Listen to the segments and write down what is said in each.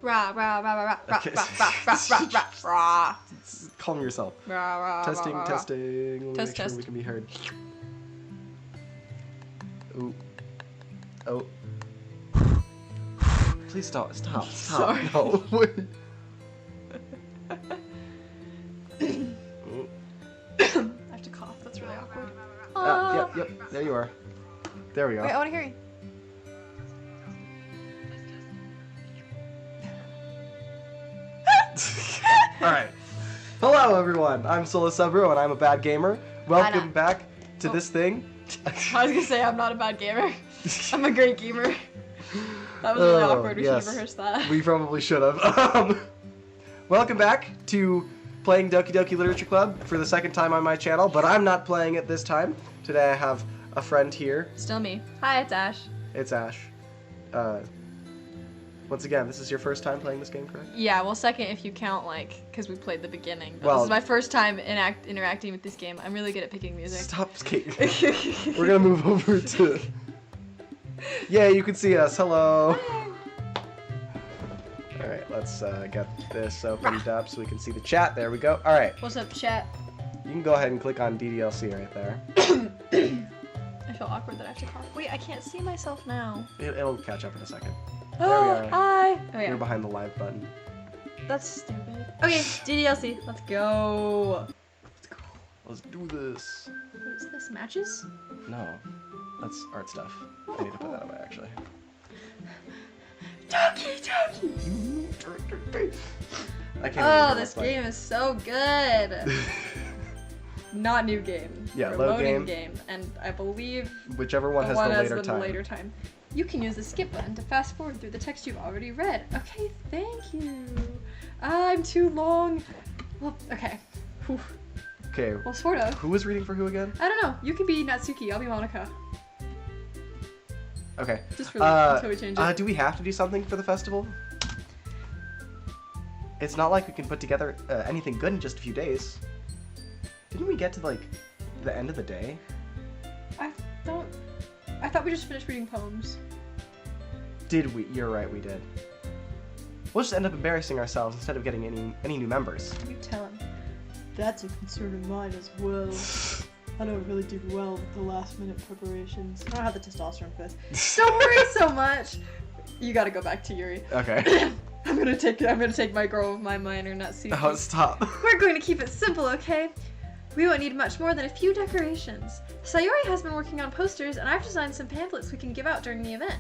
Rah, rah, rah, rah, rah, rah, rah, rah, rah, rah, rah. Calm yourself. Rah, rah, Testing, rah, rah. testing. Let me Test, make sure test. we can be heard. Ooh. Oh. Please stop. Stop. Stop. Sorry. No. I have to cough. That's really awkward. Yep. There you are. There we go. Wait, I want to hear you. Alright. Hello, everyone. I'm Sola Subro, and I'm a bad gamer. Welcome back to this thing. I was going to say I'm not a bad gamer. I'm a great gamer. That was really awkward. We should have rehearsed that. We probably should have. Welcome back to playing Doki Doki Literature Club for the second time on my channel, but I'm not playing it this time. Today I have a friend here. Still me. Hi, it's Ash. It's Ash. Once again, this is your first time playing this game, correct? Yeah, well, second if you count, like, because we played the beginning. But Well, this is my first time interacting with this game. I'm really good at picking music. Stop skating. We're gonna move over to... Yeah, you can see us. Hello. Alright, let's get this opened up so we can see the chat. There we go. Alright. What's up, chat? You can go ahead and click on DDLC right there. I feel awkward that I have to cough. Wait, I can't see myself now. It'll catch up in a second. Oh, There we are. hi. Oh, You're yeah. behind the live button. That's stupid. Okay, DDLC. Let's go. Let's go. Let's do this. What is this? Matches? No, that's art stuff. I need to put that away, actually. Doki Doki! I can't Oh, remember this what it's game is so good. like. Not new game. Yeah, load Reloading game. And I believe Whichever one the has one the has later the time. later time. You can use the skip button to fast forward through the text you've already read. Okay, thank you. I'm too long. Well, okay. Whew. Okay, Well, sort of. who was reading for who again? I don't know. You can be Natsuki. I'll be Monica. Okay. Just for until we change it. Do we have to do something for the festival? It's not like we can put together anything good in just a few days. Didn't we get to, like, the end of the day? I thought we just finished reading poems. Did we? You're right, we did. We'll just end up embarrassing ourselves instead of getting any new members. You tell him. That's a concern of mine as well. I don't really do well with the last minute preparations. I don't have the testosterone for this. Don't worry so much. You gotta go back to Yuri. Okay. I'm gonna take my girl with my minor, not Suki. Oh, stop. We're going to keep it simple, okay? We won't need much more than a few decorations. Sayori has been working on posters, and I've designed some pamphlets we can give out during the event.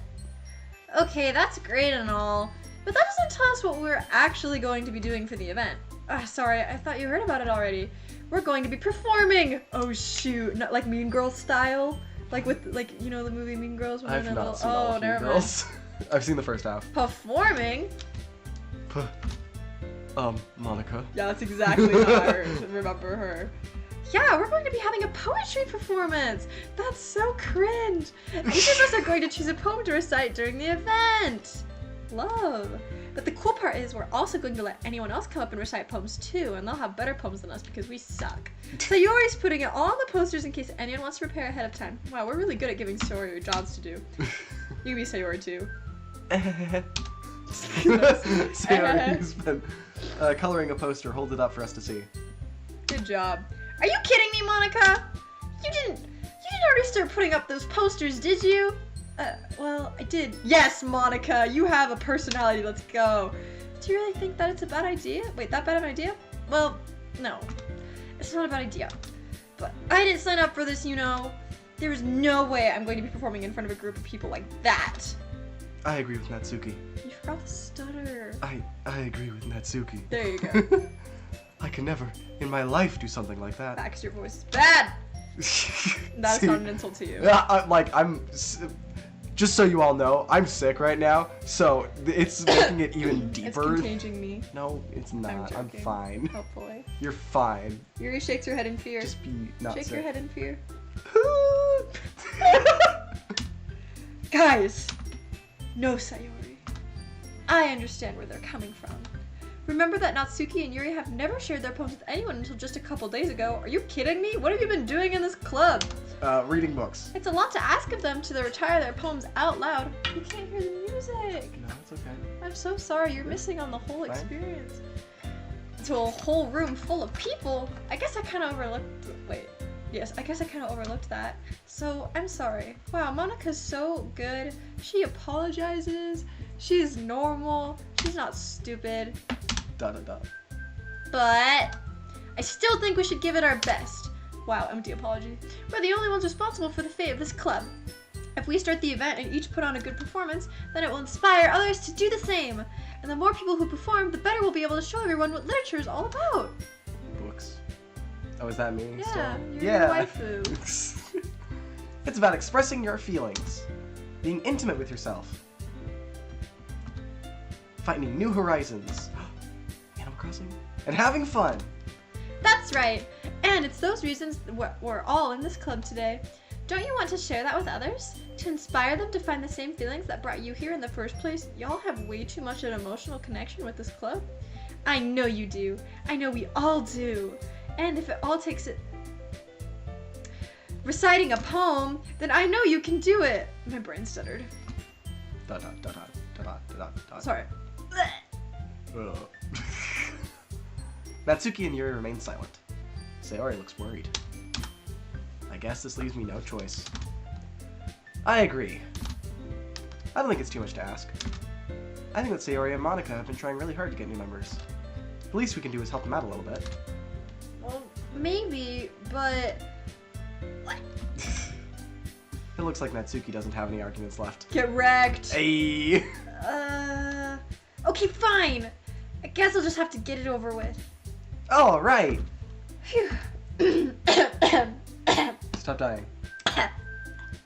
Okay, that's great and all, but that doesn't tell us what we're actually going to be doing for the event. Sorry, I thought you heard about it already. We're going to be performing! Oh shoot, not like Mean Girls style? Like with, like, you know the movie Mean Girls? When I've they're not little... seen all of never you mind. girls. I've seen the first half. Performing? Monica. Yeah, that's exactly how I remember her. Yeah, we're going to be having a poetry performance! That's so cringe! Each of us are going to choose a poem to recite during the event! Love! But the cool part is we're also going to let anyone else come up and recite poems too, and they'll have better poems than us because we suck. Sayori's putting it all on the posters in case anyone wants to prepare ahead of time. Wow, we're really good at giving Sayori jobs to do. You can be Sayori too. Sayori's been coloring a poster. Hold it up for us to see. Good job. Are you kidding me, Monica? You didn't already start putting up those posters, did you? Well, I did. Yes, Monica, you have a personality. Let's go. Do you really think that it's a bad idea? Wait, that bad of an idea? Well, no. It's not a bad idea. But I didn't sign up for this, you know. There is no way I'm going to be performing in front of a group of people like that. I agree with Natsuki. You forgot the stutter. I agree with Natsuki. There you go. I can never in my life do something like that. Max, your voice is bad. That's not an insult to you. Yeah, just so you all know, I'm sick right now, so it's making it even deeper. It's contaging me. No, it's not. I'm joking. fine. Hopefully. You're fine. Yuri shakes her head in fear. Just be not Shake sick. your head in fear. Guys! No, Sayori. I understand where they're coming from. Remember that Natsuki and Yuri have never shared their poems with anyone until just a couple days ago. Are you kidding me? What have you been doing in this club? Reading books. It's a lot to ask of them to retire their poems out loud. You can't hear the music. No, it's okay. I'm so sorry. You're missing on the whole Fine. experience. To a whole room full of people. I guess I kind of overlooked. Wait. Yes, I guess I kind of overlooked that. So, I'm sorry. Wow, Monika's so good. She apologizes. She's normal. She's not stupid. Da da da. But I still think we should give it our best. Wow, empty apology. We're the only ones responsible for the fate of this club. If we start the event and each put on a good performance, then it will inspire others to do the same. And the more people who perform, the better we'll be able to show everyone what literature is all about. Books. Oh, is that me? Yeah, still? you're your waifu. It's about expressing your feelings, being intimate with yourself, finding new horizons, Animal Crossing, and having fun. That's right. And it's those reasons we're all in this club today. Don't you want to share that with others? To inspire them to find the same feelings that brought you here in the first place? Y'all have way too much an emotional connection with this club. I know you do. I know we all do. And if it all takes it reciting a poem, then I know you can do it. My brain stuttered. Da da da da da da da da. Sorry. Ugh. Natsuki and Yuri remain silent. Sayori looks worried. I guess this leaves me no choice. I agree. I don't think it's too much to ask. I think that Sayori and Monika have been trying really hard to get new members. The least we can do is help them out a little bit. Well, maybe, but... What? It looks like Natsuki doesn't have any arguments left. Get wrecked. Hey. Okay, fine. I guess I'll just have to get it over with. All right. Phew. Stop dying.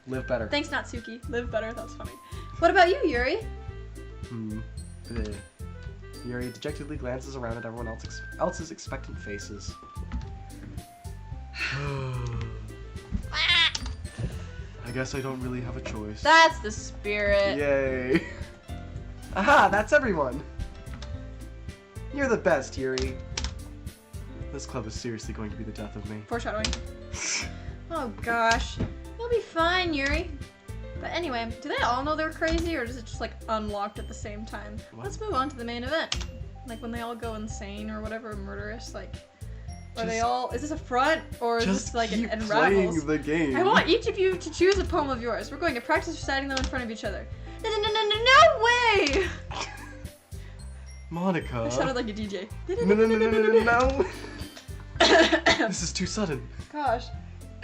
Live better. Thanks, Natsuki. Live better. That's funny. What about you, Yuri? Yuri dejectedly glances around at everyone else's expectant faces. I guess I don't really have a choice. That's the spirit. Yay. Aha, that's everyone. You're the best, Yuri. This club is seriously going to be the death of me. Foreshadowing. Oh gosh. You'll be fine, Yuri. But anyway, do they all know they're crazy, or is it just like unlocked at the same time? What? Let's move on to the main event. Like when they all go insane or whatever, murderous, like... Are they Just- all... Is this a front, or is Just this like keep an unravels? playing the game. I want each of you to choose a poem of yours. We're going to practice reciting them in front of each other. No way! Monika. I sounded like a DJ. No. This is too sudden. Gosh.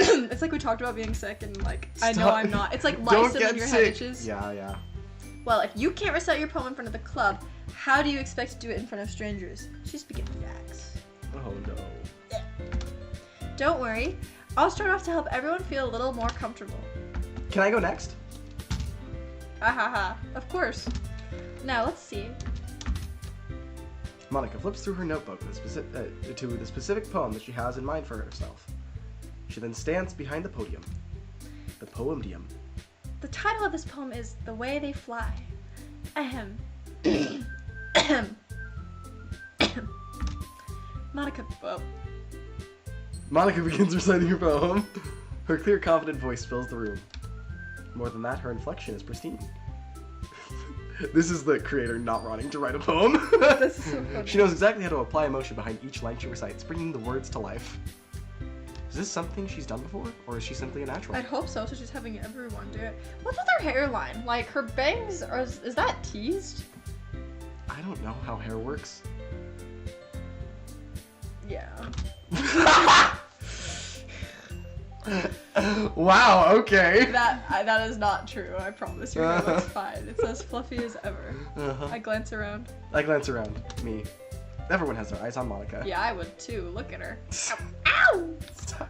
It's like we talked about being sick and like, I know Stop. I'm not. It's like Don't lice in get your sick. head itches. Yeah. Well, if you can't recite your poem in front of the club, how do you expect to do it in front of strangers? She's speaking facts. Oh no. Don't worry. I'll start off to help everyone feel a little more comfortable. Can I go next? Ahaha. Of course. Now, let's see. Monika flips through her notebook to the specific poem that she has in mind for herself. She then stands behind the podium. The poemdium. The title of this poem is The Way They Fly. Ahem. Monika. Well, Monika begins reciting her poem. Her clear, confident voice fills the room. More than that, her inflection is pristine. This is the creator not wanting to write a poem. This is so funny. She knows exactly how to apply emotion behind each line she recites, bringing the words to life. Is this something she's done before, or is she simply a natural? I'd hope so, so she's having everyone do it. What's with her hairline? Like, her bangs, is that teased? I don't know how hair works. Yeah. Wow, okay. That is not true, I promise. Your hair looks fine. It's as fluffy as ever. Uh-huh. I glance around. I glance around. Me. Everyone has their eyes on Monika. Yeah, I would too. Look at her. Ow! Stop.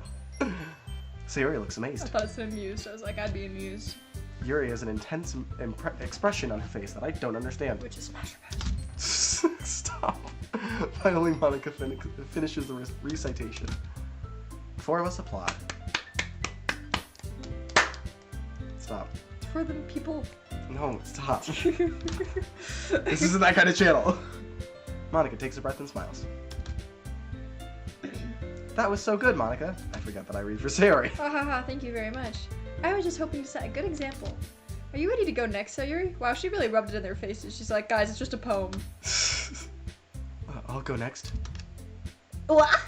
Sayori looks I amazed. thought it said amused. I was like, I'd be amused. Yuri has an intense expression on her face that I don't understand. Which is smash or pass. Stop. Finally, Monika finishes the recitation. Four of us applaud. Stop. For the people. No, stop. This isn't that kind of channel. Monica takes a breath and smiles. That was so good, Monica. I forgot that I read for Sayori. Ha ha ha, thank you very much. I was just hoping to set a good example. Are you ready to go next, Sayori? Wow, she really rubbed it in their faces. She's like, guys, it's just a poem. I'll go next. What?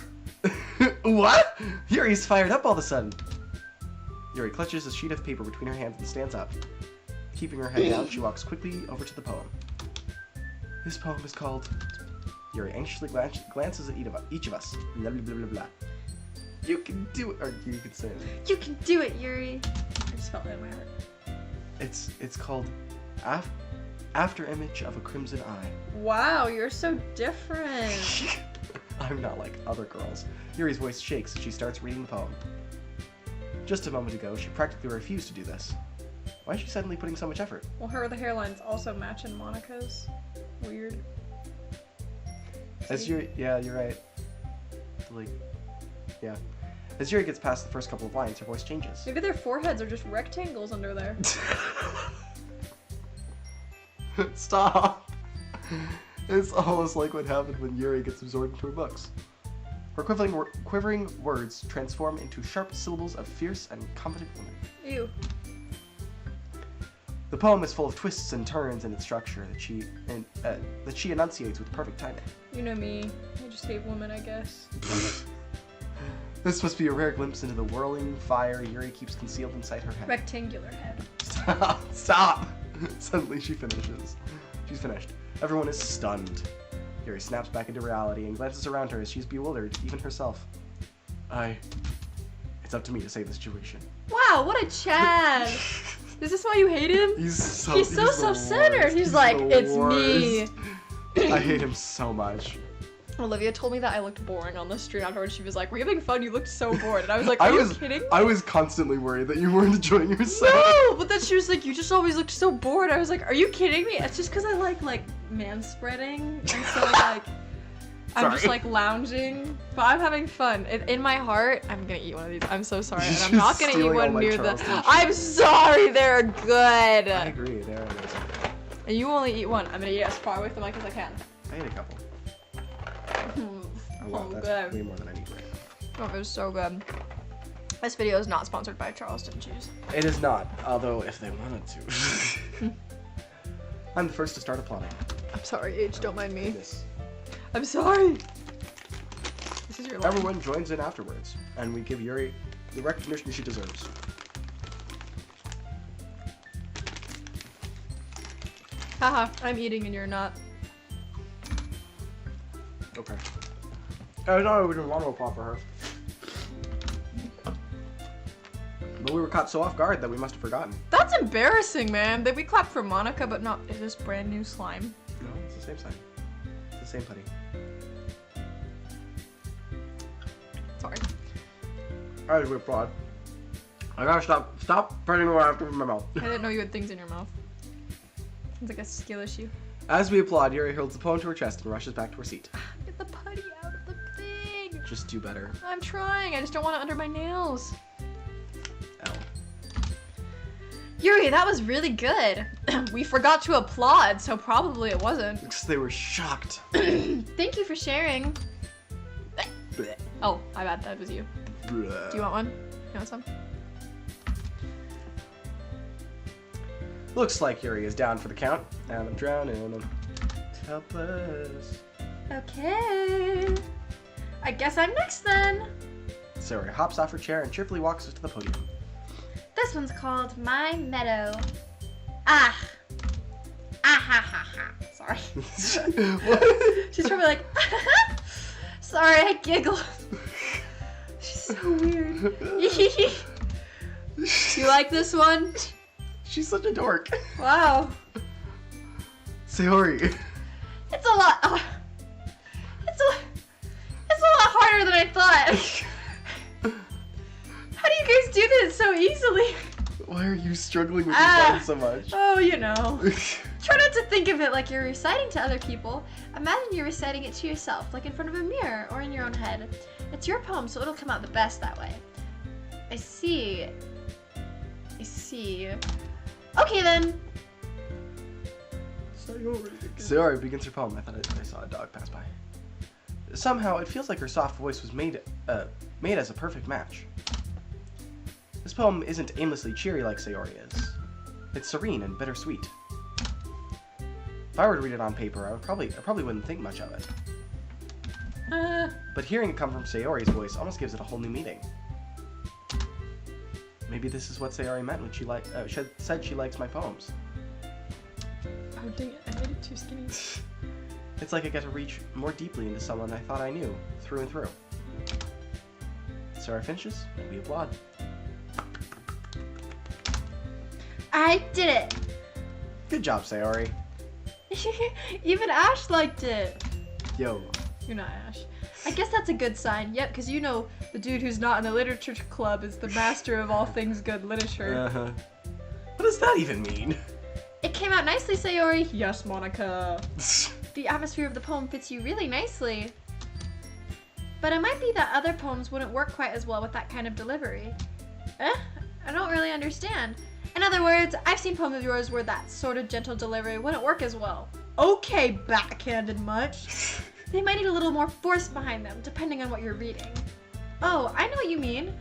What? Yuri's fired up all of a sudden. Yuri clutches a sheet of paper between her hands and stands up. Keeping her head down, she walks quickly over to the poem. This poem is called... Yuri anxiously glances at each of us. Blah, blah, blah, blah, blah. You can do it, or you can say it. You can do it, Yuri. I just felt that in my heart. It's called After Image of a Crimson Eye. Wow, you're so different. I'm not like other girls. Yuri's voice shakes as she starts reading the poem. Just a moment ago, she practically refused to do this. Why is she suddenly putting so much effort? Well, the hairlines also match in Monica's. Weird. As Yuri, yeah, you're right. Like, yeah. As Yuri gets past the first couple of lines, her voice changes. Maybe their foreheads are just rectangles under there. Stop! It's almost like what happened when Yuri gets absorbed into her books. Her quivering words transform into sharp syllables of fierce and confident woman. Ew. The poem is full of twists and turns in its structure that she enunciates with perfect timing. You know me. I just hate women, I guess. This must be a rare glimpse into the whirling fire Yuri keeps concealed inside her head. Rectangular head. Stop! Suddenly she finishes. She's finished. Everyone is stunned. Yuri snaps back into reality and glances around her as she's bewildered, even herself. It's up to me to save the situation. Wow, what a Chad! Is this why you hate him? He's so self-centered. He's like, it's me. I hate him so much. Olivia told me that I looked boring on the street afterwards. She was like, "Were you having fun? You looked so bored." And I was like, "Are you kidding?" I was constantly worried that you weren't enjoying yourself. No, but then she was like, "You just always looked so bored." I was like, "Are you kidding me?" It's just because I like manspreading, and so like I'm just like lounging, but I'm having fun. In my heart, I'm gonna eat one of these. I'm so sorry, and I'm not gonna eat one near the. I'm sorry, they're good. I agree, they're amazing. And you only eat one. I'm gonna eat it as far away from the mic as I can. I ate a couple. Oh, wow, that's good. way more than I need right now. Oh, it was so good. This video is not sponsored by Charleston Cheese. It is not, although if they wanted to. I'm the first to start applauding. I'm sorry, H, don't mind me. This. I'm sorry. This is your line. Everyone joins in afterwards, and we give Yuri the recognition she deserves. Haha, I'm eating and you're not. Okay. I thought we didn't want to applaud for her. But we were caught so off guard that we must have forgotten. That's embarrassing, man. That we clapped for Monica, but not this brand new slime. No, it's the same sign. It's the same putty. Sorry. Alright, we applaud. I gotta stop putting more after my mouth. I didn't know you had things in your mouth. It's like a skill issue. As we applaud, Yuri holds the poem to her chest and rushes back to her seat. Get the putty out of the thing. Just do better. I'm trying. I just don't want it under my nails. L. Yuri, that was really good. We forgot to applaud, so probably it wasn't. Because they were shocked. Thank you for sharing. Oh, my bad. That was you. Do you want one? You want some? Looks like Yuri is down for the count, and I'm drowning. I'm helpless. Okay. I guess I'm next then. Sayori hops off her chair and cheerfully walks us to the podium. This one's called My Meadow. Ah. Ah ha ha ha. Sorry. What? She's probably like, sorry, I giggled. She's so weird. You like this one? She's such a dork. Wow. Sayori. It's a lot. It's a lot harder than I thought. How do you guys do this so easily? Why are you struggling with this line so much? Oh, you know. Try not to think of it like you're reciting to other people. Imagine you're reciting it to yourself, like in front of a mirror or in your own head. It's your poem, so it'll come out the best that way. I see. Okay then. Sayori begins her poem. I thought I saw a dog pass by. Somehow, it feels like her soft voice was made as a perfect match. This poem isn't aimlessly cheery like Sayori is. It's serene and bittersweet. If I were to read it on paper, I probably wouldn't think much of it. But hearing it come from Sayori's voice almost gives it a whole new meaning. Maybe this is what Sayori meant when she said she likes my poems. Oh dang it, I made it too skinny. It's like I get to reach more deeply into someone I thought I knew, through and through. Sayori finishes, and we applaud. I did it! Good job, Sayori. Even Ash liked it. Yo. You're not Ash. I guess that's a good sign. Yep, because you know the dude who's not in the literature club is the master of all things good literature. Uh-huh. What does that even mean? It came out nicely, Sayori. Yes, Monica. The atmosphere of the poem fits you really nicely. But it might be that other poems wouldn't work quite as well with that kind of delivery. I don't really understand. In other words, I've seen poems of yours where that sort of gentle delivery wouldn't work as well. Okay, backhanded much. They might need a little more force behind them, depending on what you're reading. Oh, I know what you mean.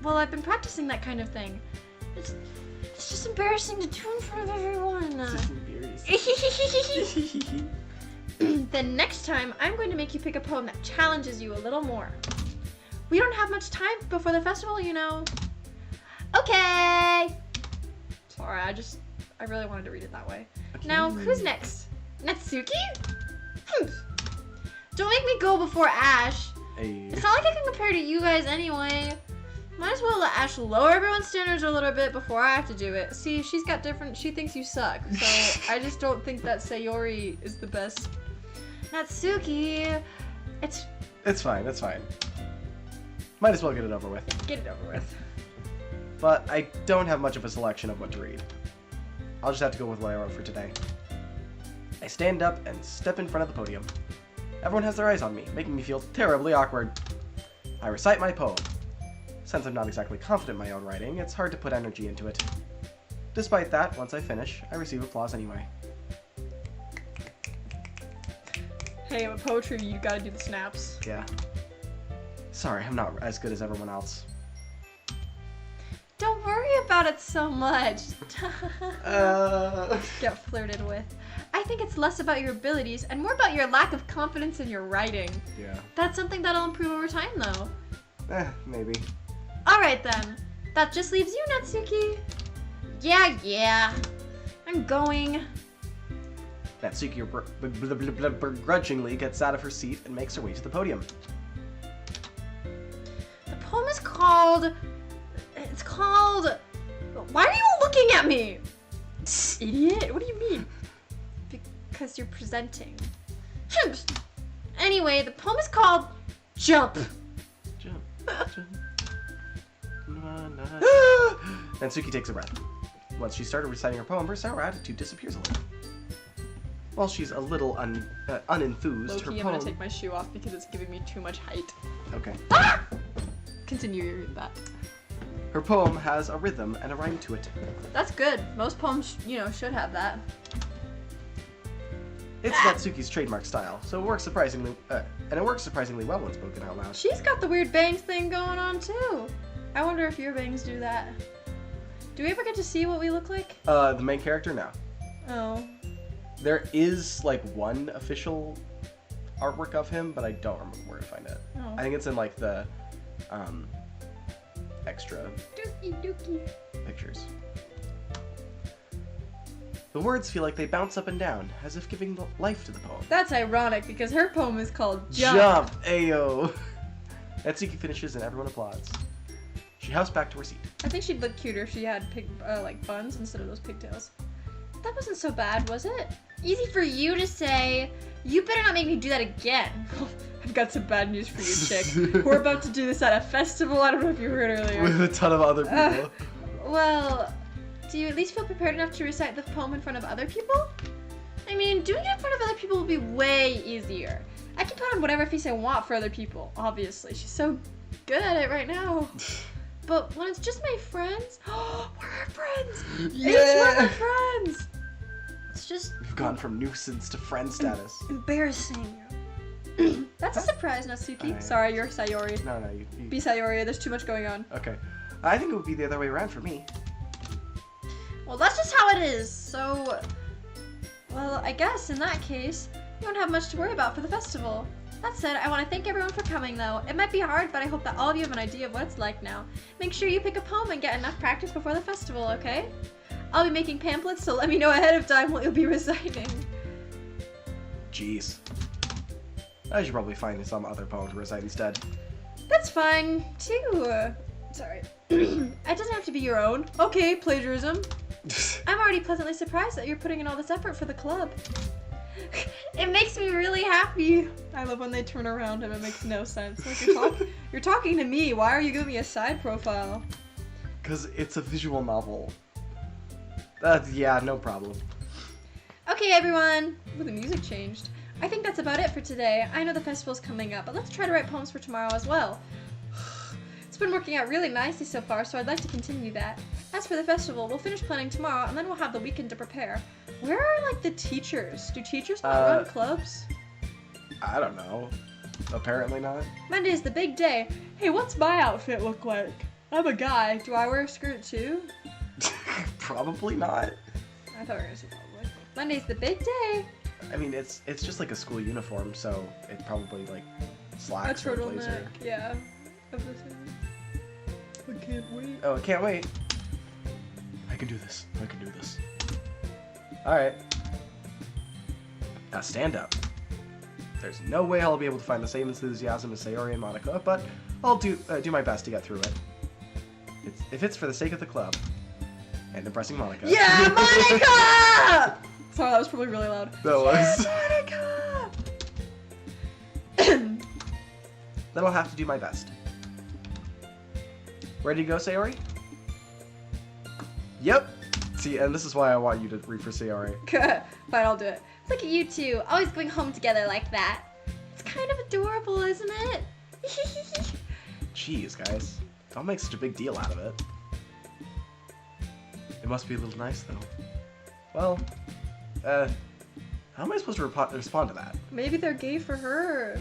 Well, I've been practicing that kind of thing. It's just embarrassing to do in front of everyone. Then next time, I'm going to make you pick a poem that challenges you a little more. We don't have much time before the festival, you know. Okay! Sorry, I really wanted to read it that way. Okay. Now, who's next? Natsuki? Don't make me go before Ash. Hey. It's not like I can compare to you guys anyway. Might as well let Ash lower everyone's standards a little bit before I have to do it. See, she thinks you suck. So I just don't think that Sayori is the best. Natsuki, It's fine, it's fine. Might as well get it over with. Get it over with. But I don't have much of a selection of what to read. I'll just have to go with what I wrote for today. I stand up and step in front of the podium. Everyone has their eyes on me, making me feel terribly awkward. I recite my poem. Since I'm not exactly confident in my own writing, it's hard to put energy into it. Despite that, once I finish, I receive applause anyway. Hey, with poetry, you gotta do the snaps. Yeah. Sorry, I'm not as good as everyone else. Don't worry about it so much. Get flirted with. I think it's less about your abilities and more about your lack of confidence in your writing. Yeah. That's something that'll improve over time, though. Maybe. Alright then. That just leaves you, Natsuki. Yeah. I'm going. Natsuki begrudgingly gets out of her seat and makes her way to the podium. The poem is called... It's called... Why are you all looking at me? Idiot. What do you mean? Because you're presenting. Anyway, the poem is called Jump. Natsuki takes a breath. Once she started reciting her poem, her sour attitude disappears a little. While she's a little unenthused, Low-key, her poem... I'm gonna take my shoe off because it's giving me too much height. Okay. Ah! Continue that. Her poem has a rhythm and a rhyme to it. That's good. Most poems, should have that. It's Natsuki's trademark style, so it works surprisingly well when spoken out loud. She's got the weird bangs thing going on too. I wonder if your bangs do that. Do we ever get to see what we look like? The main character, no. Oh. There is one official artwork of him, but I don't remember where to find it. Oh. I think it's in the extra Dookie. pictures. The words feel like they bounce up and down, as if giving life to the poem. That's ironic because her poem is called Jump. Ayo! Natsuki finishes and everyone applauds. She hops back to her seat. I think she'd look cuter if she had buns instead of those pigtails. That wasn't so bad, was it? Easy for you to say. You better not make me do that again. I've got some bad news for you, chick. We're about to do this at a festival. I don't know if you heard earlier. With a ton of other people. Well, do you at least feel prepared enough to recite the poem in front of other people? I mean, doing it in front of other people will be way easier. I can put on whatever face I want for other people, obviously. She's so good at it right now. But when it's just my friends, we're our friends. Yeah. It's one of our friends. It's just We've gone from nuisance to friend status. embarrassing. That's a surprise, Natsuki. I- Sorry, you're Sayori. No, you... Be Sayori, there's too much going on. Okay. I think it would be the other way around for me. Well, that's just how it is. So, well, I guess in that case, you don't have much to worry about for the festival. That said, I want to thank everyone for coming, though. It might be hard, but I hope that all of you have an idea of what it's like now. Make sure you pick a poem and get enough practice before the festival, okay? I'll be making pamphlets, so let me know ahead of time what you'll be reciting. Jeez. I should probably find some other poem to recite instead. That's fine, too. Sorry. It doesn't have to be your own. Okay, plagiarism. I'm already pleasantly surprised that you're putting in all this effort for the club. It makes me really happy. I love when they turn around and it makes no sense. Like you're talking to me. Why are you giving me a side profile? Because it's a visual novel. Yeah, no problem. Okay, everyone. Ooh, the music changed. I think that's about it for today. I know the festival's coming up, but let's try to write poems for tomorrow as well. It's been working out really nicely so far, so I'd like to continue that. As for the festival, we'll finish planning tomorrow, and then we'll have the weekend to prepare. Where are, like, the teachers? Do teachers not run clubs? I don't know. Apparently not. Monday's the big day. Hey, what's my outfit look like? I'm a guy. Do I wear a skirt too? Probably not. I thought we were gonna say probably. Monday's the big day. I mean, it's just like a school uniform, so it's probably like slacks A or a blazer. turtleneck, yeah. Of the same. I can't wait. Oh, I can't wait. I can do this. I can do this. Alright. Now stand up. There's no way I'll be able to find the same enthusiasm as Sayori and Monica, but I'll do my best to get through it. If it's for the sake of the club. And impressing Monica. Yeah, Monica! Sorry, that was probably really loud. That was. Yeah, Monica! Then I'll have to do my best. Ready to go, Sayori? Yep. See, and this is why I want you to read for Sayori. Fine, I'll do it. Look at you two, always going home together like that. It's kind of adorable, isn't it? Jeez, guys. Don't make such a big deal out of it. It must be a little nice, though. Well, how am I supposed to respond to that? Maybe they're gay for her.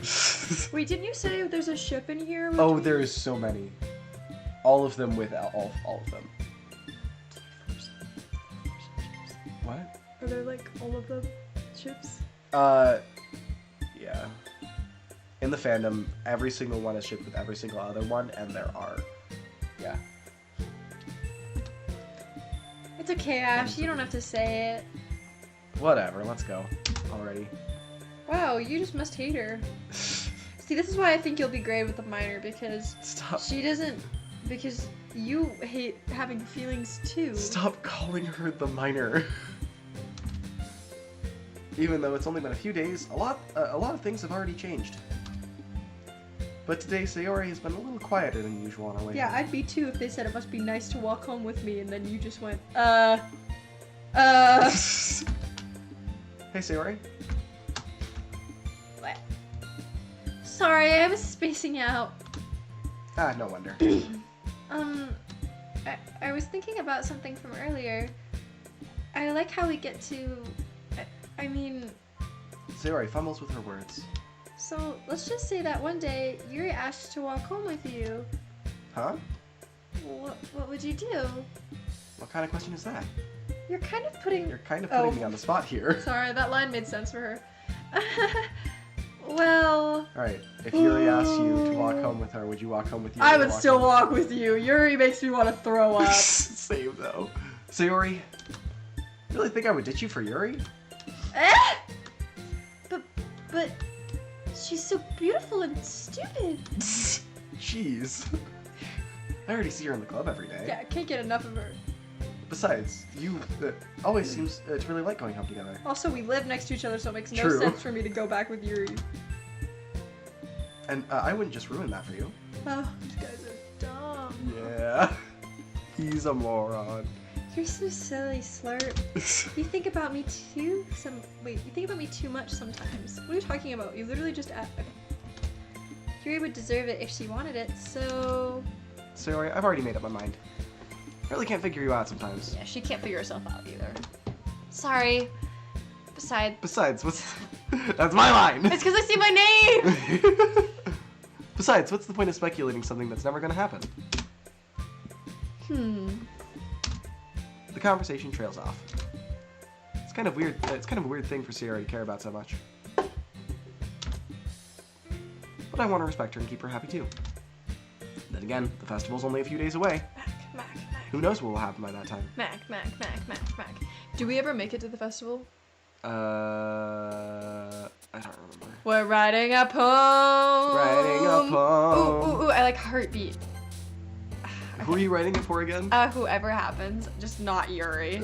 Wait, didn't you say there's a ship in here? Oh, there is so many. All of them with all of them. What? Are there like all of the ships? Yeah. In the fandom, every single one is shipped with every single other one, and there are. Yeah. It's okay, Ash. You don't have to say it. Whatever, let's go. Already. Wow, you just must hate her. See, this is why I think you'll be great with the minor, because Stop. she doesn't... Because you hate having feelings, too. Stop calling her the minor. Even though it's only been a few days, a lot of things have already changed. But today, Sayori has been a little quieter than usual on her way. Yeah, I'd be too if they said it must be nice to walk home with me, and then you just went, Hey, Sayori. What? Sorry, I was spacing out. Ah, no wonder. I was thinking about something from earlier. I like how we get to... I mean... Sayori fumbles with her words. So, let's just say that one day, Yuri asked to walk home with you. Huh? What would you do? What kind of question is that? You're kind of putting me on the spot here. Sorry, that line made sense for her. Well... Alright, if Yuri asked you to walk home with her, would you walk home with you? I would still walk with you. Yuri makes me want to throw up. Same though. Sayori, you really think I would ditch you for Yuri? Eh? But she's so beautiful and stupid. Jeez. I already see her in the club every day. Yeah, I can't get enough of her. Besides, you always seems to really like going home together. Also, we live next to each other, so it makes no True. sense for me to go back with Yuri. And I wouldn't just ruin that for you. Oh, these guys are dumb. Yeah. He's a moron. You're so silly, Slurp. You think about me too? You think about me too much sometimes. What are you talking about? You literally just asked. Okay. Yuri would deserve it if she wanted it, so... Sayori, I've already made up my mind. I really can't figure you out sometimes. Yeah, she can't figure herself out either. Sorry. Besides, what's... That's my line! It's because I see my name! Besides, what's the point of speculating something that's never gonna happen? The conversation trails off. It's kind of weird. It's kind of a weird thing for Sierra to care about so much. But I want to respect her and keep her happy too. Then again, the festival's only a few days away. Mac. Who knows what will happen by that time? Mac. Do we ever make it to the festival? I don't remember. We're writing a poem. Writing a poem. Ooh, I like heartbeat. Who are you writing it for again? Whoever happens, just not Yuri.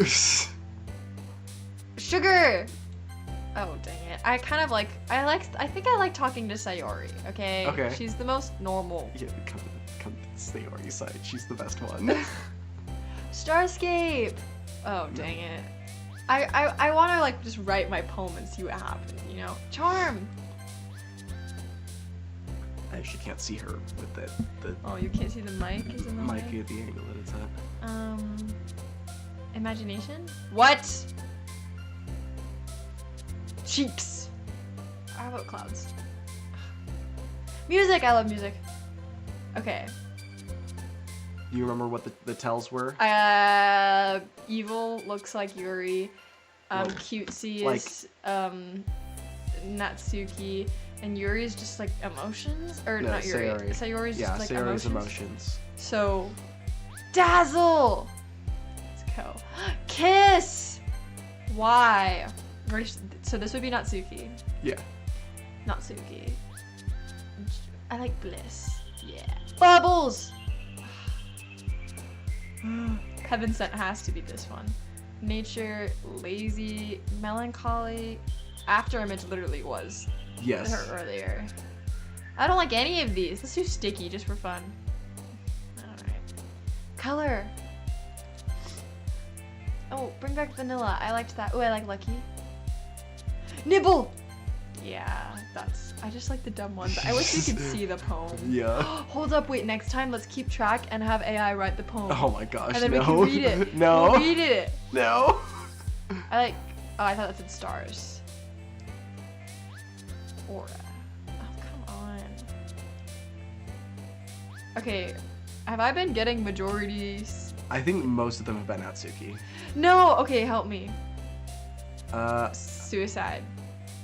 Sugar! Oh, dang it. I think I like talking to Sayori, okay? Okay. She's the most normal. Yeah, come to Sayori's side. She's the best one. Starscape! Oh, dang it. I want to, like, just write my poem and see what happens, you know? Charm! I actually can't see her with the Oh, you can't see the mic? Is in the mic way? at the angle that it's at. Imagination? What? Cheeks. How about clouds? Music! I love music. Okay. Do you remember what the tells were? Evil looks like Yuri. Cutesy is Natsuki. And Yuri's just like emotions? Or No, not Yuri. Sayori. Sayori's Yeah, just like Sayori's emotions. emotions. So, Dazzle! Let's go. Kiss! Why? So this would be Natsuki. Yeah. Natsuki. I like Bliss. Yeah. Bubbles! Heaven Sent has to be this one. Nature, lazy, melancholy. After Image literally was Yes. her earlier. I don't like any of these. Let's do sticky just for fun. Alright. Color. Oh, bring back vanilla. I liked that. Oh, I like lucky. Nibble! Yeah, I just like the dumb ones. I wish we could see the poem. Yeah. Hold up, wait, next time let's keep track and have AI write the poem. Oh my gosh, And then no. we can read it. No. We'll read it. No. I thought that said stars. Aura. Oh, come on. Okay, have I been getting majorities? I think most of them have been Natsuki. No, okay, help me. Suicide.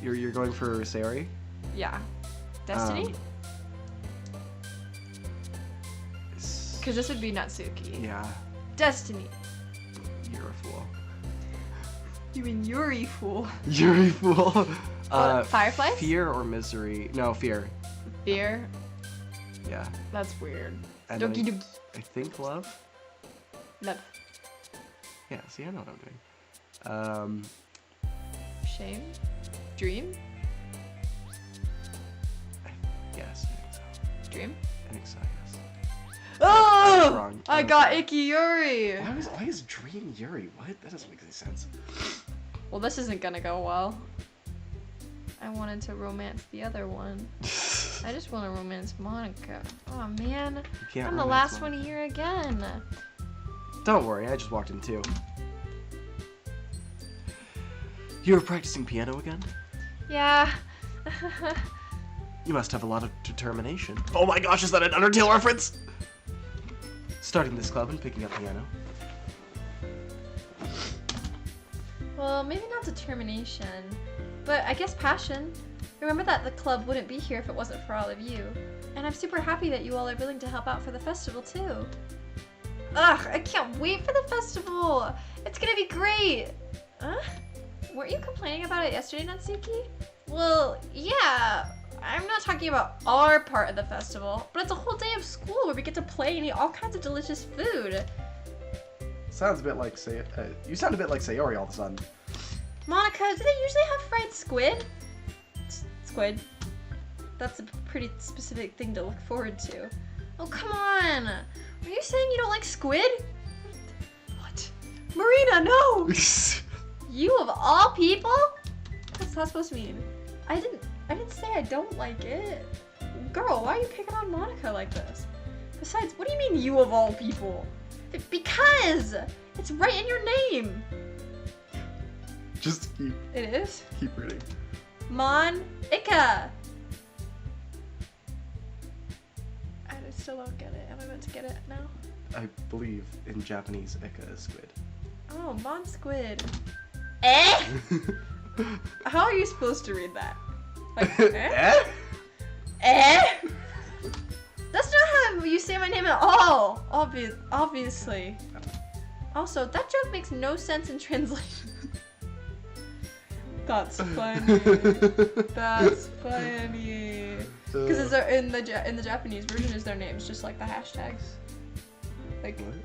You're going for Sayori? Yeah. Destiny? Because this would be Natsuki. Yeah. Destiny. You're a fool. You mean Yuri, fool? You're a fool. Fireflies? Fear or misery? No, fear. Fear? Yeah. That's weird. And Doki doki. I think love? Love. Yeah, see, I know what I'm doing. Shame? Dream? Yes, I think so. Dream? I think so, yes. Oh! Wrong. I got Icky Yuri! Why is Dream Yuri? What? That doesn't make any sense. Well, this isn't gonna go well. I wanted to romance the other one. I just want to romance Monica. Oh man, I'm the last one here again. Don't worry, I just walked in too. You're practicing piano again? Yeah. You must have a lot of determination. Oh my gosh, is that an Undertale reference? Starting this club and picking up piano. Well, maybe not determination, but I guess passion. Remember that the club wouldn't be here if it wasn't for all of you. And I'm super happy that you all are willing to help out for the festival too. Ugh, I can't wait for the festival! It's gonna be great! Huh? Weren't you complaining about it yesterday, Natsuki? Well, yeah. I'm not talking about our part of the festival, but it's a whole day of school where we get to play and eat all kinds of delicious food. Sounds a bit like you sound a bit like Sayori all of a sudden. Monica, do they usually have fried squid? Squid. That's a pretty specific thing to look forward to. Oh, come on! Are you saying you don't like squid? What? Marina, no! You of all people? What's that supposed to mean? I didn't say I don't like it. Girl, why are you picking on Monica like this? Besides, what do you mean you of all people? Because! It's right in your name! Just keep It is? reading. Mon-Ika. I still don't get it. Am I meant to get it now? I believe in Japanese, Ika is squid. Oh, Mon-Squid. Eh? How are you supposed to read that? Like, eh? Eh? That's not how you say my name at all. Obviously. Also, that joke makes no sense in translation. That's funny. That's funny. Because in the Japanese version, is their names just like the hashtags? Like, What?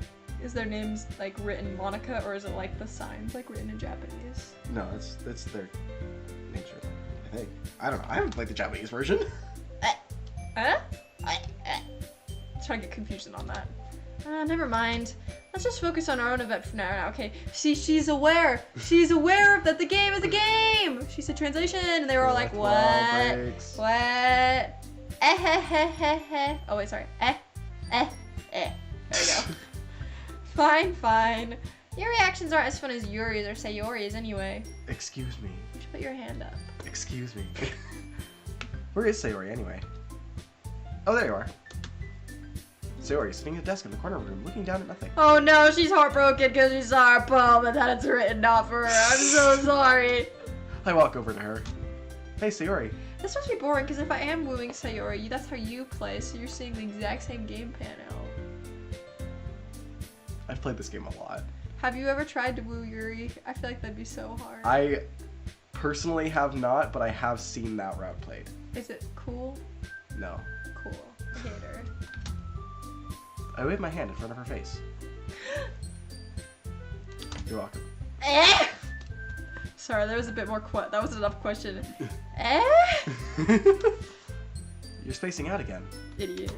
is their names like written Monica, or is it like the signs like written in Japanese? No, that's their names. I think. I don't know. I haven't played the Japanese version. Trying to get confusion on that. Never mind. Let's just focus on our own event from now on. Okay. See, she's aware. She's aware that the game is a game. She said translation, and they were all like, "What? What? Oh wait, sorry. There we go. Fine. Your reactions aren't as fun as Yuri's or Sayori's anyway. Excuse me. You should put your hand up. Excuse me. Where is Sayori anyway? Oh, there you are. Sayori is sitting at a desk in the corner of the room, looking down at nothing. Oh no, she's heartbroken because she saw our poem and that it's written not for her. I'm so sorry. I walk over to her. Hey, Sayori. This must be boring because if I am wooing Sayori, that's how you play, so you're seeing the exact same game pan out. I've played this game a lot. Have you ever tried to woo Yuri? I feel like that'd be so hard. I personally have not, but I have seen that route played. Is it cool? No. Cool. I hate her. I wave my hand in front of her face. You're welcome. Eh? Sorry, there was a bit more that was enough question. Eh? You're spacing out again. Idiot.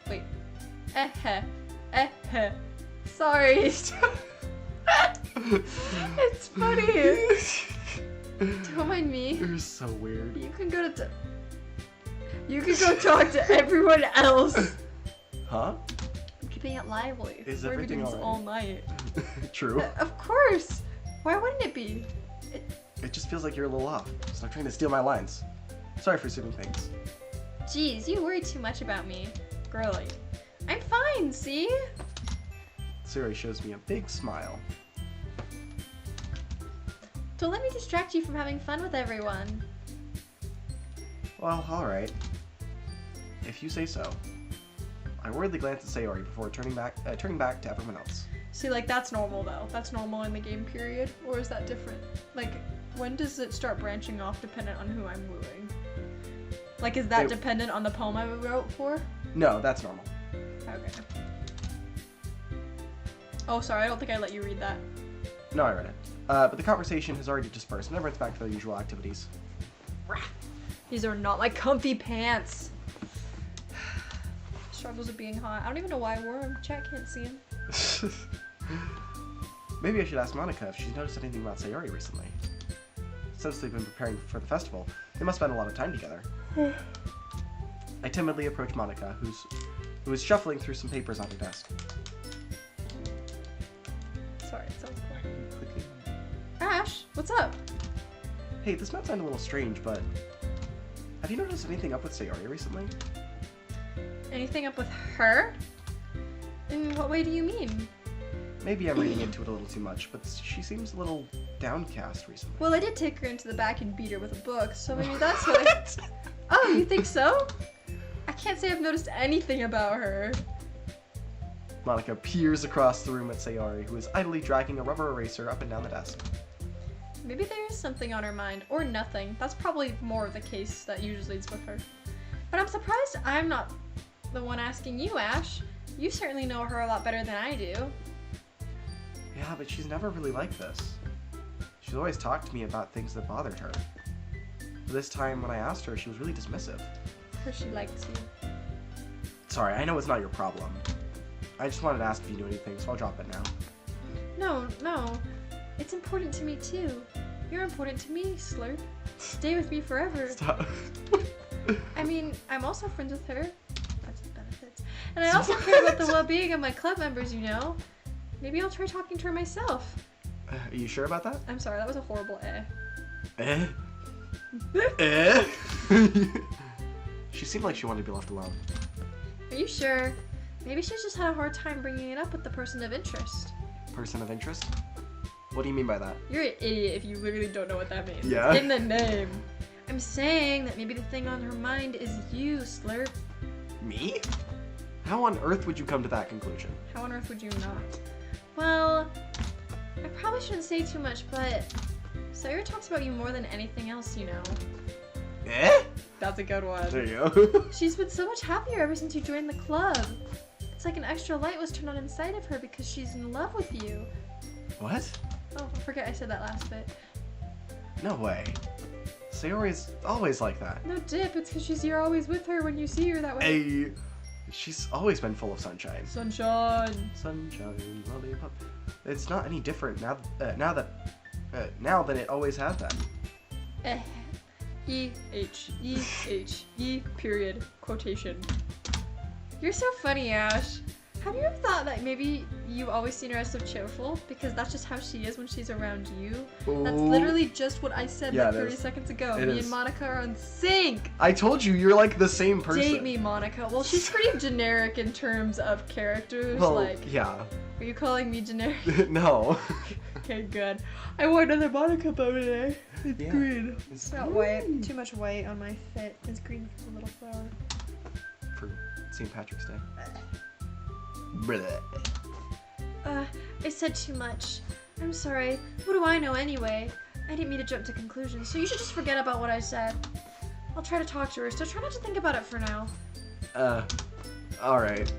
Wait. Sorry. It's funny. Don't mind me. You're so weird. You can go talk to everyone else. Huh? I'm keeping it lively. Is We're everything doing this all alright? night. True. Of course. Why wouldn't it be? It just feels like you're a little off. Stop trying to steal my lines. Sorry for assuming things. Jeez, you worry too much about me. Girly. I'm fine, see? Sayori shows me a big smile. Don't let me distract you from having fun with everyone. Well, alright. If you say so. I worriedly glance at Sayori before turning back to everyone else. See, like, that's normal, though. That's normal in the game period. Or is that different? Like, when does it start branching off dependent on who I'm wooing? Like, is that dependent on the poem I wrote for? No, that's normal. Okay. Oh, sorry, I don't think I let you read that. No, I read it. But the conversation has already dispersed and everyone's back to their usual activities. These are not my comfy pants. Struggles of being hot. I don't even know why I wore them. Chat can't see them. Maybe I should ask Monica if she's noticed anything about Sayori recently. Since they've been preparing for the festival, they must spend a lot of time together. I timidly approach Monica, who is shuffling through some papers on her desk. Sorry, it's so important. Ash, what's up? Hey, this might sound a little strange, but have you noticed anything up with Sayori recently? Anything up with her? In what way do you mean? Maybe I'm reading into it a little too much, but she seems a little downcast recently. Well, I did take her into the back and beat her with a book, so maybe that's what Oh, you think so? I can't say I've noticed anything about her. Monica peers across the room at Sayori, who is idly dragging a rubber eraser up and down the desk. Maybe there is something on her mind, or nothing. That's probably more of the case that usually is with her. But I'm surprised I'm not the one asking you, Ash. You certainly know her a lot better than I do. Yeah, but she's never really like this. She's always talked to me about things that bothered her. But this time, when I asked her, she was really dismissive. Because she likes you. Sorry, I know it's not your problem. I just wanted to ask if you knew anything, so I'll drop it now. No. It's important to me, too. You're important to me, Slurp. Stay with me forever. Stop. I mean, I'm also friends with her. That's the benefits. And I also care about the well-being of my club members, you know. Maybe I'll try talking to her myself. Are you sure about that? I'm sorry, that was a horrible eh. Eh? Eh? She seemed like she wanted to be left alone. Are you sure? Maybe she's just had a hard time bringing it up with the person of interest. Person of interest? What do you mean by that? You're an idiot if you literally don't know what that means. Yeah. It's in the name. I'm saying that maybe the thing on her mind is you, Slurp. Me? How on earth would you come to that conclusion? How on earth would you not? Well, I probably shouldn't say too much, but Sawyer talks about you more than anything else, you know. Eh? That's a good one. There you go. She's been so much happier ever since you joined the club. It's like an extra light was turned on inside of her because she's in love with you. What? Oh, I forget I said that last bit. No way. Sayori's always like that. No dip, it's because you're always with her when you see her that way. Hey, she's always been full of sunshine. Sunshine. Sunshine, lollipop. It's not any different now than it always has been. E-H-E-H-E period quotation. You're so funny, Ash. Have you ever thought that maybe you've always seen her as so cheerful? Because that's just how she is when she's around you. Ooh. That's literally just what I said Yeah, like it 30 is. seconds ago. It Me is. and Monica are on sync. I told you, you're like the same person. Date me, Monica. Well, she's pretty generic in terms of characters. Well, like, yeah. are you calling me generic? No. Okay, good. I wore another Monica bow today. It's Yeah. green. It's It's not white. Too much white on my fit. It's green for the little flower. For St. Patrick's Day. Bleh. I said too much. I'm sorry. What do I know anyway? I didn't mean to jump to conclusions, so you should just forget about what I said. I'll try to talk to her, so try not to think about it for now. Alright.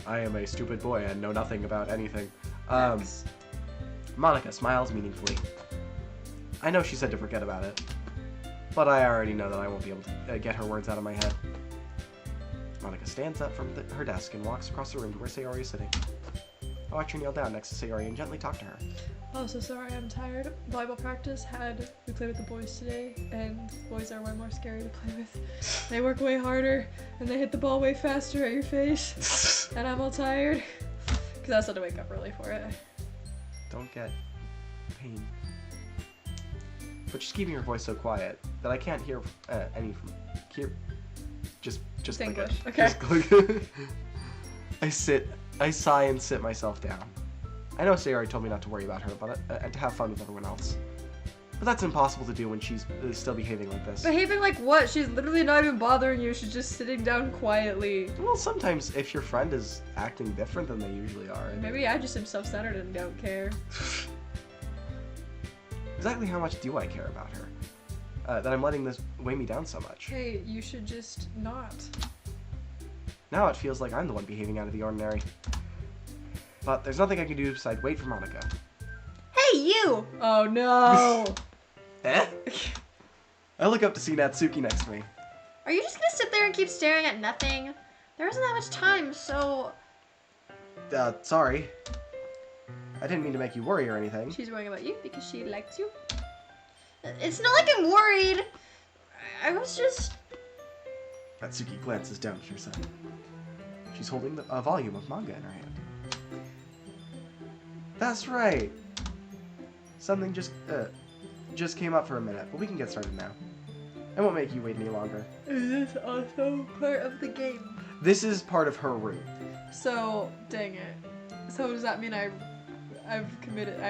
I am a stupid boy and know nothing about anything. Thanks. Monica smiles meaningfully. I know she said to forget about it, but I already know that I won't be able to get her words out of my head. Monica stands up from her desk and walks across the room to where Sayori is sitting. I watch her kneel down next to Sayori and gently talk to her. Oh, so sorry, I'm tired. Volleyball practice we played with the boys today, and boys are way more scary to play with. They work way harder, and they hit the ball way faster at your face, and I'm all tired, because I also had to wake up early for it. Don't get pain. But she's keeping her voice so quiet that I can't hear any from here. Just click it. English, okay. Just click it. I sigh and sit myself down. I know Sayori told me not to worry about her, but and to have fun with everyone else. But that's impossible to do when she's still behaving like this. Behaving like what? She's literally not even bothering you. She's just sitting down quietly. Well, sometimes if your friend is acting different than they usually are. Maybe I just am self-centered and don't care. Exactly how much do I care about her? That I'm letting this weigh me down so much. Hey, you should just not. Now it feels like I'm the one behaving out of the ordinary. But there's nothing I can do besides wait for Monica. Hey, you! Oh no! Eh? I look up to see Natsuki next to me. Are you just gonna sit there and keep staring at nothing? There isn't that much time, so... Sorry. I didn't mean to make you worry or anything. She's worrying about you because she likes you? It's not like I'm worried. I was just... Natsuki glances down at her side. She's holding a volume of manga in her hand. That's right. Something just came up for a minute, but we can get started now. I won't make you wait any longer. Is this also part of the game? This is part of her route. So, dang it. So does that mean I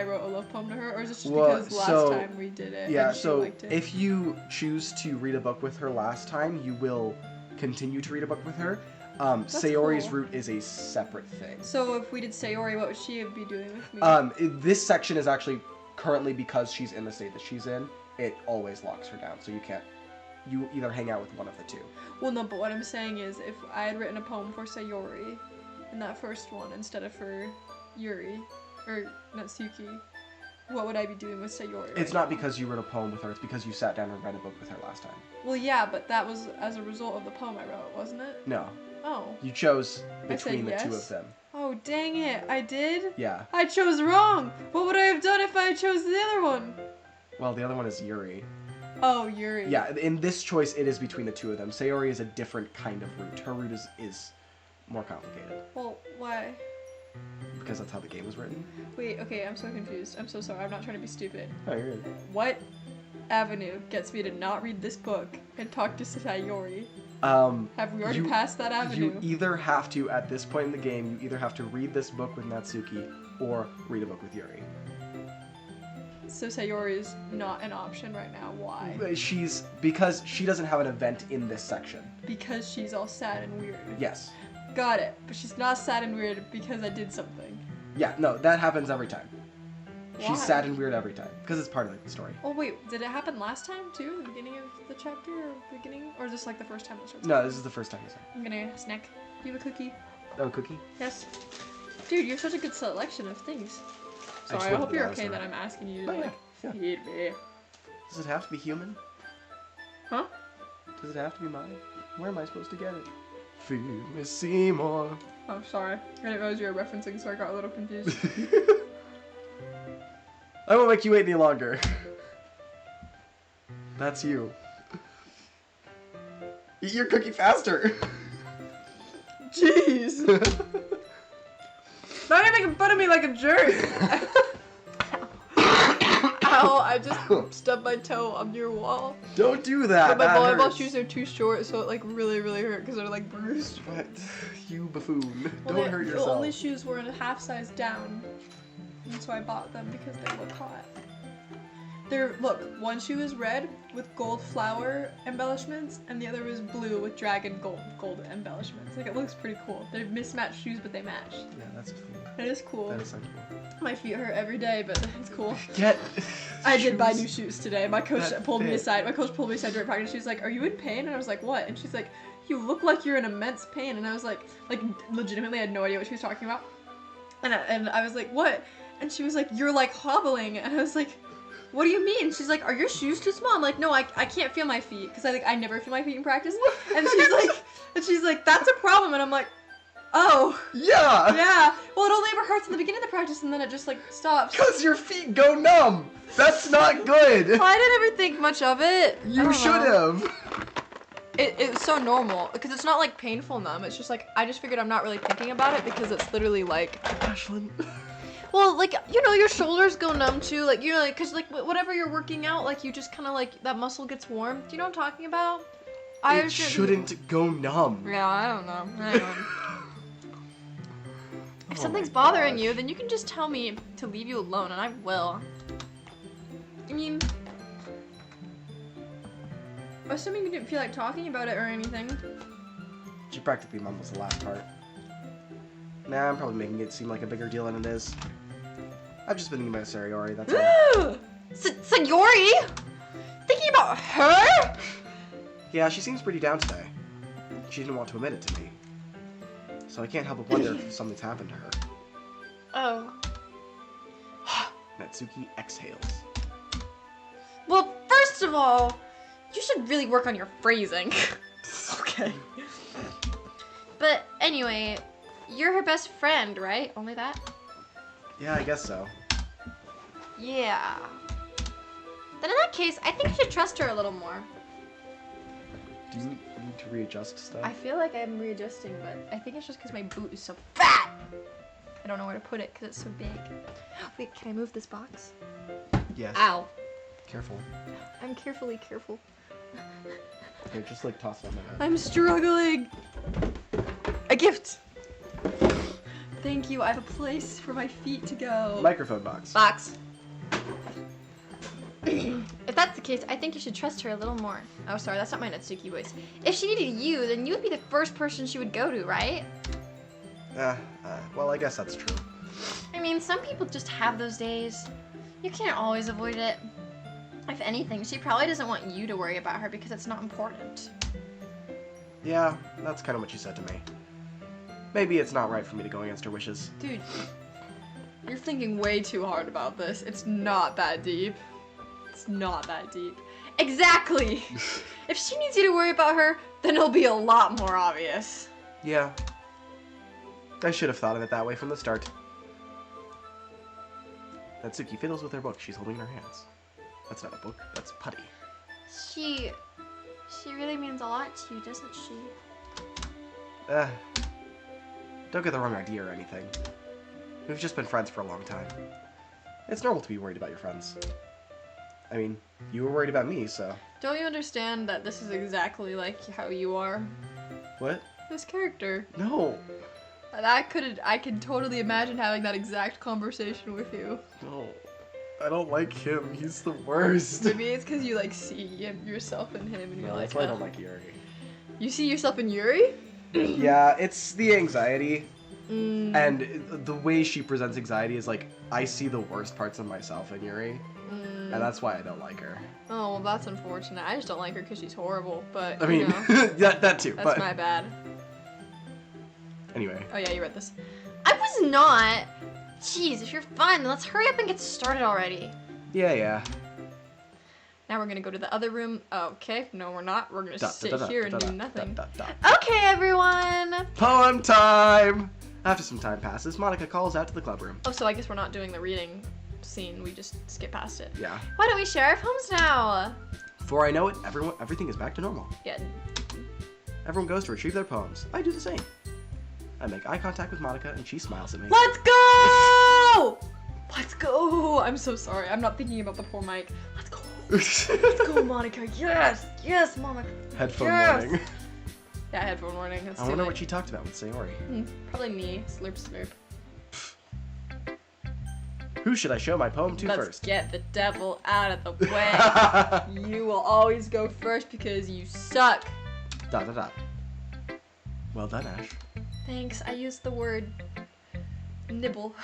wrote a love poem to her, or is it just Well, because last so- time we did it? Yeah, and she so liked it? if you choose to read a book with her last time, you will continue to read a book with her. Sayori's cool. route is a separate thing. So if we did Sayori, what would she be doing with me? This section is actually currently, because she's in the state that she's in, it always locks her down, so you either hang out with one of the two. Well, no, but what I'm saying is, if I had written a poem for Sayori in that first one instead of for Yuri or Natsuki, what would I be doing with Sayori? It's not because you wrote a poem with her, it's because you sat down and read a book with her last time. Well, yeah, but that was as a result of the poem I wrote, wasn't it? No. Oh. You chose I said between the two yes? of them. Oh, dang it. I did? Yeah. I chose wrong. What would I have done if I chose the other one? Well, the other one is Yuri. Oh, Yuri. Yeah, in this choice, it is between the two of them. Sayori is a different kind of route. Her route is more complicated. Well, why? Because that's how the game was written. Wait, okay, I'm so confused. I'm so sorry. I'm not trying to be stupid. Oh, you're good. What avenue gets me to not read this book and talk to Sayori? Have we already passed that avenue? You either have to, at this point in the game, you either have to read this book with Natsuki or read a book with Yuri. So Sayori is not an option right now. Why? Because she doesn't have an event in this section. Because she's all sad and weird. Yes. Got it. But she's not sad and weird because I did something. Yeah, no, that happens every time. Why? She's sad and weird every time. Because it's part of the story. Oh wait, did it happen last time too? The beginning of the chapter or beginning? Or is this like the first time it starts? No, this is the first time this happened. I'm gonna snack. Do you have a cookie? Oh, a cookie? Yes. Dude, you're such a good selection of things. I Sorry, I swear hope to you're God, okay sorry. that I'm asking you to Oh, like yeah. feed me. Does it have to be human? Huh? Does it have to be mine? Where am I supposed to get it? Feed me Seymour. Oh, sorry. I didn't realize you were referencing, so I got a little confused. I won't make you wait any longer. That's you. Eat your cookie faster. Jeez! Not even making fun of me like a jerk! Ow, I just stubbed my toe on your wall. Don't do that. But my that volleyball hurts. shoes are too short, so it like really, really hurt because they're like bruised. What? You buffoon. Well, Don't hurt yourself. The only shoes were a half size down, and so I bought them because they look hot. Look, one shoe is red with gold flower embellishments, and the other is blue with dragon gold embellishments. Like, it looks pretty cool. They're mismatched shoes, but they match. Yeah, that's cool. It is cool. That is so cool. My feet hurt every day, but it's cool. Get. I did buy new shoes. shoes today. My coach that pulled me fit. aside. My coach pulled me aside during practice. She was like, "Are you in pain?" And I was like, "What?" And she's like, "You look like you're in immense pain." And I was like legitimately I had no idea what she was talking about. And I was like, "What?" And she was like, "You're like hobbling." And I was like, "What do you mean?" She's like, "Are your shoes too small?" I'm like, "No, I can't feel my feet because I never feel my feet in practice." And she's like, "That's a problem." And I'm like, "Oh." Yeah. Yeah. Well, it only ever hurts in the beginning of the practice, and then it just like stops. Because your feet go numb. That's not good. Well, I didn't ever think much of it. You should have. It's so normal because it's not like painful numb. It's just like I just figured I'm not really thinking about it because it's literally like. Ashlynne. Well, like your shoulders go numb too. Like like because like whatever you're working out, like you just kind of like that muscle gets warm. Do you know what I'm talking about? It shouldn't go numb. Yeah, I don't know. Anyway. If Oh something's my bothering gosh. you, then you can just tell me to leave you alone, and I will. I mean, assuming you didn't feel like talking about it or anything. She practically mumbles the last part. Nah, I'm probably making it seem like a bigger deal than it is. I've just been thinking about Sayori, that's all. Sayori? Thinking about her? Yeah, she seems pretty down today. She didn't want to admit it to me. So I can't help but wonder if something's happened to her. Oh. Natsuki exhales. Well, first of all, you should really work on your phrasing. Okay. But anyway, you're her best friend, right? Only that? Yeah, I guess so. Yeah. Then in that case, I think you should trust her a little more. Do you need to readjust stuff? I feel like I'm readjusting, but I think it's just because my boot is so fat. I don't know where to put it because it's so big. Wait, can I move this box? Yes. Ow. Careful. I'm carefully careful. Okay, just like toss it on my head. I'm struggling. A gift. Thank you. I have a place for my feet to go. Microphone box. Box. If that's the case, I think you should trust her a little more. Oh, sorry, that's not my Natsuki voice. If she needed you, then you would be the first person she would go to, right? Well, I guess that's true. I mean, some people just have those days. You can't always avoid it. If anything, she probably doesn't want you to worry about her because it's not important. Yeah, that's kind of what she said to me. Maybe it's not right for me to go against her wishes. Dude, you're thinking way too hard about this. It's not that deep. It's not that deep. Exactly! If she needs you to worry about her, then it'll be a lot more obvious. Yeah. I should have thought of it that way from the start. Natsuki fiddles with her book she's holding in her hands. That's not a book, that's putty. She really means a lot to you, doesn't she? Don't get the wrong idea or anything. We've just been friends for a long time. It's normal to be worried about your friends. I mean, you were worried about me, so... Don't you understand that this is exactly like how you are? What? This character. No. I could totally imagine having that exact conversation with you. No. I don't like him. He's the worst. Maybe it's because you like see yourself in him and you're like, that's why I don't like Yuri. You see yourself in Yuri? Yeah, it's the anxiety. Mm. And the way she presents anxiety is like, I see the worst parts of myself in Yuri. And that's why I don't like her. Oh, well, that's unfortunate. I just don't like her because she's horrible, but, I mean, you know, that too. that's but... my bad. Anyway. Oh, yeah, you read this. I was not. Jeez, if you're fine, then let's hurry up and get started already. Yeah. Now we're gonna go to the other room. Okay, no, we're not. We're gonna sit here and do nothing. Okay, everyone. Poem time! After some time passes, Monica calls out to the club room. Oh, so I guess we're not doing the reading scene. We just skip past it. Yeah. Why don't we share our poems now? Before I know it, everything is back to normal. Yeah. Everyone goes to retrieve their poems. I do the same. I make eye contact with Monica, and she smiles at me. Let's go! Let's go! I'm so sorry. I'm not thinking about the poor mic. Let's go. Let's go, Monica. Yes! Yes, Monica. Headphone Yes! warning. Yeah, headphone warning. It's I too wonder late. what she talked about with Sayori. Probably me. Slurp, slurp. Who should I show my poem to Let's first? get the devil out of the way. You will always go first because you suck. ... Well done, Ash. Thanks. I used the word nibble.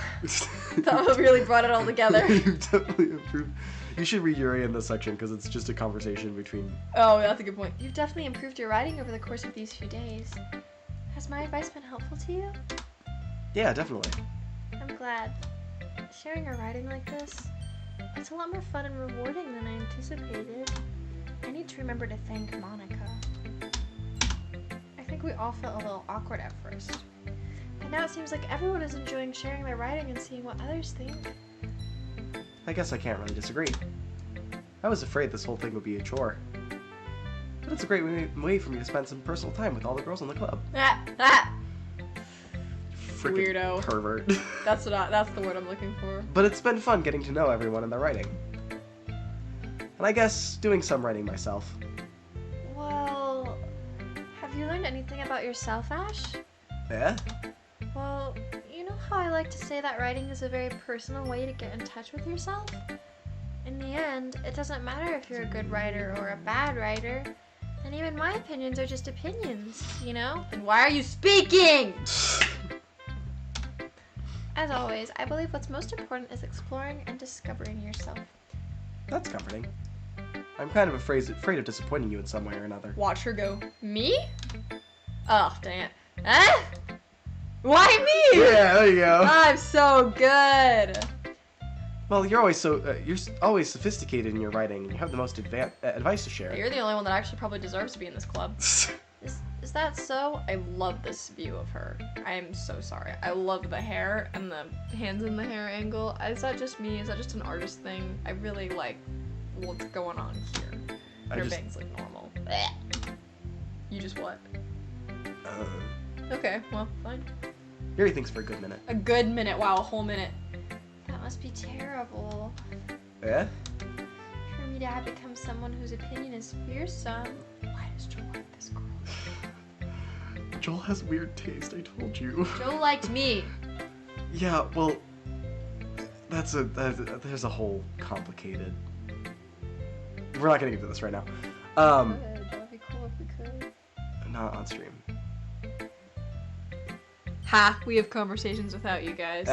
That really brought it all together. You definitely improved. You should read Yuri in this section because it's just a conversation between... Oh, that's a good point. You've definitely improved your writing over the course of these few days. Has my advice been helpful to you? Yeah, definitely. I'm glad. Sharing a writing like this, it's a lot more fun and rewarding than I anticipated. I need to remember to thank Monica. I think we all felt a little awkward at first. But now it seems like everyone is enjoying sharing their writing and seeing what others think. I guess I can't really disagree. I was afraid this whole thing would be a chore. But it's a great way for me to spend some personal time with all the girls in the club. Freaking Weirdo. pervert. That's the word I'm looking for. But it's been fun getting to know everyone in their writing. And I guess doing some writing myself. Well, have you learned anything about yourself, Ash? Yeah? Well, you know how I like to say that writing is a very personal way to get in touch with yourself? In the end, it doesn't matter if you're a good writer or a bad writer. And even my opinions are just opinions, you know? Then why are you speaking? As always, I believe what's most important is exploring and discovering yourself. That's comforting. I'm kind of afraid of disappointing you in some way or another. Watch her go. Me? Oh, dang it. Huh? Why me? Yeah, there you go. I'm so good. Well, you're always always sophisticated in your writing, and you have the most advice to share. You're the only one that actually probably deserves to be in this club. Is that so? I love this view of her. I am so sorry. I love the hair and the hands in the hair angle. Is that just me? Is that just an artist thing? I really like what's going on here. Her bangs look normal. Blech. You just what? Okay, well, fine. Yuri thinks for a good minute. A good minute. Wow, a whole minute. That must be terrible. Yeah? For me to have become someone whose opinion is fearsome. Why does Joel like this girl? Joel has weird taste, I told you. Joel liked me. Yeah, well, there's a whole complicated... We're not gonna get into this right now. That would be cool if we could. Not on stream. Ha! We have conversations without you guys.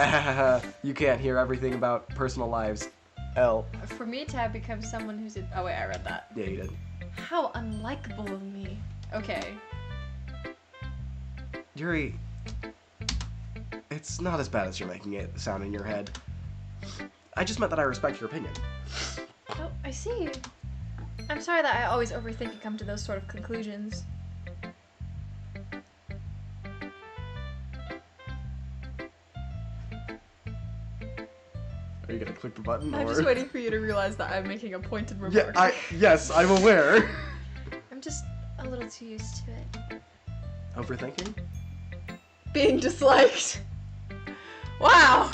You can't hear everything about personal lives. L. For me to have become someone who's... Oh wait, I read that. Yeah, you did. How unlikable of me. Okay. Yuri, it's not as bad as you're making it sound in your head. I just meant that I respect your opinion. Oh, I see. I'm sorry that I always overthink and come to those sort of conclusions. Are you gonna click the button? I'm or... just waiting for you to realize that I'm making a pointed remark. Yeah, yes, I'm aware. I'm just a little too used to it. Overthinking? Being disliked. Wow!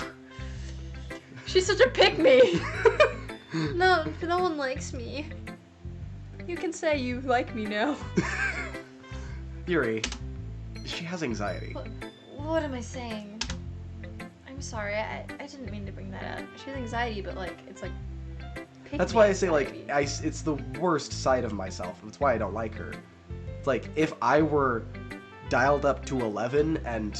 She's such a pick-me! No one likes me. You can say you like me now. Yuri, she has anxiety. What am I saying? I'm sorry, I didn't mean to bring that up. She has anxiety, but like, it's like... That's why I say, anxiety. like, it's the worst side of myself. That's why I don't like her. It's like, if I were dialed up to 11 and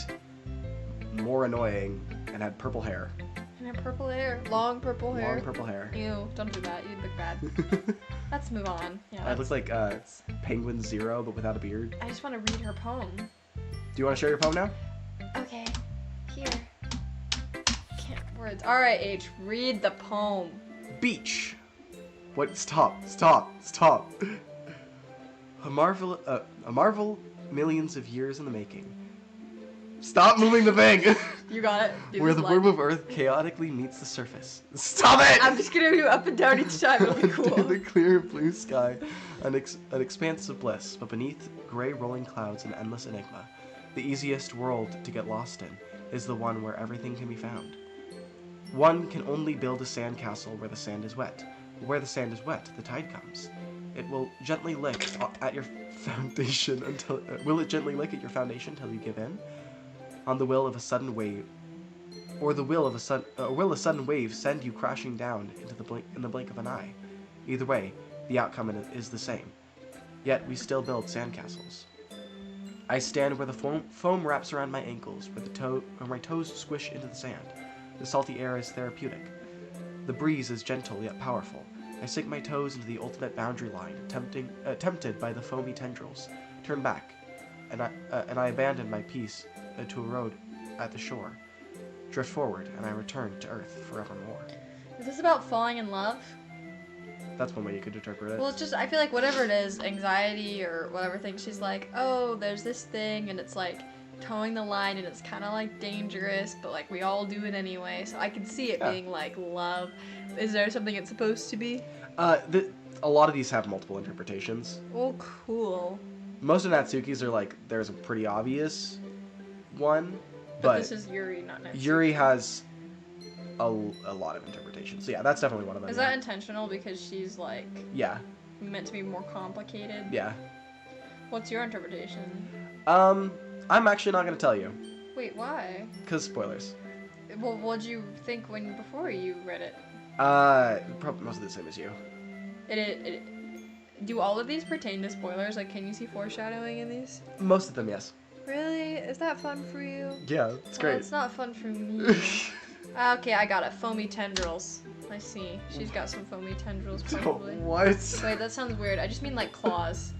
more annoying and had purple hair. And her purple hair. Long purple hair. Long purple hair. Ew, don't do that. You'd look bad. Let's move on. Yeah, I look like Penguin Zero, but without a beard. I just want to read her poem. Do you want to share your poem now? Okay, here. Can't words. Alright, H, read the poem. Beach. What? Stop. A marvel millions of years in the making. Stop moving the thing! You got it. Do Where this the live. womb of Earth chaotically meets the surface. Stop it! I'm just gonna do up and down each time. It'll be Under cool. the clear blue sky, an expanse of bliss, but beneath gray rolling clouds an endless enigma. The easiest world to get lost in is the one where everything can be found. One can only build a sandcastle where the sand is wet. Where the sand is wet, the tide comes. It will gently lick at your foundation until will it gently lick at your foundation until you give in? On the will of a sudden wave, or the will of will a sudden wave send you crashing down into the blink of an eye? Either way, the outcome is the same. Yet we still build sandcastles. I stand where the foam wraps around my ankles, where my toes squish into the sand. The salty air is therapeutic. The breeze is gentle yet powerful. I sink my toes into the ultimate boundary line, tempted by the foamy tendrils. Turn back, and I abandon my peace to a road at the shore. Drift forward, and I return to Earth forevermore. Is this about falling in love? That's one way you could interpret it. Well, it's just, I feel like whatever it is, anxiety or whatever thing, she's like, oh, there's this thing, and it's like towing the line, and it's kind of like dangerous, but like we all do it anyway, so I can see it being like love. Is there something it's supposed to be? A lot of these have multiple interpretations. Oh, cool. Most of Natsuki's are like, there's a pretty obvious one, But this is Yuri, not Natsuki. Yuri has a lot of interpretations. So yeah, that's definitely one of them. Is that intentional because she's like Yeah. meant to be more complicated? Yeah. What's your interpretation? I'm actually not gonna tell you, Wait, why? cause spoilers. Well, what'd you think before you read it? Probably mostly the same as you. Do all of these pertain to spoilers? Like, can you see foreshadowing in these? Most of them, yes. Really? Is that fun for you? Yeah, it's Well, great. it's not fun for me. Okay, I got it. Foamy tendrils. I see. She's got some foamy tendrils, probably. What? Wait, that sounds weird. I just mean like claws.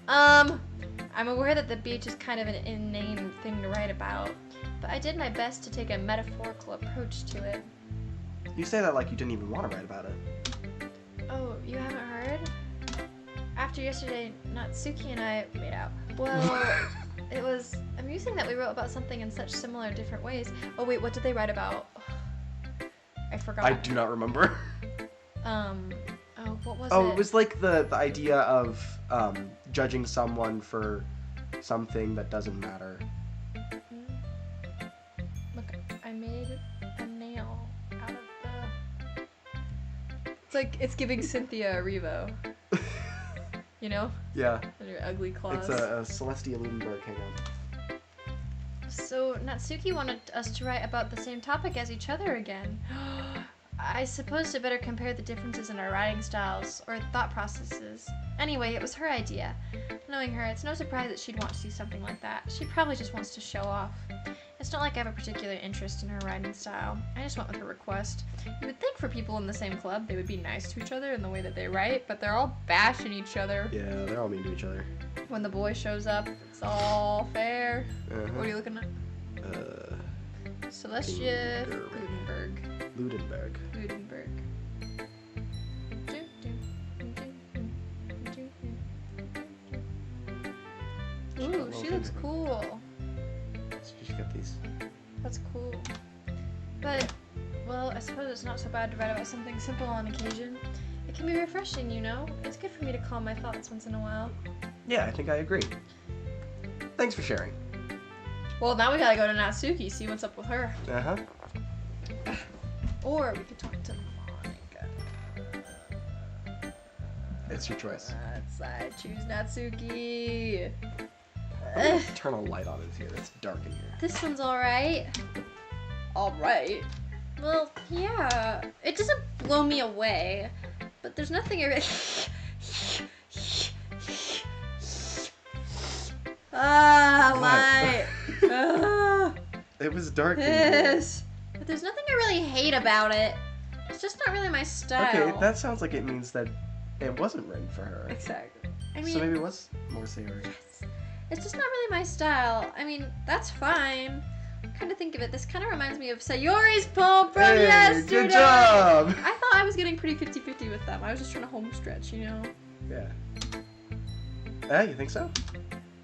I'm aware that the beach is kind of an inane thing to write about, but I did my best to take a metaphorical approach to it. You say that like you didn't even want to write about it. Oh, you haven't heard? After yesterday, Natsuki and I made out. Well, it was amusing that we wrote about something in such similar, different ways. Oh wait, what did they write about? I forgot. I do not remember. Oh, what was it? Oh, it was like the idea of judging someone for something that doesn't matter. Look, I made a nail out of the... It's like it's giving Cynthia a Revo. You know? Yeah. And your ugly claws. It's a Celestia Ludenberg hangout. So, Natsuki wanted us to write about the same topic as each other again. I suppose I better compare the differences in our writing styles, or thought processes. Anyway, it was her idea. Knowing her, it's no surprise that she'd want to do something like that. She probably just wants to show off. It's not like I have a particular interest in her writing style. I just went with her request. You would think for people in the same club, they would be nice to each other in the way that they write, but they're all bashing each other. Yeah, they're all mean to each other. When the boy shows up, it's all fair. Uh-huh. What are you looking at? Celestia Gutenberg. Ludenberg. Gutenberg. Ooh, she looks cool. So you got these. That's cool. But, well, I suppose it's not so bad to write about something simple on occasion. It can be refreshing, you know? It's good for me to calm my thoughts once in a while. Yeah, I think I agree. Thanks for sharing. Well, now we gotta go to Natsuki, see what's up with her. Uh-huh. Or we could talk to Monica. It's your choice. I choose Natsuki. I'm gonna turn a light on in here. It's dark in here. This one's alright. Alright? Well, yeah. It doesn't blow me away. But there's nothing I really... light. It was dark in here. Yes. But there's nothing I really hate about it. It's just not really my style. Okay, that sounds like it means that it wasn't written for her. Exactly. I mean, so maybe it was more Sayori. it's just not really my style. I mean, that's fine. Kind of think of it. This kind of reminds me of Sayori's poem from yesterday. Good job! I thought I was getting pretty 50-50 with them. I was just trying to home stretch, you know? Yeah. You think so?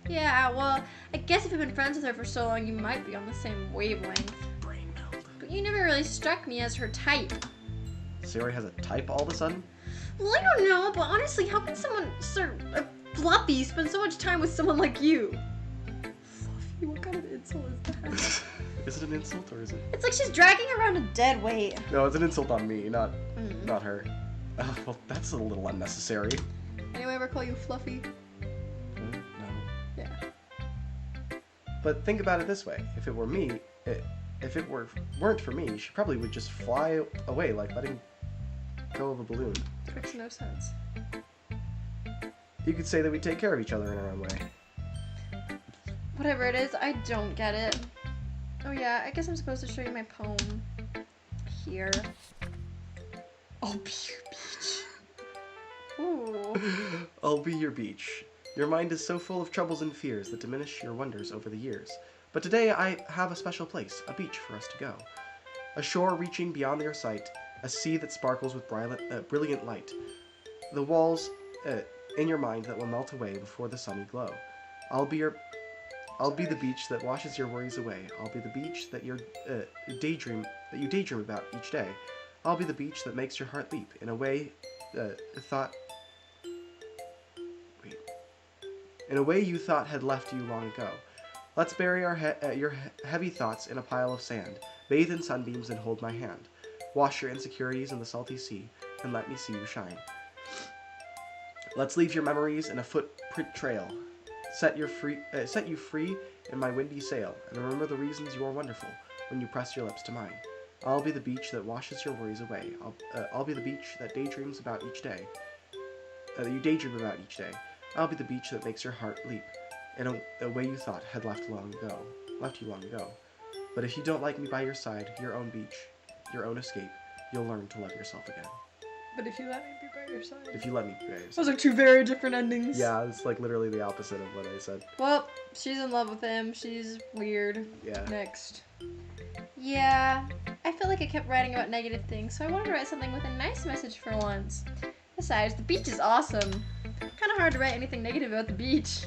Yeah, well, I guess if you've been friends with her for so long, you might be on the same wavelength. Brain meld. But you never really struck me as her type. Sayori has a type all of a sudden? Well, I don't know, but honestly, how can someone, Fluffy, spend so much time with someone like you? Fluffy? What kind of insult is that? Is it an insult or is it? It's like she's dragging around a dead weight. No, it's an insult on me, not her. Well, that's a little unnecessary. Anyone ever call you Fluffy? No. Yeah. But think about it this way: if it were me, if it weren't for me, she probably would just fly away, like letting go of a balloon. Makes no sense. You could say that we take care of each other in our own way. Whatever it is, I don't get it. Oh yeah, I guess I'm supposed to show you my poem. Here. I'll be your beach. Ooh. I'll be your beach. Your mind is so full of troubles and fears that diminish your wonders over the years. But today I have a special place, a beach for us to go. A shore reaching beyond your sight, a sea that sparkles with brilliant light. The walls in your mind that will melt away before the sunny glow. I'll be the beach that washes your worries away. I'll be the beach that you daydream about each day. I'll be the beach that makes your heart leap in a way you thought had left you long ago. Let's bury your heavy thoughts in a pile of sand. Bathe in sunbeams and hold my hand. Wash your insecurities in the salty sea and let me see you shine. Let's leave your memories in a footprint trail. Set you free in my windy sail, and remember the reasons you are wonderful when you press your lips to mine. I'll be the beach that washes your worries away. I'll be the beach that daydreams about each day. You daydream about each day. I'll be the beach that makes your heart leap in a way you thought had left you long ago. But if you don't like me by your side, your own beach, your own escape, you'll learn to love yourself again. But if you let me be by your side. If you let me be by your side. Those are two very different endings. Yeah, it's like literally the opposite of what I said. Well, she's in love with him. She's weird. Yeah. Next. Yeah, I feel like I kept writing about negative things, so I wanted to write something with a nice message for once. Besides, the beach is awesome. Kind of hard to write anything negative about the beach.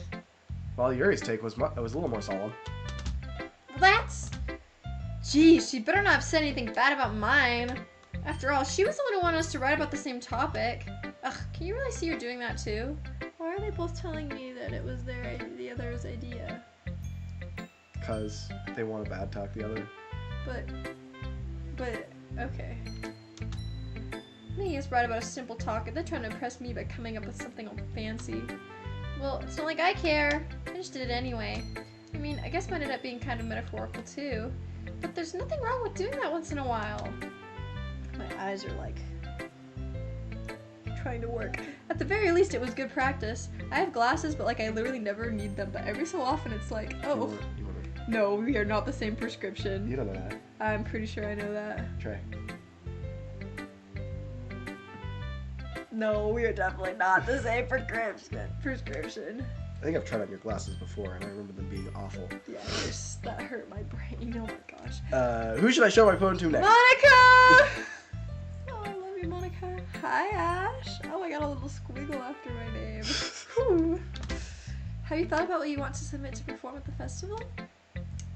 Well, Yuri's take was a little more solemn. Well, that's... Geez, she better not have said anything bad about mine. After all, she was the one who wanted us to write about the same topic. Ugh, can you really see you're doing that too? Why are they both telling me that it was the other's idea? Because they want to bad talk the other. But, okay. They just write about a simple talk and they're trying to impress me by coming up with something all fancy. Well, it's not like I care. I just did it anyway. I mean, I guess mine ended up being kind of metaphorical too. But there's nothing wrong with doing that once in a while. My eyes are like trying to work. At the very least, it was good practice. I have glasses, but like I literally never need them. But every so often, it's like, oh, no, we are not the same prescription. You don't know that. I'm pretty sure I know that. Try. No, we are definitely not the same prescription. I think I've tried on your glasses before, and I remember them being awful. Yeah, that hurt my brain. Oh my gosh. Who should I show my poem to next? Monica! Oh, I love you, Monica. Hi, Ash. Oh, I got a little squiggle after my name. Whew. Have you thought about what you want to submit to perform at the festival?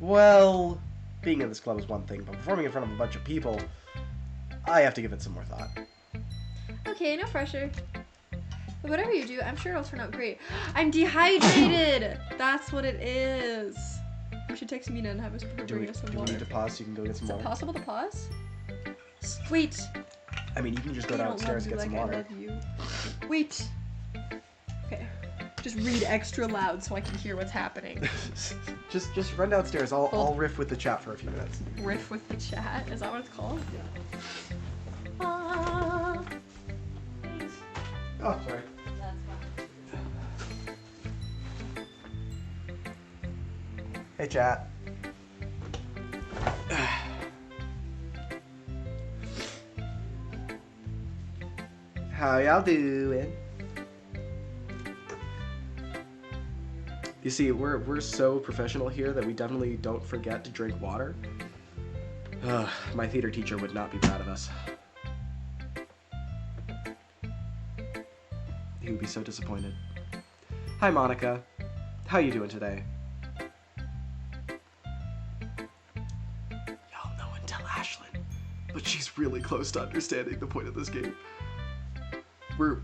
Well, being in this club is one thing, but performing in front of a bunch of people, I have to give it some more thought. Okay, no pressure. But whatever you do, I'm sure it'll turn out great. I'm dehydrated! That's what it is. You should text Mina and have us bring us some Do we water. need to pause so you can go get some Is it water? possible to pause? Wait. I mean, you can just go I don't downstairs love and you get like some I water. love you. Wait. Okay. Just read extra loud so I can hear what's happening. just run downstairs. I'll riff with the chat for a few minutes. Riff with the chat? Is that what it's called? Yeah. Thanks. Oh, sorry. That's fine. Hey, chat. How y'all doing? You see, we're so professional here that we definitely don't forget to drink water. My theater teacher would not be proud of us. He would be so disappointed. Hi, Monica. How you doing today? Y'all know and tell Ashlynne, but she's really close to understanding the point of this game.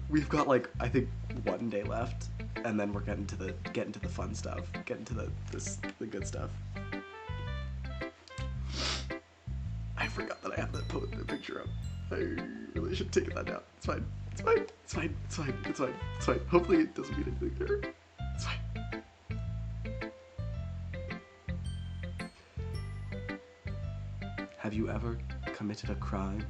We've got like, I think, 1 day left, and then we're getting to the fun stuff, getting to the good stuff. I forgot that I have that picture up. I really should have taken that down. It's fine. It's fine. It's fine. It's fine. It's fine. It's fine. Hopefully it doesn't mean anything there. It's fine. Have you ever committed a crime?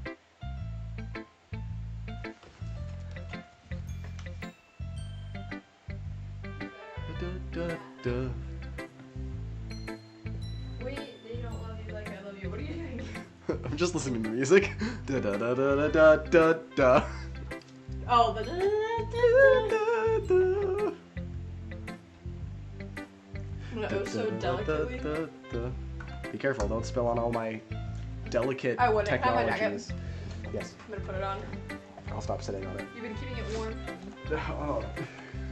Wait, they don't love you like I love you. What are you doing? I'm just listening to music. Da da da da da da da. Oh, the oh, so delicately. Be careful, don't spill on all my delicate I wouldn't. Have my jacket. technologies. Yes, I'm gonna put it on. I'll stop sitting on it. You've been keeping it warm. Oh,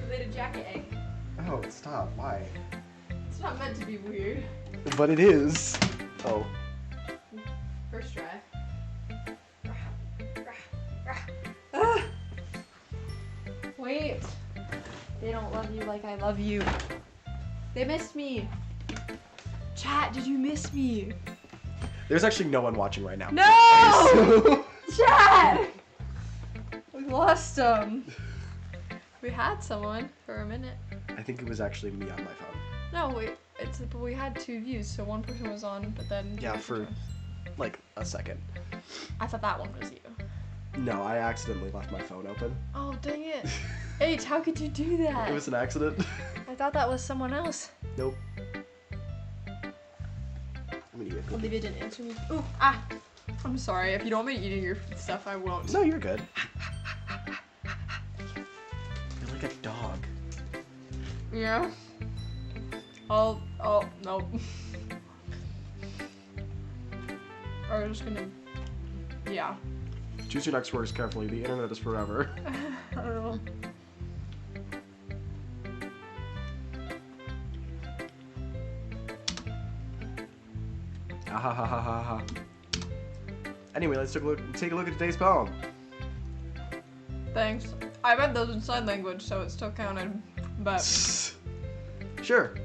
Related jacket egg. oh, stop. Why? It's not meant to be weird. But it is. Oh. First try. Ah. Wait. They don't love you like I love you. They missed me. Chat, did you miss me? There's actually no one watching right now. No! Chat! We lost them. We had someone for a minute. I think it was actually me on my phone. No, wait. But we had 2 views, so one person was on, but then... Yeah, for like a second. I thought that one was you. No, I accidentally left my phone open. Oh, dang it. H, how could you do that? It was an accident. I thought that was someone else. Nope. I'm gonna eat a cookie. Olivia didn't answer me. Ooh, ah. I'm sorry. If you don't want me eating your stuff, I won't. No, you're good. You're like a dog. Yeah. Oh, no. I'm just gonna... Yeah. Choose your next words carefully. The internet is forever. I don't know. Ah ha ha ha ha ha. Anyway, let's take a look at today's poem. Thanks. I read those in sign language, so it still counted. But Sure.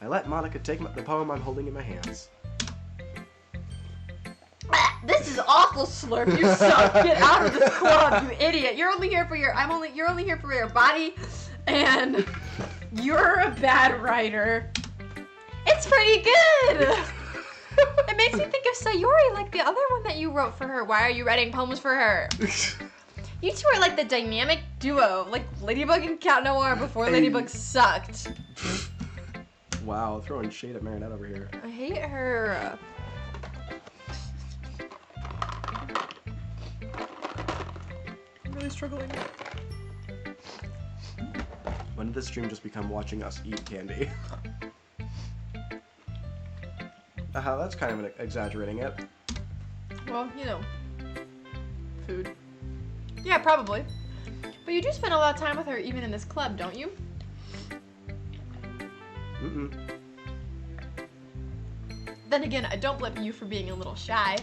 I let Monica take the poem I'm holding in my hands. this is awful, Slurp. You suck. Get out of this club, you idiot. You're only here for your body, and you're a bad writer. It's pretty good. It makes me think of Sayori, like the other one that you wrote for her. Why are you writing poems for her? You two are like the dynamic duo, like Ladybug and Cat Noir before Ladybug sucked. Wow, throwing shade at Marinette over here. I hate her. I'm really struggling. When did this stream just become watching us eat candy? That's kind of exaggerating it. Well, you know, food. Yeah, probably. But you do spend a lot of time with her even in this club, don't you? Mm-mm. Then again, I don't blame you for being a little shy.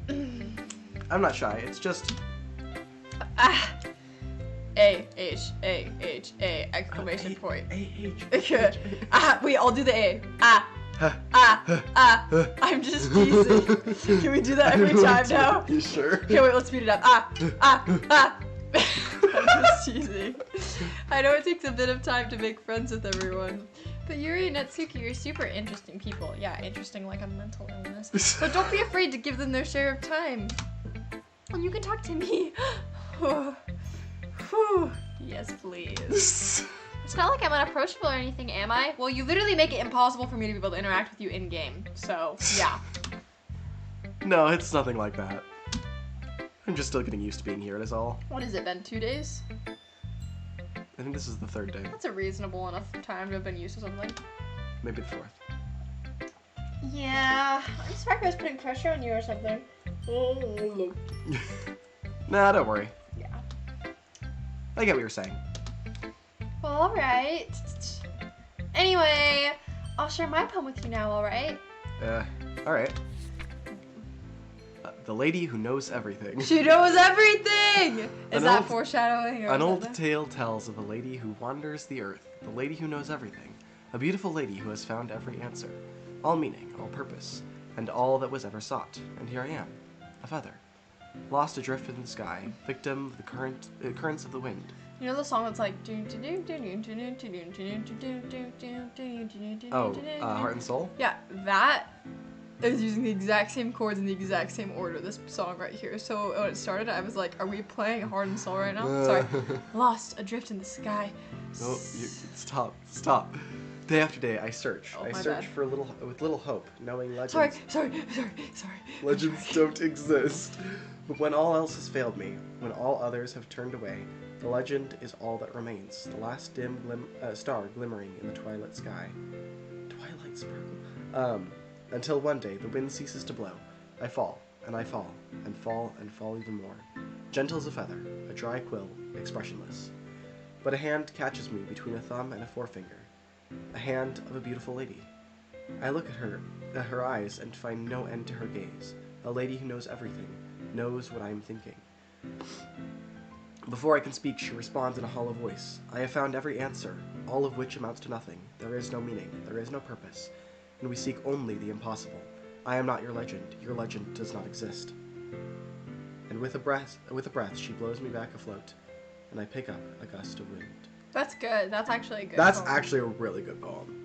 I'm not shy, it's just... A, exclamation point. A-H. We all do the A. I'm just teasing. Can we do that every time now? You sure? Okay, wait, let's speed it up. I'm just teasing. I know it takes a bit of time to make friends with everyone. But Yuri and Natsuki are super interesting people. Yeah, interesting like a mental illness. But don't be afraid to give them their share of time. And you can talk to me. Yes, please. It's not like I'm unapproachable or anything, am I? Well, you literally make it impossible for me to be able to interact with you in-game. So, yeah. No, it's nothing like that. I'm just still getting used to being here, is all. What has it been, 2 days? I think this is the 3rd day. That's a reasonable enough time to have been used to something. Maybe the 4th. Yeah, I'm sorry if I was putting pressure on you or something. Nah, don't worry. Yeah. I get what you're saying. Well, alright. Anyway, I'll share my poem with you now, alright? Alright. The lady who knows everything. She knows everything! Is An that old- foreshadowing? Or An old something? tale tells of a lady who wanders the earth, the lady who knows everything, a beautiful lady who has found every answer, all meaning, all purpose, and all that was ever sought. And here I am, a feather, lost adrift in the sky, victim of the currents of the wind. You know the song that's like... Oh, Heart and Soul? Yeah, that is using the exact same chords in the exact same order, this song right here. So when it started, I was like, are we playing Heart and Soul right now? Sorry. Lost adrift in the sky. No, stop. Day after day, I search. Oh, I my search bad. for with little hope, knowing legends. Sorry. Legends don't exist. But when all else has failed me, when all others have turned away, the legend is all that remains, the last dim star glimmering in the twilight sky. Twilight sparkle. Until one day the wind ceases to blow. I fall, and I fall, and fall, and fall even more. Gentle as a feather, a dry quill, expressionless. But a hand catches me between a thumb and a forefinger. A hand of a beautiful lady. I look at her eyes, and find no end to her gaze. A lady who knows everything, knows what I am thinking. Before I can speak, she responds in a hollow voice. I have found every answer, all of which amounts to nothing. There is no meaning, there is no purpose, and we seek only the impossible. I am not your legend does not exist. And with a breath, she blows me back afloat, and I pick up a gust of wind. That's good. That's actually a good That's poem. actually a really good poem.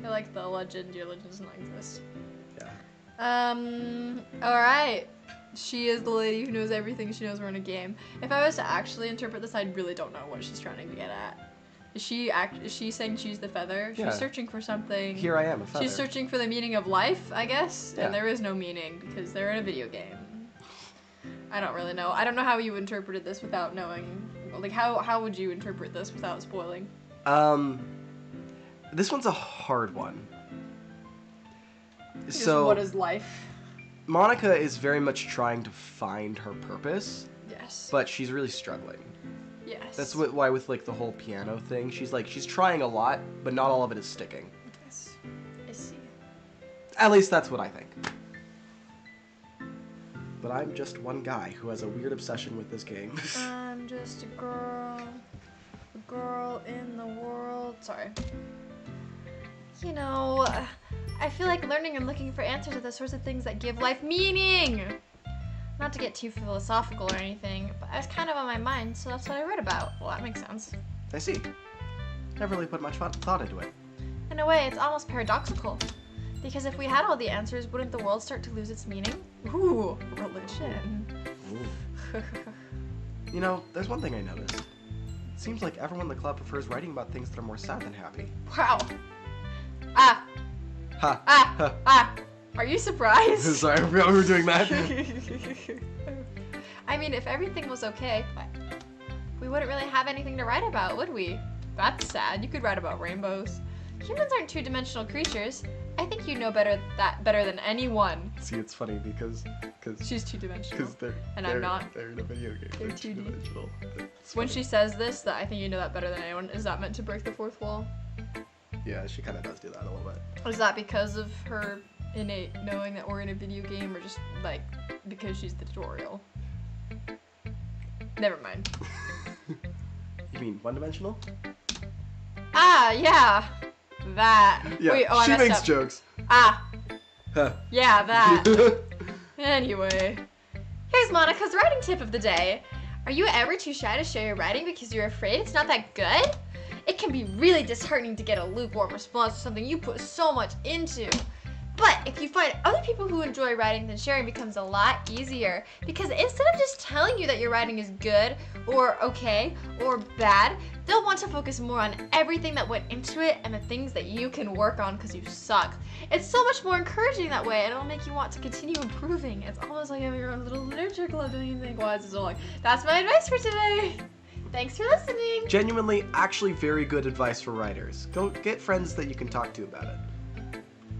I like the legend, your legend does not exist. Yeah. Alright. She is the lady who knows everything. She knows we're in a game. If I was to actually interpret this, I really don't know what she's trying to get at. Is she saying she's the feather? Yeah. She's searching for something. Here I am, a feather. She's searching for the meaning of life, I guess. Yeah. And there is no meaning because they're in a video game. I don't really know. I don't know how you interpreted this without knowing. Like, how would you interpret this without spoiling? This one's a hard one. Because So, what is life? Monica is very much trying to find her purpose, Yes. but she's really struggling. Yes. That's why with like the whole piano thing, she's trying a lot, but not all of it is sticking. Yes. I see. At least that's what I think. But I'm just one guy who has a weird obsession with this game. I'm just a girl in the world. Sorry. You know, I feel like learning and looking for answers are the sorts of things that give life meaning. Not to get too philosophical or anything, but it's kind of on my mind, so that's what I read about. Well, that makes sense. I see. Never really put much thought into it. In a way, it's almost paradoxical. Because if we had all the answers, wouldn't the world start to lose its meaning? Ooh, religion. Ooh. You know, there's one thing I noticed. It seems like everyone in the club prefers writing about things that are more sad than happy. Wow. Ha! Are you surprised? Sorry, I forgot we were doing that. I mean, if everything was okay, we wouldn't really have anything to write about, would we? That's sad. You could write about rainbows. Humans aren't two-dimensional creatures. I think you know better than anyone. See, it's funny because She's two-dimensional. they're And I'm not. They're in a video game. They're 2D. two-dimensional. It's When funny. she says this, that I think you know that better than anyone, is that meant to break the fourth wall? Yeah, she kind of does do that a little bit. Is that because of her innate knowing that we're in a video game, or just like because she's the tutorial? Never mind. You mean one-dimensional? Yeah. That. Yeah, Wait, oh, I she messed makes up. jokes. Ah, Huh. yeah, that. Anyway, here's Monica's writing tip of the day. Are you ever too shy to share your writing because you're afraid it's not that good? It can be really disheartening to get a lukewarm response to something you put so much into. But if you find other people who enjoy writing, then sharing becomes a lot easier. Because instead of just telling you that your writing is good, or okay, or bad, they'll want to focus more on everything that went into it and the things that you can work on because you suck. It's so much more encouraging that way, and it'll make you want to continue improving. It's almost like having your own little literature club, don't you think? Why is it so long? That's my advice for today. Thanks for listening. Genuinely, actually very good advice for writers. Go get friends that you can talk to about it.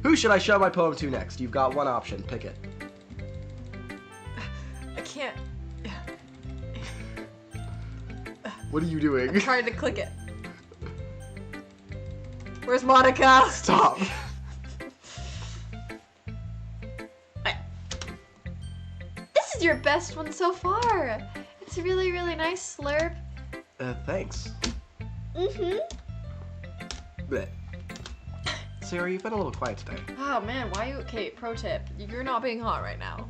Who should I show my poem to next? You've got one option. Pick it. I can't. What are you doing? I'm trying to click it. Where's Monica? Stop. This is your best one so far. It's a really, really nice slurp. Thanks. Mm-hmm. Blech. Sarah, you've been a little quiet today. Oh man, why you? Okay, pro tip. You're not being hot right now.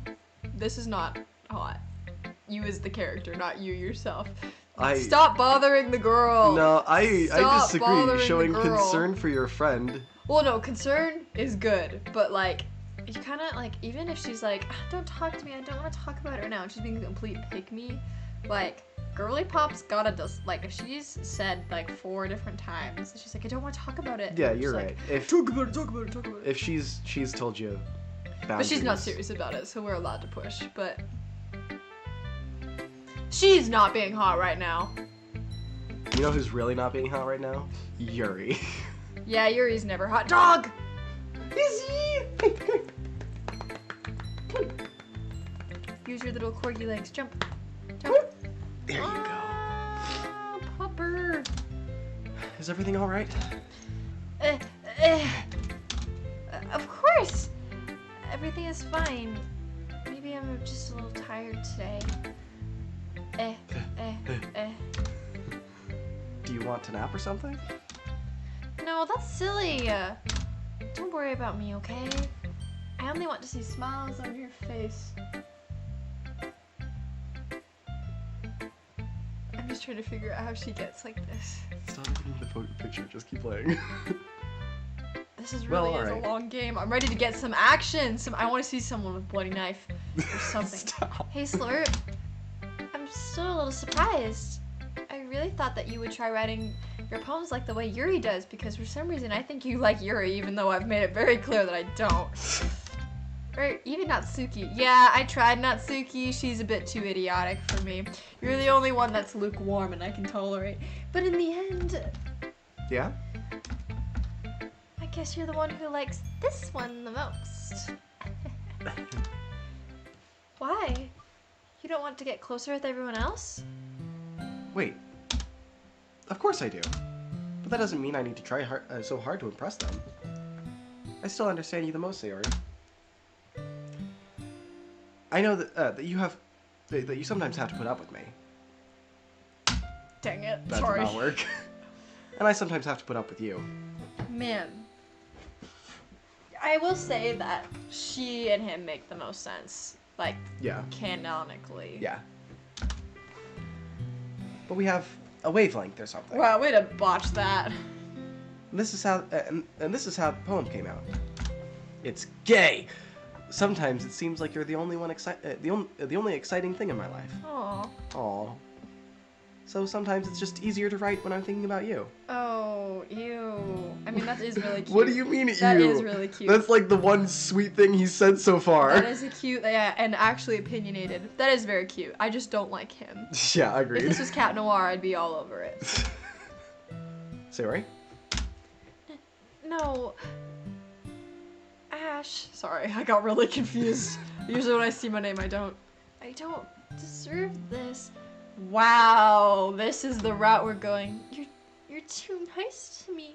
This is not hot. You as the character, not you yourself. Stop bothering the girl. No, I Stop disagree. bothering the Showing girl. concern for your friend. Well, no, concern is good, but like, you kind of like, even if she's like, "Ah, don't talk to me, I don't want to talk about it right now, and she's being a complete pick-me, like, girly pop's gotta just, like, if she's said like 4 different times, she's like, I don't want to talk about it. Yeah, I'm just you're like, right. If talk about it, talk about it, talk about it. if she's told you But boundaries. she's not serious about it, so we're allowed to push. But she's not being hot right now. You know who's really not being hot right now? Yuri. Yeah, Yuri's never hot. Dog! Is he? Use your little corgi legs. Jump. Jump. There you go. Ah, pupper. Is everything all right? Of course. Everything is fine. Maybe I'm just a little tired today. Do you want to nap or something? No, that's silly. Don't worry about me, okay? I only want to see smiles on your face. I'm just trying to figure out how she gets like this. Stop looking at the picture. Just keep playing. This is Well, really is alright. a long game. I'm ready to get some action. I want to see someone with a bloody knife or something. Stop. Hey, Slurp. I'm still a little surprised. I really thought that you would try writing your poems like the way Yuri does, because for some reason I think you like Yuri, even though I've made it very clear that I don't. Or even Natsuki. Yeah, I tried Natsuki. She's a bit too idiotic for me. You're the only one that's lukewarm and I can tolerate. But in the end, Yeah? I guess you're the one who likes this one the most. Why? You don't want to get closer with everyone else? Wait. Of course I do. But that doesn't mean I need to try so hard to impress them. I still understand you the most, Sayori. I know that that you sometimes have to put up with me. Dang it. That Sorry. did not work. And I sometimes have to put up with you. Man. I will say that she and him make the most sense. Like, Yeah. canonically. Yeah. But we have a wavelength or something. Wow, way to botch that. This is how, and this is how the poem came out. It's gay. Sometimes it seems like you're the only one the only exciting thing in my life. Aw. Aw. So sometimes it's just easier to write when I'm thinking about you. Oh, ew. I mean, that is really cute. What do you mean, ew? That is really cute. That's like the one sweet thing he said so far. That is a cute, yeah, and actually opinionated. That is very cute. I just don't like him. Yeah, If agreed. this was Cat Noir, I'd be all over it. Sayori? No. Ash. Sorry, I got really confused. Usually when I see my name, I don't deserve this. Wow, this is the route we're going. You're too nice to me.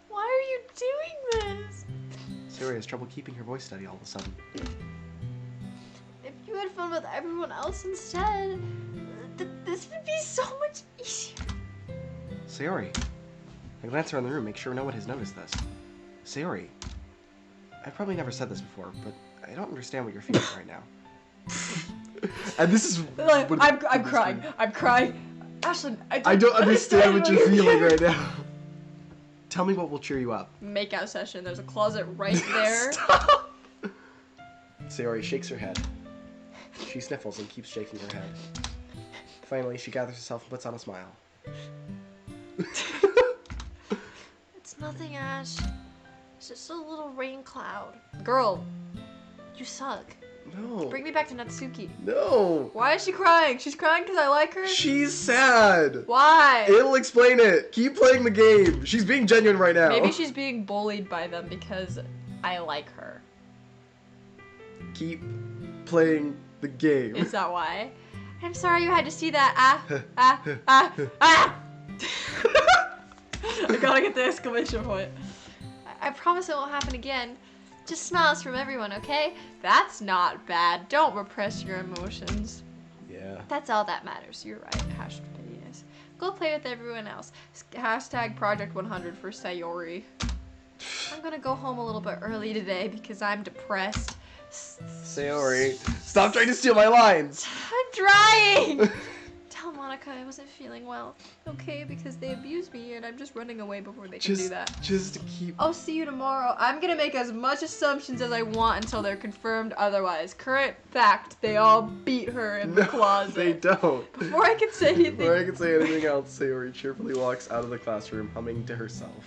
Why are you doing this? Sayori has trouble keeping her voice steady all of a sudden. If you had fun with everyone else instead, this would be so much easier. Sayori. I glance around the room, make sure no one has noticed this. Sayori, I've probably never said this before, but I don't understand what you're feeling right now. And this is... Like, I'm crying. I'm crying. Ashlynne, I don't understand what you're feeling right now. Tell me what will cheer you up. Makeout session. There's a closet right there. Stop! Sayori shakes her head. She sniffles and keeps shaking her head. Finally, she gathers herself and puts on a smile. It's nothing, Ash. It's just a little rain cloud. Girl, You suck. No. Bring me back to Natsuki. No. why is she crying? She's crying because I like her? She's sad. Why? It'll explain it. Keep playing the game. She's being genuine right now. Maybe she's being bullied by them because I like her. Keep playing the game. Is that why? I'm sorry you had to see that. I gotta get the exclamation point. I promise it won't happen again. Just smiles from everyone, okay? That's not bad. Don't repress your emotions. Yeah. That's all that matters. You're right. Hashtag pettiness. Go play with everyone else. Hashtag Project 100 for Sayori. I'm gonna go home a little bit early today because I'm depressed. Sayori, stop trying to steal my lines. I'm trying! Tell Monica I wasn't feeling well. Okay, because they abuse me and I'm just running away before they can do that. Just keep. I'll see you tomorrow. I'm gonna make as much assumptions as I want until they're confirmed otherwise. Current fact, they all beat her in the closet. They don't. Before I can say anything. Before I can say anything else, Sayori cheerfully walks out of the classroom, humming to herself.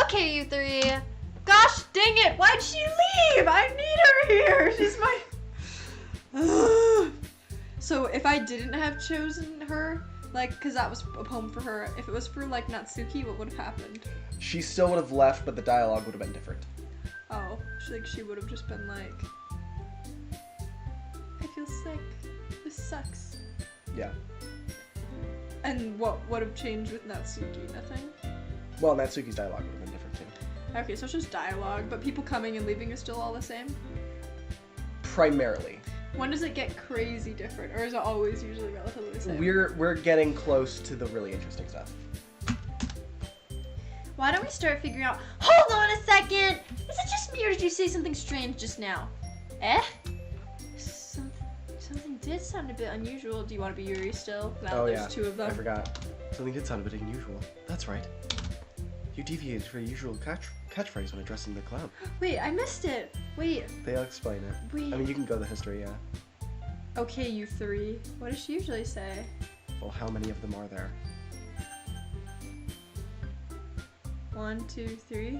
Okay, you three. Gosh dang it! Why'd she leave? I need her here. She's my. So if I didn't have chosen her, like, cause that was a poem for her. If it was for like Natsuki, what would have happened? She still would have left, but the dialogue would have been different. Oh, she would have just been like, I feel sick. This sucks. Yeah. And what would have changed with Natsuki? Nothing? Well, Natsuki's dialogue would have been different too. Okay, so it's just dialogue, but people coming and leaving is still all the same? Primarily. When does it get crazy different, or is it always usually relatively the same? We're getting close to the really interesting stuff. Why don't we start figuring out... Hold on a second! Is it just me or did you say something strange just now? Eh? Something did sound a bit unusual. Do you want to be Yuri still? Now Oh there's yeah, two of them. I forgot. Something did sound a bit unusual. That's right. You deviated from your usual catchphrase when addressing the clown. Wait, I missed it. Wait. They'll explain it. Wait. I mean, you can go the history, yeah. Okay, you three. What does she usually say? Well, how many of them are there? 1, 2, 3.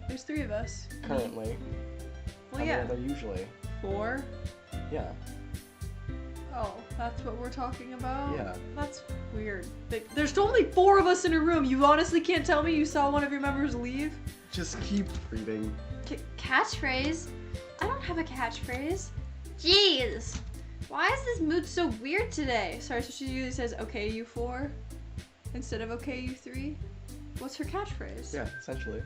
There's 3 of us. Currently. Well, How yeah. many are there usually? 4. Yeah. Oh, that's what we're talking about? Yeah. That's weird. There's only 4 of us in a room. You honestly can't tell me you saw one of your members leave? Just keep reading. Catchphrase? I don't have a catchphrase. Jeez. Why is this mood so weird today? Sorry, so she usually says, okay, you 4, instead of okay, you 3? What's her catchphrase? Yeah, essentially.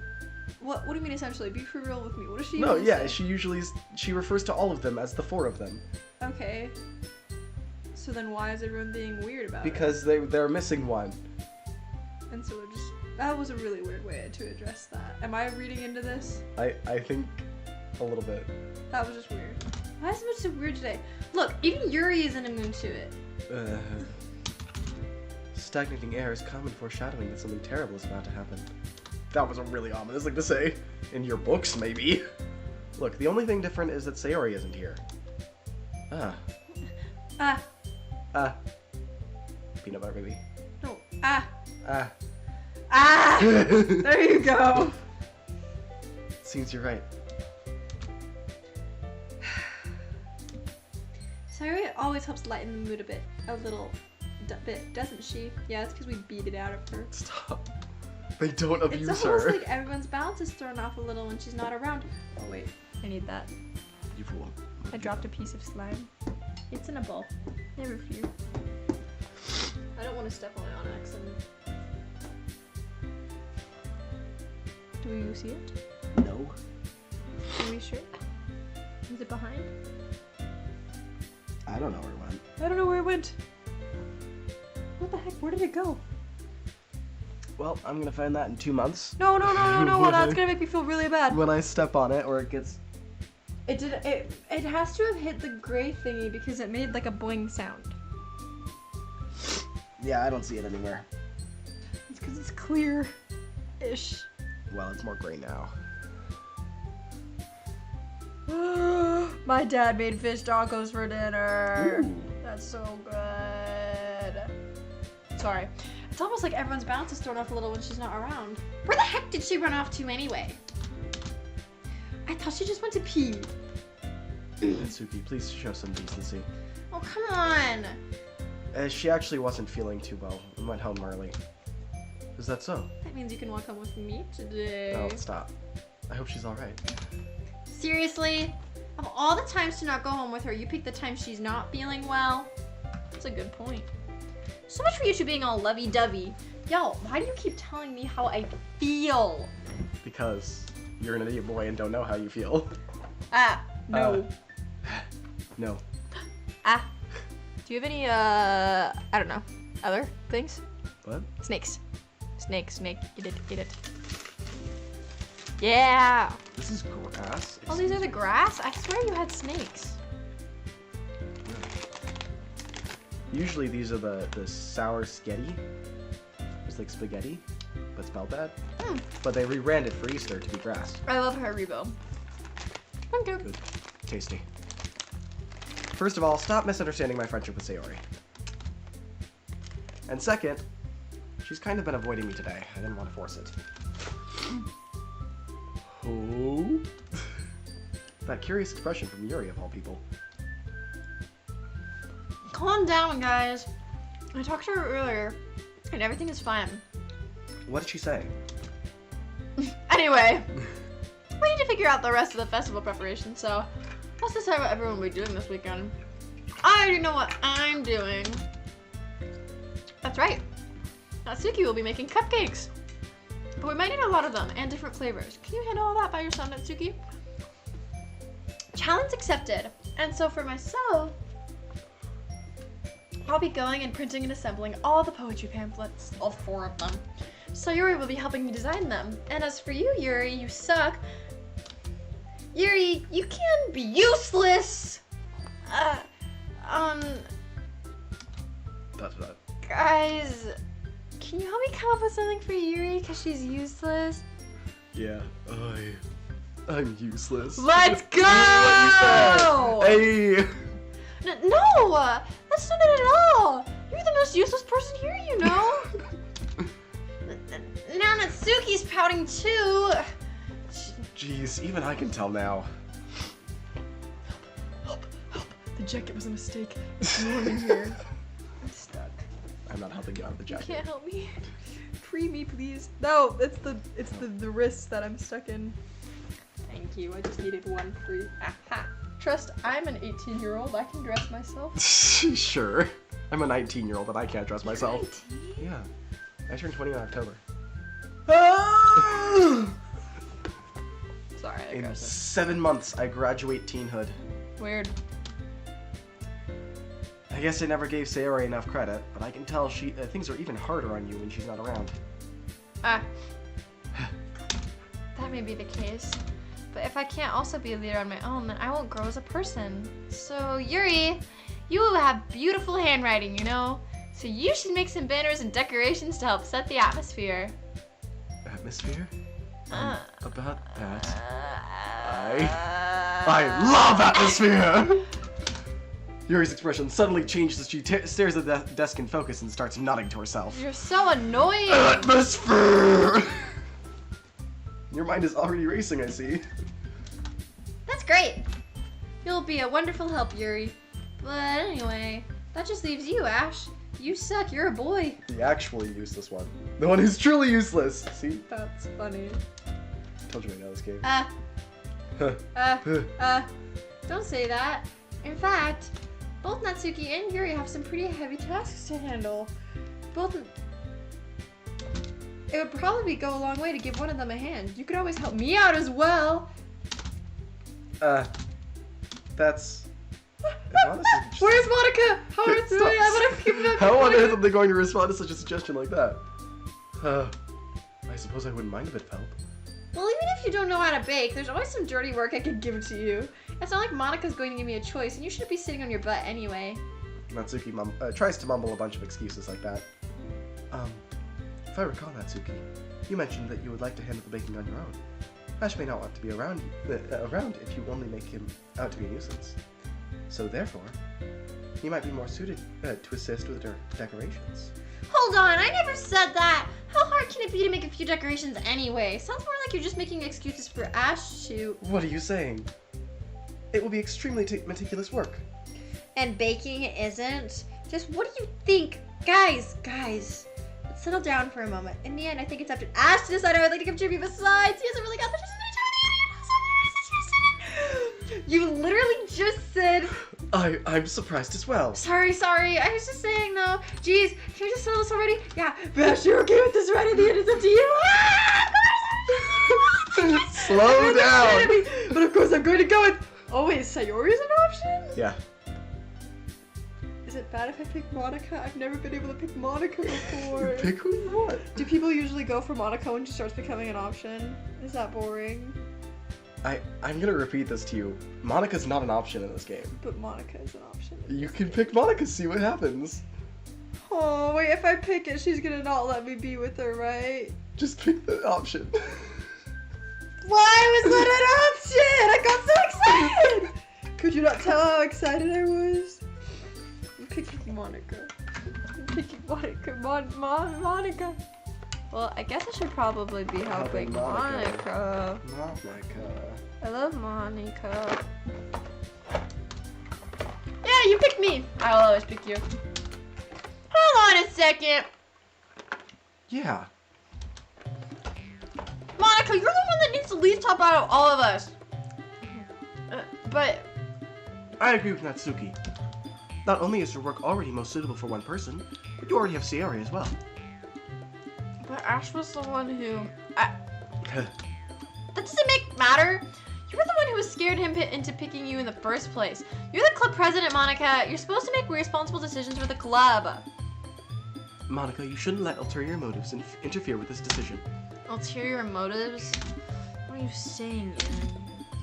What do you mean essentially? Be for real with me. What does she No, usually yeah, say? she refers to all of them as the 4 of them. Okay. So then why is everyone being weird about Because they're missing one. it? And so they're just... That was a really weird way to address that. Am I reading into this? I think a little bit. That was just weird. Why is it so weird today? Look, even Yuri is in a mood to it. Stagnating air is common foreshadowing that something terrible is about to happen. That was a really ominous thing to say. In your books, maybe. Look, the only thing different is that Sayori isn't here. Ah. Peanut butter baby. No. Ah. There you go. Seems you're right. Sayori always helps lighten the mood a little bit, doesn't she? Yeah, it's because we beat it out of her. Stop. They don't abuse It's her. almost like everyone's balance is thrown off a little when she's not around. Oh wait, I need that. You fool. I dropped a piece of slime. It's in a bowl. Never fear. I don't want to step on it on accident. Do you see it? No. Are we sure? Is it behind? I don't know where it went. I don't know where it went. What the heck? Where did it go? Well, I'm gonna find that in 2 months. No, that's gonna make me feel really bad. When I step on it, or it gets... It has to have hit the gray thingy because it made like a boing sound. Yeah, I don't see it anywhere. It's because it's clear-ish. Well, it's more gray now. My dad made fish tacos for dinner. Ooh. That's so good. Sorry. It's almost like everyone's balance is thrown off a little when she's not around. Where the heck did she run off to anyway? I thought she just went to pee. Natsuki, please show some decency. Oh, come on. She actually wasn't feeling too well and went home early. Is that so? That means you can walk home with me today. Oh, stop. I hope she's alright. Seriously? Of all the times to not go home with her, you pick the time she's not feeling well? That's a good point. So much for you two being all lovey-dovey. Yo, why do you keep telling me how I feel? Because you're an idiot boy and don't know how you feel. No. No. Do you have any, I don't know, other things? What? Snakes. Snake. Eat it. Yeah. This is grass. Oh, these are the grass? I swear you had snakes. Usually these are the sour sketty. It's like spaghetti, but spelled bad. But they rebranded for Easter to be grass. I love Haribo. Thank you. Good. Tasty. First of all, stop misunderstanding my friendship with Sayori. And second, she's kind of been avoiding me today. I didn't want to force it. Who? That curious expression from Yuri of all people. Calm down, guys. I talked to her earlier, and everything is fine. What did she say? Anyway, we need to figure out the rest of the festival preparation, so let's decide what everyone will be doing this weekend. I already know what I'm doing. That's right. Natsuki will be making cupcakes. But we might need a lot of them, and different flavors. Can you handle all that by yourself, Natsuki? Challenge accepted. And so for myself, I'll be going and printing and assembling all the poetry pamphlets, all 4 of them. Sayori will be helping me design them. And as for you, Yuri, you suck. Yuri, you can be useless! That. Guys, can you help me come up with something for Yuri, because she's useless? Yeah, I'm useless. Let's go! Hey! No! That's not it at all! You're the most useless person here, you know? Now Natsuki's pouting too! Jeez, even I can tell now. Help! The jacket was a mistake. It's warm in here. I'm stuck. I'm not helping you out of the You jacket. can't help me. Free me, please. No, it's the wrists that I'm stuck in. Thank you. I just needed one free. Aha. Trust, I'm an 18-year-old. I can dress myself. Sure. I'm a 19-year-old and I can't dress myself. 19? Yeah. I turned 20 in October. Sorry, I In got 7 months, I graduate teenhood. Weird. I guess I never gave Sayori enough credit, but I can tell things are even harder on you when she's not around. That may be the case. But if I can't also be a leader on my own, then I won't grow as a person. So, Yuri, you will have beautiful handwriting, you know? So you should make some banners and decorations to help set the atmosphere. Atmosphere? About that. I love atmosphere! Yuri's expression suddenly changes as she stares at the desk in focus and starts nodding to herself. You're so annoying! Atmosphere! Your mind is already racing, I see. That's great! You'll be a wonderful help, Yuri. But anyway, that just leaves you, Ash. You suck, you're a boy. The actually useless one. The one who's truly useless. See? That's funny. Told you I know this game. Don't say that. In fact, both Natsuki and Yuri have some pretty heavy tasks to handle. It would probably go a long way to give one of them a hand. You could always help me out as well. That's... Where's Monica? How on earth How on earth are they going to respond to such a suggestion like that? I suppose I wouldn't mind if it helped. Well, even if you don't know how to bake, there's always some dirty work I could give to you. It's not like Monika's going to give me a choice, and you shouldn't be sitting on your butt anyway. Natsuki tries to mumble a bunch of excuses like that. If I recall, Natsuki, you mentioned that you would like to handle the baking on your own. Ash may not want to be around if you only make him out to be a nuisance. So therefore, he might be more suited to assist with the decorations. Hold on, I never said that! How hard can it be to make a few decorations anyway? Sounds more like you're just making excuses for Ash to... What are you saying? It will be extremely meticulous work. And baking isn't? Just what do you think? Guys, let's settle down for a moment. In the end, I think it's up to Ash to decide how I'd like to contribute. Besides, he hasn't really got the You literally just said... I'm surprised as well. Sorry. I was just saying though. Jeez, can we just settle this already? Yeah, Bash, you're okay with this right at the end. It's up to you. Slow down. But of course, I'm going to go with... Oh wait, Sayori's an option? Yeah. Is it bad if I pick Monika? I've never been able to pick Monika before. Pick who you want. Do people usually go for Monika when she starts becoming an option? Is that boring? I'm gonna repeat this to you. Monika's not an option in this game. But Monika is an option. You can pick Monika, see what happens. Oh, wait, if I pick it, she's gonna not let me be with her, right? Just pick the option. Why was that an option? I got so excited! Could you not tell how excited I was? I'm picking Monika. Monika. Well, I guess I should probably be helping Monika. I love Monika. Yeah, you picked me. I'll always pick you. Hold on a second. Yeah. Monika, you're the one that needs the least help out of all of us. But... I agree with Natsuki. Not only is your work already most suitable for one person, but you already have Sayori as well. But Ash was the one who... That doesn't matter. You were the one who was scared him into picking you in the first place. You're the club president, Monika. You're supposed to make responsible decisions for the club. Monika, you shouldn't let ulterior motives interfere with this decision. Ulterior motives? What are you saying,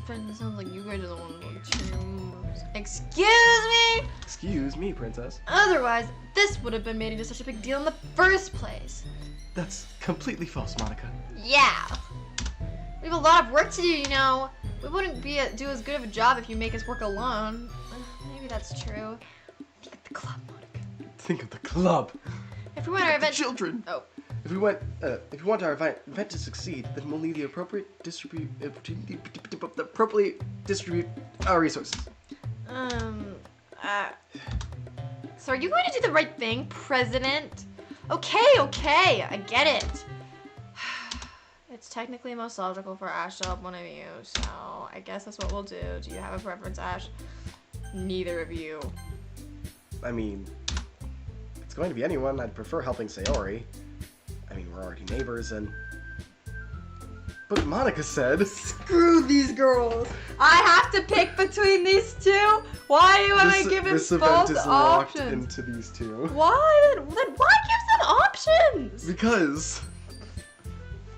Aaron? It sounds like you guys are the ones with ulterior motives. Excuse me? Excuse me, princess. Otherwise, this would have been made into such a big deal in the first place. That's completely false, Monika. Yeah. We have a lot of work to do, you know. We wouldn't do as good of a job if you make us work alone. Maybe that's true. Think of the club, Monika. Think of the club. If we want our event... children. Oh. If we want our event to succeed, then we'll need the appropriately distribute our resources. So are you going to do the right thing, President? Okay, I get it. It's technically most logical for Ash to help one of you, so I guess that's what we'll do. Do you have a preference, Ash? Neither of you. I mean, if it's going to be anyone, I'd prefer helping Sayori. I mean, we're already neighbors, and... But Monika said... Screw these girls! I have to pick between these two? Why am I given this false event is options? locked into these two. Why? Then why give them options? Because...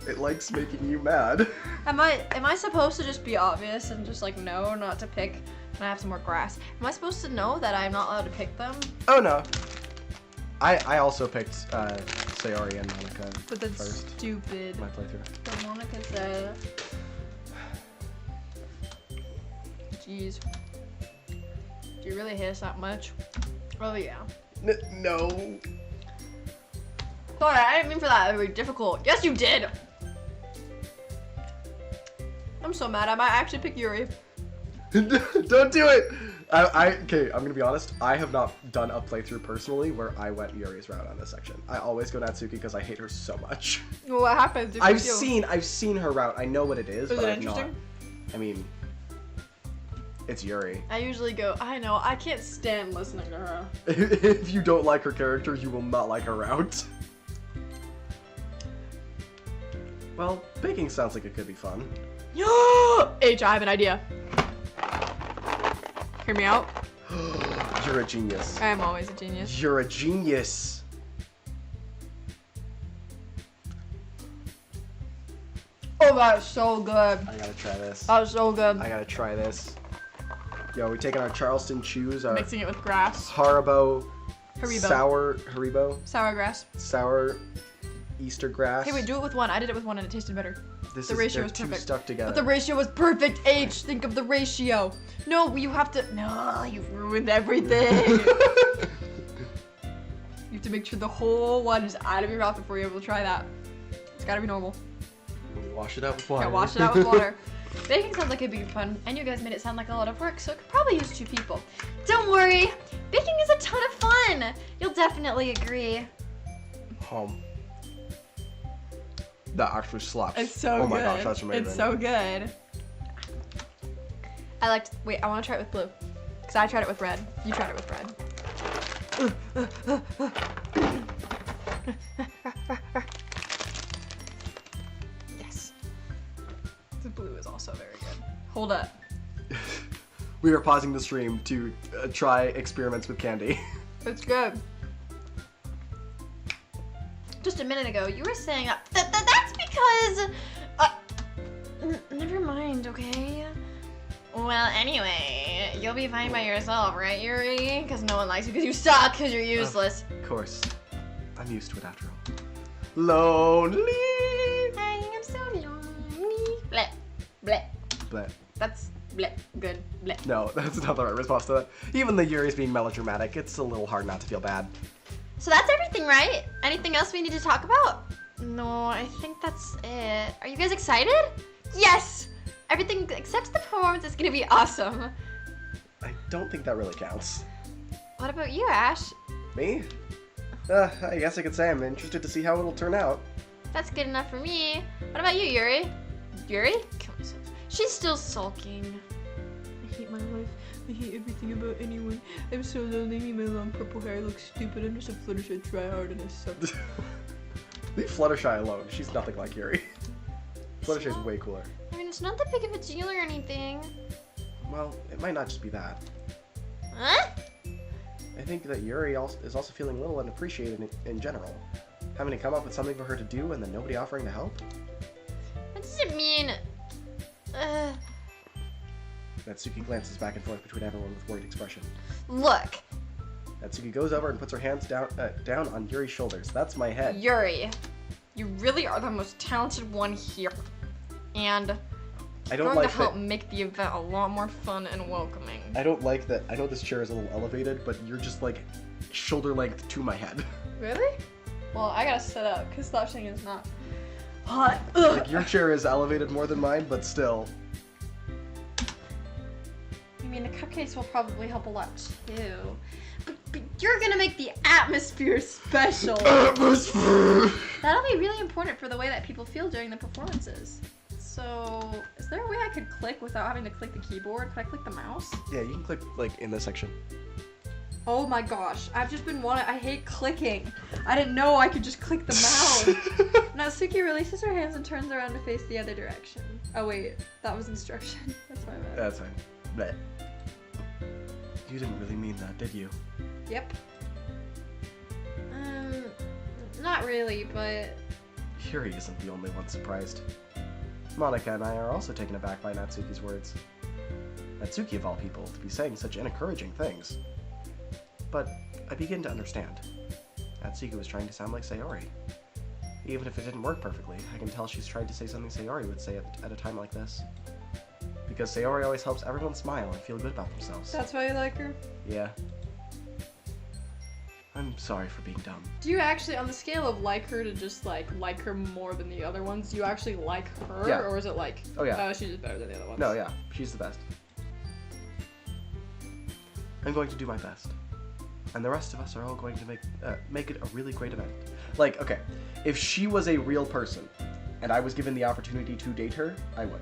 it likes making you mad. Am I supposed to just be obvious and just like no, not to pick? Can I have some more grass? Am I supposed to know that I'm not allowed to pick them? Oh no. I also picked Sayori and Monika But that's first. stupid. My playthrough. But Monika said... Jeez. Do you really hate us that much? Oh yeah. No. Sorry, I didn't mean for that to be difficult. Yes, you did! I'm so mad. I might actually pick Yuri. Don't do it! Okay, I'm gonna be honest. I have not done a playthrough personally where I went Yuri's route on this section. I always go Natsuki because I hate her so much. Well, what happens if I've seen her route. I know what it is, Is but it I've not. interesting? I mean, it's Yuri. I usually go, I know, I can't stand listening to her. If you don't like her character, you will not like her route. Well, baking sounds like it could be fun. H, I have an idea. Hear me out. You're a genius. I am always a genius. You're a genius. Oh, that's so good. I gotta try this. That was so good. I gotta try this. Yo, we taking our Charleston chews, our Mixing it with grass. Haribo, Haribo. Haribo, Sour grass. sour Easter grass. Hey, wait, do it with one. I did it with one and it tasted better. This the is, ratio they're was too perfect. stuck together. But the ratio was perfect, H. Think of the ratio. No, you have to. No, you've ruined everything. You have to make sure the whole one is out of your mouth before you're able to try that. It's gotta be normal. Wash it out with water. Yeah, wash it out with water. Baking sounds like it'd be fun, and you guys made it sound like a lot of work, so it could probably use 2 people. Don't worry, baking is a ton of fun. You'll definitely agree. That actually slaps. It's so good. Oh my gosh, that's amazing. It's so good. Wait, I want to try it with blue. Because I tried it with red. You tried it with red. Yes. The blue is also very good. Hold up. We are pausing the stream to try experiments with candy. It's good. Just a minute ago, you were saying that's because. Never mind, okay? Well, anyway, you'll be fine by yourself, right, Yuri? Because no one likes you because you suck, because you're useless. Of course. I'm used to it after all. Lonely! I am so lonely. Bleh. Bleh. But That's bleh. Good. Bleh. no, that's not the right response to that. Even the Yuri's being melodramatic, it's a little hard not to feel bad. So that's everything, right? Anything else we need to talk about? No, I think that's it. Are you guys excited? Yes! Everything except the performance is gonna be awesome. I don't think that really counts. What about you, Ash? Me? I guess I could say I'm interested to see how it'll turn out. That's good enough for me. What about you, Yuri? Yuri? Kill myself. She's still sulking. I hate my life. I hate everything about anyone. I'm so lonely. My long purple hair looks stupid. I'm just a Fluttershy tryhard and I suck. Leave Fluttershy alone. She's nothing like Yuri. Fluttershy's way cooler. I mean, it's not that big of a deal or anything. Well, it might not just be that. Huh? I think that Yuri is also feeling a little unappreciated in general. Having to come up with something for her to do and then nobody offering to help? What does it mean? Natsuki glances back and forth between everyone with worried expression. Look, Natsuki goes over and puts her hands down on Yuri's shoulders. That's my head. Yuri, you really are the most talented one here. And I don't going like to help that. make the event a lot more fun and welcoming. I don't like that. I know this chair is a little elevated, but you're just like shoulder length to my head. Really? Well, I gotta sit up because slouching is not hot. Like your chair is elevated more than mine, but still. I mean, the cupcakes will probably help a lot too. But you're gonna make the atmosphere special. Atmosphere. That'll be really important for the way that people feel during the performances. So, is there a way I could click without having to click the keyboard? Could I click the mouse? Yeah, you can click like in this section. Oh my gosh, I've just been I hate clicking. I didn't know I could just click the mouse. Natsuki releases her hands and turns around to face the other direction. Oh wait, that was instruction. That's my bad. That's fine. Bleh. You didn't really mean that, did you? Yep. Not really, but... Yuri isn't the only one surprised. Monica and I are also taken aback by Natsuki's words. Natsuki, of all people, to be saying such encouraging things. But I begin to understand. Natsuki was trying to sound like Sayori. Even if it didn't work perfectly, I can tell she's tried to say something Sayori would say at a time like this. Because Sayori always helps everyone smile and feel good about themselves. That's why you like her? Yeah. I'm sorry for being dumb. Do you actually, on the scale of like her to just like her more than the other ones, do you actually like her? Yeah. Or is it like, Oh yeah. she's just better than the other ones? No, yeah. She's the best. I'm going to do my best. And the rest of us are all going to make it a really great event. Like, okay, if she was a real person, and I was given the opportunity to date her, I would.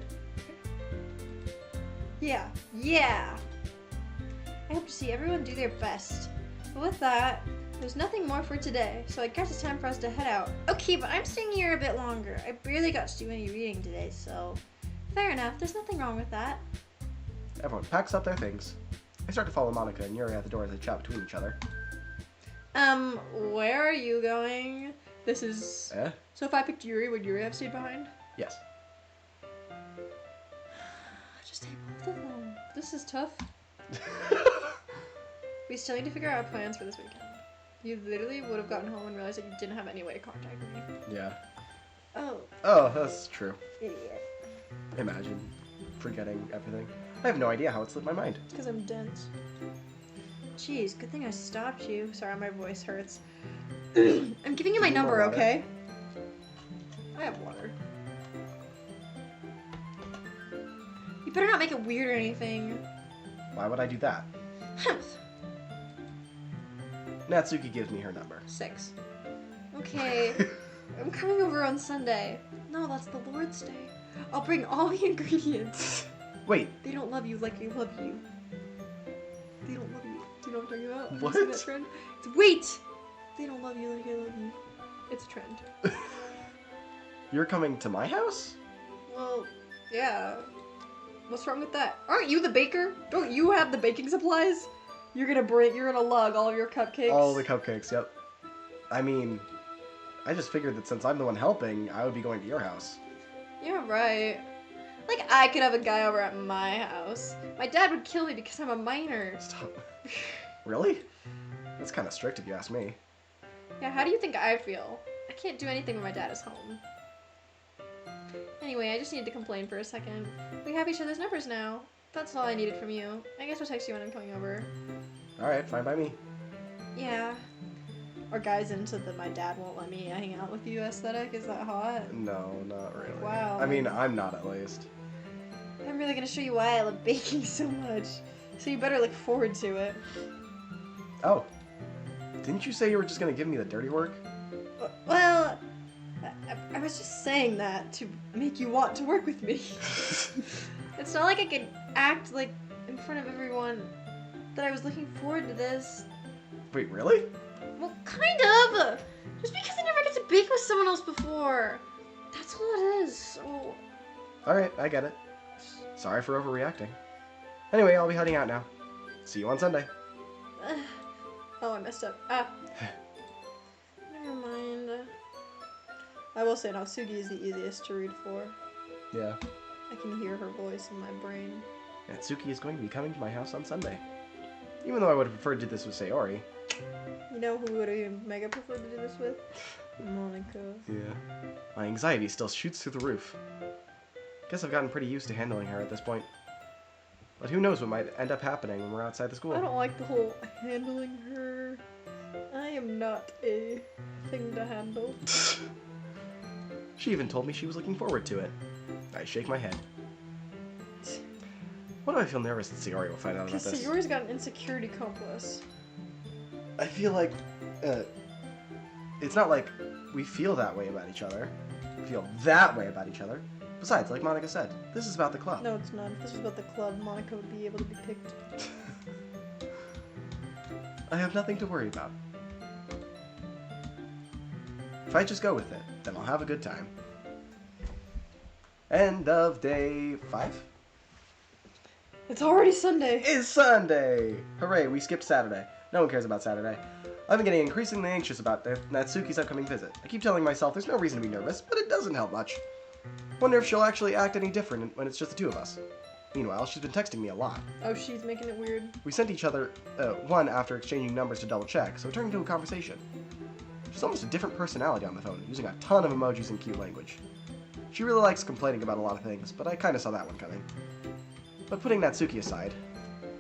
Yeah. I hope to see everyone do their best. But with that, there's nothing more for today, so I guess it's time for us to head out. Okay, but I'm staying here a bit longer. I barely got to do any reading today, so fair enough. There's nothing wrong with that. Everyone packs up their things. I start to follow Monica and Yuri at the door as they chat between each other. Where are you going? This is... Eh? So if I picked Yuri, would Yuri have stayed behind? Yes. This is tough. We still need to figure out plans for this weekend. You literally would have gotten home and realized that you didn't have any way to contact me. Yeah. Oh. Oh, that's true. Idiot. Imagine forgetting everything. I have no idea how it slipped my mind. It's because I'm dense. Jeez, good thing I stopped you. Sorry, my voice hurts. I'm giving you my Need more number, water? okay? I have water. You better not make it weird or anything. Why would I do that? Natsuki gives me her number. 6. Okay. I'm coming over on Sunday. No, that's the Lord's Day. I'll bring all the ingredients. Wait, They don't love you like they love you. They don't love you. Do you know what I'm talking about? Have you What? seen that trend? Wait! They don't love you like I love you. It's a trend. you're coming to my house? Well, yeah. What's wrong with that? Aren't you the baker? Don't you have the baking supplies? You're gonna lug all of your cupcakes. All the cupcakes, yep. I mean, I just figured that since I'm the one helping, I would be going to your house. You're right. Like, I could have a guy over at my house. My dad would kill me because I'm a minor. Stop. Really? That's kind of strict if you ask me. Yeah, how do you think I feel? I can't do anything when my dad is home. Anyway, I just needed to complain for a second. We have each other's numbers now. That's all I needed from you. I guess I'll text you when I'm coming over. Alright, fine by me. Yeah. Are guys into the my dad won't let me hang out with you aesthetic? Is that hot? No, not really. Wow. I mean, I'm not at least. I'm really gonna show you why I love baking so much. So you better look forward to it. Oh. Didn't you say you were just gonna give me the dirty work? Well, I was just saying that to make you want to work with me. It's not like I could act like in front of everyone that I was looking forward to this. Wait, really? Well, kind of. Just because I never get to bake with someone else before. That's all it is. So. Alright, I get it. Sorry for overreacting. Anyway, I'll be heading out now. See you on Sunday. Oh, I messed up. Ah. Never mind. I will say Natsuki is the easiest to read for. Yeah. I can hear her voice in my brain. Natsuki is going to be coming to my house on Sunday. Even though I would have preferred to do this with Sayori. You know who would have mega preferred to do this with? Monica. Yeah. My anxiety still shoots through the roof. Guess I've gotten pretty used to handling her at this point. But who knows what might end up happening when we're outside the school. I don't like the whole handling her. I am not a thing to handle. She even told me she was looking forward to it. I shake my head. Why do I feel nervous that Sayori will find out about Because this? Sayori's got an insecurity complex. I feel like, it's not like we feel that way about each other. We feel that way about each other. Besides, like Monica said, this is about the club. No, it's not. If this was about the club, Monica would be able to be picked. I have nothing to worry about. If I just go with it, then I'll have a good time. End of day 5? It's already Sunday. It's Sunday! Hooray, we skipped Saturday. No one cares about Saturday. I've been getting increasingly anxious about Natsuki's upcoming visit. I keep telling myself there's no reason to be nervous, but it doesn't help much. Wonder if she'll actually act any different when it's just the two of us. Meanwhile, she's been texting me a lot. Oh, she's making it weird. We sent each other one after exchanging numbers to double check, so it turned into a conversation. She's almost a different personality on the phone, using a ton of emojis and cute language. She really likes complaining about a lot of things, but I kinda saw that one coming. But putting Natsuki aside,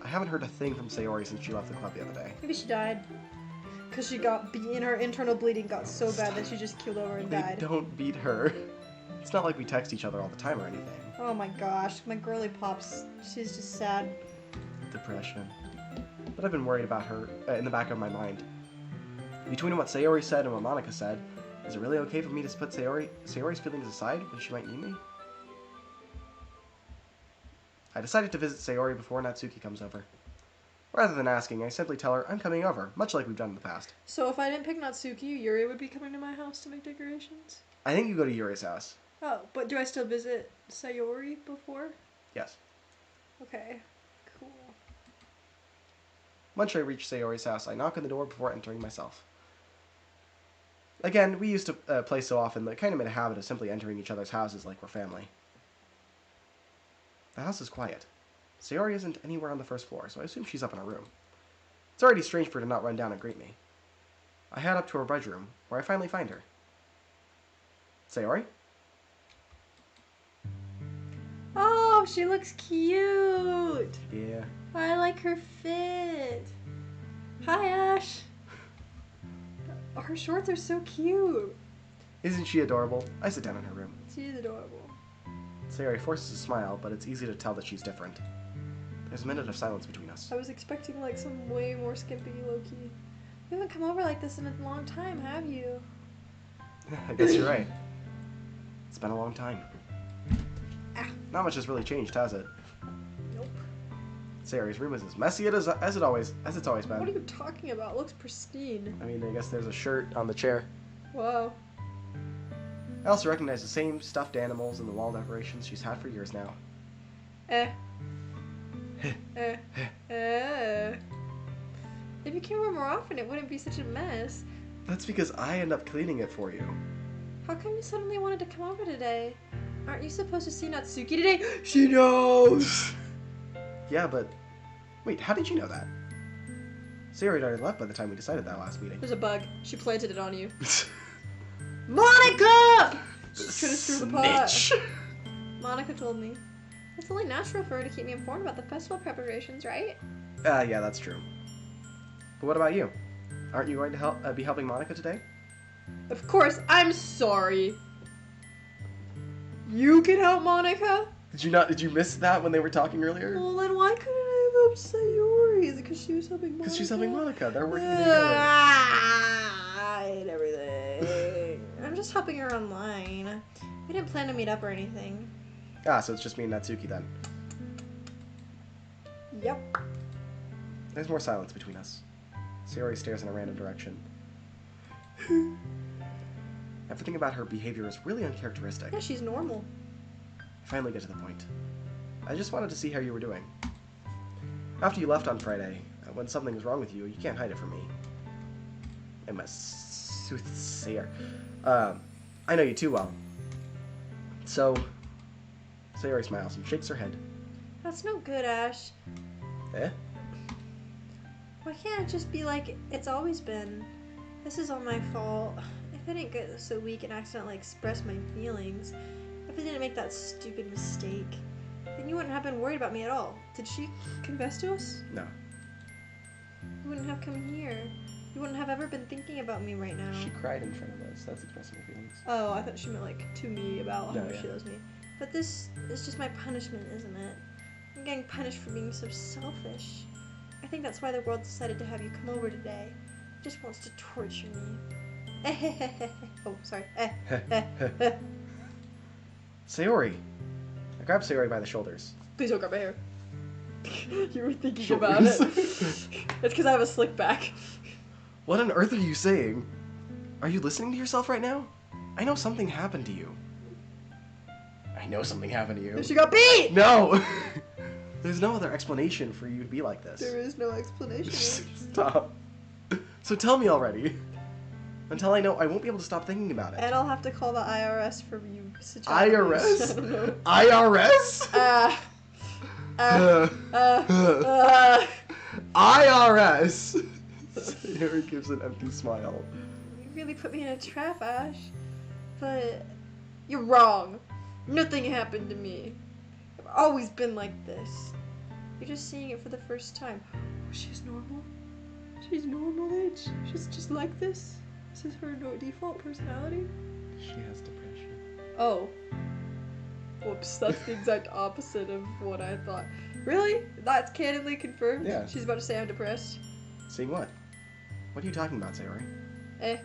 I haven't heard a thing from Sayori since she left the club the other day. Maybe she died. Because she got beaten. Her internal bleeding got so bad that she just keeled over and They died. don't beat her. It's not like we text each other all the time or anything. Oh my gosh. My girly pops. She's just sad. Depression. But I've been worried about her in the back of my mind. Between what Sayori said and what Monica said, is it really okay for me to put Sayori's feelings aside when she might need me? I decided to visit Sayori before Natsuki comes over. Rather than asking, I simply tell her I'm coming over, much like we've done in the past. So if I didn't pick Natsuki, Yuri would be coming to my house to make decorations? I think you go to Yuri's house. Oh, but do I still visit Sayori before? Yes. Okay. Cool. Once I reach Sayori's house, I knock on the door before entering myself. Again, we used to play so often that I kind of made a habit of simply entering each other's houses like we're family. The house is quiet. Sayori isn't anywhere on the first floor, so I assume she's up in her room. It's already strange for her to not run down and greet me. I head up to her bedroom, where I finally find her. Sayori? Oh, she looks cute. Yeah. I like her fit. Hi, Ash. Her shorts are so cute. Isn't she adorable? I sit down in her room. She's adorable. Sayori forces a smile, but it's easy to tell that she's different. There's a minute of silence between us. I was expecting like some way more skimpy Loki. You haven't come over like this in a long time, have you? I guess you're right. It's been a long time. Ah. Not much has really changed, has it? Nope. Sayori's room is as messy as it's always been. What are you talking about? It looks pristine. I mean, I guess there's a shirt on the chair. Wow. I also recognize the same stuffed animals and the wall decorations she's had for years now. Eh. If you came over more often, it wouldn't be such a mess. That's because I end up cleaning it for you. How come you suddenly wanted to come over today? Aren't you supposed to see Natsuki today? She knows! Yeah, but... Wait, how did you know that? Sayori had already left by the time we decided that last meeting. There's a bug. She planted it on you. Monica! She's trying to stir the pot. Snitch. Monica told me. It's only natural for her to keep me informed about the festival preparations, right? Yeah, that's true. But what about you? Aren't you going to be helping Monica today? Of course, I'm sorry. You can help Monica? Did you miss that when they were talking earlier? Well, then why couldn't I have helped Sayori? Is it because she was helping Monica? Because she's helping Monica. They're working together. I hate everything. I'm just helping her online. We didn't plan to meet up or anything. Ah, so it's just me and Natsuki then. Yep. There's more silence between us. Sayori stares in a random direction. Everything about her behavior is really uncharacteristic. Yeah, she's normal. I finally get to the point. I just wanted to see how you were doing. After you left on Friday, when something was wrong with you, you can't hide it from me. I'm a soothsayer. I know you too well. So, Sayori smiles and shakes her head. That's no good, Ash. Eh? Why can't it just be like it's always been? This is all my fault. If I didn't get so weak and accidentally express my feelings, if I didn't make that stupid mistake, then you wouldn't have been worried about me at all. Did she confess to us? No. You wouldn't have come here. You wouldn't have ever been thinking about me right now. She cried in front of us. That's expressing her feelings. Oh, I thought she meant like to me about how No, much yeah. she loves me. But this is just my punishment, isn't it? I'm getting punished for being so selfish. I think that's why the world decided to have you come over today. It just wants to torture me. Oh, sorry. Sayori! I grabbed Sayori by the shoulders. Please don't grab my hair. You were thinking Shoulders. about it. It's because I have a slick back. What on earth are you saying? Are you listening to yourself right now? I know something happened to you. I know something happened to you. She got beat! No! There's no other explanation for you to be like this. There is no explanation. Stop. So tell me already. Until I know, I won't be able to stop thinking about it. And I'll have to call the IRS for you. IRS? I don't know. IRS? IRS! Sayori gives an empty smile. You really put me in a trap, Ash. But you're wrong. Nothing happened to me. I've always been like this. You're just seeing it for the first time. Oh, she's normal? She's normal age? She's just like this? This is her default personality? She has depression. Oh. Whoops, that's the exact opposite of what I thought. Really? That's canonly confirmed? Yeah. She's about to say I'm depressed? Seeing what? What are you talking about, Sayori? You're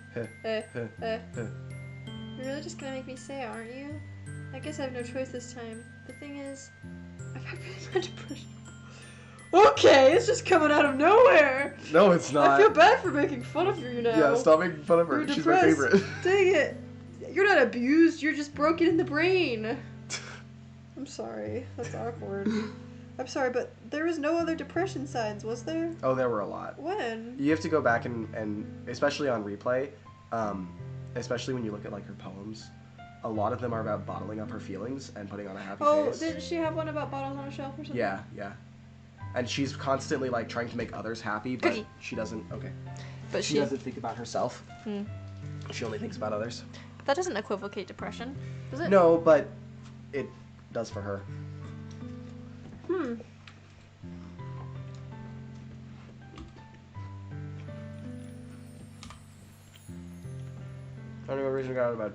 really just gonna make me say it, aren't you? I guess I have no choice this time. The thing is, I've had really bad depression. Okay, it's just coming out of nowhere! No, it's not. I feel bad for making fun of you now. Yeah, stop making fun of her. You're She's my depressed. favorite. Dang it. You're not abused, you're just broken in the brain. I'm sorry, that's awkward. I'm sorry, but there was no other depression signs, was there? Oh, there were a lot. When? You have to go back and especially on replay, especially when you look at like her poems, a lot of them are about bottling up her feelings and putting on a happy Oh, face. didn't she have one about bottles on a shelf or something? Yeah, yeah. And she's constantly like trying to make others happy, but Cookie. she doesn't. Okay. But She doesn't think about herself. Hmm. She only thinks about others. But that doesn't equivocate depression, does it? No, but it does for her. Hmm. I don't know what reason I got out about.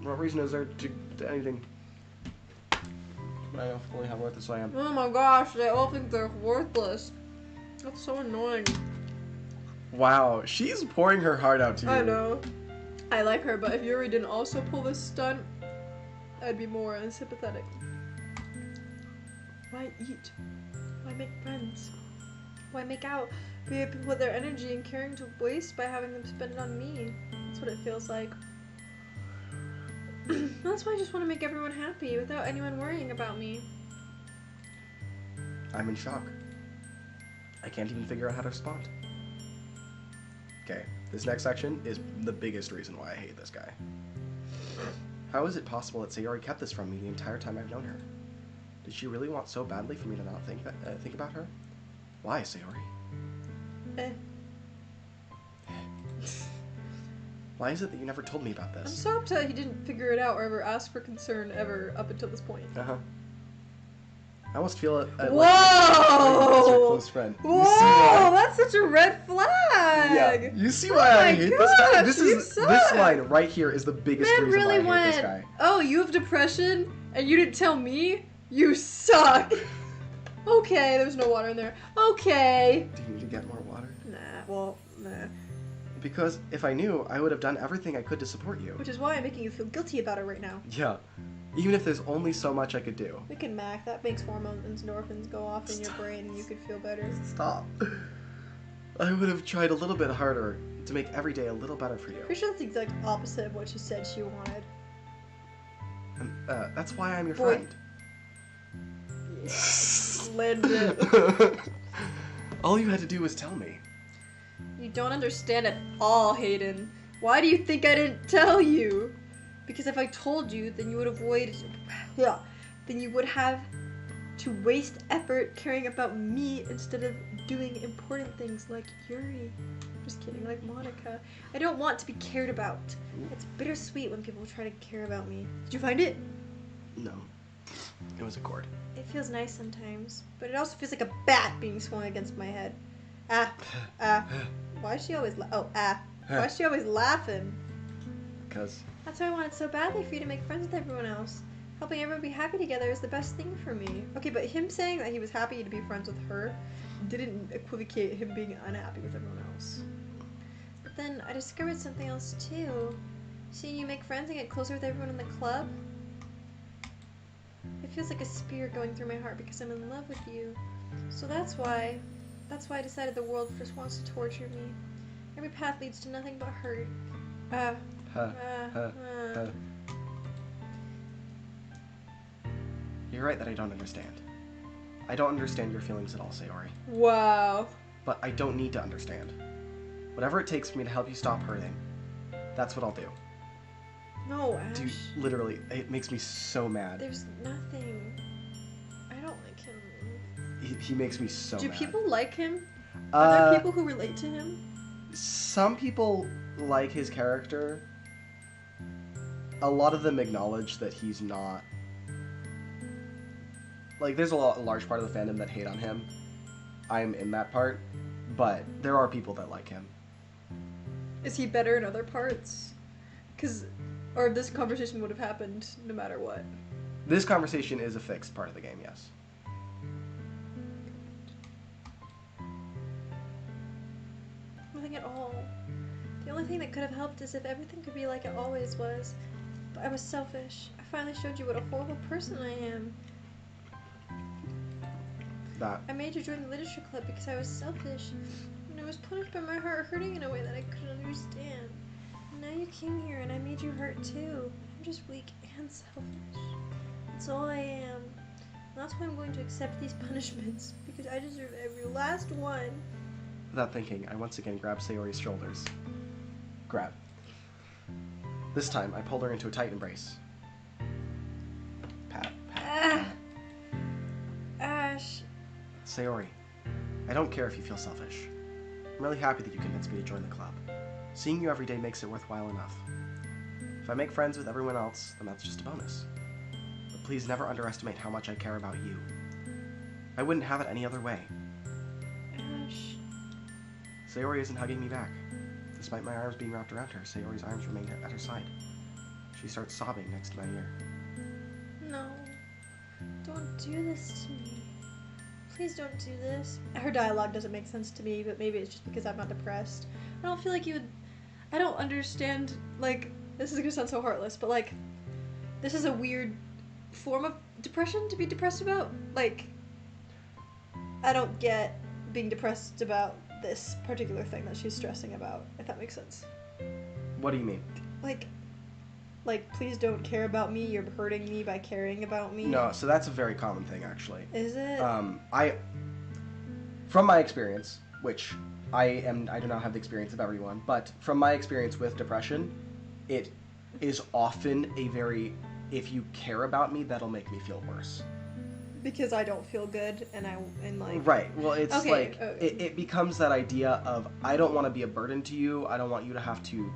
What reason is there to anything? I don't fully how worthless I am. Oh my gosh, they all think they're worthless. That's so annoying. Wow, she's pouring her heart out to you. I know. I like her, but if Yuri didn't also pull this stunt, I'd be more unsympathetic. Why eat? Why make friends? Why make out? We have put their energy and caring to waste by having them spend it on me. That's what it feels like. That's why I just want to make everyone happy without anyone worrying about me. I'm in shock. I can't even figure out how to respond. Okay, this next section is the biggest reason why I hate this guy. How is it possible that Sayori kept this from me the entire time I've known her? Did she really want so badly for me to not think about her? Why, Sayori? Eh. Why is it that you never told me about I'm this? so upset he didn't figure it out or ever ask for concern ever up until this point. Uh-huh. I almost feel it. Whoa! Like your close friend. Whoa! You see why? That's such a red flag! Yeah. You see Oh why I my hate this guy? gosh, This you is suck. this line right here is the biggest Man reason really why I hate this went, guy. oh, you have depression and you didn't tell me? You suck! Okay, there's no water in there. Okay. Do you need to get more water? Nah, well, nah. Because if I knew, I would have done everything I could to support you. Which is why I'm making you feel guilty about it right now. Yeah. Even if there's only so much I could do. We can Mac, that makes hormones and endorphins go off in your brain and you could feel better. Stop. I would have tried a little bit harder to make every day a little better for you. Pretty sure that's the exact opposite of what she said she wanted. And, that's why I'm your Boy. friend. Yeah, legit. All you had to do was tell me. You don't understand at all, Hayden. Why do you think I didn't tell you? Because if I told you, then you would avoid... then you would have to waste effort caring about me instead of doing important things like Yuri. Just kidding, like Monica. I don't want to be cared about. It's bittersweet when people try to care about me. Did you find it? No. It was a cord. It feels nice sometimes, but it also feels like a bat being swung against my head. Why is she always Why is she always laughing? Because... That's why I wanted so badly for you to make friends with everyone else. Helping everyone be happy together is the best thing for me. Okay, but him saying that he was happy to be friends with her didn't equivocate him being unhappy with everyone else. But then I discovered something else too. Seeing you make friends and get closer with everyone in the club. It feels like a spear going through my heart because I'm in love with you. So that's why I decided the world first wants to torture me. Every path leads to nothing but hurt. You're right that I don't understand. I don't understand your feelings at all, Sayori. Wow. But I don't need to understand. Whatever it takes for me to help you stop hurting, that's what I'll do. No, Ash. Dude, literally, it makes me so mad. There's nothing. I don't like him. He makes me so Do mad. people like him? Are there Uh, people who relate to him? some people like his character. A lot of them acknowledge that he's not... Like, there's a large part of the fandom that hate on him. I'm in that part. But there are people that like him. Is he better in other parts? Or this conversation would have happened no matter what. This conversation is a fixed part of the game, yes. Nothing at all. The only thing that could have helped is if everything could be like it always was. But I was selfish. I finally showed you what a horrible person I am. That. I made you join the literature club because I was selfish. And I was punished by my heart hurting in a way that I couldn't understand. And now you came here and I made you hurt too. I'm just weak and selfish. That's all I am. And that's why I'm going to accept these punishments. Because I deserve every last one. Without thinking, I once again grab Sayori's shoulders. Grab. This time, I pulled her into a tight embrace. Pat, pat. Ash. Sayori, I don't care if you feel selfish. I'm really happy that you convinced me to join the club. Seeing you every day makes it worthwhile enough. If I make friends with everyone else, then that's just a bonus. But please never underestimate how much I care about you. I wouldn't have it any other way. Ash. Sayori isn't hugging me back. Despite my arms being wrapped around her, Sayori's arms remain at her side. She starts sobbing next to my ear. No. Don't do this to me. Please don't do this. Her dialogue doesn't make sense to me, but maybe it's just because I'm not depressed. I don't feel like you would... I don't understand, like, this is gonna sound so heartless, but like, this is a weird form of depression to be depressed about. Like, I don't get being depressed about this particular thing that she's stressing about, if that makes sense. What do you mean? Like, please don't care about me, you're hurting me by caring about me. No, so that's a very common thing, actually. Is it? From my experience, which I do not have the experience of everyone, but from my experience with depression, it is often a very, if you care about me, that'll make me feel worse. Because I don't feel good, and like... Right, well, it's okay, like, okay. It becomes that idea of, I don't want to be a burden to you, I don't want you to have to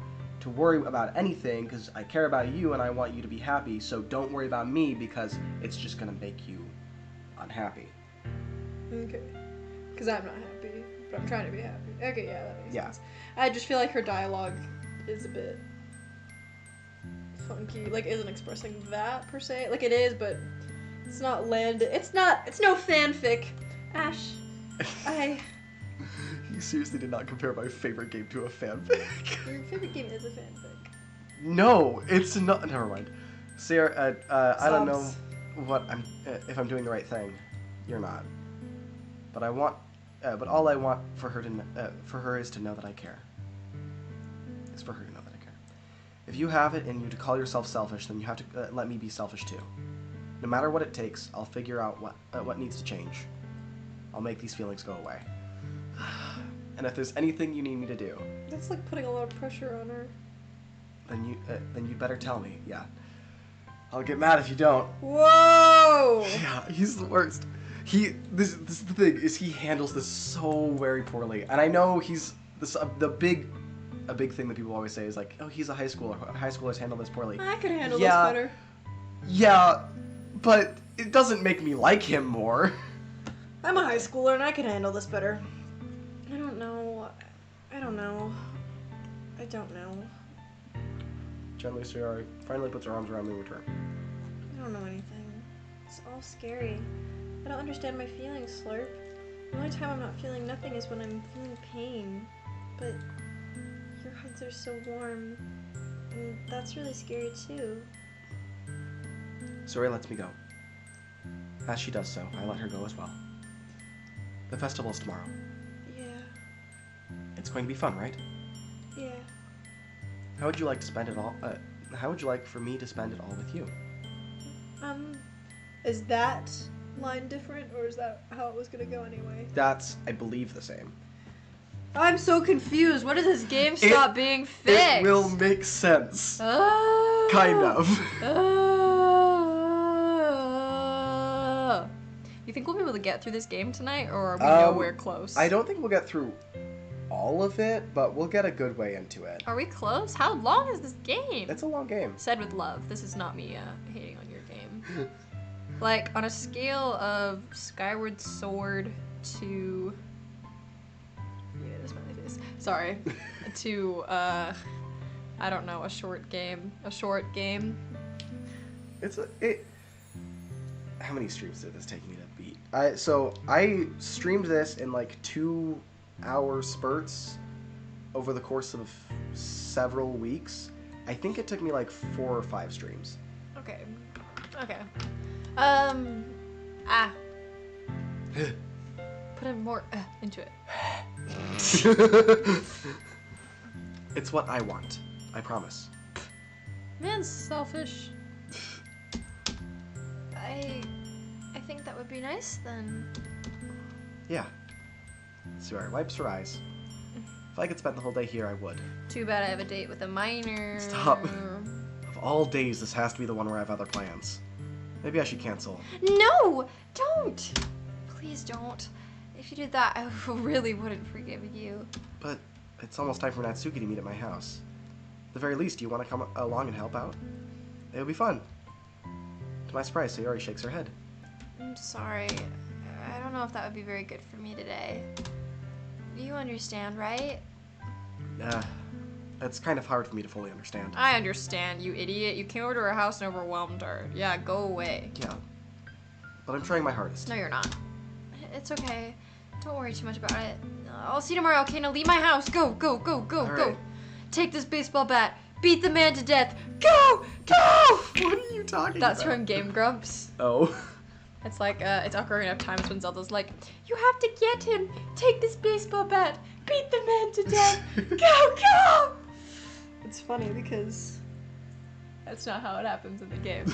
worry about anything, because I care about you and I want you to be happy, so don't worry about me, because it's just going to make you unhappy. Okay. Because I'm not happy, but I'm trying to be happy. Okay, yeah, that makes Yeah. sense. I just feel like her dialogue is a bit funky, like, isn't expressing that, per se. Like, it is, but it's not landed. It's no fanfic. Ash, You seriously did not compare my favorite game to a fanfic. Your favorite game is a fanfic. No, it's not. Never mind. Sarah, I don't know Sobs. what if I'm doing the right thing. You're not. But I want, but all I want for her is to know that I care. It's for her to know that I care. If you have it in you to call yourself selfish, then you have to let me be selfish too. No matter what it takes, I'll figure out what needs to change. I'll make these feelings go away. And if there's anything you need me to do, That's like putting a lot of pressure on her. then you better tell me. Yeah. I'll get mad if you don't. Whoa! Yeah, he's the worst. This is the thing, is he handles this so very poorly. And I know he's this a big thing that people always say is like, oh, he's a high schooler. High schoolers handle this poorly. I could handle Yeah. this better. Yeah, but it doesn't make me like him more. I'm a high schooler and I can handle this better. I don't know. Gently, Sayori finally puts her arms around me in return. I don't know anything. It's all scary. I don't understand my feelings, Slurp. The only time I'm not feeling nothing is when I'm feeling pain. But your hugs are so warm. And that's really scary too. Sayori lets me go. As she does so, I let her go as well. The festival is tomorrow. Yeah. It's going to be fun, right? Yeah. How would you like to spend it all? How would you like for me to spend it all with you? Is that line different, or is that how it was gonna go anyway? That's, I believe, the same. I'm so confused. What is this game stop being fixed? It will make sense. Oh. Kind of. You think we'll be able to get through this game tonight, or are we nowhere close? I don't think we'll get through all of it, but we'll get a good way into it. Are we close? How long is this game? It's a long game. Said with love. This is not me hating on your game. Like, on a scale of Skyward Sword to... Yeah, that's my face. Sorry. To, I don't know, a short game. A short game. How many streams did this take me to beat? I streamed this in like 2-hour spurts over the course of several weeks. I think it took me like 4 or 5 streams. Okay. Put in more into it. It's what I want. I promise. Man's selfish. I think that would be nice then. Yeah. Sayori wipes her eyes. If I could spend the whole day here, I would. Too bad I have a date with a minor. Stop. Of all days, this has to be the one where I have other plans. Maybe I should cancel. No! Don't! Please don't. If you did that, I really wouldn't forgive you. But it's almost time for Natsuki to meet at my house. At the very least, do you want to come along and help out? It would be fun. To my surprise, Sayori shakes her head. I'm sorry. I don't know if that would be very good for me today. You understand, right? It's kind of hard for me to fully understand. I understand, you idiot. You came over to our house and overwhelmed her. Yeah, go away. Yeah. But I'm trying my hardest. No, you're not. It's okay. Don't worry too much about it. I'll see you tomorrow, okay? Now leave my house. Go, go, go, go, All go. right. Take this baseball bat. Beat the man to death. Go! Go! What are you talking That's about? from Game Grumps. Oh. It's like, it's Ocarina of Times when Zelda's like, you have to get him. Take this baseball bat. Beat the man to death. Go, go! It's funny because that's not how it happens in the game.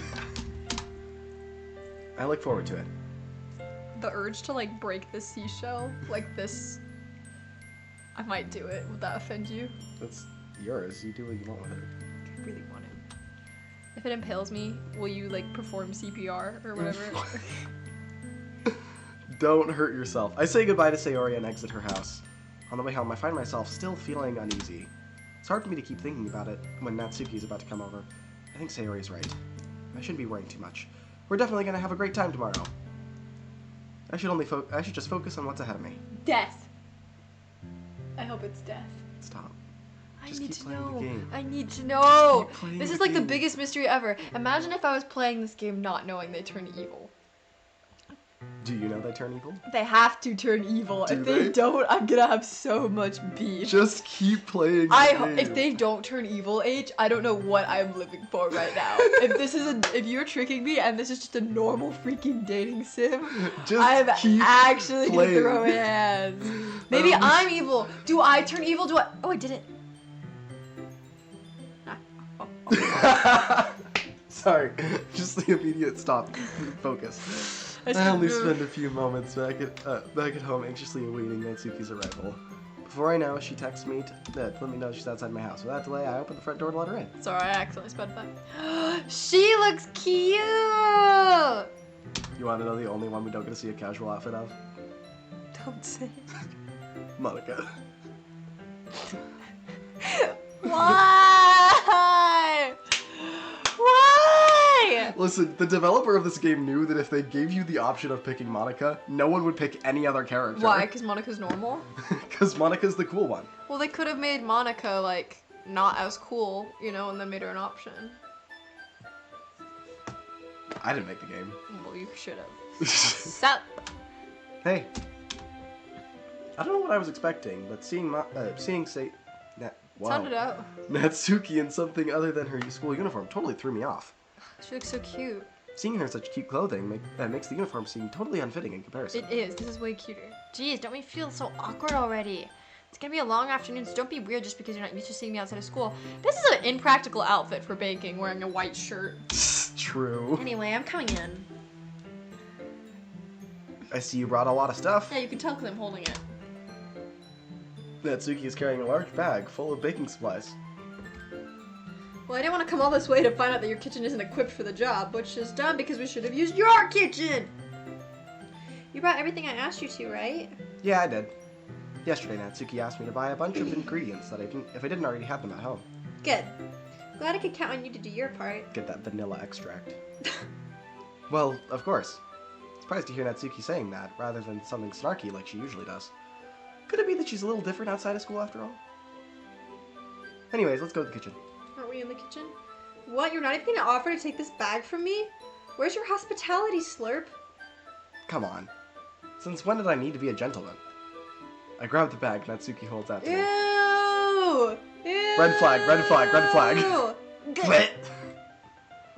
I look forward to it. The urge to like break the seashell like this, I might do it. Would that offend you? That's yours. You do what you want with it. I really want it. If it impales me, will you like perform CPR or whatever? Don't hurt yourself. I say goodbye to Sayori and exit her house. On the way home, I find myself still feeling uneasy. It's hard for me to keep thinking about it when Natsuki is about to come over. I think Sayori is right. I shouldn't be worrying too much. We're definitely gonna have a great time tomorrow. I should just focus on what's ahead of me. Death. I hope it's death. Stop. I Just need keep to playing the know. game. I need to know. Keep playing This the is like the game. biggest mystery ever. Imagine if I was playing this game not knowing they turn evil. Do you know they turn evil? They have to turn evil. Do If they they? don't, I'm gonna have so much beef. Just keep playing the game. If they don't turn evil, H, I don't know what I'm living for right now. If you're tricking me and this is just a normal freaking dating sim, Just I'm keep actually playing. gonna throw hands. Maybe I'm evil. Do I turn evil? Oh, I didn't. Sorry, just the immediate stop. Focus. I only spend a few moments back at home anxiously awaiting Natsuki's arrival. Before I know, she texts me to let me know she's outside my house. Without delay, I open the front door to let her in. Sorry, I accidentally sped by. She looks cute! You want to know the only one we don't get to see a casual outfit of? Don't say it. Monica. Why? Why? Listen, the developer of this game knew that if they gave you the option of picking Monica, no one would pick any other character. Why? Because Monica's normal? Because Monica's the cool one. Well, they could have made Monica, like, not as cool, you know, and then made her an option. I didn't make the game. Well, you should have. Sup? Hey. I don't know what I was expecting, but seeing Sound it out. Natsuki in something other than her school uniform totally threw me off. She looks so cute. Seeing her in such cute clothing makes the uniform seem totally unfitting in comparison. It is. This is way cuter. Jeez, don't we feel so awkward already? It's gonna be a long afternoon, so don't be weird just because you're not used to seeing me outside of school. This is an impractical outfit for baking, wearing a white shirt. True. Anyway, I'm coming in. I see you brought a lot of stuff. Yeah, you can tell because I'm holding it. Natsuki is carrying a large bag full of baking supplies. Well, I didn't want to come all this way to find out that your kitchen isn't equipped for the job, which is dumb because we should have used your kitchen! You brought everything I asked you to, right? Yeah, I did. Yesterday, Natsuki asked me to buy a bunch of ingredients that if I didn't already have them at home. Good. Glad I could count on you to do your part. Get that vanilla extract. Well, of course. Surprised to hear Natsuki saying that, rather than something snarky like she usually does. Could it be that she's a little different outside of school after all? Anyways, let's go to the kitchen. Aren't we in the kitchen? What? You're not even gonna offer to take this bag from me? Where's your hospitality, Slurp? Come on. Since when did I need to be a gentleman? I grab the bag Natsuki holds out to me. Ew! Ew! Red flag, red flag, red flag. Good. Quit!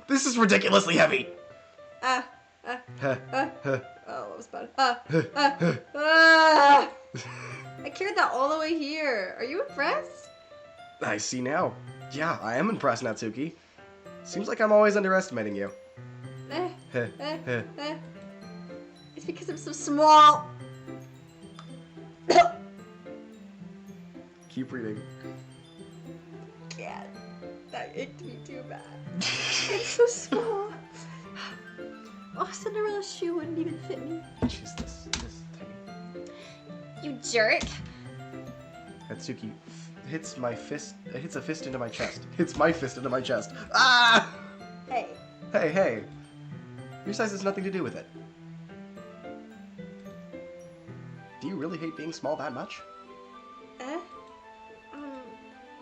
This is ridiculously heavy! Ah. Huh, huh. Oh, that was bad. I carried that all the way here. Are you impressed? I see now. Yeah, I am impressed, Natsuki. Seems like I'm always underestimating you. It's because I'm so small. Keep reading. God, that icked me too bad. It's so small. Oh, Cinderella's shoe wouldn't even fit me. She's this tiny. You jerk. Natsuki hits my fist. Hits a fist into my chest. Hits my fist into my chest. Ah! Hey. Hey. Your size has nothing to do with it. Do you really hate being small that much?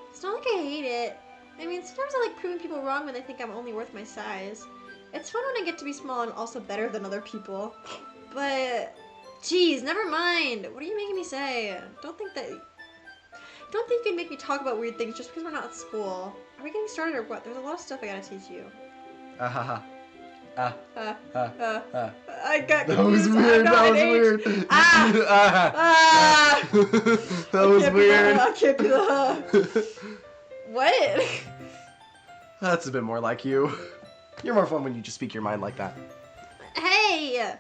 It's not like I hate it. I mean, sometimes I like proving people wrong when they think I'm only worth my size. It's fun when I get to be small and also better than other people. But, geez, never mind. What are you making me say? Don't think you can make me talk about weird things just because we're not at school. Are we getting started or what? There's a lot of stuff I gotta teach you. I got That was confused. weird. I'm not That was an H. weird. That was weird. I can't do the What? That's a bit more like you. You're more fun when you just speak your mind like that. Hey!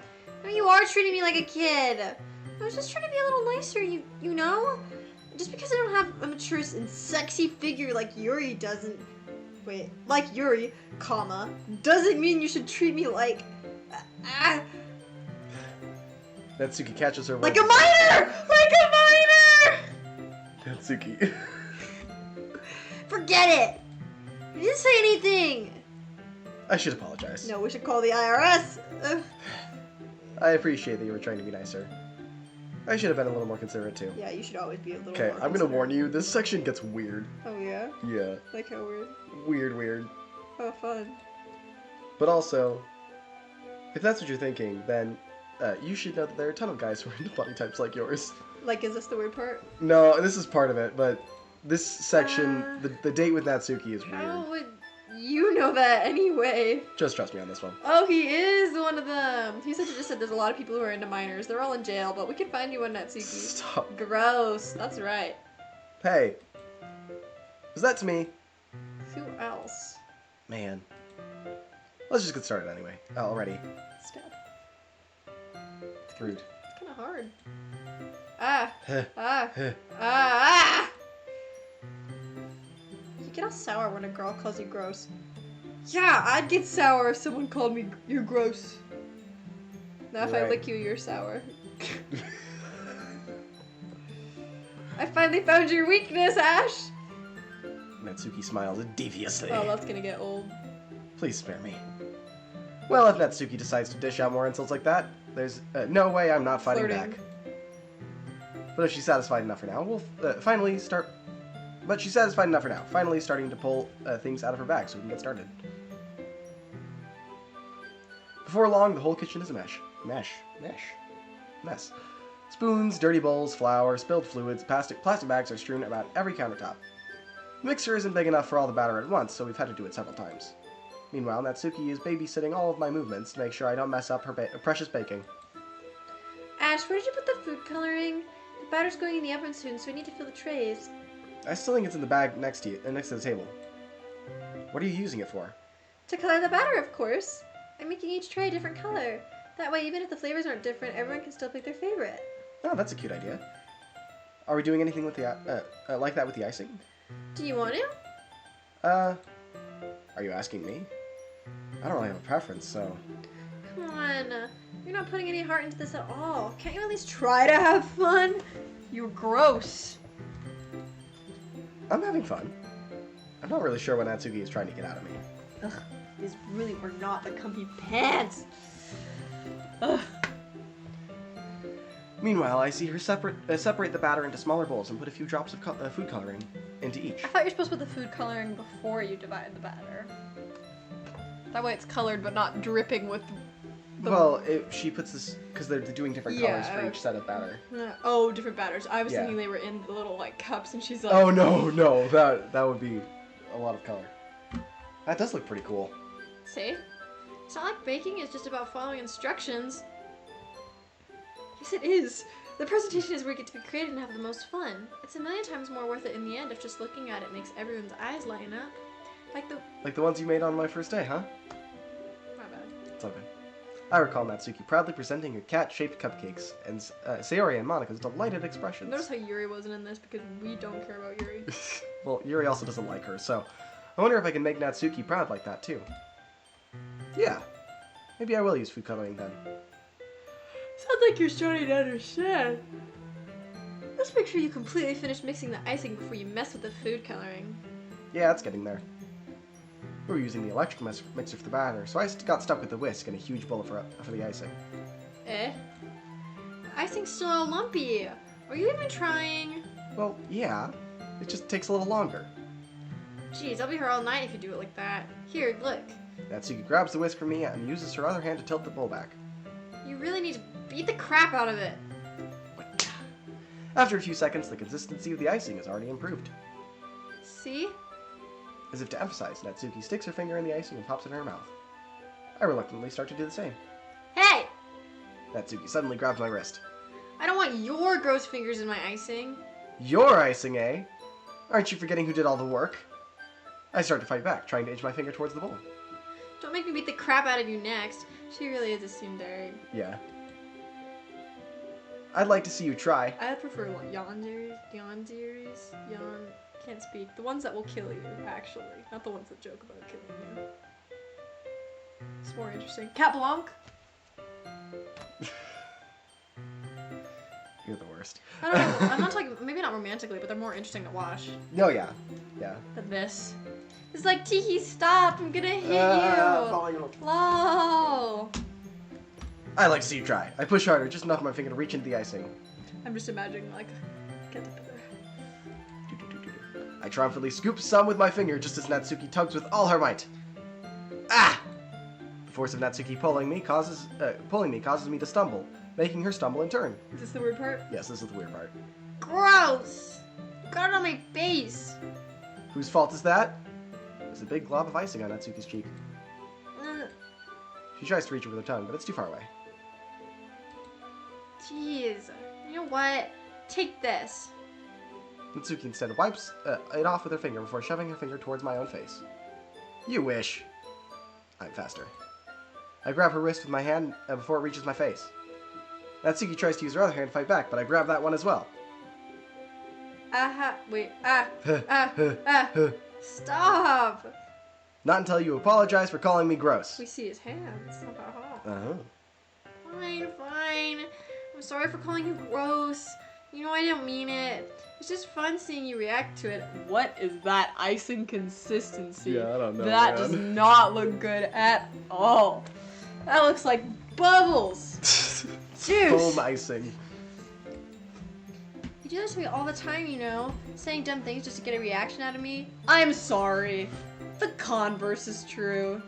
You are treating me like a kid. I was just trying to be a little nicer, you know? Just because I don't have a mature and sexy figure like Yuri doesn't... Wait, like Yuri, comma, doesn't mean you should treat me like... Natsuki catches her Like a voice. minor! Like a minor! Natsuki. Forget it! You didn't say anything! I should apologize. No, we should call the IRS. I appreciate that you were trying to be nicer. I should have been a little more considerate too. Yeah, you should always be a little Okay, more I'm gonna considerate. warn you, this section gets weird. Oh yeah? Yeah. Like how weird? Weird. Oh, fun. But also, if that's what you're thinking, then you should know that there are a ton of guys who are into body types like yours. Like, is this the weird part? No, this is part of it, but this section, the date with Natsuki is How weird. would you know that anyway? Just trust me on this one. Oh, he is one of them. He just said there's a lot of people who are into minors. They're all in jail, but we can find you one, Natsuki. Stop. Gross. That's right. Hey. Was that to me? Who else? Man. Let's just get started anyway. Already. Stab. It's rude. It's kind of hard. Ah. Heh. Ah. Heh. Ah. You get all sour when a girl calls you gross. Yeah, I'd get sour if someone called me you're gross. Now if I Right. lick you, you're sour. I finally found your weakness, Ash! Natsuki smiles deviously. Oh, that's gonna get old. Please spare me. Well, if Natsuki decides to dish out more insults like that, there's no way I'm not fighting Flirting. back. But if she's satisfied enough for now, we'll finally start... But she's satisfied enough for now. Finally starting to pull things out of her bag so we can get started. Before long, the whole kitchen is a mess. Spoons, dirty bowls, flour, spilled fluids, plastic bags are strewn about every countertop. The mixer isn't big enough for all the batter at once, so we've had to do it several times. Meanwhile, Natsuki is babysitting all of my movements to make sure I don't mess up her precious baking. Ash, where did you put the food coloring? The batter's going in the oven soon, so we need to fill the trays. I still think it's in the bag next to you, next to the table. What are you using it for? To color the batter, of course. I'm making each tray a different color. That way, even if the flavors aren't different, everyone can still pick their favorite. Oh, that's a cute idea. Are we doing anything with the like that with the icing? Do you want to? Are you asking me? I don't really have a preference, so... Come on. You're not putting any heart into this at all. Can't you at least try to have fun? You're gross. I'm having fun. I'm not really sure what Natsuki is trying to get out of me. Ugh, these really were not the comfy pants. Ugh. Meanwhile, I see her separate the batter into smaller bowls and put a few drops of food coloring into each. I thought you were supposed to put the food coloring before you divide the batter. That way it's colored but not dripping with the... Well, she puts this... Because they're doing different colors for each set of batter. Oh, different batters. I was Yeah. thinking they were in the little, like, cups, and she's like... Oh, no. That would be a lot of color. That does look pretty cool. See? It's not like baking is just about following instructions. Yes, it is. The presentation is where you get to be creative and have the most fun. It's a million times more worth it in the end if just looking at it makes everyone's eyes line up. Like the ones you made on my first day, huh? My bad. It's okay. I recall Natsuki proudly presenting her cat-shaped cupcakes, and Sayori and Monika's delighted expressions. Notice how Yuri wasn't in this because we don't care about Yuri. Well, Yuri also doesn't like her, so I wonder if I can make Natsuki proud like that, too. Yeah, maybe I will use food coloring then. Sounds like you're starting to understand. Let's make sure you completely finish mixing the icing before you mess with the food coloring. Yeah, it's getting there. We were using the electric mixer for the batter, so I got stuck with the whisk and a huge bowl for the icing. Eh? The icing's still all lumpy. Are you even trying? Well, yeah. It just takes a little longer. Jeez, I'll be here all night if you do it like that. Here, look. Natsuki grabs the whisk from me and uses her other hand to tilt the bowl back. You really need to beat the crap out of it. After a few seconds, the consistency of the icing is already improved. See? As if to emphasize, Natsuki sticks her finger in the icing and pops it in her mouth. I reluctantly start to do the same. Hey! Natsuki suddenly grabs my wrist. I don't want your gross fingers in my icing. Your icing, eh? Aren't you forgetting who did all the work? I start to fight back, trying to inch my finger towards the bowl. Don't make me beat the crap out of you next. She really is a tsundere. Yeah. I'd like to see you try. I prefer yanderis. Can't speak. The ones that will kill you, actually. Not the ones that joke about killing you. It's more interesting. Cat Blanc? You're the worst. I don't know. I'm not talking, maybe not romantically, but they're more interesting to watch Oh, yeah. Yeah. than this. It's like, Tiki, stop! I'm gonna hit you! Falling off. Lol! I'd like to see you try. I push harder, just enough of my finger to reach into the icing. I'm just imagining, like, get up there. I triumphantly scoop some with my finger just as Natsuki tugs with all her might. Ah! The force of Natsuki pulling me causes me to stumble, making her stumble in turn. Is this the weird part? Yes, this is the weird part. Gross! You got it on my face! Whose fault is that? There's a big glob of icing on Natsuki's cheek. She tries to reach it with her tongue, but it's too far away. Jeez. You know what? Take this. Natsuki instead wipes it off with her finger before shoving her finger towards my own face. You wish. I'm faster. I grab her wrist with my hand before it reaches my face. Natsuki tries to use her other hand to fight back, but I grab that one as well. Wait, stop! Not until you apologize for calling me gross. We see his hands. How about that? Uh-huh. Fine. I'm sorry for calling you gross. You know I didn't mean it. It's just fun seeing you react to it. What is that icing consistency? Yeah, I don't know, That man. does not look good at all. That looks like bubbles. Juice. Foam icing. You do that to me all the time, you know? Saying dumb things just to get a reaction out of me. I'm sorry. The converse is true.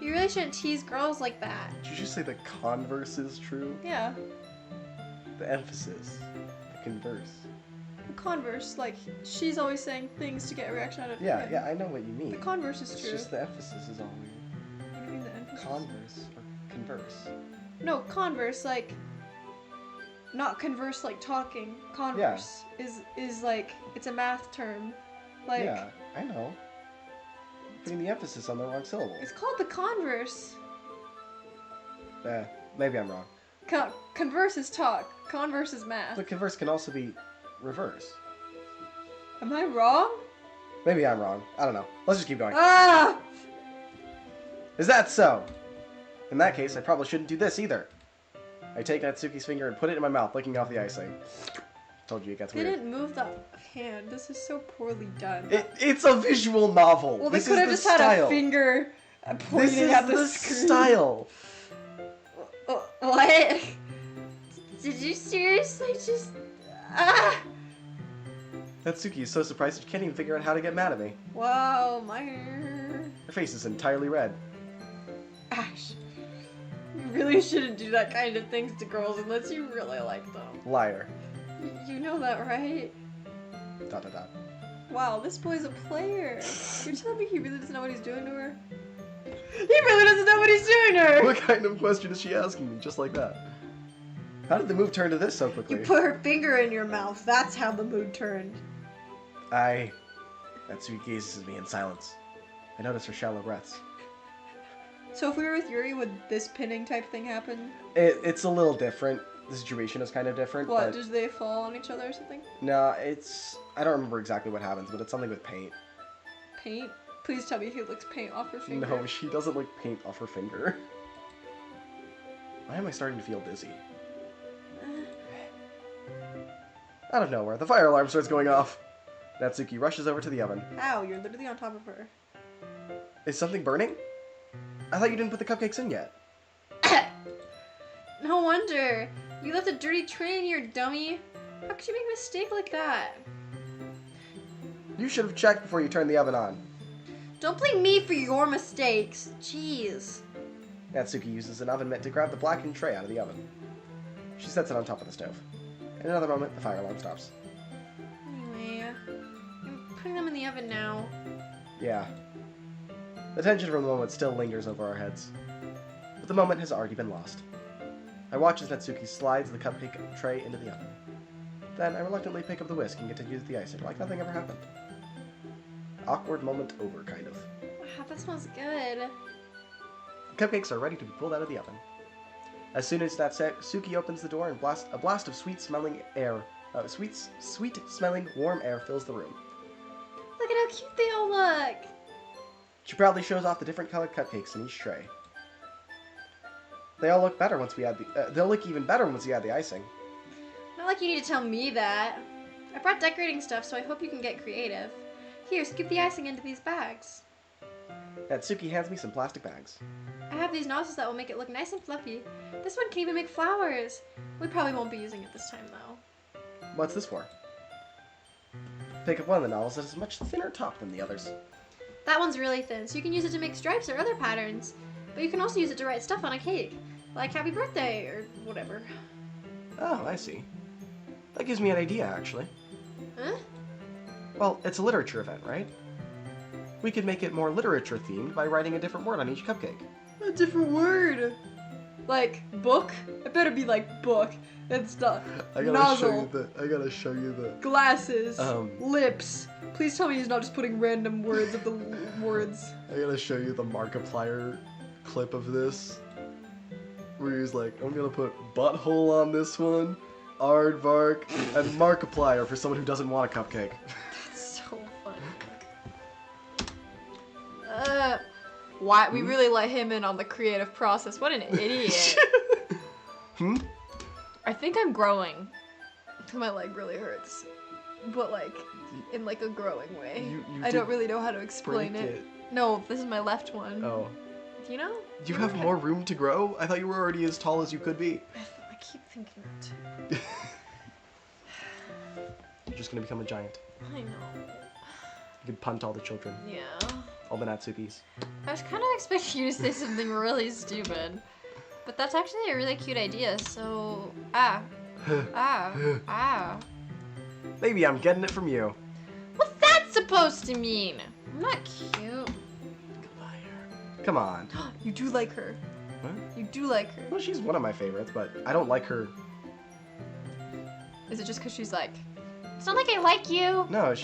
You really shouldn't tease girls like that. Did you just say the converse is true? Yeah. The emphasis. The converse. The converse, like, she's always saying things to get a reaction out of Yeah, him. yeah, I know what you mean. The converse is It's true. just the emphasis is all weird. What do you mean the emphasis? Converse or converse. No, converse, like, not converse like talking. Converse is like, it's a math term. Like, Yeah, I know. Putting the emphasis on the wrong syllable. it's called the converse. Maybe I'm wrong. Converse is talk. Converse is math. But converse can also be reverse. Am I wrong? Maybe I'm wrong. I don't know. Let's just keep going. Ah! Is that so? In that case, I probably shouldn't do this either. I take Natsuki's finger and put it in my mouth, licking off the icing. Told you it gets They weird. didn't move the hand. This is so poorly done. It's a visual novel. Well, they This could have is just the had style. a finger This pointing is at the the screen. style. What? Did you seriously just... Ah! Natsuki is so surprised she can't even figure out how to get mad at me. Wow, my hair. Her face is entirely red. Ash, you really shouldn't do that kind of things to girls unless you really like them. Liar. You know that, right? ... Wow, this boy's a player. You're telling me he really doesn't know what he's doing to her? He really doesn't know what he's doing to her! What kind of question is she asking me just like that? How did the move turn to this so quickly? You put her finger in your mouth. That's how the mood turned. Natsuki gazes at me in silence. I notice her shallow breaths. So if we were with Yuri, would this pinning type thing happen? It's a little different. The situation is kind of different. What, but do they fall on each other or something? no, I don't remember exactly what happens, but it's something with paint. Paint? Please tell me he licks paint off her finger. No, she doesn't lick paint off her finger. Why am I starting to feel dizzy? Out of nowhere, the fire alarm starts going off. Natsuki rushes over to the oven. Ow, you're literally on top of her. Is something burning? I thought you didn't put the cupcakes in yet. No wonder. You left a dirty tray in here, dummy. How could you make a mistake like that? You should have checked before you turned the oven on. Don't blame me for your mistakes. Jeez. Natsuki uses an oven mitt to grab the blackened tray out of the oven. She sets it on top of the stove. In another moment, the fire alarm stops. Anyway, I'm putting them in the oven now. Yeah. The tension from the moment still lingers over our heads. But the moment has already been lost. I watch as Natsuki slides the cupcake tray into the oven. Then I reluctantly pick up the whisk and continue with the icing like nothing ever happened. Awkward moment over, kind of. Wow, that smells good. The cupcakes are ready to be pulled out of the oven. As soon as Natsuki opens the door and a blast of sweet-smelling warm air fills the room. Look at how cute they all look. She proudly shows off the different colored cupcakes in each tray. They all look better once we add they'll look even better once you add the icing. Not like you need to tell me that. I brought decorating stuff, so I hope you can get creative. Here, scoop the icing into these bags. Natsuki hands me some plastic bags. I have these nozzles that will make it look nice and fluffy. This one can even make flowers. We probably won't be using it this time, though. What's this for? Pick up one of the nozzles that has a much thinner top than the others. That one's really thin, so you can use it to make stripes or other patterns. But you can also use it to write stuff on a cake. Like happy birthday, or whatever. Oh, I see. That gives me an idea, actually. Huh? Well, it's a literature event, right? We could make it more literature-themed by writing a different word on each cupcake. A different word. Like book? It better be like book. It's the nozzle. I gotta show you the Glasses. Lips. Please tell me he's not just putting random words of the words. I gotta show you the Markiplier clip of this. Where he's like, I'm gonna put butthole on this one, aardvark, and Markiplier for someone who doesn't want a cupcake. That's so funny. Why? We really let him in on the creative process. What an idiot. I think I'm growing. My leg really hurts. But like, in like a growing way. I don't really know how to explain it. No, this is my left one. Oh. You know? You have more room to grow? I thought you were already as tall as you could be. I keep thinking that too. You're just gonna become a giant. I know. You could punt all the children. Yeah. All the Natsukis. I was kind of expecting you to say something really stupid. But that's actually a really cute idea, so... Maybe I'm getting it from you. What's that supposed to mean? I'm not cute. Come on. You do like her. What? You do like her. Well, she's one of my favorites, but I don't like her. Is it just because she's like, it's not like I like you? No,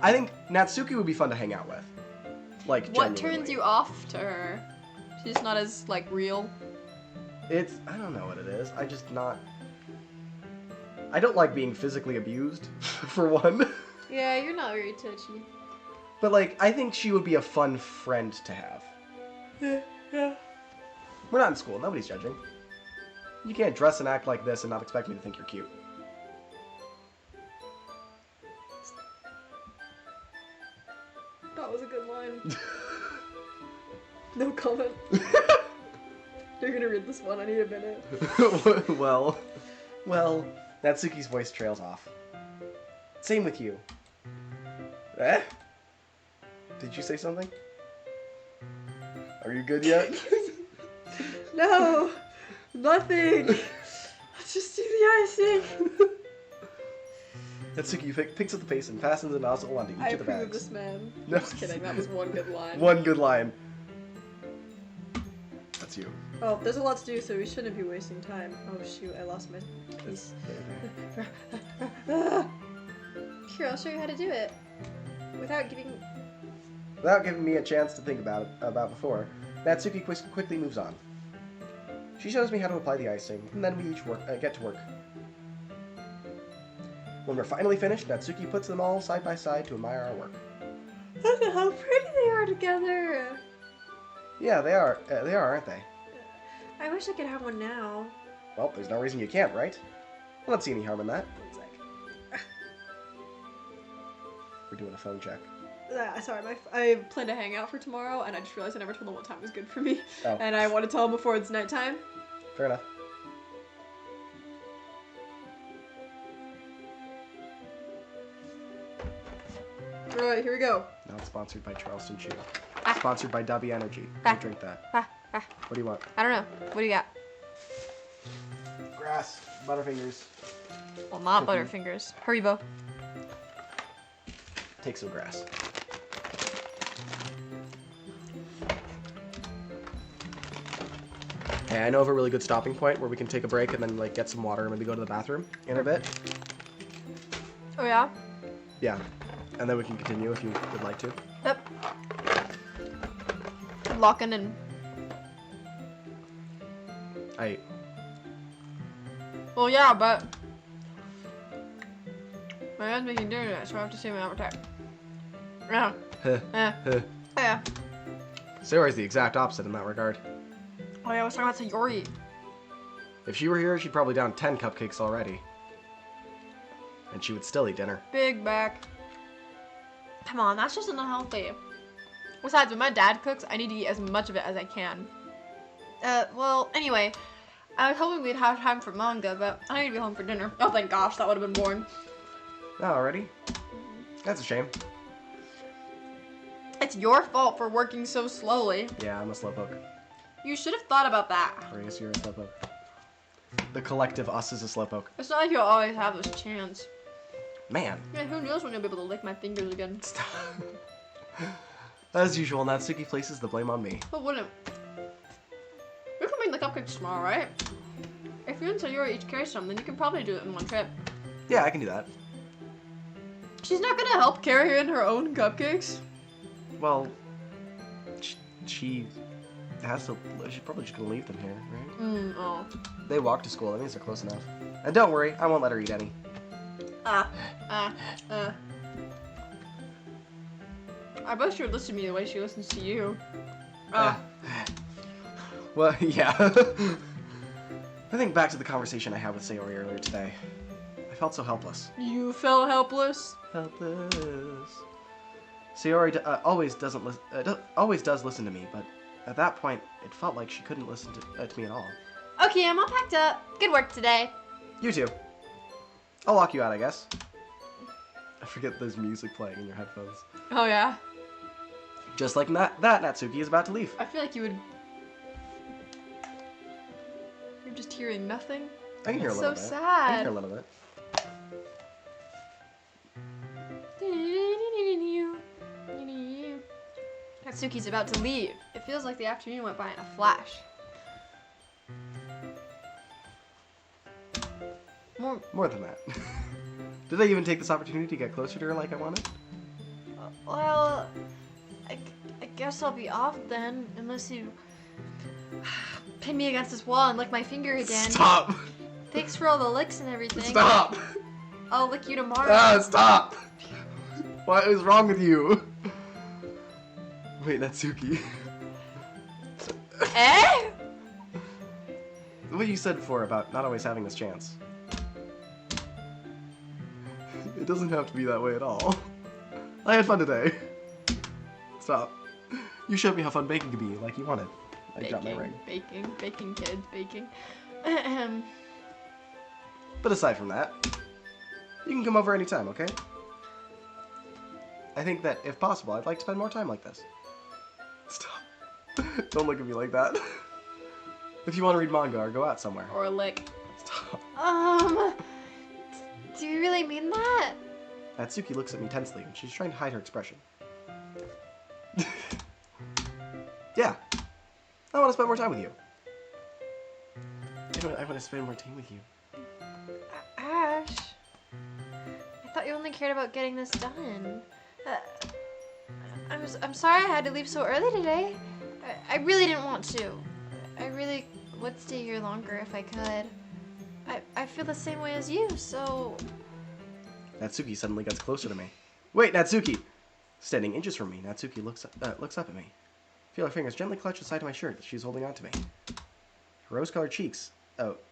I think Natsuki would be fun to hang out with. Like, What genuinely. turns you off to her? She's not as, like, real? I don't know what it is. I don't like being physically abused, for one. Yeah, you're not very touchy. But, like, I think she would be a fun friend to have. Yeah. We're not in school. Nobody's judging. You can't dress and act like this and not expect me to think you're cute. That was a good line. No comment. You're gonna read this one. I need a minute. Well, Natsuki's voice trails off. Same with you. Eh? Did you say something? Are you good yet? No, nothing. Let's just do the icing. Natsuki picks up the paste and fastens the nozzle onto each of the bags. I approve of this man. No. Just kidding. That was one good line. One good line. That's you. Oh, there's a lot to do, so we shouldn't be wasting time. Oh shoot, I lost my piece. Here, I'll show you how to do it. Without giving... Without giving me a chance to think about before, Natsuki quickly moves on. She shows me how to apply the icing, and then we each get to work. When we're finally finished, Natsuki puts them all side by side to admire our work. Look at how pretty they are together. Yeah, they are, aren't they? I wish I could have one now. Well, there's no reason you can't, right? I don't see any harm in that. One sec. We're doing a phone check. Sorry, I planned to hang out for tomorrow, and I just realized I never told them what time was good for me. Oh. And I want to tell them before it's nighttime. Fair enough. Alright, here we go. Not sponsored by Charleston Chew. Sponsored by Dubby Energy. Ah. Don't drink that. What do you want? I don't know. What do you got? Grass. Butterfingers. Well, not Cookie. Butterfingers. Haribo. Take some grass. Okay, I know of a really good stopping point where we can take a break and then like get some water and maybe go to the bathroom in a bit. Oh, yeah? Yeah. And then we can continue if you would like to. Yep. Locking in. Well, yeah, but my dad's making dinner tonight, so I have to save my appetite. Yeah. Yeah. Sayori's the exact opposite in that regard. Oh, yeah, I was talking about Sayori. If she were here, she'd probably down 10 cupcakes already. And she would still eat dinner. Big back. Come on, that's just unhealthy. Besides, when my dad cooks, I need to eat as much of it as I can. Well, anyway, I was hoping we'd have time for manga, but I need to be home for dinner. Oh, thank gosh, that would have been boring. Oh, already? That's a shame. It's your fault for working so slowly. Yeah, I'm a slowpoke. You should have thought about that. Or I guess you're a slowpoke. The collective us is a slowpoke. It's not like you'll always have this chance. Man. Yeah, who knows when you'll be able to lick my fingers again. Stop. As usual, Natsuki places the blame on me. Who wouldn't? We can make the cupcakes tomorrow, right? If you and Sayori each carry some, then you can probably do it in one trip. Yeah, I can do that. She's not gonna help carry in her own cupcakes. Well, she has to. She's probably just gonna leave them here, right? Oh. They walk to school. That means they're close enough. And don't worry, I won't let her eat any. I bet she would listen to me the way she listens to you. Well, yeah. I think back to the conversation I had with Sayori earlier today. I felt so helpless. You felt helpless? Helpless. Sayori always does listen to me, but at that point, it felt like she couldn't listen to me at all. Okay, I'm all packed up. Good work today. You too. I'll lock you out, I guess. I forget there's music playing in your headphones. Oh, yeah? Just like that Natsuki is about to leave. I feel like you would... You're just hearing nothing. I can hear a little bit. So I can sad. hear a little bit. Natsuki's about to leave. It feels like the afternoon went by in a flash. More than that. Did I even take this opportunity to get closer to her like I wanted? Well, I guess I'll be off then, unless you pin me against this wall and lick my finger again. Stop! Thanks for all the licks and everything. Stop! I'll lick you tomorrow. Ah, stop! What is wrong with you? Wait, Natsuki. Eh? What you said before about not always having this chance. It doesn't have to be that way at all. I had fun today. Stop. You showed me how fun baking could be, like you wanted. I dropped my ring. Baking, kids, baking. But aside from that, you can come over anytime, okay? I think that, if possible, I'd like to spend more time like this. Stop. Don't look at me like that. If you want to read manga or go out somewhere. Or a lick. Stop. Do you really mean that? Natsuki looks at me tensely, and she's trying to hide her expression. Yeah. I want to spend more time with you. I want to spend more time with you. Ash, I thought you only cared about getting this done. I'm sorry I had to leave so early today. I really didn't want to. I really would stay here longer if I could. I feel the same way as you, so... Natsuki suddenly gets closer to me. Wait, Natsuki! Standing inches from me, Natsuki looks up at me. I feel her fingers gently clutch the side of my shirt as she's holding on to me. Her rose-colored cheeks,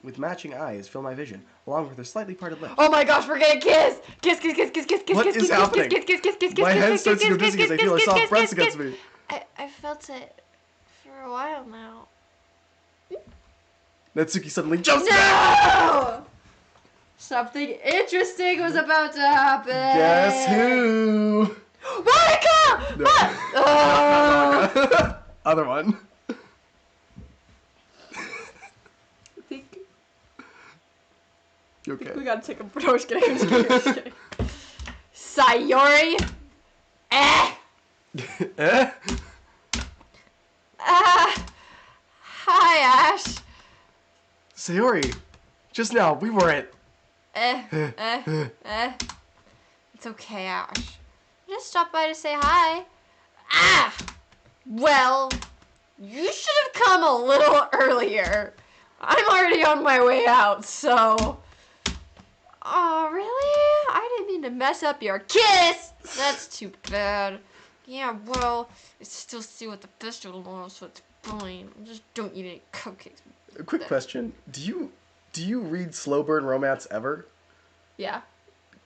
with matching eyes, fill my vision, along with her slightly parted lips. Oh my gosh, we're gonna kiss! Kiss, kiss, kiss, kiss, kiss, kiss, What kiss, is kiss, happening? kiss, kiss, kiss, kiss, kiss, My kiss, head kiss, starts to go kiss, dizzy as I kiss, feel her kiss, soft kiss, breasts kiss, against kiss. me. I felt it for a while now. Natsuki suddenly jumps back! No! Something interesting was about to happen. Guess who? Monica! No. Oh! Not Monica. Other one. I think Okay. we gotta take a... No, I'm just kidding. I'm just kidding. I'm just kidding. Sayori? Eh? Hi, Ash. Sayori, just now, we weren't... It's okay, Ash. I just stopped by to say hi. Ah! Well, you should have come a little earlier. I'm already on my way out, so... Oh, really? I didn't mean to mess up your kiss! That's too bad. Yeah, well, I still see what the festival was, so it's fine. Just don't eat any cupcakes. A quick question. Do you read slow burn romance ever? Yeah.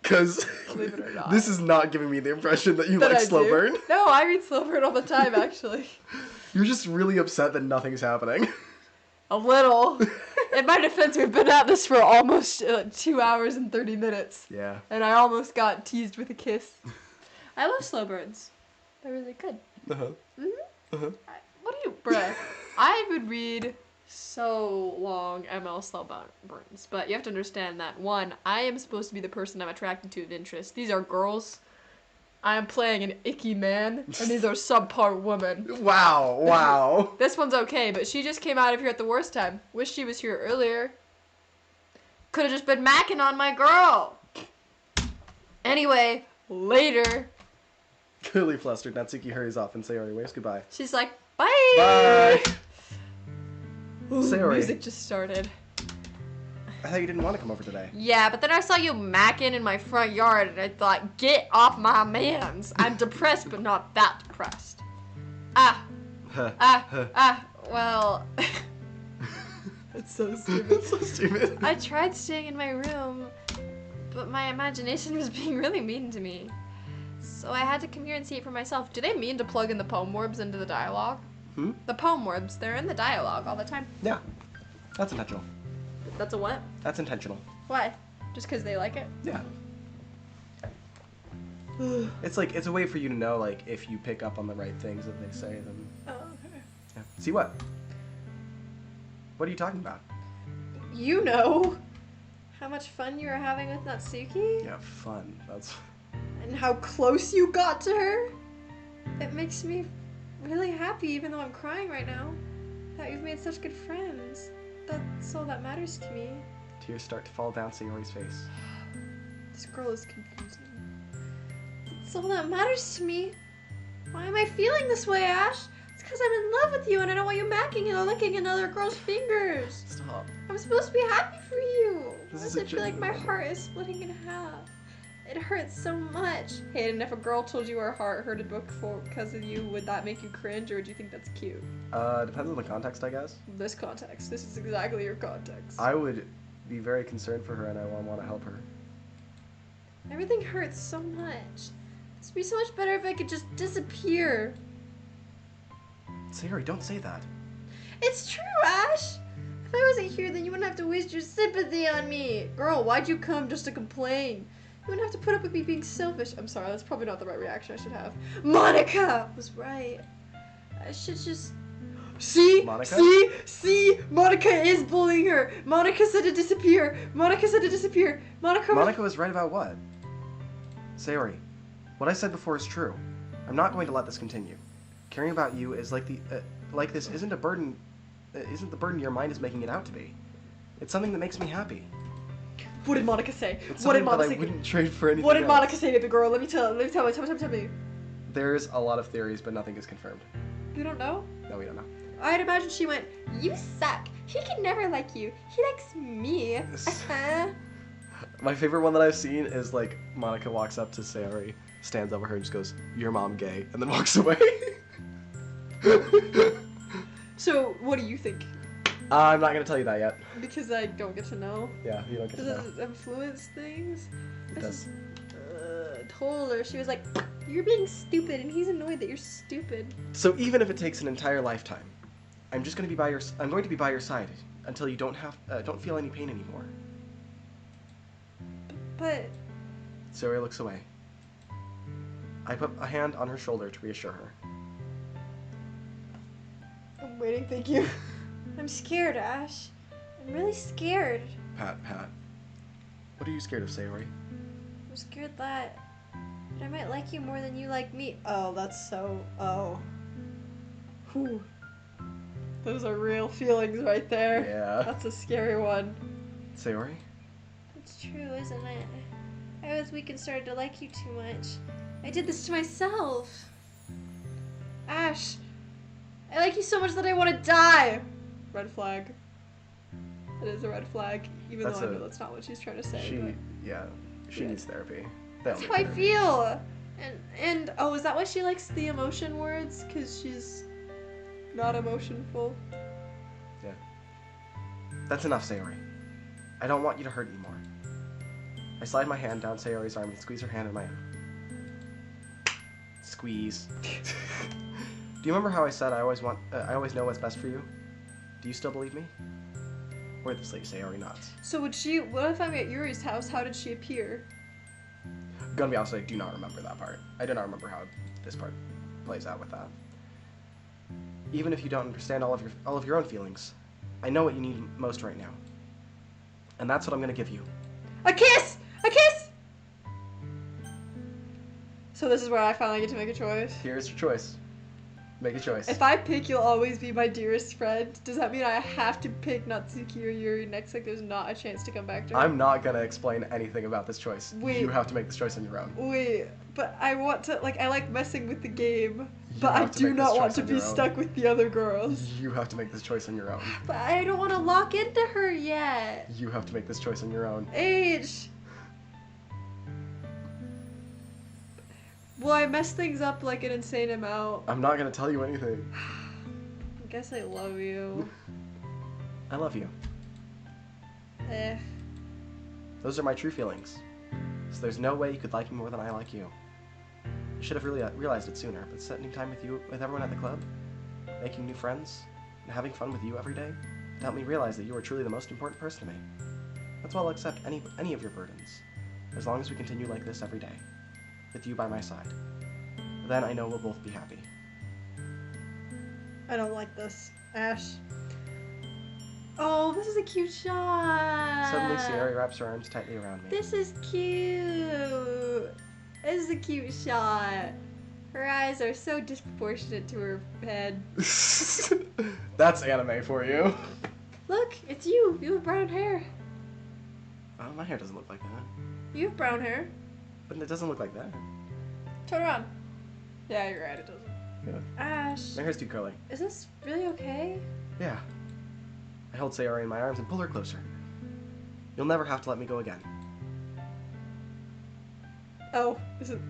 Because Believe it or not. this is not giving me the impression that you That like I slow do. burn. No, I read slow burn all the time, actually. You're just really upset that nothing's happening. A little. In my defense, we've been at this for almost 2 hours and 30 minutes. Yeah. And I almost got teased with a kiss. I love slow burns. They're really good. Uh-huh. Mm-hmm. Uh-huh. What do you... Bruh. I would read so long ML slow burns. But you have to understand that, one, I am supposed to be the person I'm attracted to of interest. These are girls. I am playing an icky man. And these are subpar women. Wow, wow. This one's okay, but she just came out of here at the worst time. Wish she was here earlier. Could have just been macking on my girl. Anyway, later. Clearly flustered, Natsuki hurries off and Sayori waves goodbye. She's like, bye. Bye. Ooh, Sayori. music just started. I thought you didn't want to come over today. Yeah, but then I saw you macking in my front yard and I thought, get off my mans. I'm depressed, but not that depressed. Well. It's so stupid. It's so stupid. I tried staying in my room, but my imagination was being really mean to me. So I had to come here and see it for myself. Do they mean to plug in the poem orbs into the dialogue? Hmm? The poem orbs, they're in the dialogue all the time. Yeah. That's intentional. That's a what? That's intentional. Why? Just because they like it? Yeah. It's like, it's a way for you to know, like, if you pick up on the right things that they say, then... Oh, okay. Yeah. See what? What are you talking about? You know how much fun you were having with Natsuki? Yeah, fun. That's... And how close you got to her? It makes me really happy, even though I'm crying right now, that you've made such good friends. That's all that matters to me. Tears start to fall down Sayori's face. This girl is confusing. That's all that matters to me. Why am I feeling this way, Ash? It's because I'm in love with you and I don't want you macking and licking another girl's fingers. Stop. I'm supposed to be happy for you. This Why is does a it feel like my genuine- heart is splitting in half? It hurts so much. Hayden, if a girl told you her heart hurted because of you, would that make you cringe or would you think that's cute? Depends on the context, I guess. This context. This is exactly your context. I would be very concerned for her and I want to help her. Everything hurts so much. This would be so much better if I could just disappear. Sayori, don't say that. It's true, Ash! If I wasn't here, then you wouldn't have to waste your sympathy on me. Girl, why'd you come just to complain? You wouldn't have to put up with me being selfish. I'm sorry, that's probably not the right reaction I should have. Monica was right. I should just... See? Monica? See? Monica is bullying her. Monica said to disappear. Monica said to disappear. Monica was right about what? Sayori, what I said before is true. I'm not going to let this continue. Caring about you is like this isn't a burden. Isn't the burden your mind is making it out to be. It's something that makes me happy. What did Monica say? It's What did something that Monica I say? wouldn't trade for anything What did else. Monica say to the girl? Let me tell me. There's a lot of theories, but nothing is confirmed. We don't know? No, we don't know. I'd imagine she went, "You suck. He can never like you. He likes me." My favorite one that I've seen is like Monica walks up to Sayori, stands over her and just goes, "Your mom gay," and then walks away. So, what do you think? I'm not gonna tell you that yet. Because I don't get to know. Yeah, you don't get to know. Does it influence things? It does. Told her, she was like, "You're being stupid," and he's annoyed that you're stupid. So even if it takes an entire lifetime, I'm going to be by your side until you don't feel any pain anymore. But Sayori looks away. I put a hand on her shoulder to reassure her. I'm waiting, thank you. I'm scared, Ash. I'm really scared. Pat. What are you scared of, Sayori? I'm scared that I might like you more than you like me. Oh, that's so... Oh. Whew. Those are real feelings right there. Yeah. That's a scary one. Sayori? It's true, isn't it? I was weak and started to like you too much. I did this to myself. Ash, I like you so much that I want to die. Red flag. It is a red flag, even though I know that's not what she's trying to say. She needs therapy. That's how I feel. And oh, is that why she likes the emotion words? Because she's not emotionful. Yeah. That's enough, Sayori. I don't want you to hurt anymore. I slide my hand down Sayori's arm and squeeze her hand in my own. Squeeze. Do you remember how I said I always know what's best for you? Do you still believe me? Wordlessly, Sayori nods. So what if I'm at Yuri's house, how did she appear? Gonna be honest, I do not remember that part. I do not remember how this part plays out with that. Even if you don't understand all of your own feelings, I know what you need most right now. And that's what I'm gonna give you. A kiss! A kiss! So this is where I finally get to make a choice. Here's your choice. Make a choice. If I pick You'll Always Be My Dearest Friend, does that mean I have to pick Natsuki or Yuri next? Like there's not a chance to come back to her? I'm not gonna explain anything about this choice. Wait. You have to make this choice on your own. Wait, but I want to, I like messing with the game, but I do not want to be stuck with the other girls. You have to make this choice on your own. But I don't want to lock into her yet. You have to make this choice on your own. H. Well, I mess things up like an insane amount. I'm not gonna tell you anything. I guess I love you. I love you. Those are my true feelings. So there's no way you could like me more than I like you. I should have really realized it sooner, but spending time with everyone at the club, making new friends, and having fun with you every day, helped me realize that you are truly the most important person to me. That's why I'll accept any of your burdens, as long as we continue like this every day, with you by my side. Then I know we'll both be happy. I don't like this. Ash. Oh, this is a cute shot. Suddenly, Sayori wraps her arms tightly around me. This is cute. This is a cute shot. Her eyes are so disproportionate to her head. That's anime for you. Look, it's you. You have brown hair. Oh, my hair doesn't look like that. You have brown hair. But it doesn't look like that. Turn around. Yeah, you're right, it doesn't. Yeah. Ash. My hair's too curly. Is this really okay? Yeah. I hold Sayori in my arms and pull her closer. You'll never have to let me go again. Oh,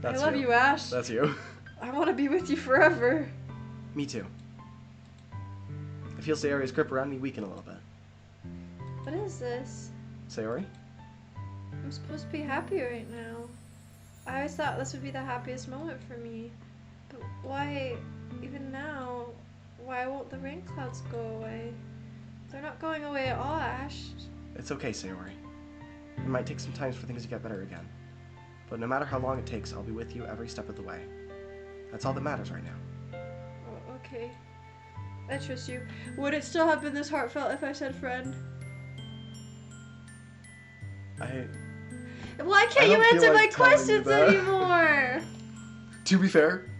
I love you, Ash. That's you. I want to be with you forever. Me too. I feel Sayori's grip around me weaken a little bit. What is this? Sayori? I'm supposed to be happy right now. I always thought this would be the happiest moment for me. But why, even now, why won't the rain clouds go away? They're not going away at all, Ash. It's okay, Sayori. It might take some time for things to get better again. But no matter how long it takes, I'll be with you every step of the way. That's all that matters right now. Oh, okay. I trust you. Would it still have been this heartfelt if I said friend? Why can't you answer my questions anymore? To be fair,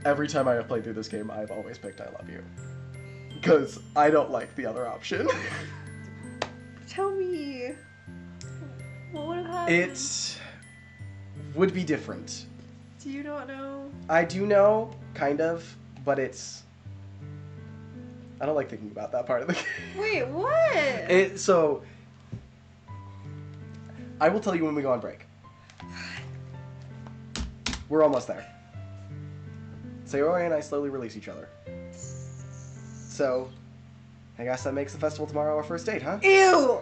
every time I have played through this game, I've always picked I love you. Because I don't like the other option. Tell me. What would have happened? It would be different Do you not know? I do know, kind of, but it's... I don't like thinking about that part of the game. Wait, what? So, I will tell you when we go on break. We're almost there. Sayori and I slowly release each other. So, I guess that makes the festival tomorrow our first date, huh? Ew!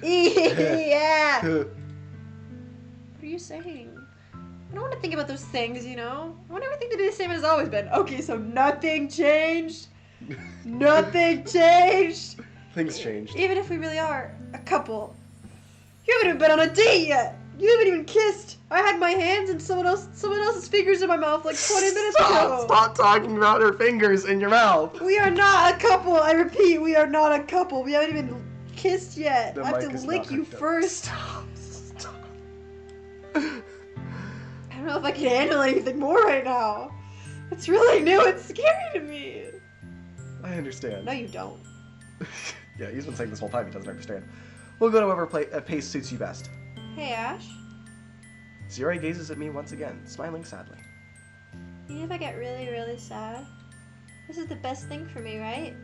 Yeah! What are you saying? I don't want to think about those things, you know? I want everything to be the same as it's always been. Okay, so nothing changed? Nothing changed? Things changed. Even if we really are a couple. You haven't even been on a date yet! You haven't even kissed! I had my hands in someone else's fingers in my mouth like 20 minutes ago! Stop talking about her fingers in your mouth! We are not a couple! I repeat, we are not a couple! We haven't even kissed yet! The I have mic to is lick not you hooked up. first! Stop. I don't know if I can handle anything more right now. It's really new. It's scary to me. I understand. No, you don't. Yeah, he's been saying this whole time he doesn't understand. We'll go to whatever pace suits you best. Hey, Ash. Sayori gazes at me once again, smiling sadly. Even if I get really, really sad, this is the best thing for me, right?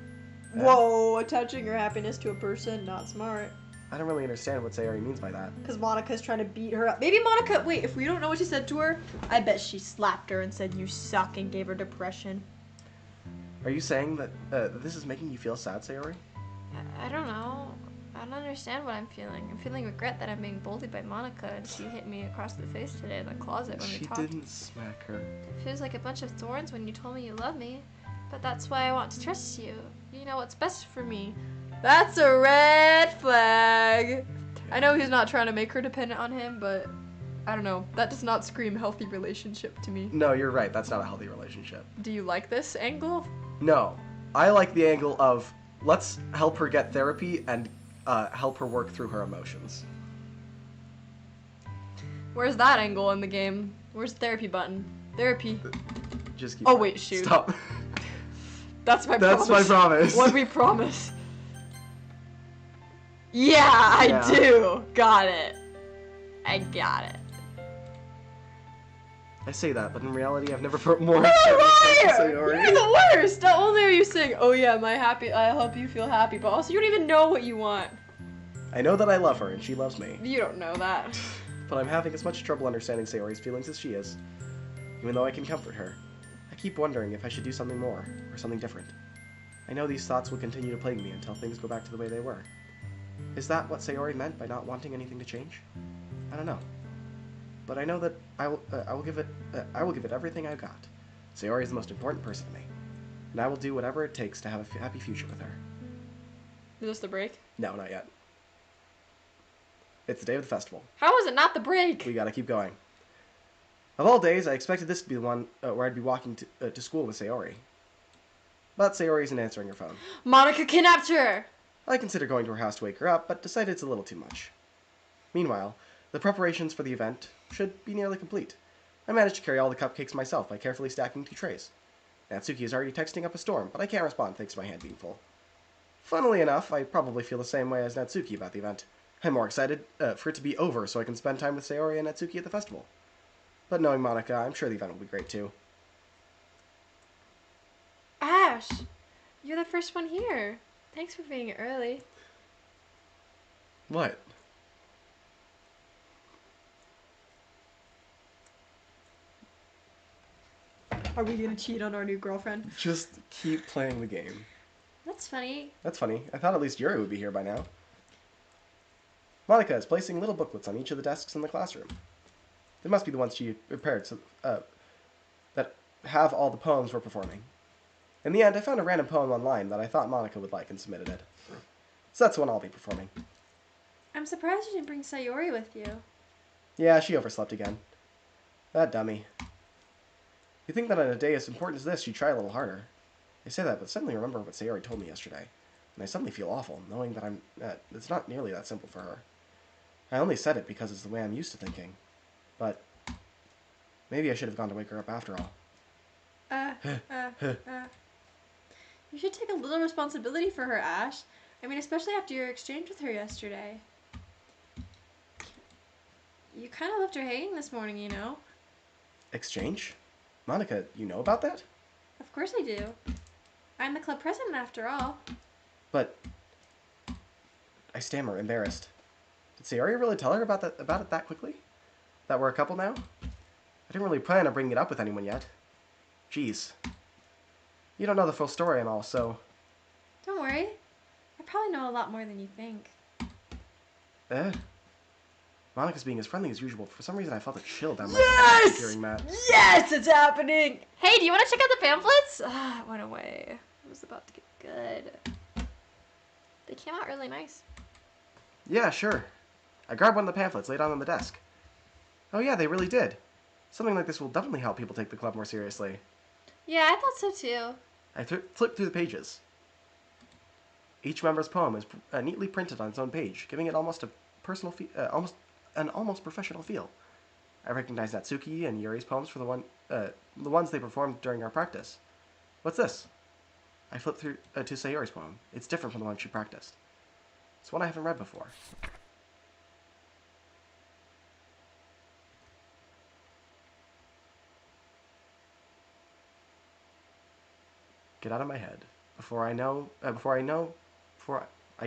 Whoa, attaching your happiness to a person, not smart. I don't really understand what Sayori means by that. Because Monica's trying to beat her up. Maybe Monica, wait, if we don't know what she said to her, I bet she slapped her and said, you suck, and gave her depression. Are you saying that this is making you feel sad, Sayori? I don't know. I don't understand what I'm feeling. I'm feeling regret that I'm being bullied by Monica and she hit me across the face today in the closet when we talked. She didn't smack her. It feels like a bunch of thorns when you told me you love me. But that's why I want to trust you. You know what's best for me. That's a red flag. I know he's not trying to make her dependent on him, but I don't know. That does not scream healthy relationship to me. No, you're right. That's not a healthy relationship. Do you like this angle? No. I like the angle of let's help her get therapy and help her work through her emotions. Where's that angle in the game? Where's the therapy button? Therapy. Just keep Oh, going. wait, shoot. Stop. That's my That's promise. my promise. What'd we promise? Yeah, I do. Got it. I got it. I say that, but in reality, I've never put more You're a into liar! Sayori. You're the worst! Not only are you saying, oh yeah, I'll help you feel happy, but also you don't even know what you want. I know that I love her, and she loves me. You don't know that. But I'm having as much trouble understanding Sayori's feelings as she is. Even though I can comfort her, I keep wondering if I should do something more, or something different. I know these thoughts will continue to plague me until things go back to the way they were. Is that what Sayori meant by not wanting anything to change? I don't know. But I know that I will give it everything I've got. Sayori is the most important person to me, and I will do whatever it takes to have a happy future with her. Is this the break? No, not yet. It's the day of the festival. How is it not the break? We gotta keep going. Of all days, I expected this to be the one where I'd be walking to school with Sayori. But Sayori isn't answering her phone. Monica kidnapped her! I considered going to her house to wake her up, but decided it's a little too much. Meanwhile, the preparations for the event should be nearly complete. I managed to carry all the cupcakes myself by carefully stacking 2 trays. Natsuki is already texting up a storm, but I can't respond thanks to my hand being full. Funnily enough, I probably feel the same way as Natsuki about the event. I'm more excited for it to be over so I can spend time with Sayori and Natsuki at the festival. But knowing Monica, I'm sure the event will be great too. Ash, you're the first one here. Thanks for being early. What? Are we gonna cheat on our new girlfriend? Just keep playing the game. That's funny. That's funny. I thought at least Yuri would be here by now. Monica is placing little booklets on each of the desks in the classroom. They must be the ones she prepared so, that have all the poems we're performing. In the end, I found a random poem online that I thought Monica would like and submitted it. So that's the one I'll be performing. I'm surprised you didn't bring Sayori with you. Yeah, she overslept again. That dummy. You'd think that on a day as important as this, she'd try a little harder. I say that, but suddenly remember what Sayori told me yesterday. And I suddenly feel awful, knowing that it's not nearly that simple for her. I only said it because it's the way I'm used to thinking. But maybe I should have gone to wake her up after all. You should take a little responsibility for her, Ash. I mean, especially after your exchange with her yesterday. You kind of left her hanging this morning, you know. Exchange? Monica, you know about that? Of course I do. I'm the club president after all. But... I stammer, embarrassed. Did Sayori really tell her about it that quickly? That we're a couple now? I didn't really plan on bringing it up with anyone yet. Jeez. You don't know the full story and all, so... Don't worry. I probably know a lot more than you think. Monica's being as friendly as usual. For some reason, I felt a chill down my Yes! spine hearing that. Yes, it's happening! Hey, do you want to check out the pamphlets? Ah, it went away. It was about to get good. They came out really nice. Yeah, sure. I grabbed one of the pamphlets, laid it on the desk. Oh yeah, they really did. Something like this will definitely help people take the club more seriously. Yeah, I thought so too. I flipped through the pages. Each member's poem is neatly printed on its own page, giving it almost a personal, almost professional feel. I recognized Natsuki and Yuri's poems for the ones they performed during our practice. What's this? I flipped through to Sayori's poem. It's different from the one she practiced. It's one I haven't read before. Get out of my head. Before I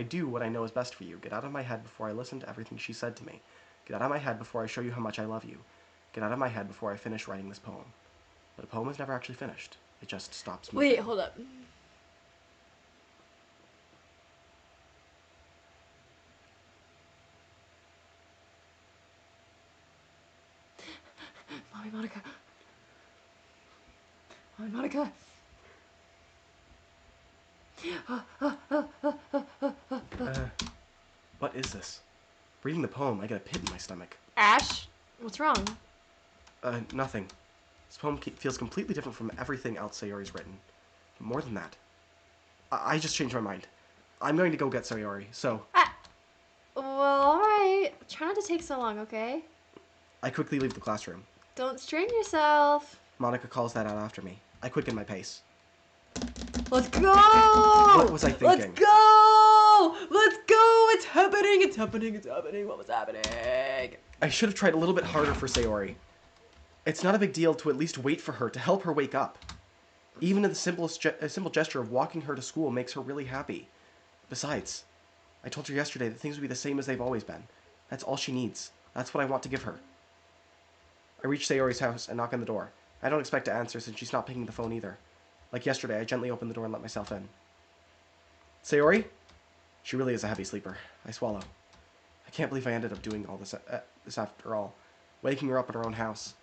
do what I know is best for you. Get out of my head before I listen to everything she said to me. Get out of my head before I show you how much I love you. Get out of my head before I finish writing this poem. But a poem is never actually finished. It just stops moving. Wait, hold up. Mommy Monica. Mommy Monica. What is this? Reading the poem, I get a pit in my stomach. Ash, what's wrong? Nothing. This poem feels completely different from everything else Sayori's written. But more than that, I just changed my mind. I'm going to go get Sayori, so... Well, alright. Try not to take so long, okay? I quickly leave the classroom. Don't strain yourself. Monica calls that out after me. I quicken my pace. Let's go! What was I thinking? Let's go! Let's go! It's happening! It's happening! It's happening! What was happening? I should have tried a little bit harder for Sayori. It's not a big deal to at least wait for her, to help her wake up. Even a simple gesture of walking her to school makes her really happy. Besides, I told her yesterday that things would be the same as they've always been. That's all she needs. That's what I want to give her. I reach Sayori's house and knock on the door. I don't expect to answer since she's not picking the phone either. Like yesterday, I gently open the door and let myself in. Sayori? She really is a heavy sleeper. I swallow. I can't believe I ended up doing all this after all. Waking her up in her own house.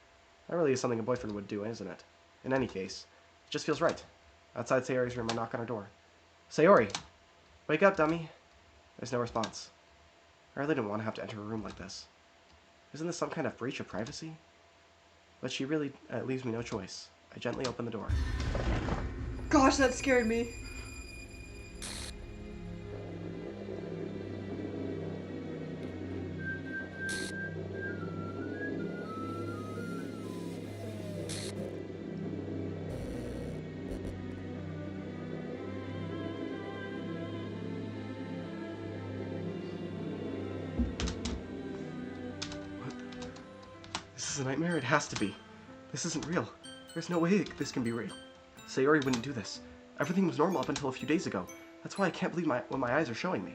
That really is something a boyfriend would do, isn't it? In any case, it just feels right. Outside Sayori's room, I knock on her door. Sayori! Wake up, dummy! There's no response. I really didn't want to have to enter a room like this. Isn't this some kind of breach of privacy? But she really leaves me no choice. I gently open the door. Gosh, that scared me. This is a nightmare? It has to be. This isn't real. There's no way this can be real. Sayori wouldn't do this. Everything was normal up until a few days ago. That's why I can't believe what my eyes are showing me.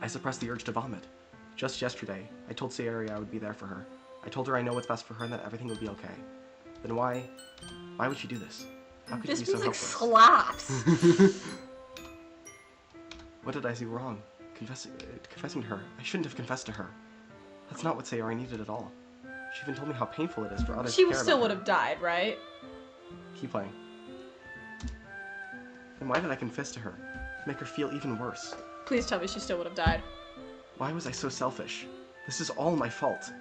I suppressed the urge to vomit. Just yesterday, I told Sayori I would be there for her. I told her I know what's best for her and that everything would be okay. Then why would she do this? How could This she be so music helpless? slaps. What did I do wrong? Confessing to her. I shouldn't have confessed to her. That's not what Sayori needed at all. She even told me how painful it is for others to care Still about would her. have died, right? Keep playing. Then why did I confess to her? To make her feel even worse. Please tell me she still would have died. Why was I so selfish? This is all my fault.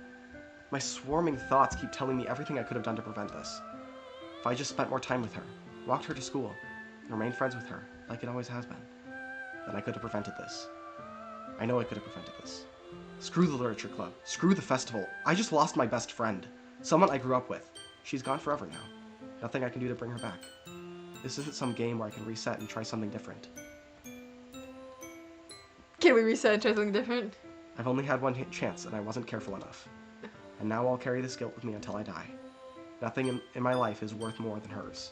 My swarming thoughts keep telling me everything I could have done to prevent this. If I just spent more time with her, walked her to school, and remained friends with her, like it always has been, then I could have prevented this. I know I could have prevented this. Screw the literature club. Screw the festival. I just lost my best friend. Someone I grew up with. She's gone forever now. Nothing I can do to bring her back. This isn't some game where I can reset and try something different. Can we reset and try something different? I've only had one chance, and I wasn't careful enough. And now I'll carry this guilt with me until I die. Nothing in my life is worth more than hers.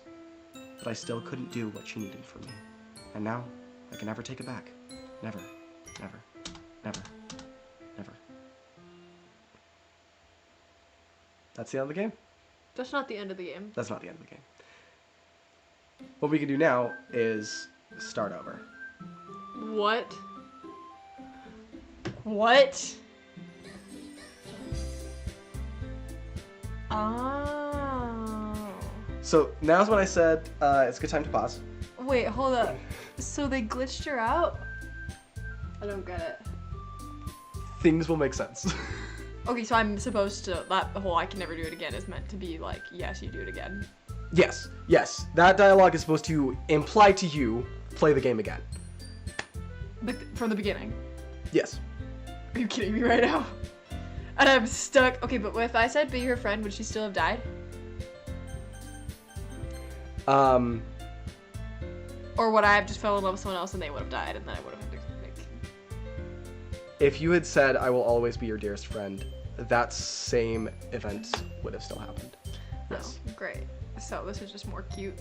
But I still couldn't do what she needed from me. And now, I can never take it back. Never, never, never, never. That's the end of the game. That's not the end of the game. That's not the end of the game. What we can do now is start over. What? What? Oh. So now's when I said it's a good time to pause. Wait, hold up. So they glitched her out? I don't get it. Things will make sense. Okay, so I'm supposed to, that whole I can never do it again is meant to be like, yes, you do it again. Yes, yes. That dialogue is supposed to imply to you, play the game again. From the beginning. Yes. Are you kidding me right now? And I'm stuck. Okay, but if I said be her friend, would she still have died? Or would I have just fell in love with someone else and they would have died and then I would have had to like... If you had said, I will always be your dearest friend, that same event would have still happened. Yes. Oh, great. So this is just more cute.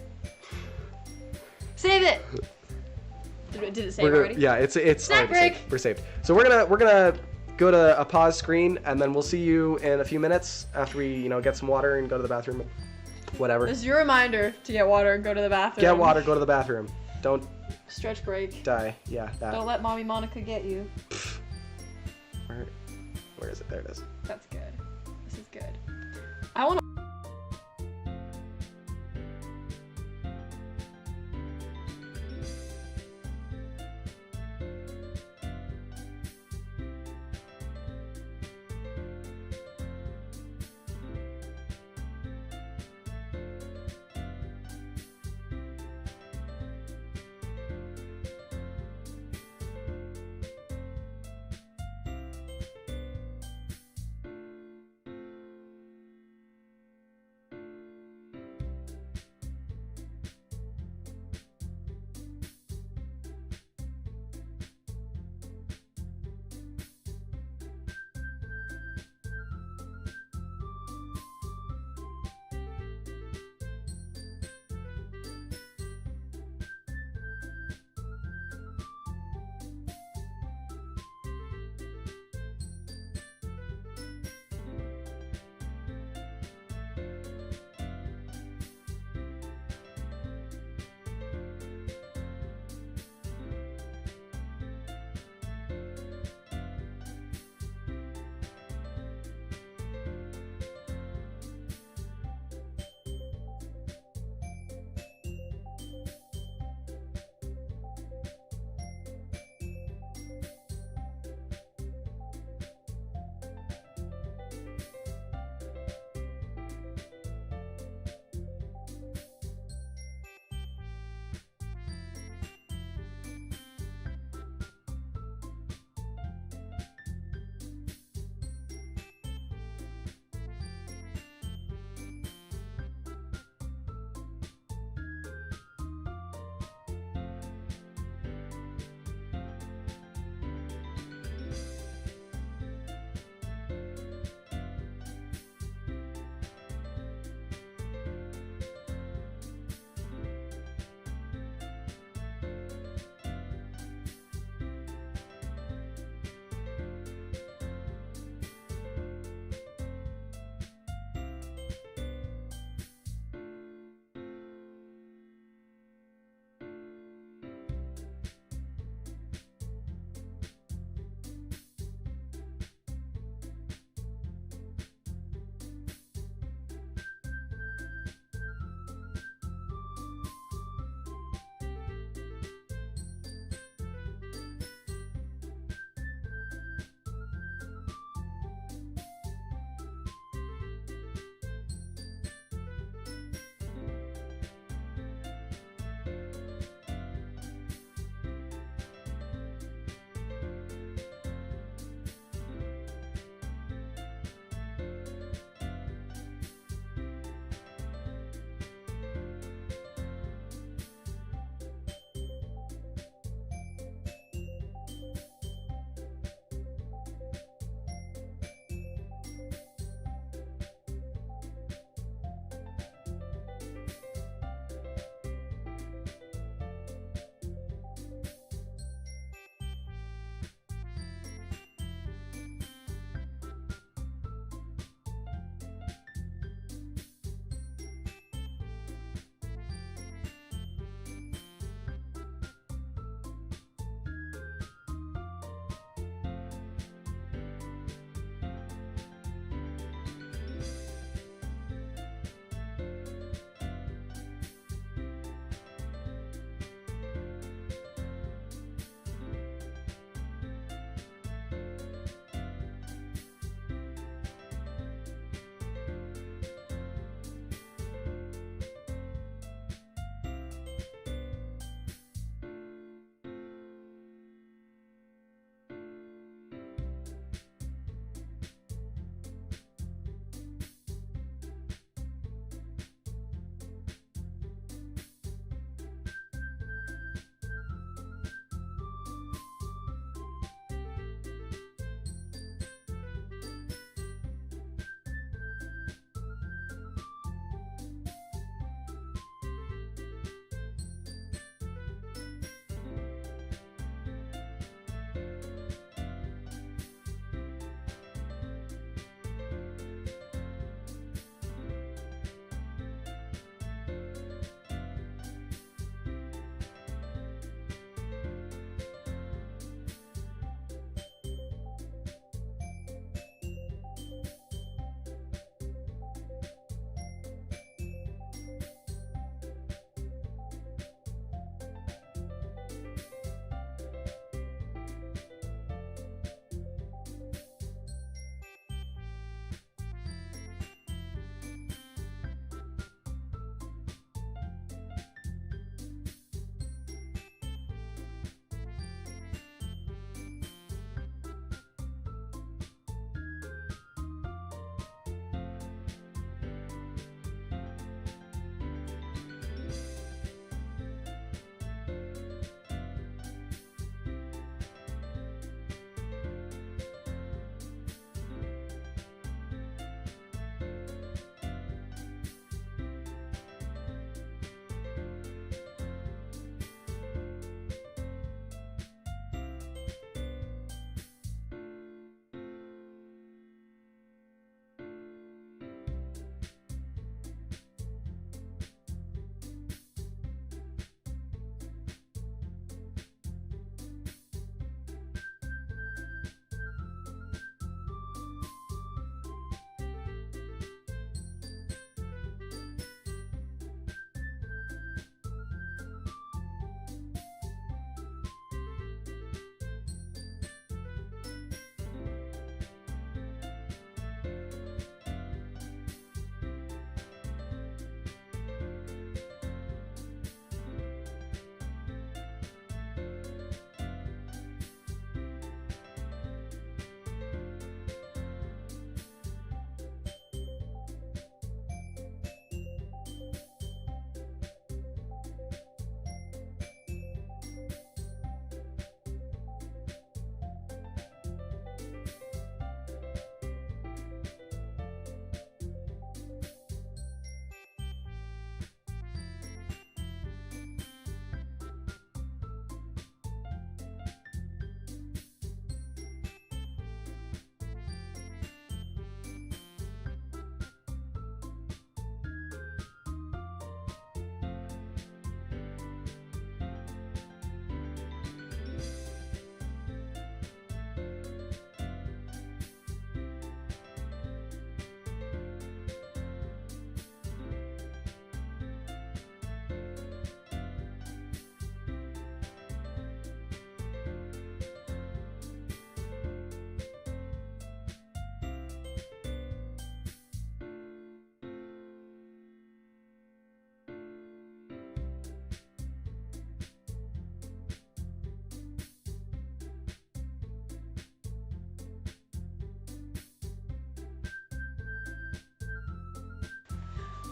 Save it! Did it save already? Yeah, it's Snack already break! saved. We're saved. So we're gonna go to a pause screen and then we'll see you in a few minutes after we, get some water and go to the bathroom and whatever. This is your reminder to get water and go to the bathroom. Get water, go to the bathroom. Don't Stretch break. die. Yeah, that. Don't let Mommy Monica get you. Where is it? There it is. That's good. This is good. I want to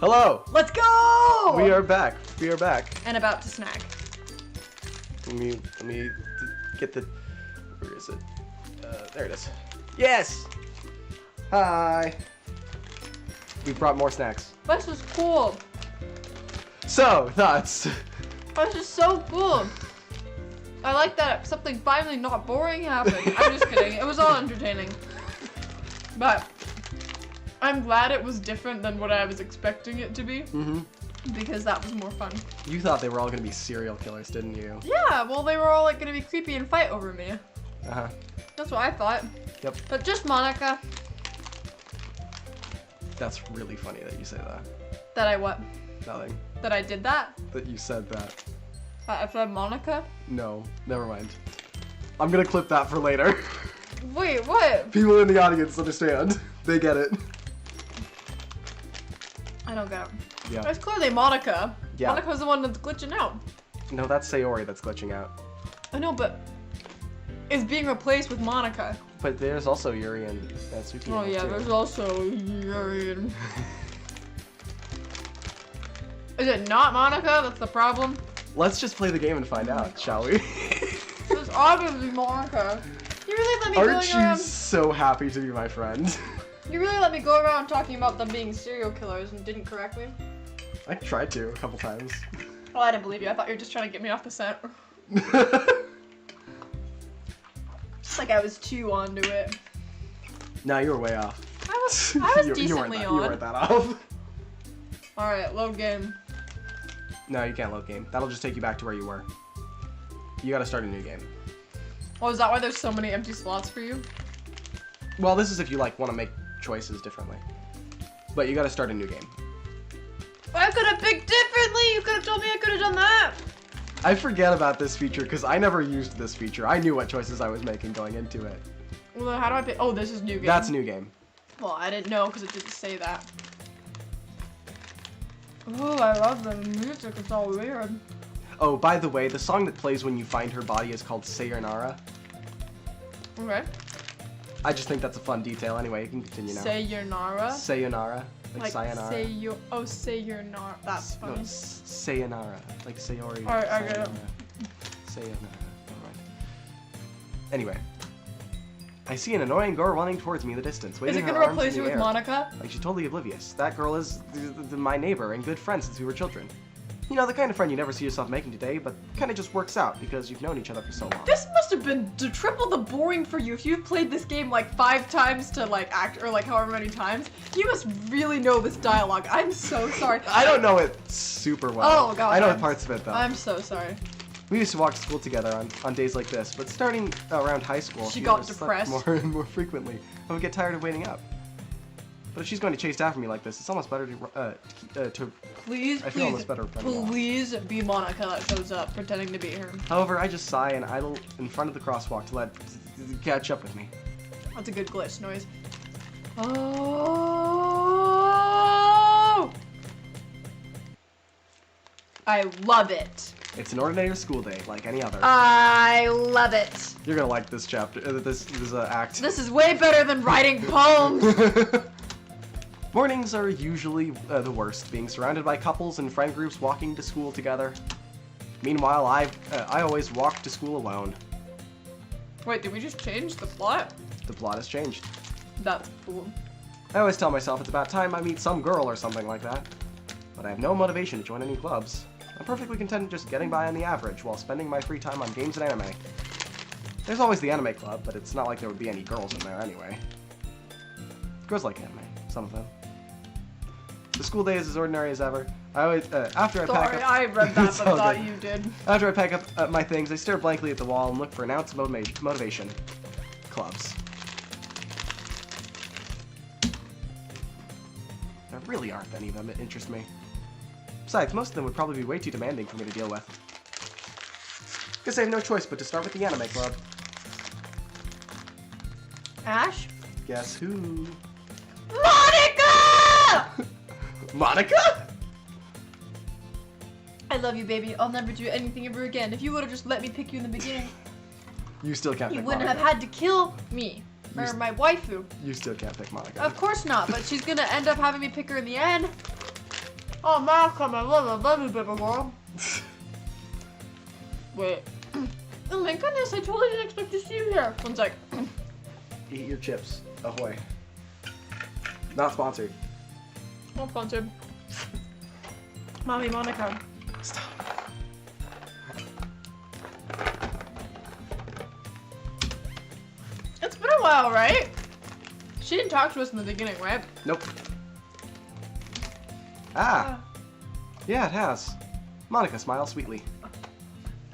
Hello! Let's go! We are back. We are back. And about to snack. Let me get the... Where is it? There it is. Yes! Hi! We brought more snacks. This is cool. So, thoughts? This is so cool. I like that something finally not boring happened. I'm just kidding. It was all entertaining. But I'm glad it was different than what I was expecting it to be. Mm-hmm. Because that was more fun. You thought they were all gonna be serial killers, didn't you? Yeah, well, they were all like gonna be creepy and fight over me. Uh-huh. That's what I thought. Yep. But just Monica. That's really funny that you say that. That I what? Nothing. That I did that? That you said that. I said Monica? No, never mind. I'm gonna clip that for later. Wait, what? People in the audience understand. They get it. I don't get it. Yeah. It's clearly Monica. Yeah. Monica's the one that's glitching out. No, that's Sayori that's glitching out. I know, but it's being replaced with Monica. But there's also Yuri and Natsuki. Oh yeah, too. there's also Yuri. Is it not Monica? That's the problem. Let's just play the game and find out, shall we? It's obviously Monica. You really let me Aren't go around. you so happy to be my friend? You really let me go around talking about them being serial killers and didn't correct me. I tried to a couple times. Oh, I didn't believe you. I thought you were just trying to get me off the scent. Just like I was too onto it. No, you were way off. I was you decently weren't on. You weren't that off. All right, load game. No, you can't load game. That'll just take you back to where you were. You gotta start a new game. Oh, is that why there's so many empty slots for you? Well, this is if you like want to make choices differently. But you gotta start a new game. I could have picked differently. You could have told me I could have done that. I forget about this feature because I never used this feature. I knew what choices I was making going into it. Well, then how do I pick? Oh, this is new game. That's new game. Well, I didn't know because it didn't say that. Oh, I love the music. It's all weird. Oh, by the way, the song that plays when you find her body is called Sayonara. Okay. I just think that's a fun detail. Anyway, you can continue now. Sayonara. Sayonara. Like sayonara. Sayonara. That's funny. No, sayonara. Like Sayori. Alright, I get it. Sayonara. Alright. Anyway. I see an annoying girl running towards me in the distance. Is waving it her gonna arms replace in you the with air. Monica? Like she's totally oblivious. That girl is my neighbor and good friend since we were children. You know, the kind of friend you never see yourself making today, but kind of just works out because you've known each other for so long. This must have been triple the boring for you. If you've played this game like 5 times to like act, or like however many times, you must really know this dialogue. I'm so sorry. I don't know it super well. Oh, God, I know I'm- parts of it though. I'm so sorry. We used to walk to school together on days like this, but starting around high school, She you got know, slept depressed. more and more frequently. I would get tired of waiting up. But if she's going to chase after me like this, it's almost better to Please, I feel almost better running off. please be Monica that shows up pretending to be her. However, I just sigh and idle in front of the crosswalk to let catch up with me. That's a good glitch noise. Oh! I love it. It's an ordinary school day, like any other. I love it. You're gonna like this chapter, this act. This is way better than writing poems. Mornings are usually the worst, being surrounded by couples and friend groups walking to school together. Meanwhile, I always walk to school alone. Wait, did we just change the plot? The plot has changed. That's cool. I always tell myself it's about time I meet some girl or something like that. But I have no motivation to join any clubs. I'm perfectly content just getting by on the average while spending my free time on games and anime. There's always the anime club, but it's not like there would be any girls in there anyway. Girls like anime, some of them. The school day is as ordinary as ever. I always, after I pack Sorry, up... I read that It's but all thought good. you did. After I pack up my things, I stare blankly at the wall and look for an ounce of motivation. Clubs. There really aren't any of them that interest me. Besides, most of them would probably be way too demanding for me to deal with. Guess I have no choice but to start with the anime club. Ash? Guess who? Monica! Monica? I love you, baby. I'll never do anything ever again. If you would have just let me pick you in the beginning, You still can't you pick wouldn't Monica. have had to kill me. Or You- my waifu. You still can't pick Monica. Of course not, but she's gonna end up having me pick her in the end. Oh, Malcolm, I love you, baby girl. Wait. Oh my goodness, I totally didn't expect to see you here. One sec. Eat your chips. Ahoy. Not sponsored. Not sponsored. Mommy Monica. Stop. It's been a while, right? She didn't talk to us in the beginning, right? Nope. Ah. Yeah, it has. Monica smiles sweetly.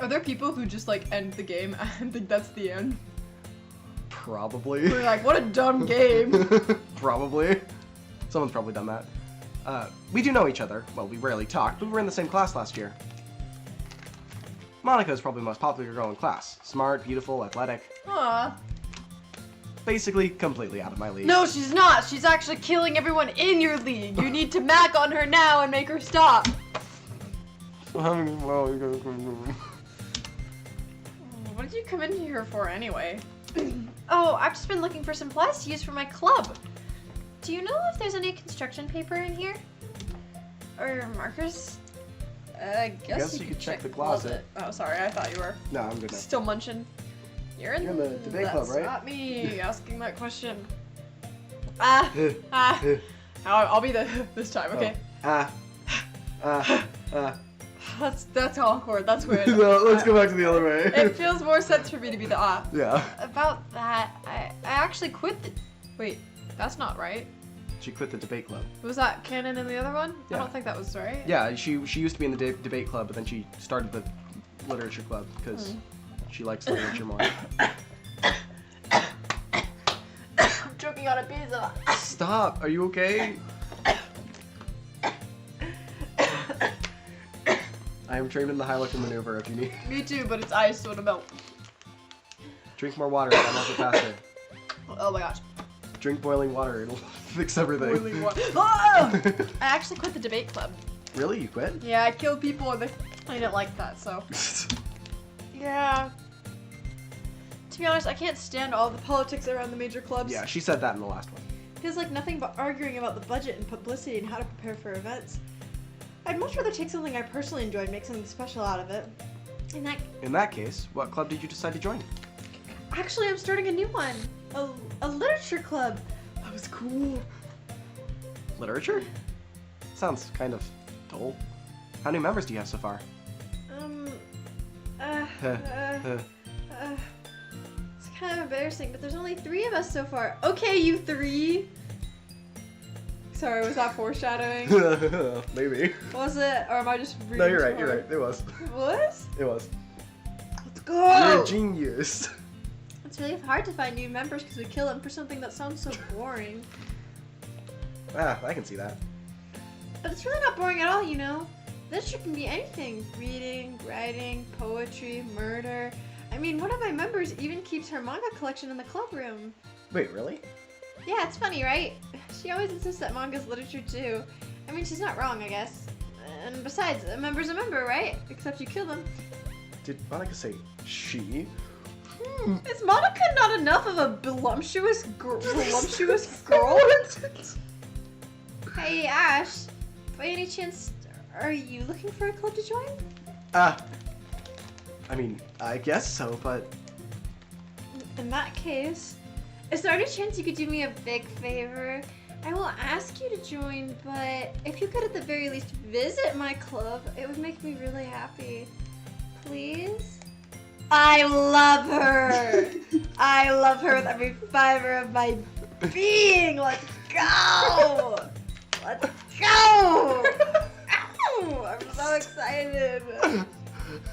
Are there people who just like end the game and think that's the end? Probably. We're like, what a dumb game. Probably. Someone's probably done that. We do know each other. Well, we rarely talk, but we were in the same class last year. Monica is probably the most popular girl in class. Smart, beautiful, athletic. Aw. Basically, completely out of my league. No, she's not. She's actually killing everyone in your league. You need to mac on her now and make her stop. What did you come in here for anyway? Oh, I've just been looking for supplies to use for my club. Do you know if there's any construction paper in here? Or markers? I guess you could check the closet. Oh, sorry. I thought you were No, I'm good now. still munching. You're in the debate club, that's right? not me asking that question. Eh, eh. I'll be the this time, okay? That's awkward. That's weird. No, let's go back to the other way. It feels more sense for me to be the Yeah. About that, I actually quit the. Wait, that's not right. She quit the debate club. Was that canon in the other one? Yeah. I don't think that was right. Yeah, she used to be in the debate club, but then she started the literature club because she likes literature more. I'm choking on a pizza. Stop! Are you okay? I am trained in the Highlander maneuver if you need. Me too, but it's ice, so it'll melt. Drink more water, it'll melt it faster. Oh my gosh. Drink boiling water, it'll fix everything. Boiling water. Ah! I actually quit the debate club. Really? You quit? Yeah, I killed people and I didn't like that, so. Yeah. To be honest, I can't stand all the politics around the major clubs. Yeah, she said that in the last one. Feels like nothing but arguing about the budget and publicity and how to prepare for events. I'd much rather take something I personally enjoy and make something special out of it. In that case, what club did you decide to join? Actually, I'm starting a new one. A literature club. That was cool. Literature? Sounds kind of dull. How many members do you have so far? It's kind of embarrassing, but there's only 3 of us so far. Okay, you 3. Sorry, was that foreshadowing? Maybe. Was it? Or am I just reading No, you're too right, you're hard? right. It was. It was? It was. Let's go! You're a genius. It's really hard to find new members because we kill them for something that sounds so boring. Ah, I can see that. But it's really not boring at all, you know? Literature can be anything. Reading, writing, poetry, murder. I mean, one of my members even keeps her manga collection in the club room. Wait, really? Yeah, it's funny, right? She always insists that manga's literature too. I mean, she's not wrong, I guess. And besides, a member's a member, right? Except you kill them. Did Monica say she? Is Monica not enough of a voluptuous girl? Hey, Ash. By any chance, are you looking for a club to join? I mean, I guess so, but... In that case, is there any chance you could do me a big favor? I will ask you to join, but if you could at the very least visit my club, it would make me really happy. Please? I love her! I love her with every fiber of my being! Let's go! Let's go! Ow! I'm so excited!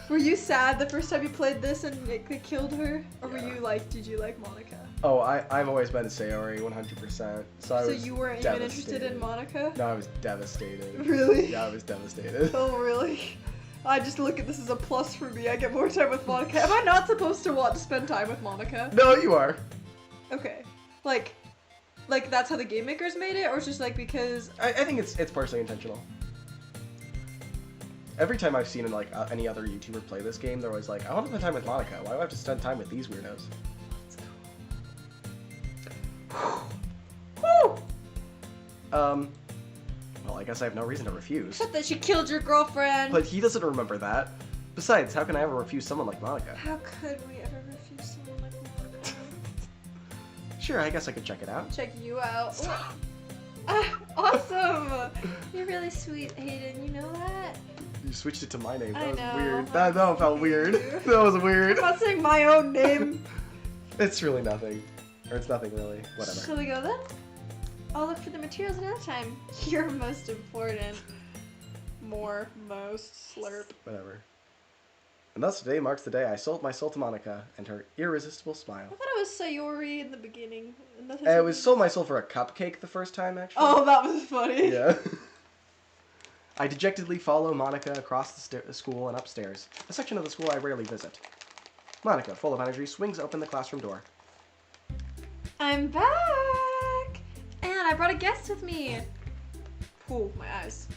Were you sad the first time you played this and it killed her? Or were you like, did you like Monica? Oh, I've always been a Sayori 100%. So You weren't even interested in Monica? No, I was devastated. Really? Yeah, I was devastated. Oh, really? I just look at this as a plus for me. I get more time with Monica. Am I not supposed to want to spend time with Monica? No, you are. Okay. Like that's how the game makers made it? Or it's just like because... I think it's partially intentional. Every time I've seen any other YouTuber play this game, they're always like, I want to spend time with Monica. Why do I have to spend time with these weirdos? Woo! Well, Well, I guess I have no reason to refuse. Except that she killed your girlfriend. But he doesn't remember that. Besides, how can I ever refuse someone like Monica? How could we ever refuse someone like Monica? Sure, I guess I could check it out. Check you out. Awesome! You're really sweet, Hayden. You know that? You switched it to my name. I That was know. weird. That felt weird. Thank you. That was weird. I'm not saying my own name. It's really nothing. Or it's nothing really. Whatever. Shall we go then? I'll look for the materials another time. You're most important. Most slurp. Whatever. And thus today marks the day I sold my soul to Monica and her irresistible smile. I thought it was Sayori in the beginning. And that's It was sold my soul for a cupcake the first time, actually. Oh, that was funny. Yeah. I dejectedly follow Monica across the school and upstairs, a section of the school I rarely visit. Monica, full of energy, swings open the classroom door. I'm back! And I brought a guest with me. Oh, my eyes.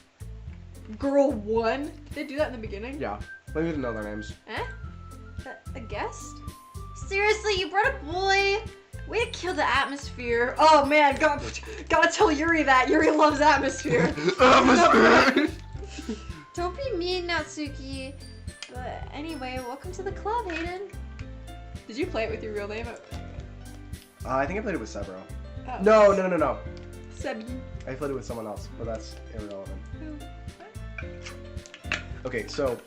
Girl 1? Did they do that in the beginning? Yeah. Let me know their names. Eh? A guest? Seriously, you brought a boy? Way to kill the atmosphere. Oh man, gotta tell Yuri that. Yuri loves atmosphere. Atmosphere! Don't be mean, Natsuki. But anyway, welcome to the club, Hayden. Did you play it with your real name? I think I played it with Sebro. Oh. No. Sebi. I played it with someone else, but that's irrelevant. Who? Okay, so,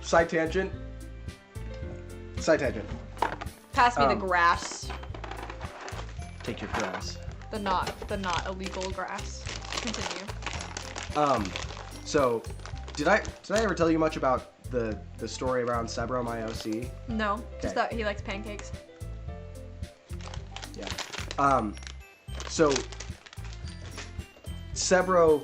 side tangent. Pass me the grass. Take your grass. The not illegal grass. Continue. So, did I ever tell you much about the story around Sebro, my OC? No, just Okay. that he likes pancakes. Yeah. So Sebro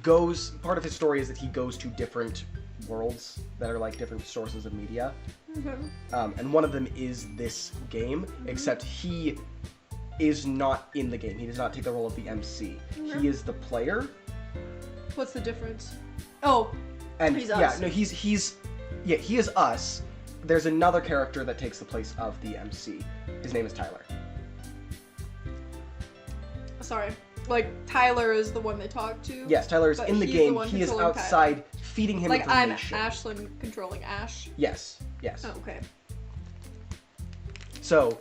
goes, part of his story is that he goes to different worlds that are like different sources of media. And one of them is this game, except he is not in the game. He does not take the role of the MC. He is the player. What's the difference? Oh, And he's yeah, us. no, he is us. There's another character that takes the place of the MC. His name is Tyler. Sorry. Like, Tyler is the one they talk to? Yes, Tyler is But in the he's the game. one He is controlling outside feeding him Like, I'm information. Ashlynne controlling Ash. Yes. Oh, okay. So,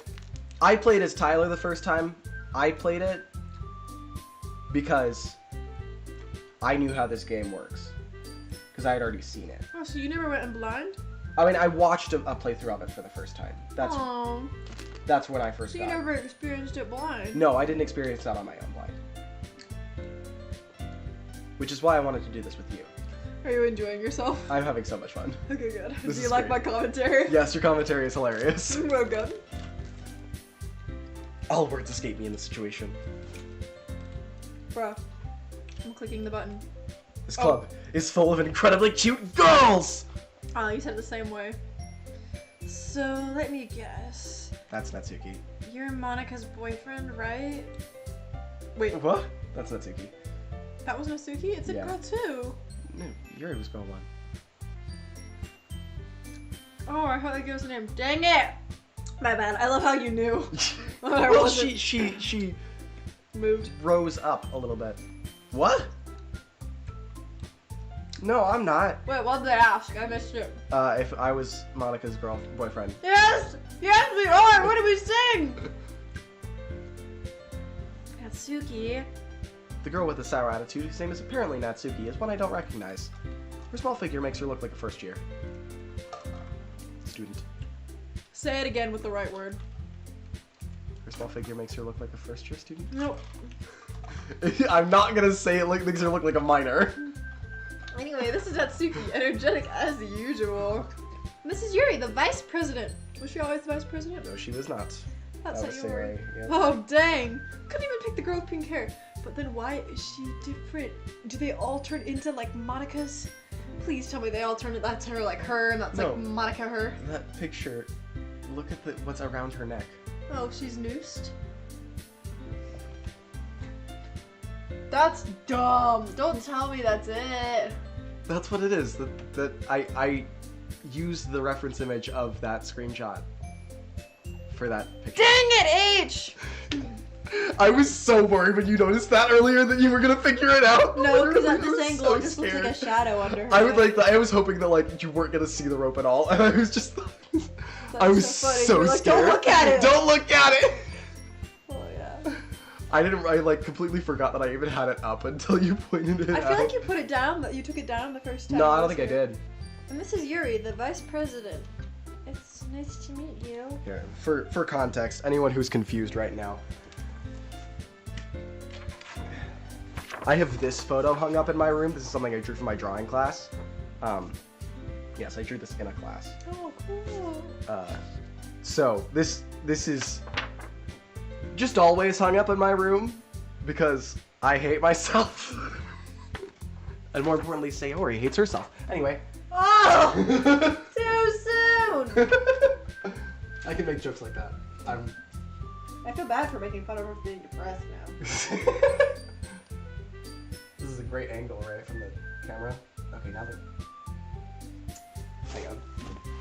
I played as Tyler the first time I played it because I knew how this game works. Because I had already seen it. Oh, so you never went in blind? I mean, I watched a playthrough of it for the first time. Aww. That's when I first So you got it. never experienced it blind? No, I didn't experience that on my own blind. Which is why I wanted to do this with you. Are you enjoying yourself? I'm having so much fun. Okay, good. This Do is you like great. my commentary? Yes, your commentary is hilarious. Well, good. All words escape me in this situation. Bruh. I'm clicking the button. This club is full of incredibly cute girls! Oh, you said it the same way. So, let me guess. That's Natsuki. You're Monica's boyfriend, right? Wait, What? That's Natsuki. that was Natsuki? It's a Yeah. girl too. No, Yuri was girl one. Oh, I thought that gave us a name. Dang it! My bad. I love how you knew. I Well, wasn't she moved. rose up a little bit. What? No, I'm not. Wait, what did I ask? I missed it. If I was Monica's boyfriend. Yes! Yes, we are! What did we sing? Natsuki. The girl with the sour attitude, whose name is apparently Natsuki, is one I don't recognize. Her small figure makes her look like a first year student. Say it again with the right word. Her small figure makes her look like a first year student? Nope. I'm not gonna say it makes her look like a minor. Anyway, this is Natsuki, energetic as usual. And this is Yuri, the vice president. Was she always the vice president? No, she was not. That's That what was you were. Sayori, yeah. Oh, dang. Couldn't even pick the girl with pink hair. But then why is she different? Do they all turn into like Monica's? Please tell me they all turn into that's her like her and that's No. like Monica her. That picture, look at what's around her neck. Oh, she's noosed? That's dumb. Don't tell me that's it. That's what it is. That I used the reference image of that screenshot for that picture. Dang it, H! I was so worried when you noticed that earlier that you were gonna figure it out. No, because at I was this angle so it just looks like a scared. shadow under her. I was hoping that like you weren't gonna see the rope at all, and I was just, I was so funny. so You were like, scared. "Don't look at it." Don't look at it. Oh yeah. I like completely forgot that I even had it up until you pointed it out. I feel like you put it down, but you took it down the first time. No, I don't think I did. And this is Yuri, the vice president. It's nice to meet you. Here, for context, anyone who's confused right now, I have this photo hung up in my room. This is something I drew for my drawing class. Yes, I drew this in a class. Oh, cool. So this is just always hung up in my room because I hate myself. And more importantly, Sayori hates herself. Anyway. Oh! Too soon! I can make jokes like that. I feel bad for making fun of her for being depressed now. This is a great angle, right, from the camera. Okay, now that... Hang on.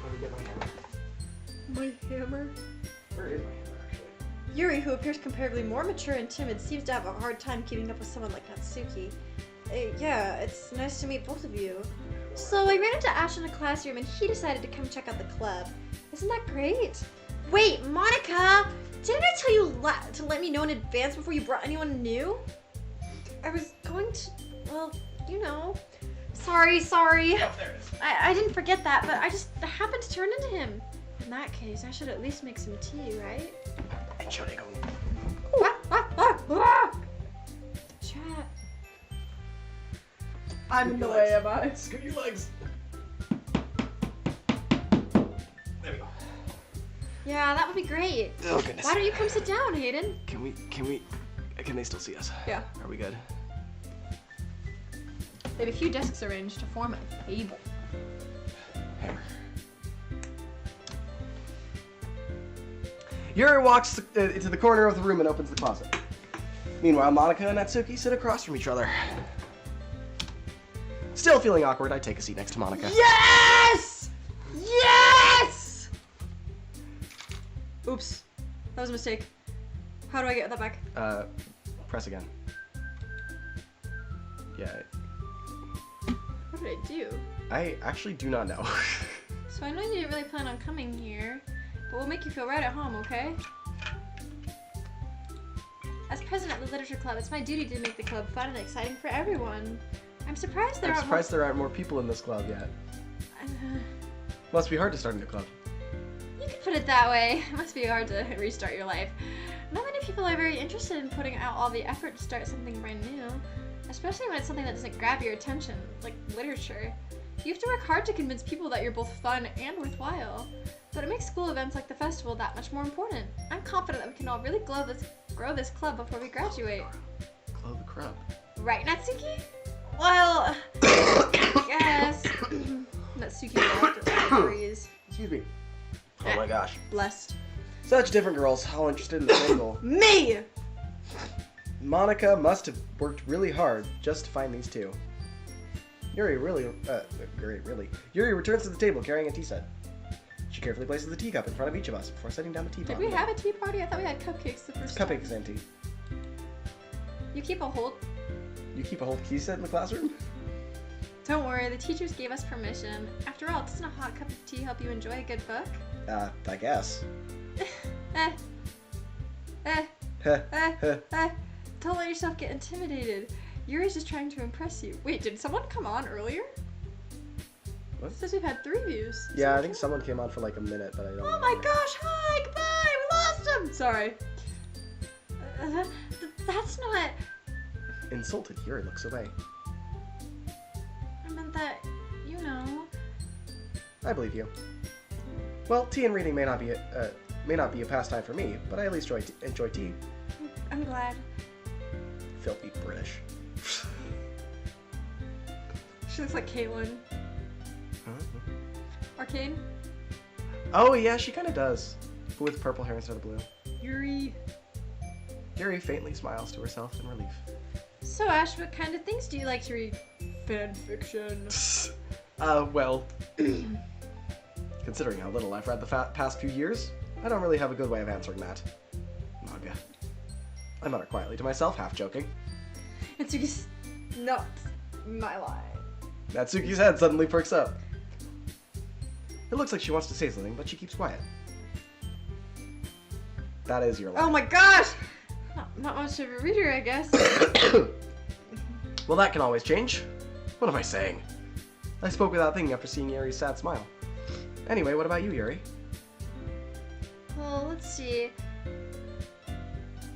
Let me get my hammer. My hammer? Where is my hammer, actually? Yuri, who appears comparatively more mature and timid, seems to have a hard time keeping up with someone like Natsuki. Yeah, it's nice to meet both of you. So I ran into Ash in a classroom and he decided to come check out the club. Isn't that great? Wait, Monica! Didn't I tell you to let me know in advance before you brought anyone new? I was going to, well, you know. Sorry. Oh, there it is. I didn't forget that, but I just happened to turn into him. In that case, I should at least make some tea, right? Chat. I'm in the way, am I? Scoot your legs. There we go. Yeah, that would be great. Oh goodness. Why don't you come sit down, Hayden? Can they still see us? Yeah. Are we good? They have a few desks arranged to form a table. Hammer. Yuri walks into the corner of the room and opens the closet. Meanwhile, Monica and Natsuki sit across from each other. Still feeling awkward, I take a seat next to Monica. Yes! Yes! Oops. That was a mistake. How do I get that back? Press again. Yeah. What did I do? I actually do not know. So I know you didn't really plan on coming here, but we'll make you feel right at home, okay? As president of the Literature Club, it's my duty to make the club fun and exciting for everyone. I'm surprised there aren't more people in this club yet. more... Must be hard to start a new club. You could put it that way. It must be hard to restart your life. Not many people are very interested in putting out all the effort to start something brand new, especially when it's something that doesn't grab your attention, like literature. You have to work hard to convince people that you're both fun and worthwhile. But it makes school events like the festival that much more important. I'm confident that we can all really grow this club before we graduate. Glow the crub. Right, Natsuki? Well, yes. Natsuki laughed at my breeze. Excuse me. Oh my gosh. Blessed. Such different girls, all interested in the same goal. Me! Monica must have worked really hard just to find these two. Yuri returns to the table carrying a tea set. She carefully places the teacup in front of each of us before setting down the teapot. Did we have a tea party? I thought we had cupcakes the first time. Cupcakes and tea. You keep a hold. You keep a whole tea set in the classroom? Don't worry, the teachers gave us permission. After all, doesn't a hot cup of tea help you enjoy a good book? I guess. Don't let yourself get intimidated. Yuri's just trying to impress you. Wait, did someone come on earlier? What? It says we've had 3 views. Yeah, I think someone came on for like a minute, but I don't know. Oh my gosh, hi, goodbye, we lost him! Sorry. That's not... Insulted, Yuri looks away. I meant that, you know... I believe you. Well, tea and reading may not be a pastime for me, but I at least enjoy tea. I'm glad. Filthy British. She looks like Caitlin. Huh? Arcane? Oh yeah, she kind of does, but with purple hair instead of blue. Yuri. Yuri faintly smiles to herself in relief. So Ash, what kind of things do you like to read? Fan fiction. Well, considering how little I've read the past few years, I don't really have a good way of answering that. Manga. I mutter quietly to myself, half joking. Natsuki's not my line. Natsuki's head suddenly perks up. It looks like she wants to say something, but she keeps quiet. That is your line. Oh my gosh! Not much of a reader, I guess. Well, that can always change. What am I saying? I spoke without thinking after seeing Yuri's sad smile. Anyway, what about you, Yuri? Well, let's see.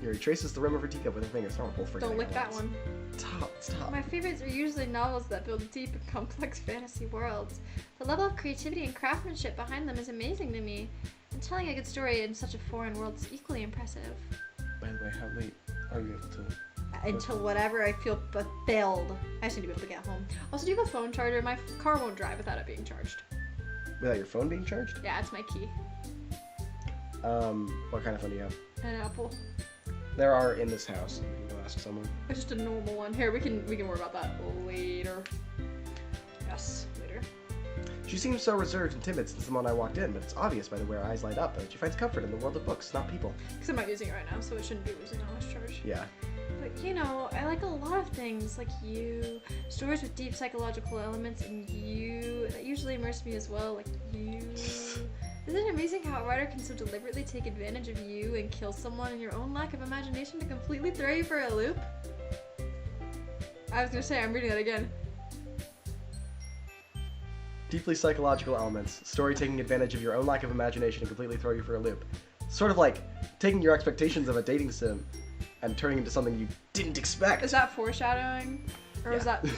Yuri traces the rim of her teacup with her fingers. Don't pull for Don't lick that one. Stop. My favorites are usually novels that build deep and complex fantasy worlds. The level of creativity and craftsmanship behind them is amazing to me. And telling a good story in such a foreign world is equally impressive. By the way, how late are you able to... Until whatever I feel fulfilled. I just need to be able to get home. Also, do you have a phone charger? My car won't drive without it being charged. Without your phone being charged? Yeah, it's my key. What kind of phone do you have? An Apple. There are in this house. You can go ask someone. It's just a normal one. Here, we can worry about that later. Yes, later. She seems so reserved and timid since the moment I walked in, but it's obvious by the way her eyes light up that she finds comfort in the world of books, not people. Because I'm not using it right now, so it shouldn't be losing that much charge. Yeah. But you know, I like a lot of things, like you, stories with deep psychological elements, and you, that usually immerse me as well, like you. Isn't it amazing how a writer can so deliberately take advantage of you and kill someone and your own lack of imagination to completely throw you for a loop? I was gonna say, I'm reading that again. Deeply psychological elements. Story taking advantage of your own lack of imagination and completely throw you for a loop. Sort of like taking your expectations of a dating sim and turning into something you didn't expect. Is that foreshadowing? Or is Yeah. that...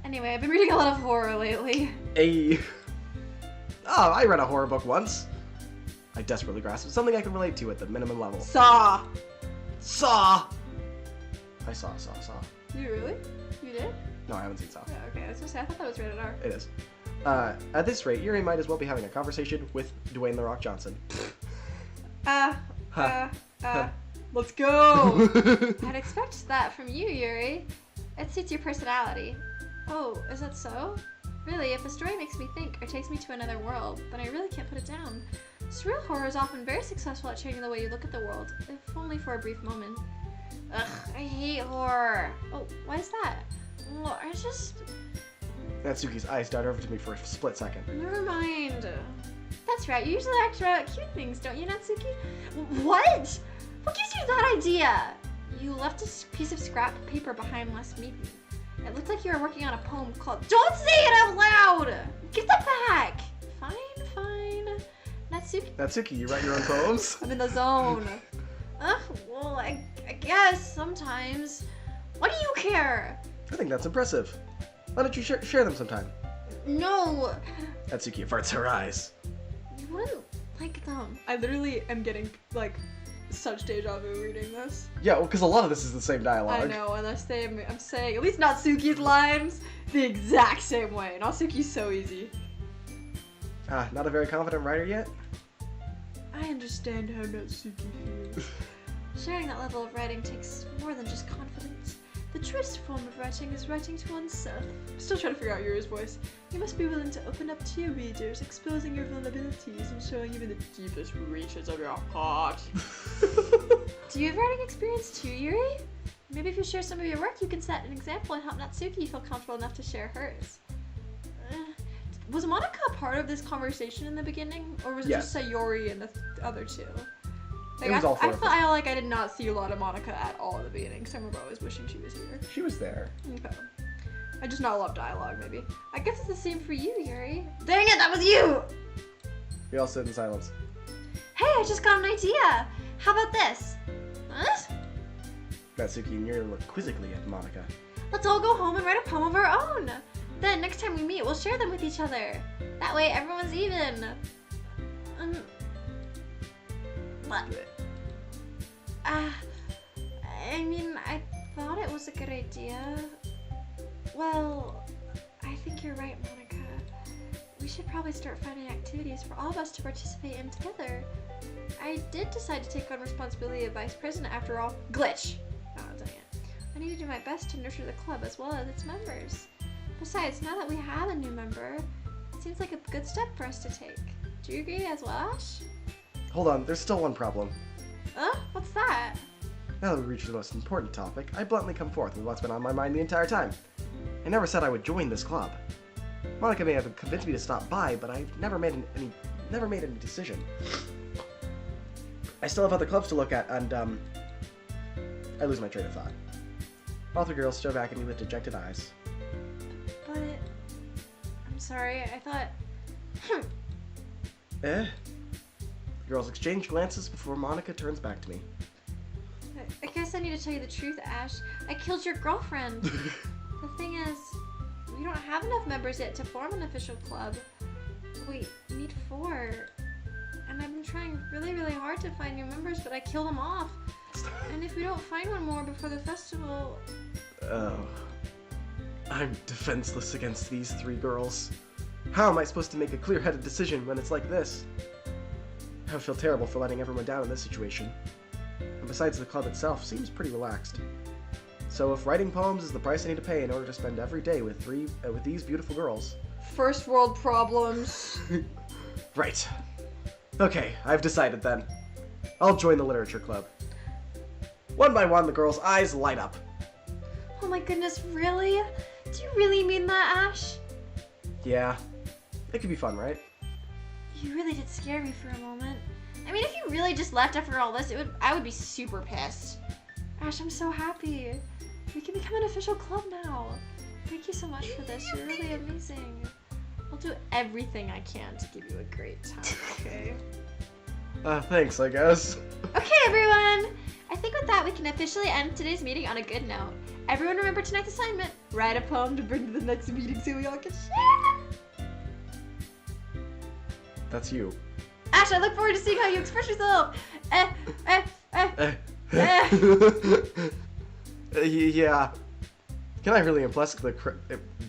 Anyway, I've been reading a lot of horror lately. Oh, I read a horror book once. I desperately grasped something I can relate to at the minimum level. Saw! Saw! I saw. You really? You did? No, I haven't seen Saw. Yeah, okay, I was gonna say, I thought that was rated R. It is. At this rate, Yuri might as well be having a conversation with Dwayne The Rock Johnson. Let's go! I'd expect that from you, Yuri. It suits your personality. Oh, is that so? Really, if a story makes me think or takes me to another world, then I really can't put it down. Surreal horror is often very successful at changing the way you look at the world, if only for a brief moment. Ugh, I hate horror. Oh, why is that? Well, I just... Natsuki's eyes darted over to me for a split second. Never mind. That's right, you usually act about cute things, don't you, Natsuki? What? What gives you that idea? You left a piece of scrap paper behind last meeting. It looked like you were working on a poem called... Don't say it out loud! Give that back! Fine. Natsuki, you write your own poems? I'm in the zone. Well, I guess sometimes. What do you care? I think that's impressive. Why don't you share them sometime? No. Natsuki averts her eyes. You wouldn't like them. I literally am getting, like, such deja vu reading this. Yeah, well, because a lot of this is the same dialogue. I know, and I'm saying, at least Natsuki's lines, the exact same way. Natsuki's so easy. Not a very confident writer yet? I understand how Natsuki feels. Sharing that level of writing takes more than just confidence. The truest form of writing is writing to oneself. I'm still trying to figure out Yuri's voice. You must be willing to open up to your readers, exposing your vulnerabilities and showing even the deepest reaches of your heart. Do you have writing experience too, Yuri? Maybe if you share some of your work, you can set an example and help Natsuki feel comfortable enough to share hers. Was Monica a part of this conversation in the beginning, or was it just Sayori and the other two? Like, It was all four of them. I felt like I did not see a lot of Monica at all at the beginning, so I remember always wishing she was here. She was there. Okay. I just not a lot of dialogue, maybe. I guess it's the same for you, Yuri. Dang it, that was you! We all sit in silence. Hey, I just got an idea! How about this? What? Natsuki and Yuri look quizzically at Monica. Let's all go home and write a poem of our own! Then, next time we meet, we'll share them with each other. That way, everyone's even. What? I mean, I thought it was a good idea. Well, I think you're right, Monica. We should probably start finding activities for all of us to participate in together. I did decide to take on responsibility of vice president after all. Glitch! Oh, dang it. I need to do my best to nurture the club as well as its members. Besides, now that we have a new member, it seems like a good step for us to take. Do you agree as well, Ash? Hold on, there's still one problem. Huh? What's that? Now that we reached the most important topic, I bluntly come forth with what's been on my mind the entire time. I never said I would join this club. Monica may have convinced me to stop by, but I've never made any decision. I still have other clubs to look at, and I lose my train of thought. All three girls stare back at me with dejected eyes. But I'm sorry, I thought... The girls exchange glances before Monica turns back to me. I guess I need to tell you the truth, Ash. I killed your girlfriend. The thing is, we don't have enough members yet to form an official club. We need 4. And I've been trying really, really hard to find new members, but I kill them off. And if we don't find one more before the festival... Oh. I'm defenseless against these 3 girls. How am I supposed to make a clear-headed decision when it's like this? I would feel terrible for letting everyone down in this situation. And besides, the club itself seems pretty relaxed. So if writing poems is the price I need to pay in order to spend every day with these beautiful girls... First world problems. Right. Okay, I've decided then. I'll join the literature club. One by one, the girls' eyes light up. Oh my goodness, really? Do you really mean that, Ash? Yeah. It could be fun, right? You really did scare me for a moment. I mean, if you really just left after all this, I would be super pissed. Ash, I'm so happy. We can become an official club now. Thank you so much for this. You're really amazing. I'll do everything I can to give you a great time, okay? Thanks, I guess. Okay, everyone! I think with that, we can officially end today's meeting on a good note. Everyone remember tonight's assignment. Write a poem to bring to the next meeting so we all can share. That's you. Ash, I look forward to seeing how you express yourself. Yeah. Can I really impress the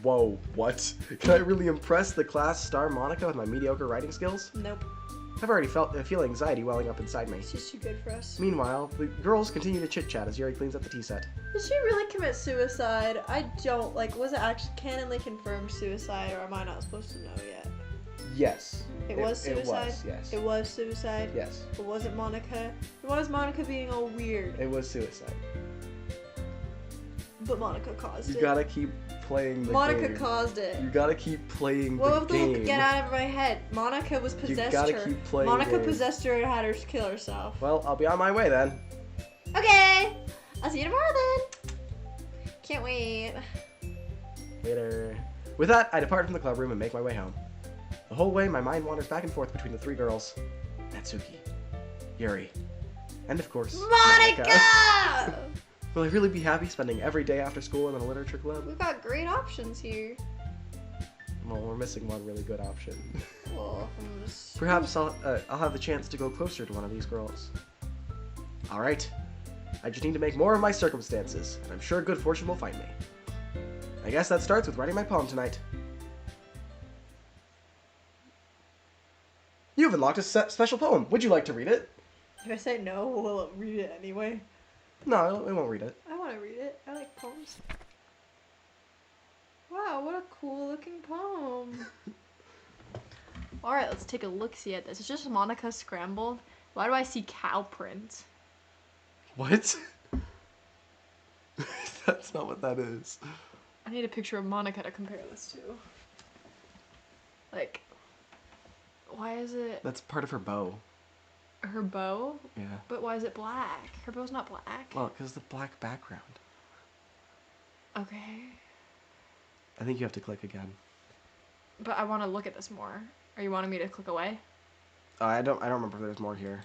Whoa, what? Can I really impress the class star Monica with my mediocre writing skills? Nope. I've already feel anxiety welling up inside me. She's too good for us. Meanwhile, the girls continue to chit-chat as Yuri cleans up the tea set. Did she really commit suicide? I don't, was it actually canonly confirmed suicide, or am I not supposed to know yet? Yes. It was suicide? It was, yes. It was suicide? Yes. It wasn't Monica? It was Monica being all weird. It was suicide. But Monica caused it. You gotta keep playing the Monica game. caused it. You gotta keep playing What the if game. the get out of my head? Monica was possessed her. You gotta keep playing Monica games. possessed her and had her kill herself. Well, I'll be on my way then. Okay! I'll see you tomorrow then! Can't wait. Later. With that, I depart from the club room and make my way home. The whole way, my mind wanders back and forth between the 3 girls. Natsuki, Yuri, and of course, Monica! Will I really be happy spending every day after school in a literature club? We've got great options here. Well, we're missing one really good option. Well, I'm just... Perhaps I'll have the chance to go closer to one of these girls. All right. I just need to make more of my circumstances, and I'm sure good fortune will find me. I guess that starts with writing my poem tonight. You've unlocked a special poem. Would you like to read it? If I say no, will it read it anyway? No, it won't read it. I want to read it. I like poems. Wow, what a cool looking poem. Alright, let's take a look-see at this. It's just Monica scrambled. Why do I see cow print? What? That's not what that is. I need a picture of Monica to compare this to. Like, why is it... That's part of her bow. Her bow? Yeah. But why is it black? Her bow's not black. Well, because the black background. Okay. I think you have to click again. But I want to look at this more. Are you wanting me to click away? I don't remember if there's more here.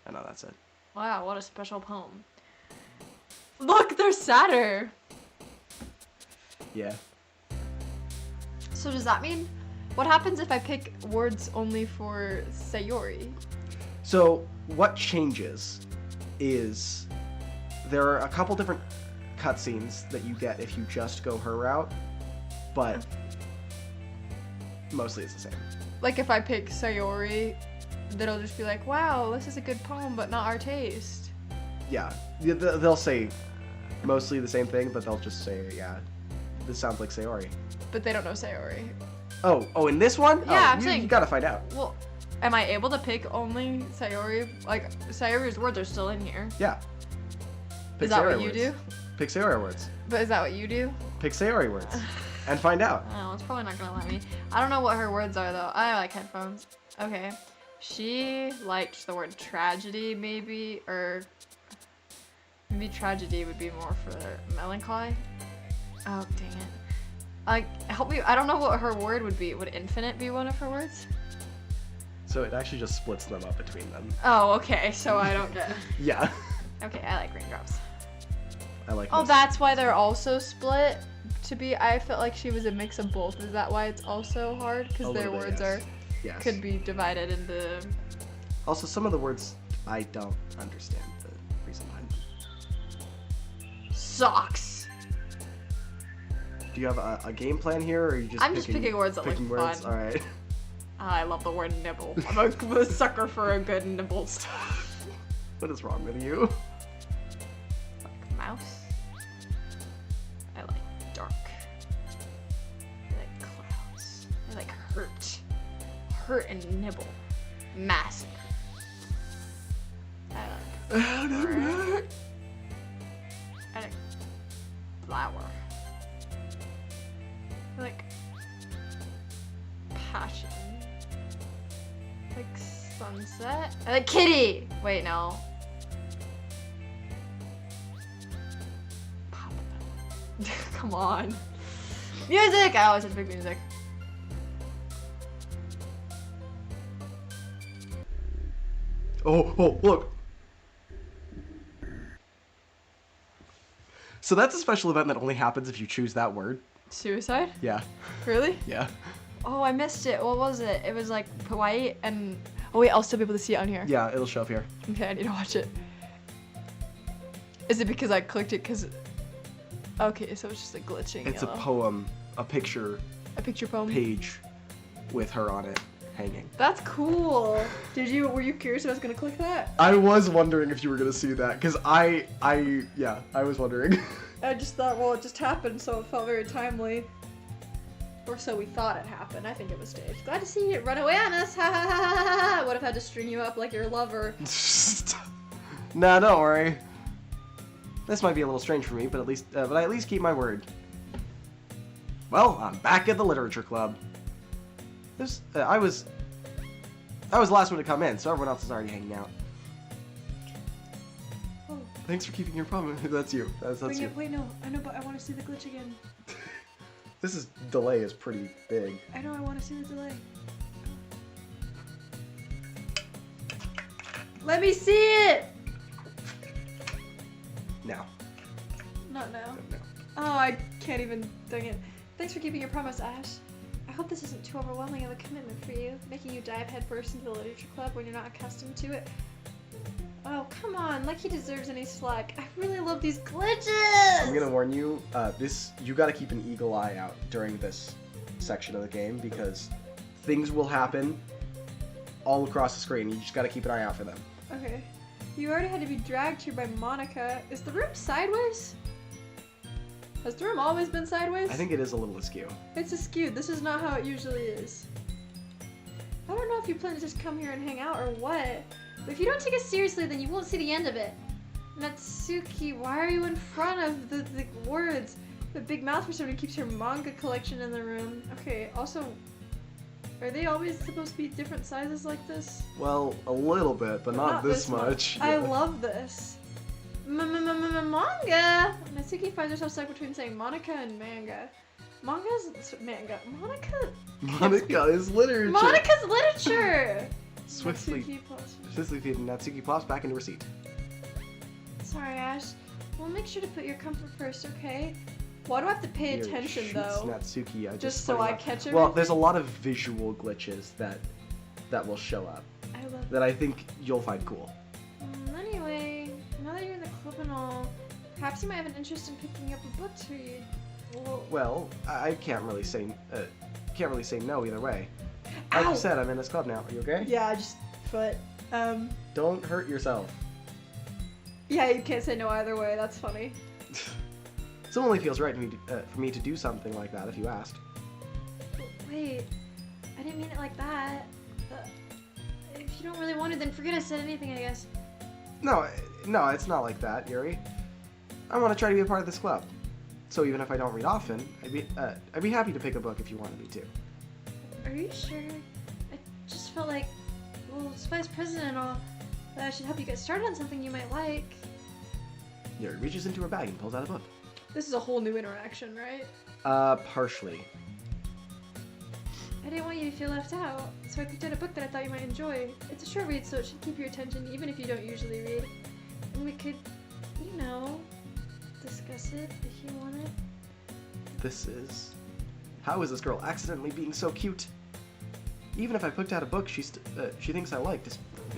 I know that's it. Wow, what a special poem. Look, they're sadder. Yeah. So does that mean, what happens if I pick words only for Sayori? So what changes is there are a couple different cutscenes that you get if you just go her route, but mostly it's the same. Like if I pick Sayori, then it'll just be like, wow, this is a good poem, but not our taste. Yeah, they'll say mostly the same thing, but they'll just say, yeah, this sounds like Sayori. But they don't know Sayori. Oh, in this one? Yeah, oh, I'm saying. You gotta find out. Well, Am I able to pick only Sayori? Like, Sayori's words are still in here. Yeah. Pick Is that what Sayori you words. do? Pick Sayori words. But is that what you do? Pick Sayori words. And find out. Oh, it's probably not gonna let me. I don't know what her words are though. I like headphones. Okay. She liked the word tragedy, maybe, or maybe tragedy would be more for melancholy. Oh, dang it. Like, help me. I don't know what her word would be. Would infinite be one of her words? So it actually just splits them up between them. Oh, okay. So I don't get. Yeah. Okay, I like raindrops. I like Oh, this. that's why they're also split. To be, I felt like she was a mix of both. Is that why it's also hard? A Because their little bit, words yes. are Yes. could be divided into. Also, some of the words I don't understand the reason behind them. Socks. Do you have a game plan here, or are you just I'm just picking words that look picking words? fun. All right. I love the word nibble. I'm a sucker for a good nibble stuff. What is wrong with you? Like mouse. I like dark. I like clouds. I like hurt. Hurt and nibble. Massive. I like I like flower. I like passion. I like sunset. I like kitty! Wait, no. Pop. Come on. Music! I always have to pick music. Oh, look. So that's a special event that only happens if you choose that word. Suicide? Yeah. Really? Yeah. Oh, I missed it. What was it? It was like white and... Oh wait, I'll still be able to see it on here. Yeah, it'll show up here. Okay, I need to watch it. Is it because I clicked it because... Okay, so it's just like glitching. It's yellow. a poem, a picture A picture poem. page with her on it hanging. That's cool. Were you curious if I was gonna click that? I was wondering if you were gonna see that, because I was wondering. I just thought, well, it just happened, so it felt very timely. Or so we thought it happened. I think it was staged. Glad to see you run away on us. Ha ha ha ha ha. What if I had to string you up like your lover? Nah, don't worry. This might be a little strange for me, but I at least keep my word. Well, I'm back at the literature club. I was the last one to come in, so everyone else is already hanging out. Oh. Thanks for keeping your promise. That's you. That's you. Wait, no. I know, but I want to see the glitch again. This delay is pretty big. I know, I want to see the delay. Let me see it! Now. Not now. No. Oh, I can't even dang it. Thanks for keeping your promise, Ash. I hope this isn't too overwhelming of a commitment for you, making you dive headfirst into the literature club when you're not accustomed to it. Oh, come on, like he deserves any slack. I really love these glitches! I'm gonna warn you, you gotta keep an eagle eye out during this section of the game, because things will happen all across the screen. You just gotta keep an eye out for them. Okay. You already had to be dragged here by Monica. Is the room sideways? Has the room always been sideways? I think it is a little askew. It's askew. This is not how it usually is. I don't know if you plan to just come here and hang out or what, but if you don't take it seriously, then you won't see the end of it. Natsuki, why are you in front of the words? The big mouth for someone who keeps her manga collection in the room. Okay, also, are they always supposed to be different sizes like this? Well, a little bit, but not this much. I love this. Manga! Natsuki finds herself stuck between saying Monica and manga. Manga. Monica is literature. Monica's literature! Swiftly feeding Natsuki plops back into her seat. Sorry, Ash. We'll make sure to put your comfort first, okay? Why do I have to pay Here, attention, shoots though? Natsuki, Just so I catch everything? Well, there's a lot of visual glitches that will show up I love that I think you'll find cool. Anyway, now that you're in the club and all, perhaps you might have an interest in picking up a book to read. Well, I can't really say no either way. Like you said, I'm in this club now. Are you okay? Yeah, just foot. Don't hurt yourself. Yeah, you can't say no either way. That's funny. It only feels right for me to do something like that if you asked. Wait, I didn't mean it like that. really wanted, then forget I said anything, I guess. No, it's not like that, Yuri. I want to try to be a part of this club. So even if I don't read often, I'd be happy to pick a book if you wanted me to. Are you sure? I just felt like, well, as vice president and all, that I should help you get started on something you might like. Yuri reaches into her bag and pulls out a book. This is a whole new interaction, right? Partially. I didn't want you to feel left out, so I picked out a book that I thought you might enjoy. It's a short read, so it should keep your attention even if you don't usually read. And we could, you know, discuss it if you wanted. How is this girl accidentally being so cute? Even if I picked out a book she thinks I like,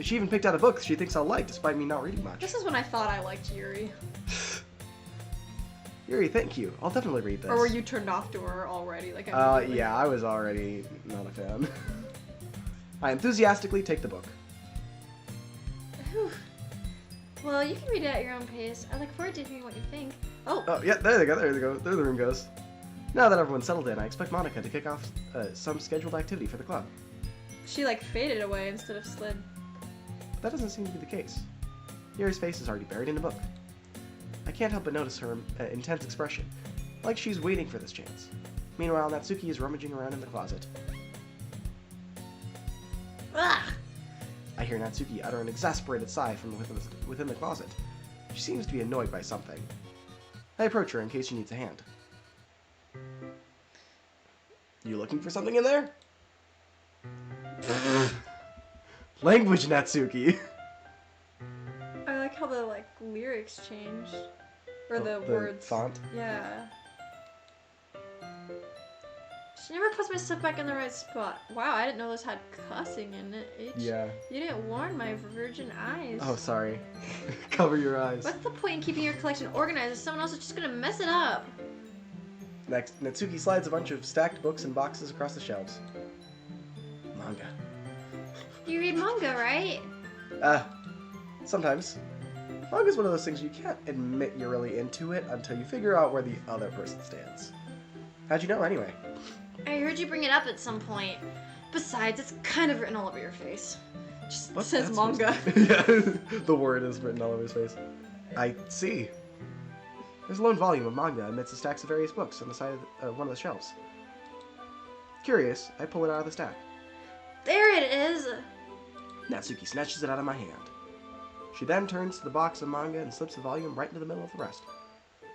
she even picked out a book she thinks I'll like, despite me not reading much. This is when I thought I liked Yuri. Yuri, thank you. I'll definitely read this. Or were you turned off to her already? Like, yeah, I was already not a fan. I enthusiastically take the book. Whew. Well, you can read it at your own pace. I look forward to hearing what you think. Oh, yeah, there they go. There the room goes. Now that everyone's settled in, I expect Monica to kick off some scheduled activity for the club. She, like, faded away instead of slid. But that doesn't seem to be the case. Yuri's face is already buried in a book. I can't help but notice her intense expression, like she's waiting for this chance. Meanwhile, Natsuki is rummaging around in the closet. Ugh! I hear Natsuki utter an exasperated sigh from within the closet. She seems to be annoyed by something. I approach her in case she needs a hand. You looking for something in there? Language, Natsuki! I like how the, like, lyrics changed. Or the The words. font? Yeah. She never puts my stuff back in the right spot. Wow, I didn't know this had cussing in it. H. Yeah. You didn't warn my virgin eyes. Oh, sorry. Cover your eyes. What's the point in keeping your collection organized if someone else is just gonna mess it up? Next, Natsuki slides a bunch of stacked books and boxes across the shelves. Manga. You read manga, right? Sometimes. Manga's one of those things you can't admit you're really into it until you figure out where the other person stands. How'd you know, anyway? I heard you bring it up at some point. Besides, it's kind of written all over your face. Just What's says that manga. supposed to be? Yeah, the word is written all over his face. I see. There's a lone volume of manga amidst the stacks of various books on the side of one of the shelves. Curious, I pull it out of the stack. There it is! Natsuki snatches it out of my hand. She then turns to the box of manga and slips the volume right into the middle of the rest.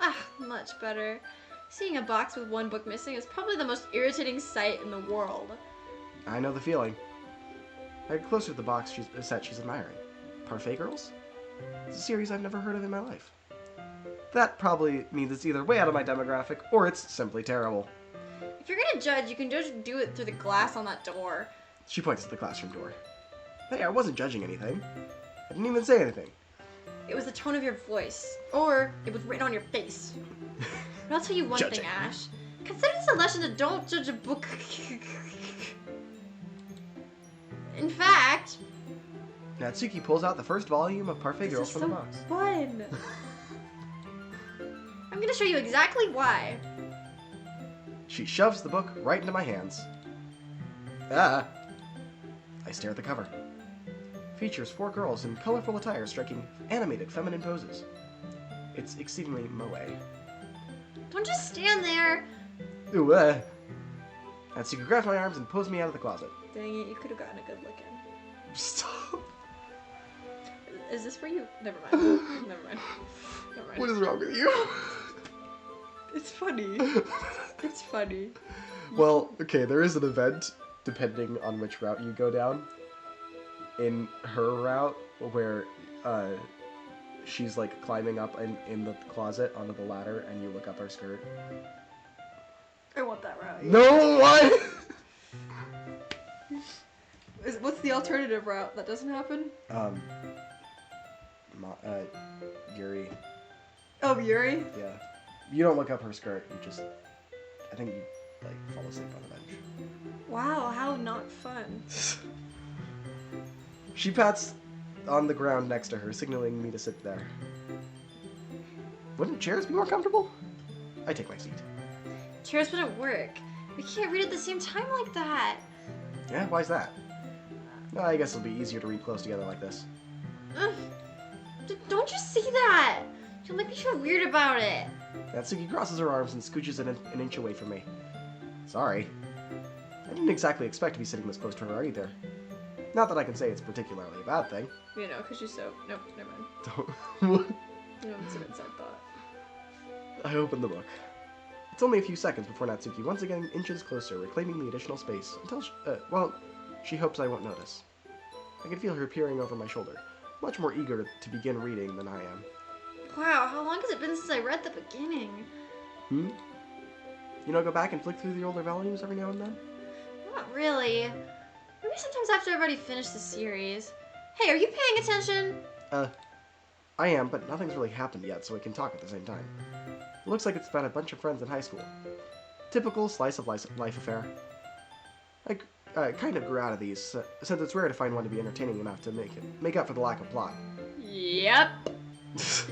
Ah, much better. Seeing a box with one book missing is probably the most irritating sight in the world. I know the feeling. I get closer to the box set she's admiring. Parfait Girls? It's a series I've never heard of in my life. That probably means it's either way out of my demographic, or it's simply terrible. If you're gonna judge, you can just do it through the glass on that door. She points to the classroom door. Hey, I wasn't judging anything. I didn't even say anything. It was the tone of your voice. Or it was written on your face. But I'll tell you one Judging. thing, Ash. Consider this a lesson to don't judge a book. In fact... Natsuki pulls out the first volume of Parfait This Girls is from so the box. fun. I'm gonna show you exactly why. She shoves the book right into my hands. Ah! I stare at the cover. Features 4 girls in colorful attire striking animated feminine poses. It's exceedingly moe. Don't just stand there. Ooh, Natsuki grabs my arms and pulls me out of the closet. Dang it, you could have gotten a good look in. Stop! Is this where you... Never mind. Never mind. Never mind. What is wrong with you? It's funny. It's funny. Well, okay, there is an event, depending on which route you go down. In her route, where she's like climbing up in the closet onto the ladder, and you look up her skirt. I want that route. No, what? What's the alternative route that doesn't happen? Yuri. Oh, Yuri? Yeah. You don't look up her skirt. You just, I think you like fall asleep on the bench. Wow, how not fun. She pats on the ground next to her, signaling me to sit there. Wouldn't chairs be more comfortable? I take my seat. Chairs wouldn't work. We can't read at the same time like that. Yeah, why's that? I guess it'll be easier to read close together like this. Ugh. Don't you see that? You'll make me feel weird about it. Natsuki crosses her arms and scooches an inch away from me. Sorry. I didn't exactly expect to be sitting this close to her either. Not that I can say it's particularly a bad thing. You know, because she's so... Nope, never mind. Don't. You know, it's an inside thought. I open the book. It's only a few seconds before Natsuki once again inches closer, reclaiming the additional space, until she hopes I won't notice. I can feel her peering over my shoulder, much more eager to begin reading than I am. Wow, how long has it been since I read the beginning? You know, go back and flick through the older volumes every now and then? Not really. Maybe sometimes after I've already finished the series. Hey, are you paying attention? I am, but nothing's really happened yet, so we can talk at the same time. It looks like it's about a bunch of friends in high school. Typical slice of life affair. I kind of grew out of these, since it's rare to find one to be entertaining enough to make up for the lack of plot. Yep.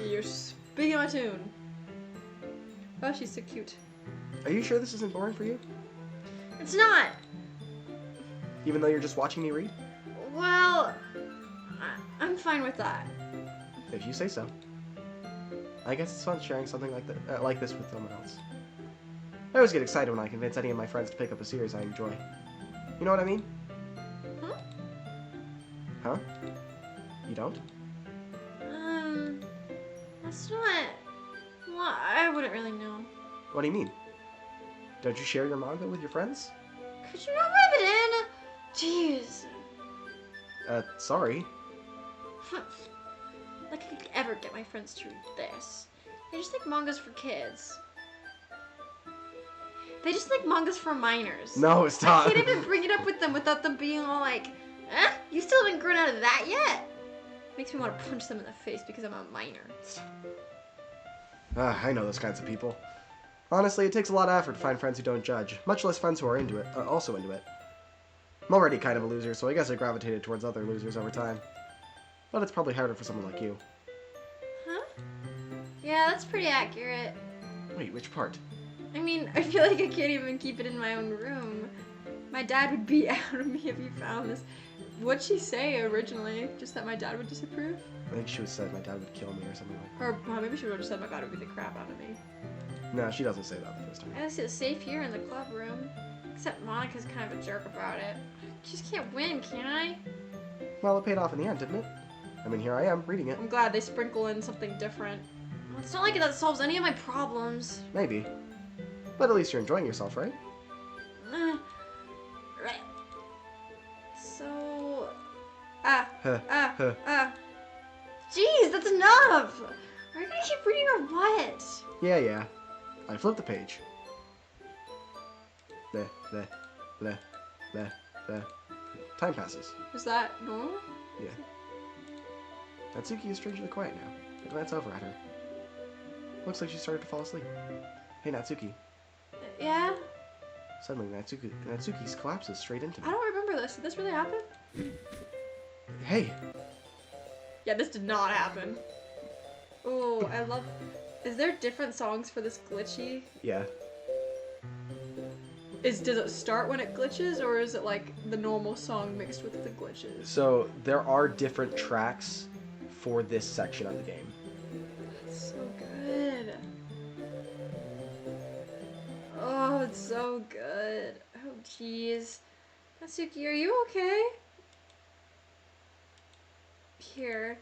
You're speaking my tune. Oh, she's so cute. Are you sure this isn't boring for you? It's not. Even though you're just watching me read? Well, I'm fine with that. If you say so. I guess it's fun sharing something like this with someone else. I always get excited when I convince any of my friends to pick up a series I enjoy. You know what I mean? Huh? Huh? You don't? That's not... Well, I wouldn't really know. What do you mean? Don't you share your manga with your friends? Could you not rub it in? Jeez. Sorry. Like I could ever get my friends to read this. They just think manga's for kids. They just think manga's for minors. No, stop. I can't even bring it up with them without them being all like, eh? You still haven't grown out of that yet? Makes me want to punch them in the face because I'm a minor. I know those kinds of people. Honestly, it takes a lot of effort to find friends who don't judge, much less friends who are into it, also into it. I'm already kind of a loser, so I guess I gravitated towards other losers over time. But it's probably harder for someone like you. Huh? Yeah, that's pretty accurate. Wait, which part? I mean, I feel like I can't even keep it in my own room. My dad would beat out of me if he found this. What'd she say originally? Just that my dad would disapprove? I think she said my dad would kill me or something like that. Or well, maybe she would have just said my dad would beat the crap out of me. No, she doesn't say that the first time. I guess it's safe here in the club room. Except Monica's kind of a jerk about it. I just can't win, can I? Well, it paid off in the end, didn't it? I mean, here I am, reading it. I'm glad they sprinkle in something different. Well, it's not like that solves any of my problems. Maybe. But at least you're enjoying yourself, right? Right. So... Jeez, that's enough! Are you gonna keep reading or what? Yeah. I flip the page. Time passes. Is that normal? Yeah. Natsuki is strangely quiet now. I glance over at her. Looks like she started to fall asleep. Hey, Natsuki. Yeah? Suddenly, Natsuki collapses straight into me. I don't remember this. Did this really happen? Hey! Yeah, this did not happen. Oh, I love... Is there different songs for this glitchy? Yeah. Does it start when it glitches, or is it like the normal song mixed with the glitches? So, there are different tracks for this section of the game. It's so good. Oh, it's so good. Oh, jeez. Natsuki, are you okay? Here.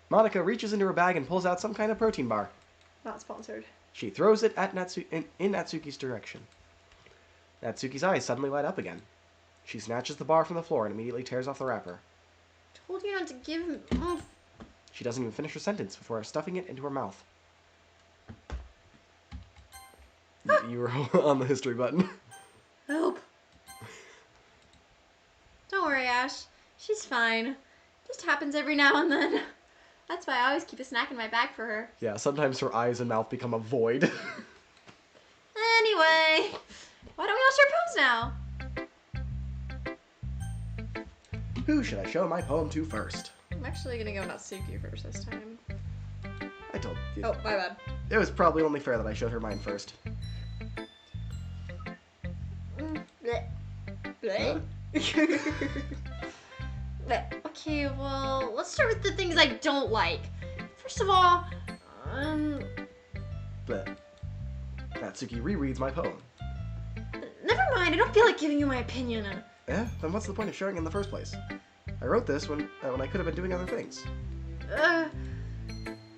Monica reaches into her bag and pulls out some kind of protein bar. Not sponsored. She throws it at in Natsuki's direction. Natsuki's eyes suddenly light up again. She snatches the bar from the floor and immediately tears off the wrapper. Told you not to give him... Oof. She doesn't even finish her sentence before stuffing it into her mouth. You were on the history button. Help. Don't worry, Ash. She's fine. Just happens every now and then. That's why I always keep a snack in my bag for her. Yeah, sometimes her eyes and mouth become a void. Anyway, why don't we all share poems now? Who should I show my poem to first? I'm actually gonna go Natsuki first this time. I told you. Oh, my bad. It was probably only fair that I showed her mine first. Bleh. Bleh. Okay, well, let's start with the things I don't like. First of all, But Natsuki rereads my poem. never mind, I don't feel like giving you my opinion. Yeah, then what's the point of sharing in the first place? I wrote this when I could have been doing other things.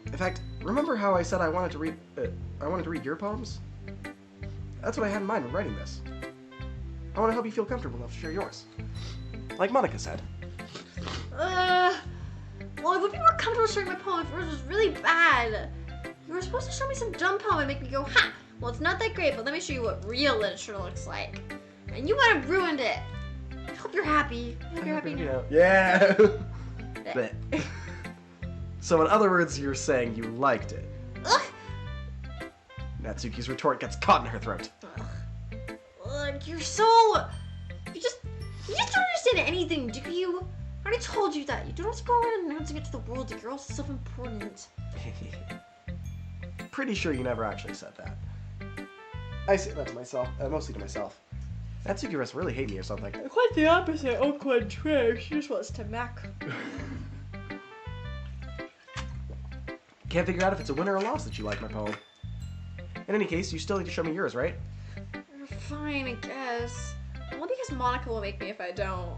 In fact, remember how I said I wanted to read your poems? That's what I had in mind when writing this. I want to help you feel comfortable enough to share yours. Like Monica said. Well, I would be more comfortable sharing my poem if yours was really bad. You were supposed to show me some dumb poem and make me go, ha! Well, it's not that great, but let me show you what real literature looks like. And you might have ruined it. I hope you're happy. I hope you're happy now. Yeah! But. So in other words, you're saying you liked it. Ugh! Natsuki's retort gets caught in her throat. Ugh, you're so... You just don't understand anything, do you? I already told you that. You don't have to go around announcing it to the world that you're all self-important. Pretty sure you never actually said that. I say that to myself, mostly to myself. Natsuki must really hate me or something. Quite the opposite, au contraire. She just wants to mac. Can't figure out if it's a win or a loss that you like my poem. In any case, you still need to show me yours, right? Fine, I guess. Only because Monica will make me if I don't.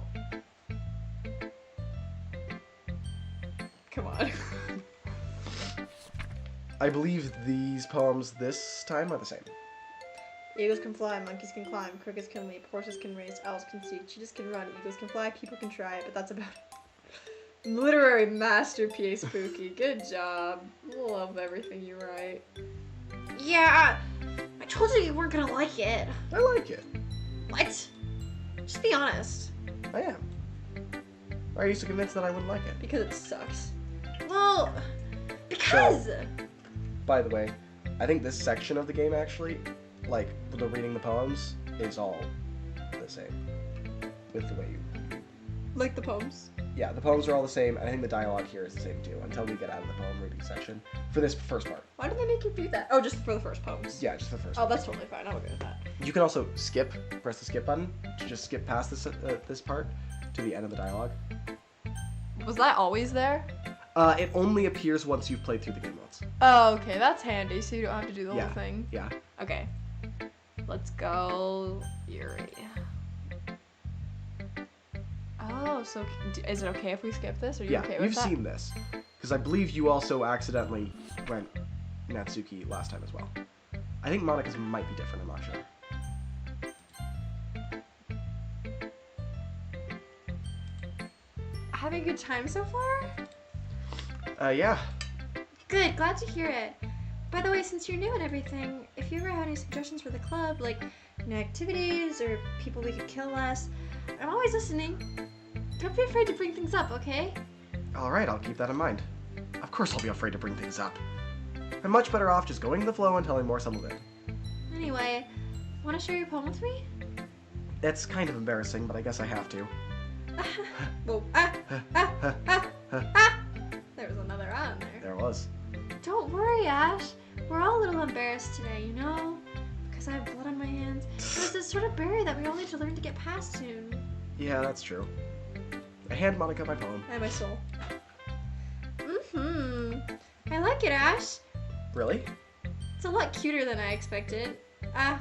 Come on. I believe these poems this time are the same. Eagles can fly, monkeys can climb, crickets can leap, horses can race, owls can see, cheetahs can run, eagles can fly, people can try, but that's about it. Literary masterpiece, Spooky. Good job. Love everything you write. Yeah, I told you you weren't gonna like it. I like it. What? Just be honest. I am. Why are you so convinced that I wouldn't like it? Because it sucks. Well, because... By the way, I think this section of the game actually, like, the reading the poems, is all the same. With the way you... Like the poems. Yeah, the poems are all the same, and I think the dialogue here is the same too, until we get out of the poem reading section. For this first part. Why did they make you do that? Oh, just for the first poems. Yeah, just the first Oh, part. that's totally fine. I'm okay with that. You can also press the skip button, to just skip past this part, to the end of the dialogue. Was that always there? It only appears once you've played through the game once. Oh, okay. That's handy, so you don't have to do the Yeah. whole thing. Yeah. Okay. Let's go, Yuri. Oh, so is it okay if we skip this? Are you okay with you've that? seen this. Because I believe you also accidentally went Natsuki last time as well. I think Monica's might be different, I'm not sure. Having a good time so far? Yeah. Good, glad to hear it. By the way, since you're new and everything, if you ever have any suggestions for the club, like new activities or people we could kill less, I'm always listening. Don't be afraid to bring things up, okay? Alright, I'll keep that in mind. Of course I'll be afraid to bring things up. I'm much better off just going with the flow until I'm more settled in. Anyway, want to share your poem with me? It's kind of embarrassing, but I guess I have to. Whoa. There was another on there. There was. Don't worry, Ash. We're all a little embarrassed today, you know? Because I have blood on my hands. There's this sort of barrier that we all need to learn to get past soon. Yeah, that's true. I hand Monica my poem. And my soul. I like it, Ash. Really? It's a lot cuter than I expected. Oh,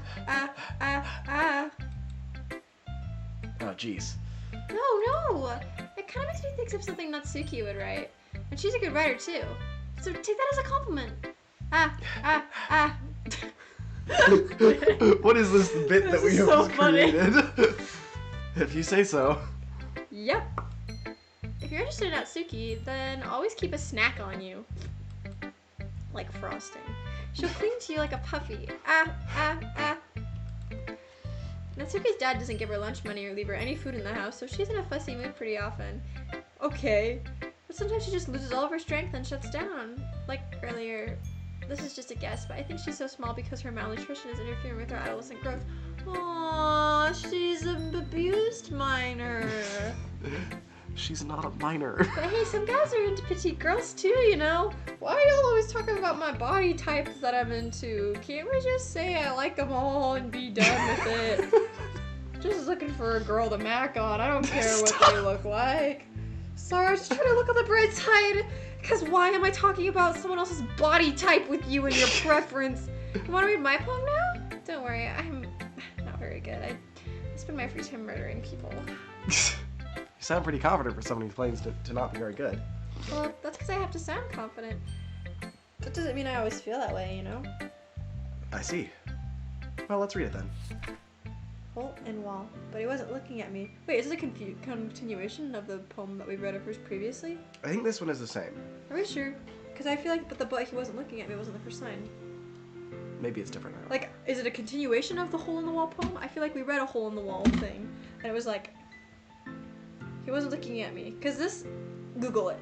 jeez. No. It kind of makes me think of something Natsuki would write. And she's a good writer, too. So take that as a compliment. What is this bit that This we is have so just funny. created? If you say so. Yep. If you're interested in Natsuki, then always keep a snack on you. Like frosting. She'll cling to you like a puppy. Natsuki's dad doesn't give her lunch money or leave her any food in the house, so she's in a fussy mood pretty often. Okay. But sometimes she just loses all of her strength and shuts down. Like earlier. This is just a guess, but I think she's so small because her malnutrition is interfering with her adolescent growth. Aww, she's an abused minor. She's not a minor. But hey, some guys are into petite girls too, you know? Why are y'all always talking about my body types that I'm into? Can't we just say I like them all and be done with it? Just looking for a girl to mac on. I don't care what they look like. Sorry, I was just trying to look on the bright side. Because why am I talking about someone else's body type with you and your preference? You want to read my poem now? Don't worry, I'm not very good. I spend my free time murdering people. You sound pretty confident for someone who claims to not be very good. Well, that's because I have to sound confident. That doesn't mean I always feel that way, you know? I see. Well, let's read it then. Hole and wall. But he wasn't looking at me. Wait, is this a continuation of the poem that we read of first previously? I think this one is the same. Are we sure? Because I feel like but he wasn't looking at me wasn't the first line. Maybe it's different now. Like, is it a continuation of the hole in the wall poem? I feel like we read a hole in the wall thing. And it was like, he wasn't looking at me. Because this, Google it.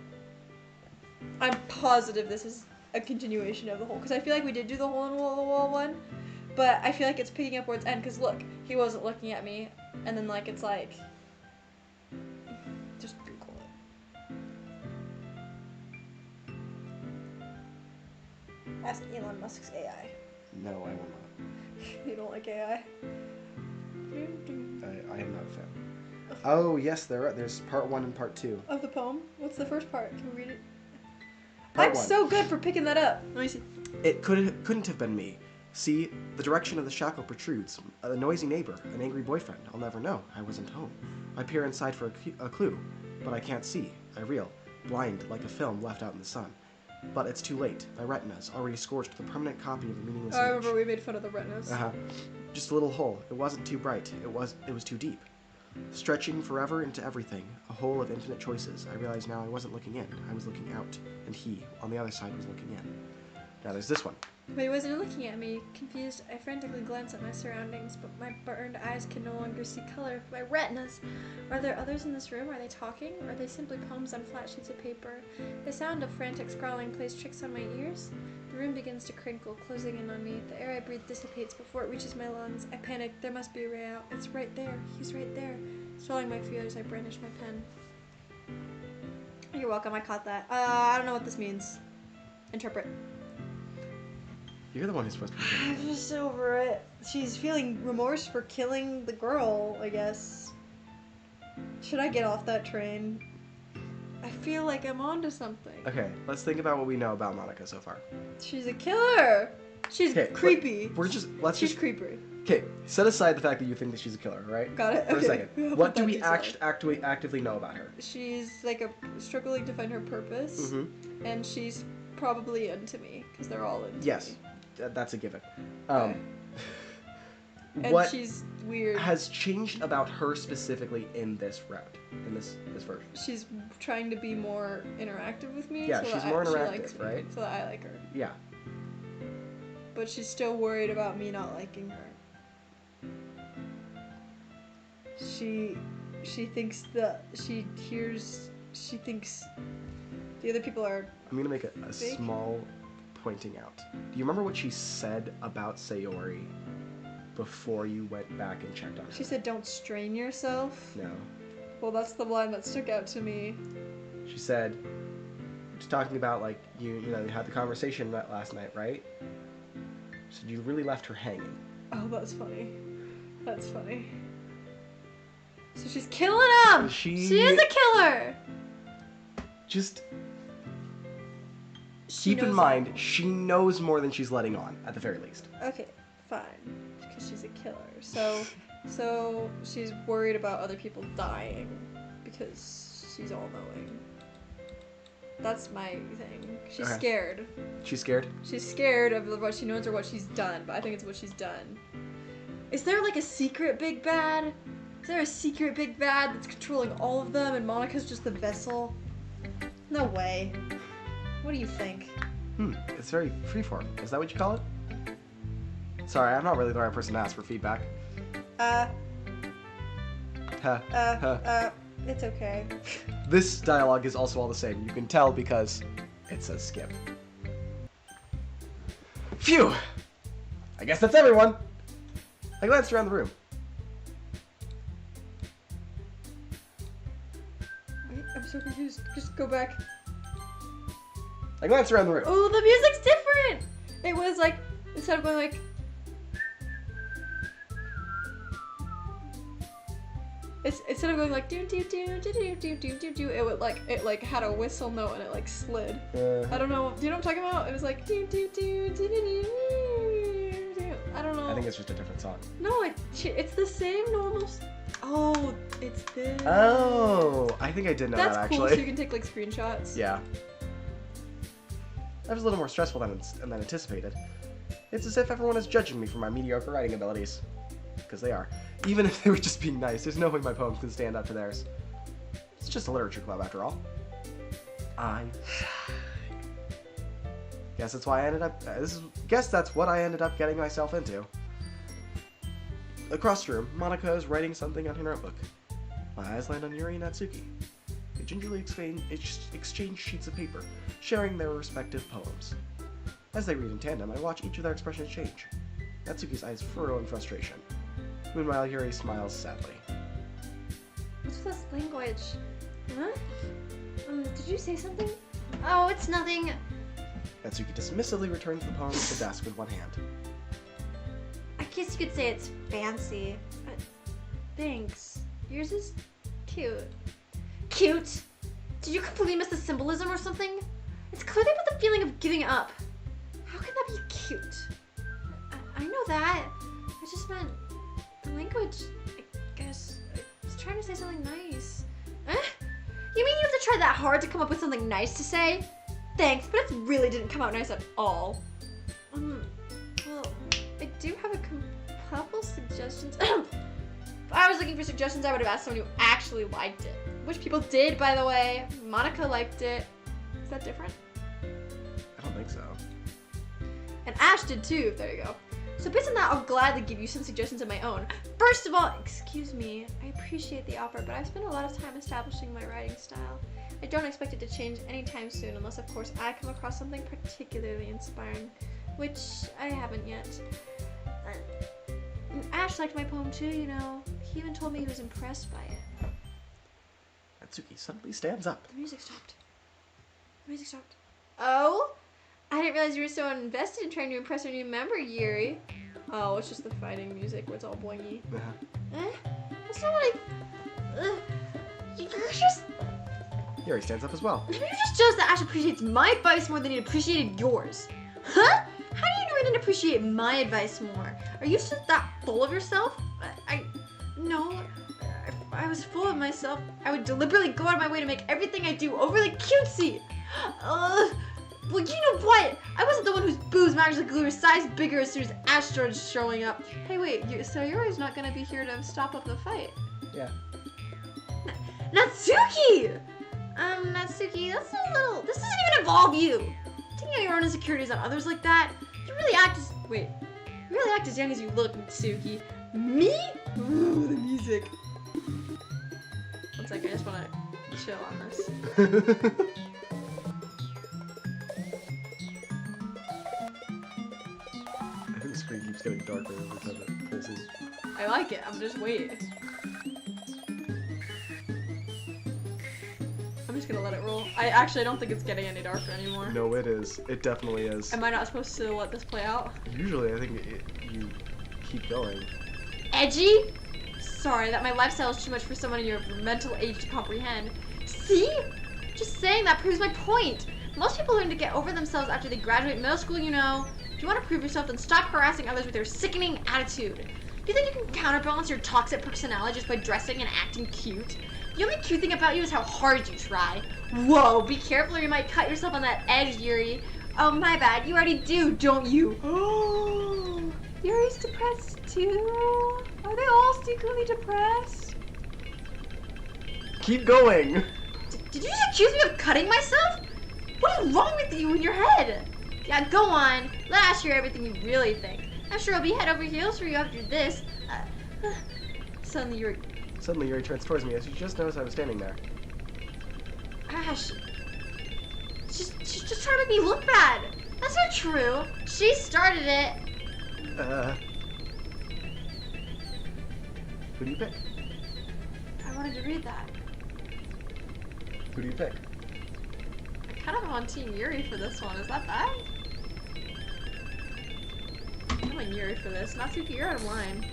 I'm positive this is a continuation of the hole. Because I feel like we did do the hole in the wall one. But I feel like it's picking up where it's end. Because look, he wasn't looking at me. And then like, it's like, just Google it. Ask Elon Musk's AI. No, I will not. You don't like AI? I am not a fan. Oh, yes, there's part 1 and part 2. Of the poem? What's the first part? Can we read it? Part I'm 1. so good for picking that up. Let me see. It couldn't have been me. See, the direction of the shackle protrudes. A noisy neighbor, an angry boyfriend. I'll never know. I wasn't home. I peer inside for a clue, but I can't see. I reel, blind like a film left out in the sun. But it's too late. My retina's already scorched with a permanent copy of a meaningless Oh, I image. remember we made fun of the retinas. Just a little hole. It wasn't too bright. It was too deep. Stretching forever into everything, a hole of infinite choices. I realize now I wasn't looking in. I was looking out, and he, on the other side, was looking in. Now there's this one. But he wasn't looking at me. Confused, I frantically glance at my surroundings, but my burned eyes can no longer see color. My retinas! Are there others in this room? Are they talking? Or are they simply poems on flat sheets of paper? The sound of frantic scrawling plays tricks on my ears. The room begins to crinkle, closing in on me. The air I breathe dissipates before it reaches my lungs. I panic. There must be a way out. It's right there. He's right there. Swallowing my feelers, I brandish my pen. You're welcome. I caught that. I don't know what this means. Interpret. You're the one who's supposed to be I'm doing just over it. She's feeling remorse for killing the girl, I guess. Should I get off that train? I feel like I'm onto something. it. Okay, let's think about what we know about Monica so far. She's a killer. She's creepy. Let's She's just creepy. Okay, set aside the fact that you think that she's a killer, right? Got it? For Okay. a second. I'll What put do that we aside. actively know about her? She's like struggling to find her purpose, and she's probably into me because they're all into Yes, me. that's a given. And What she's weird. has changed about her specifically in this round, in this version? She's trying to be more interactive with me. Yeah, so she's that more she interactive, likes me, right? So that I like her. Yeah. But she's still worried about me not liking her. She thinks she thinks the other people are. I'm gonna make a Fake? small pointing out. Do you remember what she said about Sayori before you went back and checked on her? She said, "Don't strain yourself." No. Well, that's the line that stuck out to me. She said, just talking about like you had the conversation last night, right? She said you really left her hanging. Oh, that's funny. That's funny. So she's killing him. She is a killer. Just She keep in knows mind, all. she knows more than she's letting on, at the very least. Okay, fine. Because she's a killer. So she's worried about other people dying because she's all knowing. That's my thing. She's Okay. scared. She's scared? She's scared of what she knows or what she's done, but I think it's what she's done. Is there like a secret big bad? Is there a secret big bad that's controlling all of them and Monica's just the vessel? No way. What do you think? It's very freeform. Is that what you call it? Sorry, I'm not really the right person to ask for feedback. It's okay. This dialogue is also all the same. You can tell because it says skip. Phew! I guess that's everyone! I glanced around the room. Wait, I'm so confused. Just go back. I glanced around the room. Oh, the music's different! It was like, instead of going like... It's instead of going like do do do do do do do do do, it would it had a whistle note and it like slid. I don't know. Do you know what I'm talking about? It was like do do do do do do. I don't know. I think it's just a different song. No, it's the same normal. Oh, it's this. Oh, I think I did know That's that cool. actually. So you can take like screenshots. Yeah. That was a little more stressful than anticipated. It's as if everyone is judging me for my mediocre writing abilities. Because they are. Even if they were just being nice, there's no way my poems can stand up to theirs. It's just a literature club after all. Guess that's why I ended up. Guess that's what I ended up getting myself into. Across the room, Monica is writing something on her notebook. My eyes land on Yuri and Natsuki. They gingerly exchange sheets of paper, sharing their respective poems. As they read in tandem, I watch each of their expressions change. Natsuki's eyes furrow in frustration. Meanwhile, Yuri smiles sadly. What's with this language? Huh? Did you say something? Oh, it's nothing. Natsuki dismissively returns the poem to the desk with one hand. I guess you could say it's fancy. Thanks. Yours is cute. Cute? Did you completely miss the symbolism or something? It's clearly about the feeling of giving up. How can that be cute? I know that. I just meant the language, I guess. I was trying to say something nice. Eh? You mean you have to try that hard to come up with something nice to say? Thanks, but it really didn't come out nice at all. Well, I do have a couple suggestions. If I was looking for suggestions, I would have asked someone who actually liked it. Which people did, by the way. Monica liked it. Is that different? I don't think so. And Ash did too. There you go. So based on that, I'll gladly give you some suggestions of my own. First of all, excuse me, I appreciate the offer, but I've spent a lot of time establishing my writing style. I don't expect it to change anytime soon, unless of course I come across something particularly inspiring, which I haven't yet. Ash liked my poem too, you know. He even told me he was impressed by it. Natsuki suddenly stands up. The music stopped. The music stopped. Oh? I didn't realize you were so invested in trying to impress our new member, Yuri. Oh, it's just the fighting music where it's all boingy. Eh? That's not what you're just... Yuri stands up as well. Maybe you're just jealous that Ash appreciates my advice more than he appreciated yours. Huh? How do you know I didn't appreciate my advice more? Are you just that full of yourself? No. If I was full of myself, I would deliberately go out of my way to make everything I do overly cutesy. Well, you know what? I wasn't the one whose boobs magically grew a size bigger as soon as Ash started showing up. Hey, wait, so Yuri's not gonna be here to stop up the fight? Yeah. Natsuki! Natsuki, that's a little... This doesn't even involve you. Taking out your own insecurities on others like that, you really act as... Wait. You really act as young as you look, Natsuki. Me? Ooh, the music. One second, I just wanna chill on this. I think the screen keeps getting darker every time it pulses. I like it, I'm just waiting. I'm just gonna let it roll. I don't think it's getting any darker anymore. No, it is. It definitely is. Am I not supposed to let this play out? Usually, I think you keep going. Edgy? Sorry, that my lifestyle is too much for someone in your mental age to comprehend. See? Just saying that proves my point. Most people learn to get over themselves after they graduate middle school, you know. If you want to prove yourself, then stop harassing others with your sickening attitude. Do you think you can counterbalance your toxic personality just by dressing and acting cute? The only cute thing about you is how hard you try. Whoa, be careful or you might cut yourself on that edge, Yuri. Oh, my bad. You already do, don't you? Oh, Yuri's depressed too? Are they all secretly depressed? Keep going! Did you just accuse me of cutting myself? What is wrong with you in your head? Yeah, go on. Let Ash hear everything you really think. I'm sure I'll be head over heels for you after this. Suddenly Yuri turns towards me as she just noticed I was standing there. Ash. She's just trying to make me look bad. That's not true. She started it. Who do you pick? I wanted to read that. Who do you pick? I kind of am on Team Yuri for this one. Is that bad? I'm on Yuri for this. Natsuki, you're out of line.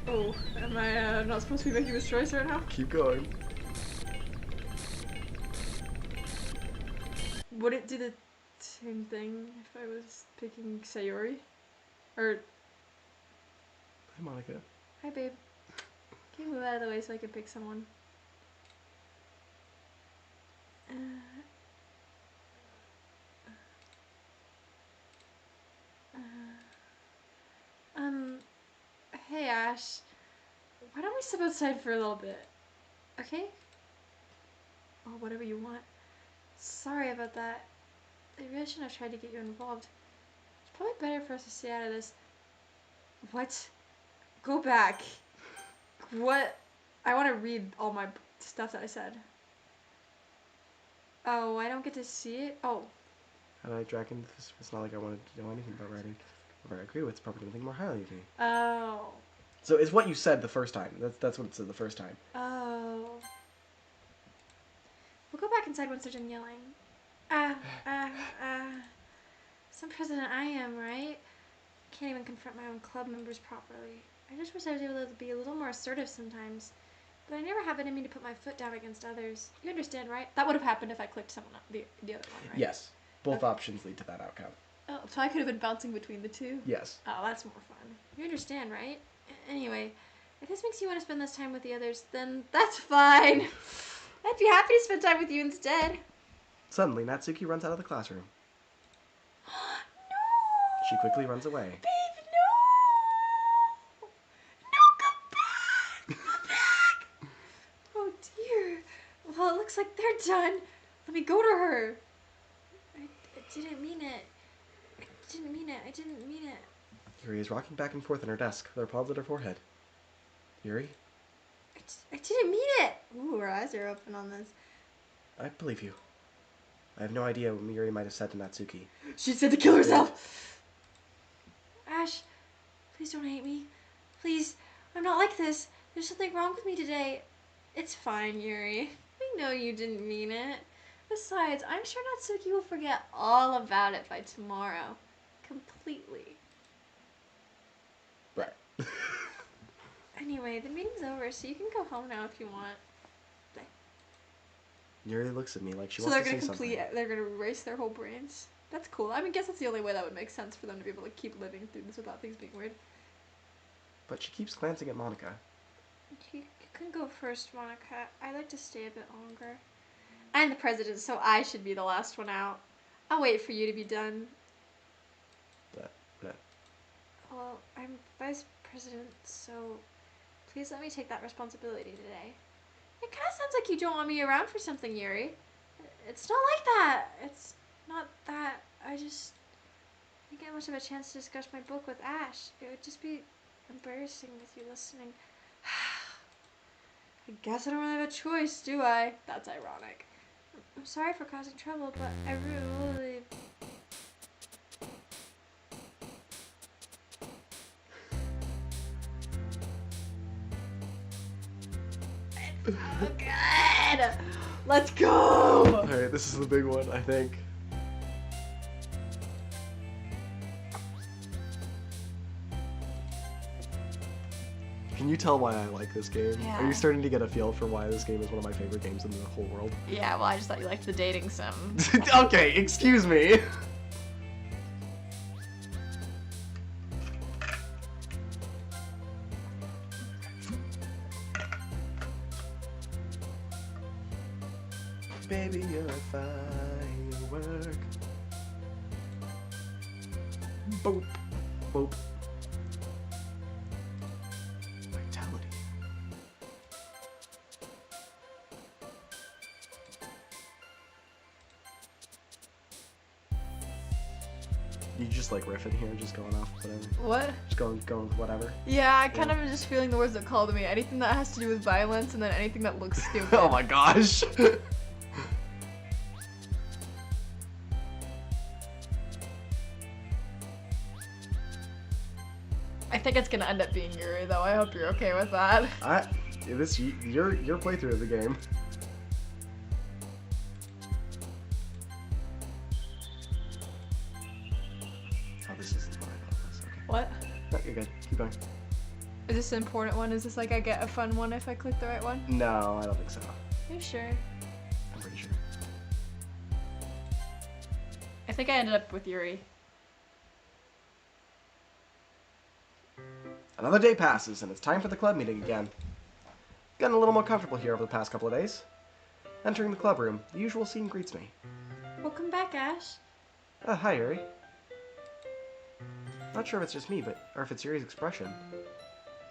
Oh, am I not supposed to be making this choice right now? Keep going. Would it do the same thing if I was picking Sayori? Or, Hey, Monica. hi babe. Can you move out of the way so I can pick someone? Hey Ash. Why don't we step outside for a little bit? Okay? Oh, whatever you want. Sorry about that. I really shouldn't have tried to get you involved. It's probably better for us to stay out of this. What? Go back. What? I want to read all my stuff that I said. Oh, I don't get to see it? Oh. How did I drag into this? It's not like I wanted to know anything about writing. Whatever I agree with, it's probably going to think more highly of me. Oh. So it's what you said the first time. That's what it said the first time. Oh. We'll go back inside once they're done yelling. Ah. Some president I am, right? Can't even confront my own club members properly. I just wish I was able to be a little more assertive sometimes. But I never have it in me to put my foot down against others. You understand, right? That would have happened if I clicked someone the other one, right? Yes. Both Okay. options lead to that outcome. Oh, so I could have been bouncing between the two? Yes. Oh, that's more fun. You understand, right? Anyway, if this makes you want to spend this time with the others, then that's fine. I'd be happy to spend time with you instead. Suddenly, Natsuki runs out of the classroom. No! She quickly runs away. Babe, no! No, come back! Come back! Oh dear. Well, it looks like they're done. Let me go to her. I didn't mean it. I didn't mean it. Yuri is rocking back and forth in her desk, their palms at her forehead. Yuri? I didn't mean it. Ooh, her eyes are open on this. I believe you. I have no idea what Yuri might have said to Natsuki. She said to kill herself. Ash, please don't hate me. Please, I'm not like this. There's something wrong with me today. It's fine, Yuri. We know you didn't mean it. Besides, I'm sure Natsuki will forget all about it by tomorrow. Completely. Right. Anyway, the meeting's over, so you can go home now if you want. Yuri looks at me like she So wants they're to say gonna something. they're gonna erase their whole brains. That's cool. I mean, guess that's the only way that would make sense for them to be able to keep living through this without things being weird. But she keeps glancing at Monica. You can go first, Monica. I'd like to stay a bit longer. I'm the president, so I should be the last one out. I'll wait for you to be done. But Well, I'm vice president, so please let me take that responsibility today. It kind of sounds like you don't want me around for something, Yuri. It's not like that. It's not that. I just didn't get much of a chance to discuss my book with Ash. It would just be embarrassing with you listening. I guess I don't really have a choice, do I? That's ironic. I'm sorry for causing trouble, but I really... It's so good! Let's go! alright, this is the big one, I think. Can you tell why I like this game? Yeah. Are you starting to get a feel for why this game is one of my favorite games in the whole world? Yeah, well, I just thought you liked the dating sim. Okay, excuse me. Baby, you're a firework. Boop, boop. Vitality. You just like riffing here, just going off whatever. What? Just going with whatever. Yeah, I kind of am just feeling the words that call to me. Anything that has to do with violence and then anything that looks stupid. Oh my gosh. I think it's gonna end up being Yuri, though. I hope you're okay with that. Your playthrough of the game. Oh, this isn't what I thought it was. Okay. What? No, you're good. Keep going. Is this an important one? Is this like I get a fun one if I click the right one? No, I don't think so. Are you sure? I'm pretty sure. I think I ended up with Yuri. Another day passes, and it's time for the club meeting again. Gotten a little more comfortable here over the past couple of days. Entering the club room, the usual scene greets me. Welcome back, Ash. Hi, Yuri. Not sure if it's just me, or if it's Yuri's expression.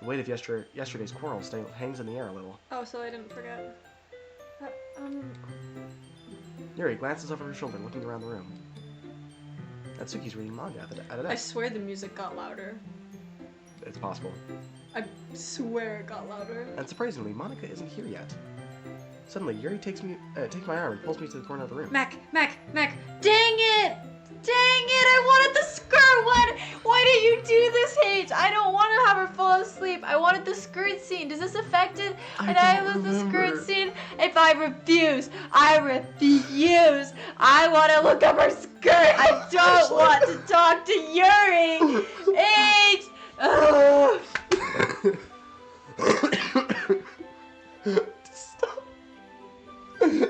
The weight of yesterday's quarrel still hangs in the air a little. Oh, so I didn't forget. Yuri glances over her shoulder, looking around the room. Natsuki's reading manga at a I desk. swear the music got louder. It's possible. I swear it got louder. And surprisingly, Monica isn't here yet. Suddenly, Yuri takes my arm and pulls me to the corner of the room. Mac! Dang it! Dang it! I wanted the skirt one! Why did you do this, H? I don't want to have her fall asleep. I wanted the skirt scene. Does this affect it? And I was the skirt scene? If I refuse, I want to look up her skirt. I don't want to talk to Yuri. H! Ugh. Stop. Hey,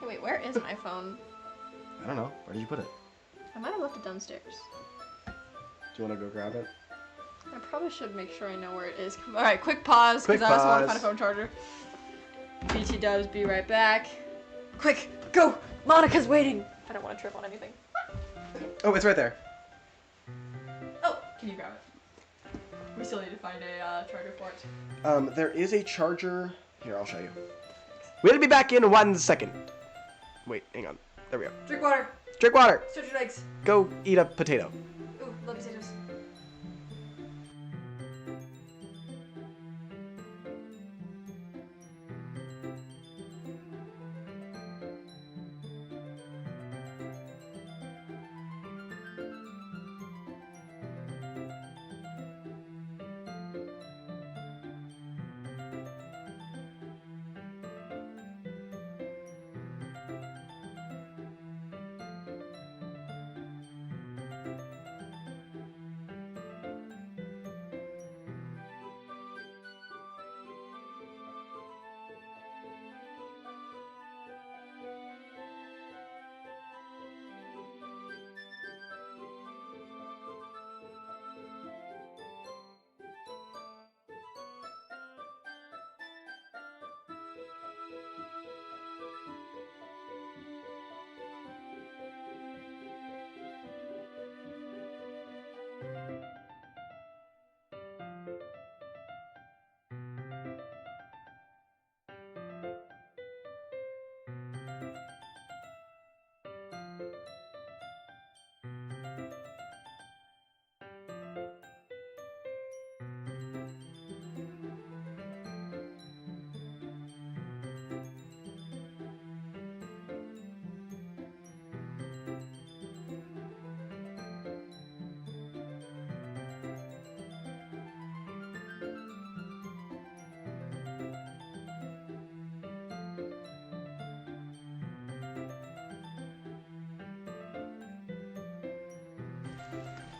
wait, where is my phone? I don't know. Where did you put it? I might have left it downstairs. Do you want to go grab it? I probably should make sure I know where it is. Alright, quick pause, Quick because I also want to pause. find a phone charger. BT dubs, be right back. Quick, go! Monica's waiting! I don't want to trip on anything. Oh, it's right there. Oh, can you grab it? We still need to find a charger for it. There is a charger. Here, I'll show you. We'll be back in 1 second. Wait, hang on. There we go. Drink water. Drink water. Stretch your legs. Go eat a potato. Ooh, love potatoes.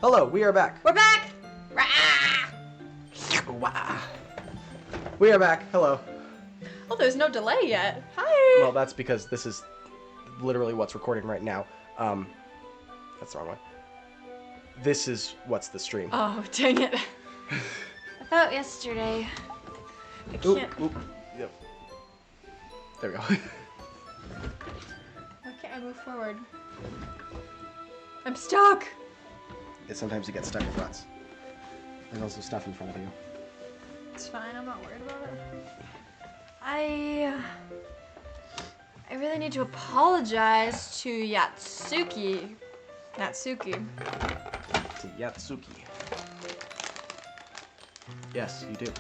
Hello, we are back. We're back! Rah! Wow. We are back. Hello. Oh, there's no delay yet. Hi! Well, that's because this is literally what's recording right now. That's the wrong one. This is what's the stream. Oh, dang it. About yesterday. I Oop, can't. oop. Yep. There we go. Why can't I move forward? I'm stuck! Sometimes you get stuck in ruts. There's also stuff in front of you. It's fine, I'm not worried about it. I really need to apologize to Natsuki. To Yatsuki. Yes, you do.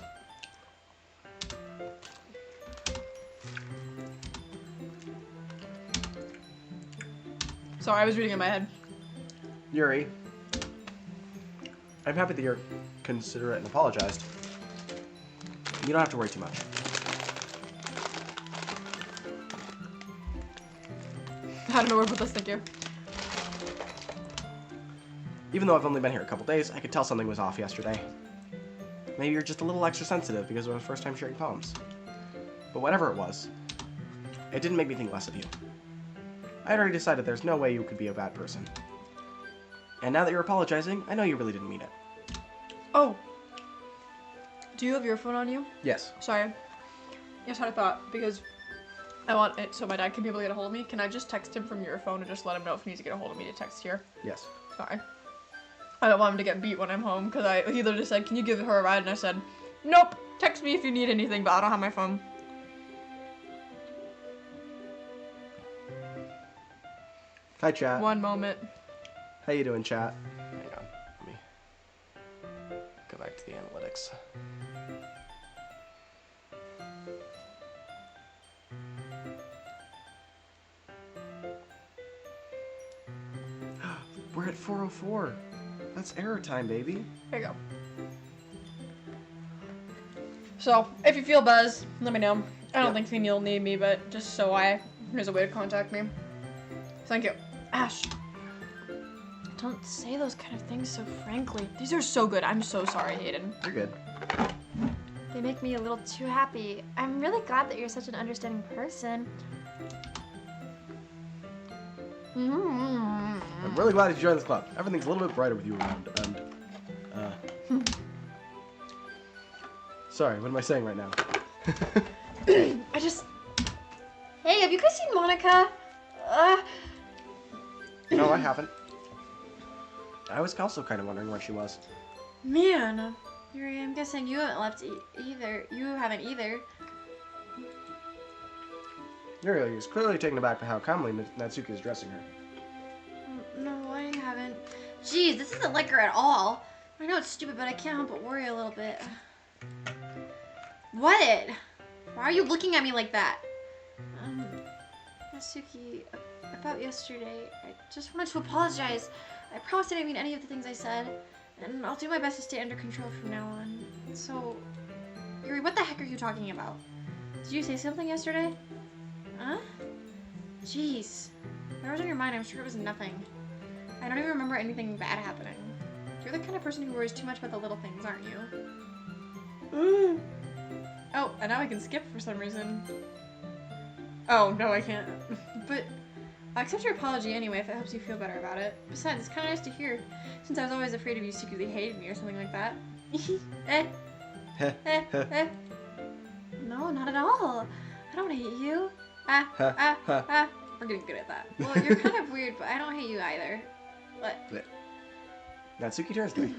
Sorry, I was reading in my head. Yuri, I'm happy that you're considerate and apologized. You don't have to worry too much. I don't know where to put this, thank you. Even though I've only been here a couple days, I could tell something was off yesterday. maybe you're just a little extra sensitive because it was our first time sharing poems. But whatever it was, it didn't make me think less of you. I had already decided there's no way you could be a bad person. And now that you're apologizing, I know you really didn't mean it. Oh. Do you have your phone on you? Yes. Sorry. Just had a thought, because I want it so my dad can be able to get a hold of me. Can I just text him from your phone and just let him know if he needs to get a hold of me to text here? Yes. Sorry. I don't want him to get beat when I'm home, because he literally said, can you give her a ride? And I said, nope, text me if you need anything, but I don't have my phone. Hi, chat. One moment. How you doing, chat? Hang on. Let me go back to the analytics. We're at 4:04. That's error time, baby. There you go. So, if you feel buzzed, let me know. I don't think Phoebe will need me, but just so here's a way to contact me. Thank you. Ash. Don't say those kind of things so frankly. These are so good. I'm so sorry, Hayden. You're good. They make me a little too happy. I'm really glad that you're such an understanding person. I'm really glad you joined this club. Everything's a little bit brighter with you around, and, sorry, what am I saying right now? Hey, have you guys seen Monica? No, I haven't. I was also kind of wondering where she was. Man. Yuri, I'm guessing you haven't left either. You haven't either. Yuri is clearly taken aback by how calmly Natsuki is dressing her. No, I haven't. Jeez, this isn't like her at all. I know it's stupid, but I can't help but worry a little bit. What? Why are you looking at me like that? Natsuki, about yesterday, I just wanted to apologize. I promised I didn't mean any of the things I said, and I'll do my best to stay under control from now on. So, Yuri, what the heck are you talking about? Did you say something yesterday? Huh? Jeez. Whatever's on your mind, I'm sure it was nothing. I don't even remember anything bad happening. You're the kind of person who worries too much about the little things, aren't you? Oh, and now I can skip for some reason. Oh, no, I can't. But I'll accept your apology anyway if it helps you feel better about it. Besides, it's kind of nice to hear, since I was always afraid of you secretly hating me or something like that. No, not at all. I don't hate you. We're getting good at that. Well, you're kind of weird, but I don't hate you either. What? Natsuki turns to me.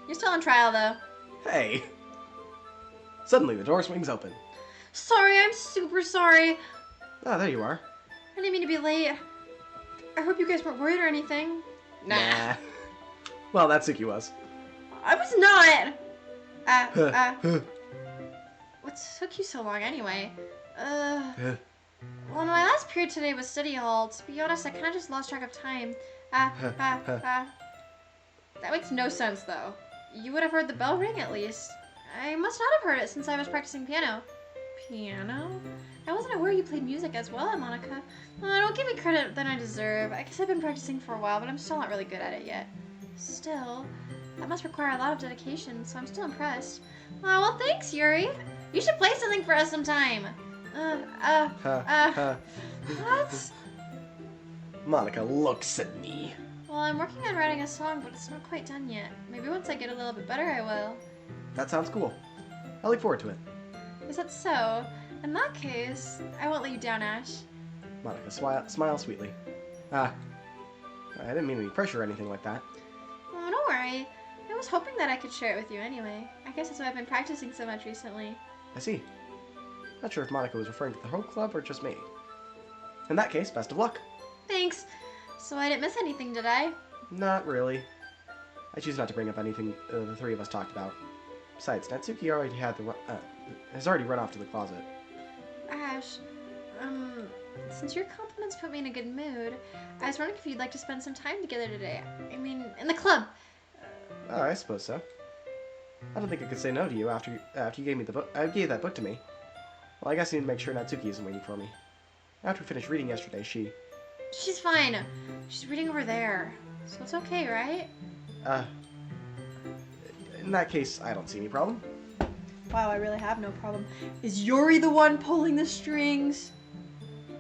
You're still on trial, though. Hey! Suddenly, the door swings open. Sorry, I'm super sorry. Ah, there you are. I didn't mean to be late. I hope you guys weren't worried or anything. Nah. Well, Natsuki was. I was not. What took you so long anyway? Well, my last period today was study hall. To be honest, I kind of just lost track of time. That makes no sense, though. You would have heard the bell ring, at least. I must not have heard it since I was practicing piano. Piano? I wasn't aware you played music as well, Monica. Don't give me credit that I deserve. I guess I've been practicing for a while, but I'm still not really good at it yet. Still, that must require a lot of dedication, so I'm still impressed. Well, thanks, Yuri. You should play something for us sometime. What? Monica looks at me. Well, I'm working on writing a song, but it's not quite done yet. Maybe once I get a little bit better, I will. That sounds cool. I look forward to it. Is that so? In that case, I won't let you down, Ash. Monica smiles sweetly. I didn't mean any pressure or anything like that. Oh, don't worry. I was hoping that I could share it with you anyway. I guess that's why I've been practicing so much recently. I see. Not sure if Monica was referring to the whole club or just me. In that case, best of luck. Thanks. So I didn't miss anything, did I? Not really. I choose not to bring up anything the three of us talked about. Besides, Natsuki already has already run off to the closet. Ash, since your compliments put me in a good mood, I was wondering if you'd like to spend some time together today. I mean, in the club. Oh, I suppose so. I don't think I could say no to you after you gave me the book. Gave that book to me. Well, I guess I need to make sure Natsuki isn't waiting for me. After we finished reading yesterday, She's fine. She's reading over there. So it's okay, right? In that case, I don't see any problem. Wow, I really have no problem. Is Yuri the one pulling the strings?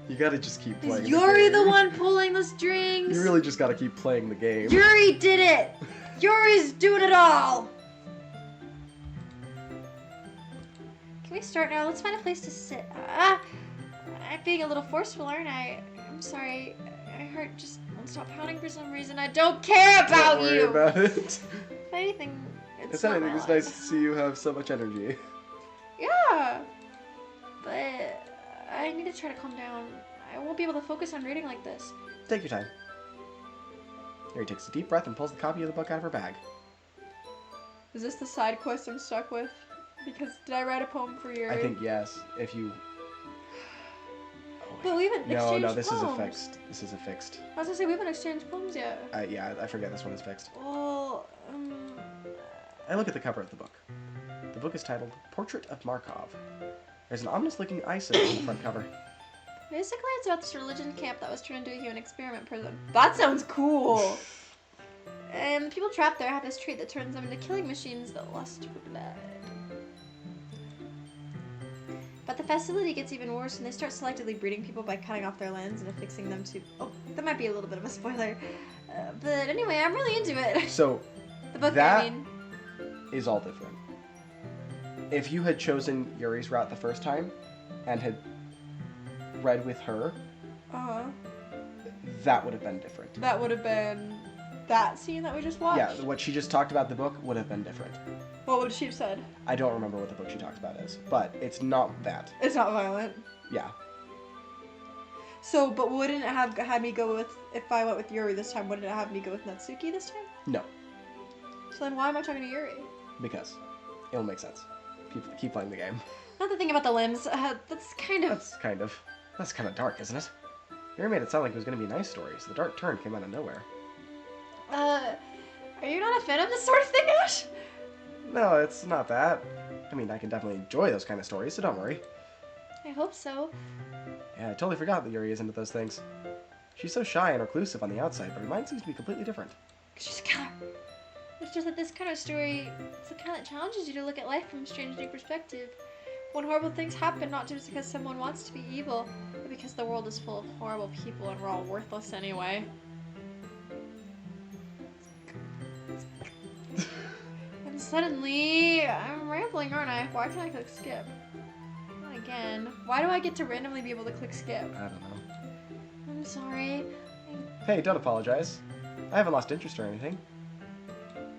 You gotta just keep playing Is Yuri the the game. one pulling the strings? You really just gotta keep playing the game. Yuri did it! Yuri's doing it all! Can we start now? Let's find a place to sit. I'm being a little forceful, aren't I? I'm sorry. My heart just won't stop pounding for some reason. I don't care about Don't worry you! about it. If anything, If not anything, my it's life. nice to see you have so much energy. Yeah! But I need to try to calm down. I won't be able to focus on reading like this. Take your time. Yuri takes a deep breath and pulls the copy of the book out of her bag. Is this the side quest I'm stuck with? Because did I write a poem for Yuri? I think yes, if you... But we haven't exchanged No, this poems. is a fixed. This is a fixed. I was gonna say we haven't exchanged poems yet. Yeah, I forget this one is fixed. Well, I look at the cover of the book. The book is titled Portrait of Markov. There's an ominous-looking eye symbol on the front cover. basically it's about this religion camp that was turned into a human experiment prison. That sounds cool! And the people trapped there have this trait that turns them into killing machines that lust for blood. But the facility gets even worse when they start selectively breeding people by cutting off their limbs and affixing them to... Oh, that might be a little bit of a spoiler. But anyway, I'm really into it. So, The book, that I mean. is all different. If you had chosen Yuri's route the first time and had read with her, Uh-huh. that would have been different. That would have been that scene that we just watched? Yeah, what she just talked about the book would have been different. What would she have said? I don't remember what the book she talks about is, but it's not that. It's not violent. Yeah. So, but wouldn't it have had me go with, if I went with Yuri this time, wouldn't it have me go with Natsuki this time? No, So then why am I talking to Yuri? because it'll make sense. Keep playing the game. Not the thing about the limbs. That's kind of... That's kind of dark, isn't it? Yuri made it sound like it was going to be a nice story, so the dark turn came out of nowhere. Are you not a fan of this sort of thing, Ash? No, it's not that. I mean, I can definitely enjoy those kind of stories, so don't worry. I hope so. Yeah, I totally forgot that Yuri is into those things. She's so shy and reclusive on the outside, but her mind seems to be completely different. She's a killer. It's just that this kind of story, it's the kind that challenges you to look at life from a strange new perspective. When horrible things happen, not just because someone wants to be evil, but because the world is full of horrible people and we're all worthless anyway. And suddenly, I'm rambling, aren't I? Why can't I click skip? Not again. Why do I get to randomly be able to click skip? I don't know. I'm sorry. Hey, don't apologize. I haven't lost interest or anything.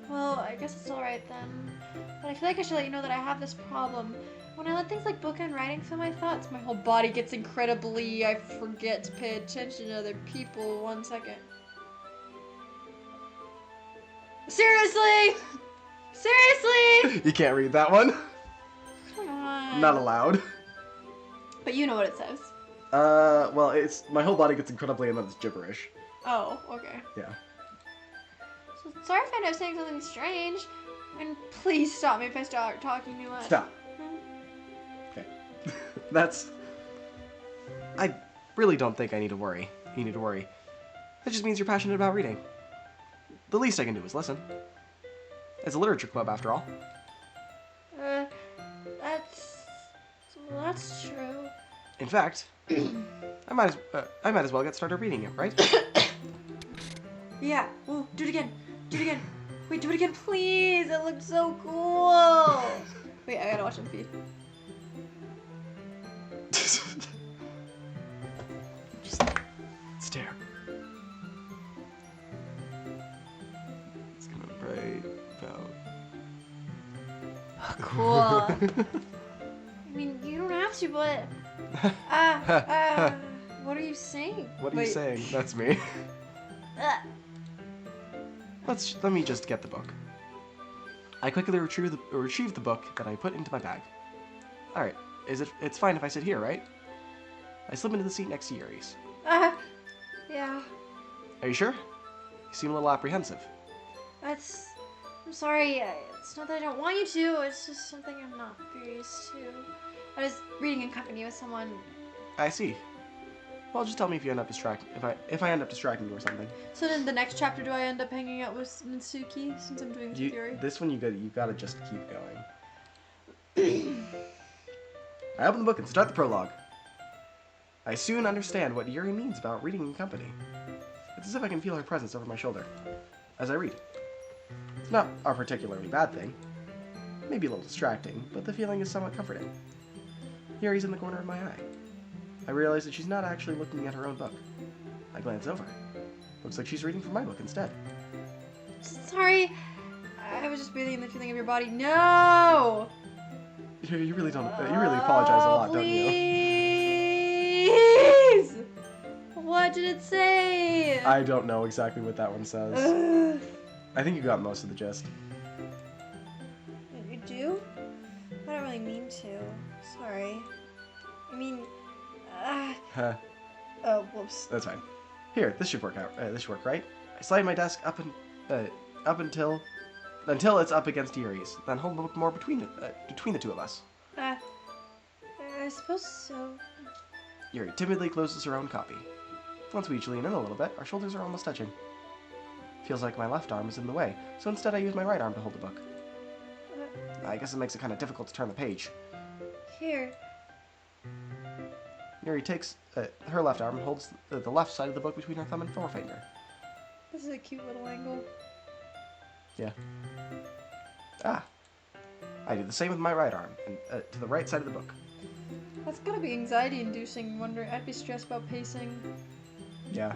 Well, I guess it's alright then. But I feel like I should let you know that I have this problem. When I let things like book and writing fill my thoughts, my whole body gets incredibly... I forget to pay attention to other people. 1 second. Seriously! Seriously! You can't read that one. Come on. Not allowed. But you know what it says. Well, it's my whole body gets incredibly and then it's gibberish. Oh, okay. Yeah. So, sorry if I end up saying something strange. And please stop me if I start talking too much. Stop. Okay. That's... I really don't think I need to worry. You need to worry. That just means you're passionate about reading. The least I can do is listen. It's a literature club, after all. That's true. In fact, I might as well get started reading it, right? Yeah. Oh, do it again. Do it again. Wait, do it again, please. It looks so cool. Wait, I gotta watch him feed. Just stare. It's gonna write about. Cool. I mean, you don't have to, but... what are you saying? What are you saying? That's me. Uh, Let me just get the book. I quickly retrieve the book that I put into my bag. Alright, it's fine if I sit here, right? I slip into the seat next to Yuri's. yeah. Are you sure? You seem a little apprehensive. I'm sorry. It's not that I don't want you to. It's just something I'm not very used to. I was reading in company with someone. I see. Well, just tell me if you end up distracting. If I end up distracting you or something. So then the next chapter, do I end up hanging out with Mitsuki since I'm doing Fury? This one you gotta just keep going. I open the book and start the prologue. I soon understand what Yuri means about reading in company. It's as if I can feel her presence over my shoulder as I read. It's not a particularly bad thing. Maybe a little distracting, but the feeling is somewhat comforting. Yuri's in the corner of my eye. I realize that she's not actually looking at her own book. I glance over. Looks like she's reading from my book instead. Sorry, I was just breathing in the feeling of your body. No! You really don't. You really apologize a lot, don't you? Please! What did it say? I don't know exactly what that one says. I think you got most of the gist. You do? I don't really mean to. Sorry. I mean, Huh. oh, whoops. That's fine. Here, this should work out. This should work, right? I slide my desk up until it's up against Yuri's. Then hold the book more between the two of us. I suppose so. Yuri timidly closes her own copy. Once we each lean in a little bit, our shoulders are almost touching. Feels like my left arm is in the way, so instead I use my right arm to hold the book. I guess it makes it kind of difficult to turn the page. Here. Yuri takes her left arm and holds the left side of the book between her thumb and forefinger. This is a cute little angle. Yeah. Ah. I do the same with my right arm, and to the right side of the book. That's gotta be anxiety-inducing. Wondering, I'd be stressed about pacing. Yeah.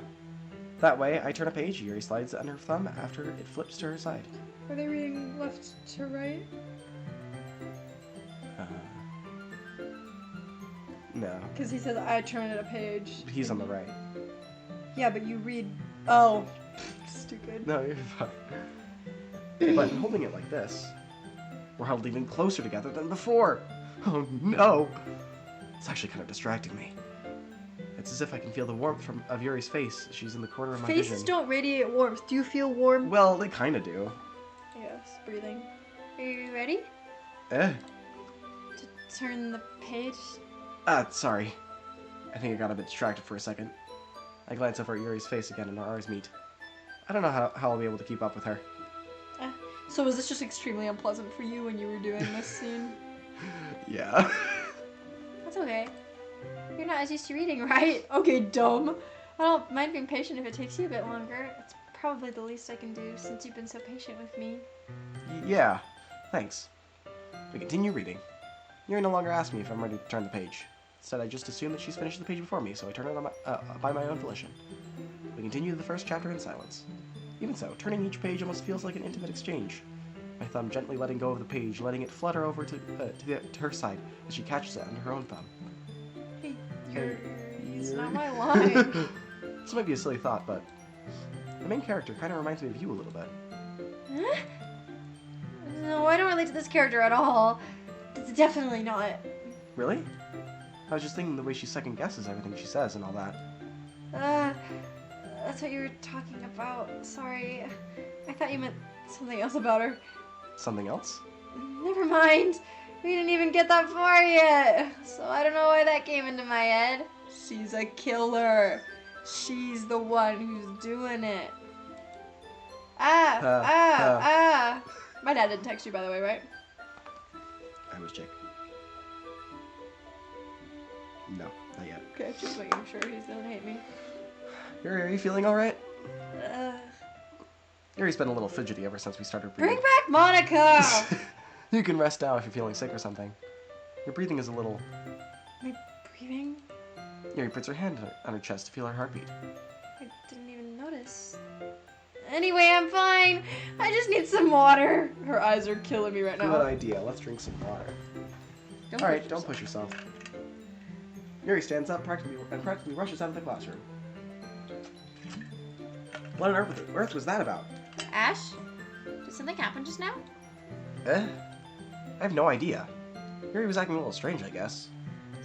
That way, I turn a page, Yuri slides it under her thumb after it flips to her side. Are they reading left to right? No. Because he says I turn at a page. He's on the right. Yeah, but you read. Oh, stupid. No, you're fine. But holding it like this, we're held even closer together than before. Oh no! It's actually kind of distracting me. It's as if I can feel the warmth of Yuri's face. She's in the corner of my vision. Faces don't radiate warmth. Do you feel warm? Well, they kind of do. Yes, breathing. Are you ready Eh? to turn the page? Sorry. I think I got a bit distracted for a second. I glance over at Yuri's face again and our eyes meet. I don't know how I'll be able to keep up with her. So was this just extremely unpleasant for you when you were doing this scene? Yeah. That's okay. You're not as used to reading, right? Okay, dumb. I don't mind being patient if it takes you a bit longer. It's probably the least I can do since you've been so patient with me. Yeah. Thanks. We continue reading. Yuri no longer asks me if I'm ready to turn the page. Instead, I just assume that she's finished the page before me, so I turn it on by my own volition. We continue the first chapter in silence. Even so, turning each page almost feels like an intimate exchange. My thumb gently letting go of the page, letting it flutter over to her side as she catches it under her own thumb. Hey, Hey, it's Yuri. not my line. This might be a silly thought, but the main character kind of reminds me of you a little bit. Huh? No, I don't relate to this character at all. It's definitely not. Really? I was just thinking the way she second guesses everything she says and all that. That's what you were talking about. Sorry. I thought you meant something else about her. Something else? Never mind. We didn't even get that far yet. So I don't know why that came into my head. She's a killer. She's the one who's doing it. My dad didn't text you, by the way, right? I was Jake. No, not yet. Okay, just making sure he doesn't hate me. Yuri, are you feeling alright? Uh, Yuri's been a little fidgety ever since we started bring breathing. back Monica! You can rest now if you're feeling sick or something. Your breathing is a little... My breathing? Yuri puts her hand on her chest to feel her heartbeat. I didn't even notice. Anyway, I'm fine. I just need some water. Her eyes are killing me right now. Good idea. Let's drink some water. Alright, don't push yourself. Yuri stands up practically rushes out of the classroom. What on earth was that about? Ash? Did something happen just now? I have no idea. Yuri was acting a little strange, I guess.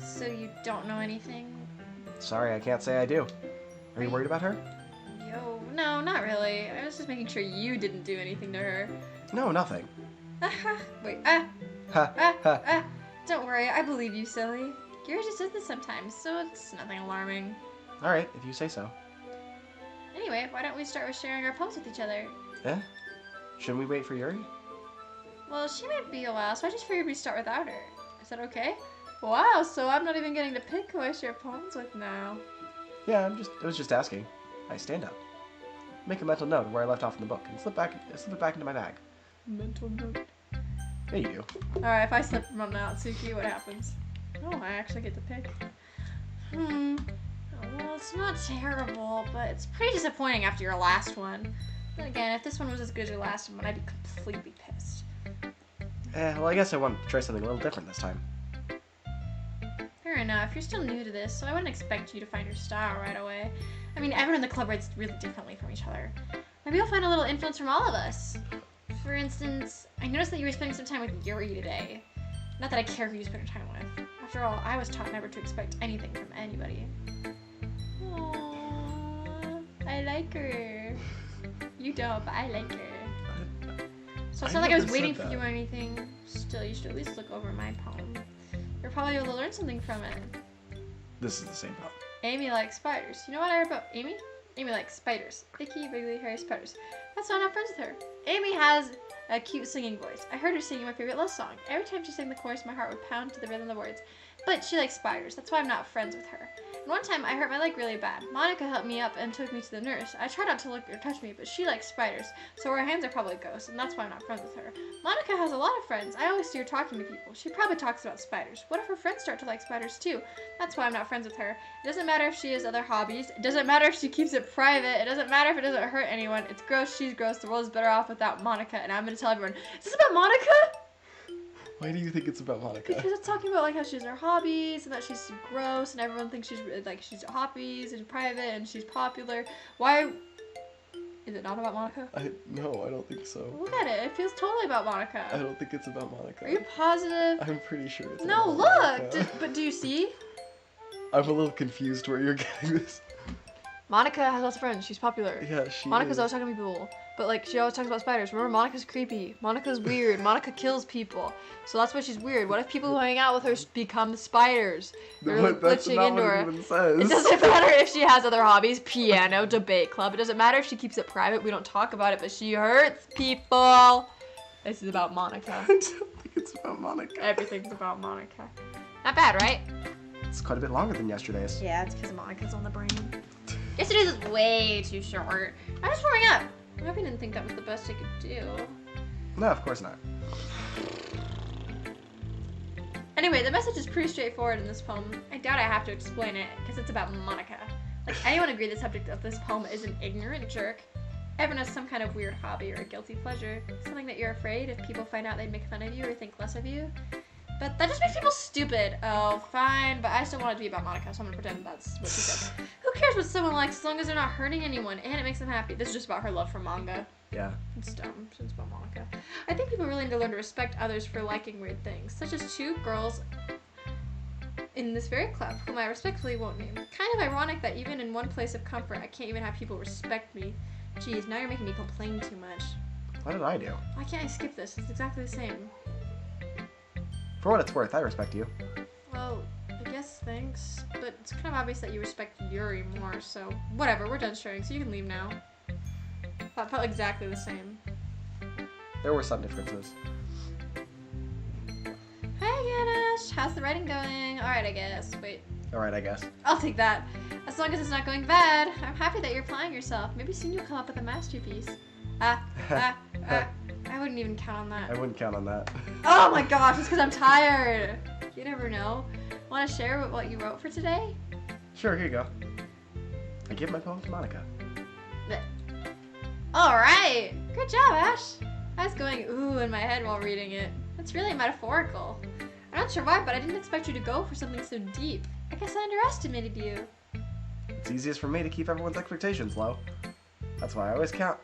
So you don't know anything? Sorry, I can't say I do. Are you worried about her? Yo, no, not really. I was just making sure you didn't do anything to her. No, nothing. Wait, Ha. Don't worry, I believe you, silly. Yuri just does this sometimes, so it's nothing alarming. Alright, if you say so. Anyway, why don't we start with sharing our poems with each other? Eh? Shouldn't we wait for Yuri? Well, she might be a while, so I just figured we'd start without her. Is that okay? Wow, so I'm not even getting to pick who I share poems with now. Yeah, I was just asking. I stand up. Make a mental note of where I left off in the book and slip it back into my bag. Mental note. Yeah, you do. Alright, if I slip from Natsuki, what happens? Oh, I actually get to pick. Oh, well, it's not terrible, but it's pretty disappointing after your last one. Then again, if this one was as good as your last one, I'd be completely pissed. Well, I guess I want to try something a little different this time. Fair enough. You're still new to this, so I wouldn't expect you to find your style right away. I mean, everyone in the club writes really differently from each other. Maybe you'll find a little influence from all of us. For instance, I noticed that you were spending some time with Yuri today. Not that I care who you spend your time with. After all, I was taught never to expect anything from anybody. Aww, I like her. You don't, but I like her. So it's not like I was waiting for you or anything. Still, you should at least look over my poem. You're probably able to learn something from it. This is the same poem. Amy likes spiders. You know what I heard about Amy? Amy likes spiders. Icky, wiggly, hairy spiders. That's why I'm not friends with her. Amy has a cute singing voice. I heard her singing my favorite love song. Every time she sang the chorus, my heart would pound to the rhythm of the words. But she likes spiders. That's why I'm not friends with her. And one time, I hurt my leg really bad. Monica helped me up and took me to the nurse. I tried not to look or touch me, but she likes spiders, so her hands are probably ghosts, and that's why I'm not friends with her. Monica has a lot of friends. I always see her talking to people. She probably talks about spiders. What if her friends start to like spiders too? That's why I'm not friends with her. It doesn't matter if she has other hobbies. It doesn't matter if she keeps it private. It doesn't matter if it doesn't hurt anyone. It's gross. She's gross. The world is better off without Monica, and I'm going to tell everyone. Is this about Monica? Why do you think it's about Monica? Because it's talking about like how she has her hobbies and that she's gross and everyone thinks she's hobbies and private and she's popular. Why is it not about Monica? No, I don't think so. Look at it. It feels totally about I Monica. don't think it's about Monica. Are you positive? I'm pretty sure it's No, about look. Monica. But do you see? I'm a little confused where you're getting this. Monica has lots of friends. She's popular. Yeah, she Monica's is. always talking to people. But like she always talks about spiders. Remember, Monica's creepy. Monica's weird. Monica kills people. So that's why she's weird. What if people who hang out with her become spiders? They're That's glitching not into what her. it even says. It doesn't matter if she has other hobbies, piano, debate club. It doesn't matter if she keeps it private. We don't talk about it, but she hurts people. This is about Monica. I don't think it's about Monica. Everything's about Monica. Not bad, right? It's quite a bit longer than yesterday's. Yeah, it's because Monica's on the brain. Yesterday's is way too short. I'm just warming up. I hope you didn't think that was the best I could do. No, of course not. Anyway, the message is pretty straightforward in this poem. I doubt I have to explain it, because it's about Monica. Like, anyone agree the subject of this poem is an ignorant jerk? Everyone has some kind of weird hobby or a guilty pleasure. Something that you're afraid if people find out they'd make fun of you or think less of you. But that just makes people stupid. Oh, fine, but I still want it to be about Monica, so I'm gonna pretend that's what she said. Who cares what someone likes as long as they're not hurting anyone and it makes them happy? This is just about her love for manga. Yeah. It's dumb. It's about Monica. I think people really need to learn to respect others for liking weird things, such as two girls in this very club, whom I respectfully won't name. Kind of ironic that even in one place of comfort, I can't even have people respect me. Geez, now you're making me complain too much. What did I do? Why can't I skip this? It's exactly the same. For what it's worth, I respect you. Well, I guess thanks, but it's kind of obvious that you respect Yuri more, so whatever, we're done sharing, so you can leave now. That felt exactly the same. There were some differences. Hi, Ganesh! How's the writing going? Alright, I guess. Wait. Alright, I guess. I'll take that. As long as it's not going bad. I'm happy that you're applying yourself. Maybe soon you'll come up with a masterpiece. I wouldn't even count on that. I wouldn't count on that. Oh my gosh, it's because I'm tired. You never know. Want to share what you wrote for today? Sure, here you go. I give my poem to Monica. Alright! Good job, Ash! I was going ooh in my head while reading it. It's really metaphorical. I'm not sure why, but I didn't expect you to go for something so deep. I guess I underestimated you. It's easiest for me to keep everyone's expectations low. That's why I always count.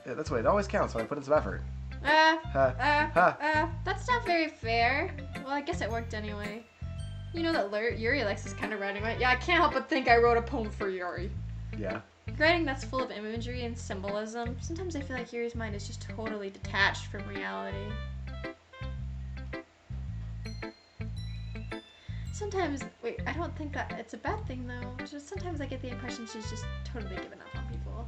That's why it always counts when I put in some effort. That's not very fair. Well, I guess it worked anyway. You know that Yuri likes this kind of writing, right? Yeah, I can't help but think I wrote a poem for Yuri. Yeah. Writing that's full of imagery and symbolism. Sometimes I feel like Yuri's mind is just totally detached from reality. Sometimes, wait, I don't think that it's a bad thing though. Just sometimes I get the impression she's just totally given up on people.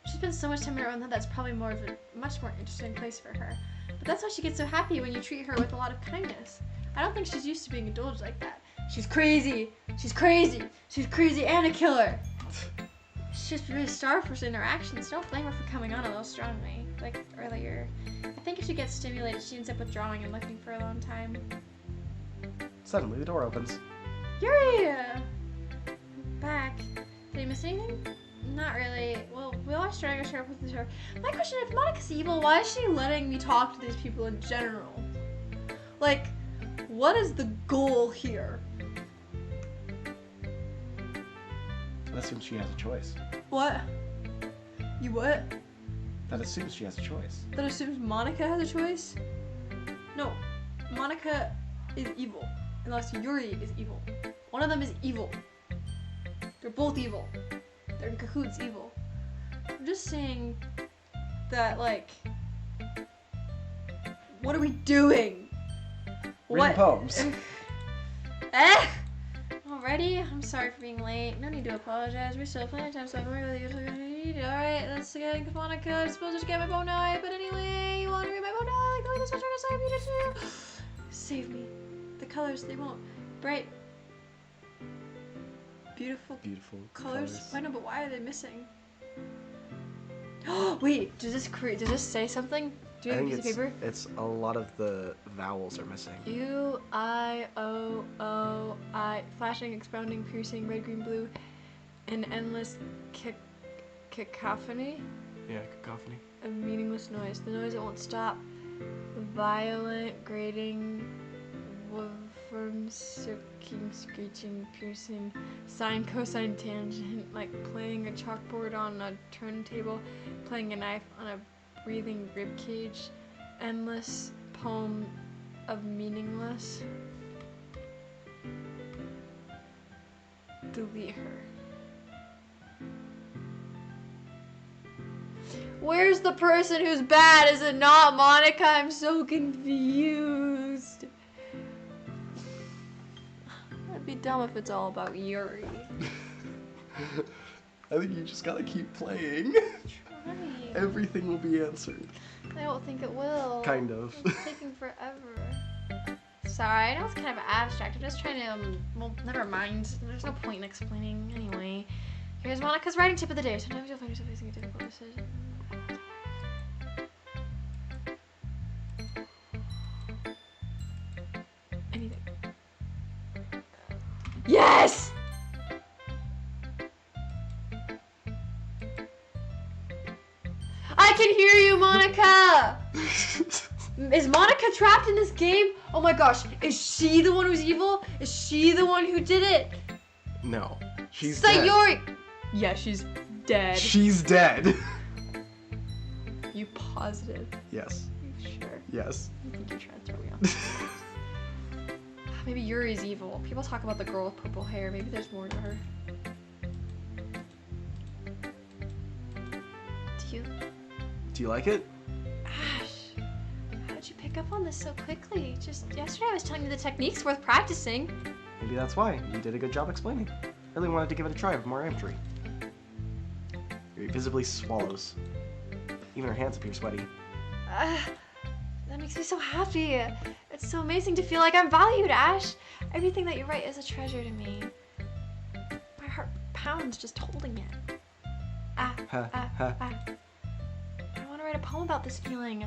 She spends so much time in her own head that's probably more of a much more interesting place for her. But that's why she gets so happy when you treat her with a lot of kindness. I don't think she's used to being indulged like that. She's crazy. She's crazy. She's crazy and a killer. She's just really starved for interactions. Don't blame her for coming on a little strongly, like earlier. I think if she gets stimulated, she ends up withdrawing and looking for a long time. Suddenly, the door opens. Yuri! I'm back. Did I miss anything? Not really. Well, we watched Dragon Show with the show. My question: if Monica's evil, why is she letting me talk to these people in general? Like, what is the goal here? That assumes she has a choice. What? You what? That assumes she has a choice. That assumes Monica has a choice? No. Monica is evil. Unless Yuri is evil. One of them is evil. They're both evil. They're in cahoots evil. I'm just saying that, like, what are we doing? Reading poems. Eh? Already? I'm sorry for being late. No need to apologize. We're still plenty of time, so I'm really alright, let's get Monica. I'm supposed to get my poem now, but anyway, you want to read my poem now? Like the way this was trying to save you too. Save me. The colors, they won't. Bright. Beautiful colors. I know, but why are they missing? Wait, does this say something? Do you have a piece of paper? It's a lot of the vowels are missing. U, I, O, O, I. Flashing, expounding, piercing, red, green, blue. An endless cacophony. Yeah, cacophony. A meaningless noise. The noise that won't stop. Violent, grating, waveform, circling, screeching, piercing, sine, cosine, tangent, like playing a chalkboard on a turntable, playing a knife on a breathing rib cage, endless poem of meaningless. Delete her. Where's the person who's bad? Is it not Monica? I'm so confused. That'd be dumb if it's all about Yuri. I think you just gotta keep playing. Trying. Everything will be answered. I don't think it will. Kind of. It's taking forever. Sorry, I know it's kind of abstract. I'm just trying to, well, never mind. There's no point in explaining anyway. Here's Monica's writing tip of the day. Sometimes you'll find yourself facing a difficult decision. Anything. Yes! I can hear you, Monica! Is Monica trapped in this game? Oh my gosh, is she the one who's evil? Is she the one who did it? No. She's dead. Sayori! Yeah, she's dead. She's dead. You positive? Yes. You sure? Yes. I think you're trying to throw me off. Maybe Yuri's evil. People talk about the girl with purple hair. Maybe there's more to her. Do you like it? Ash, how did you pick up on this so quickly? Just yesterday I was telling you the technique's worth practicing. Maybe that's why. You did a good job explaining. Really wanted to give it a try with more imagery. Yuri visibly swallows. Even her hands appear sweaty. That makes me so happy. It's so amazing to feel like I'm valued, Ash. Everything that you write is a treasure to me. My heart pounds just holding it. I want to write a poem about this feeling.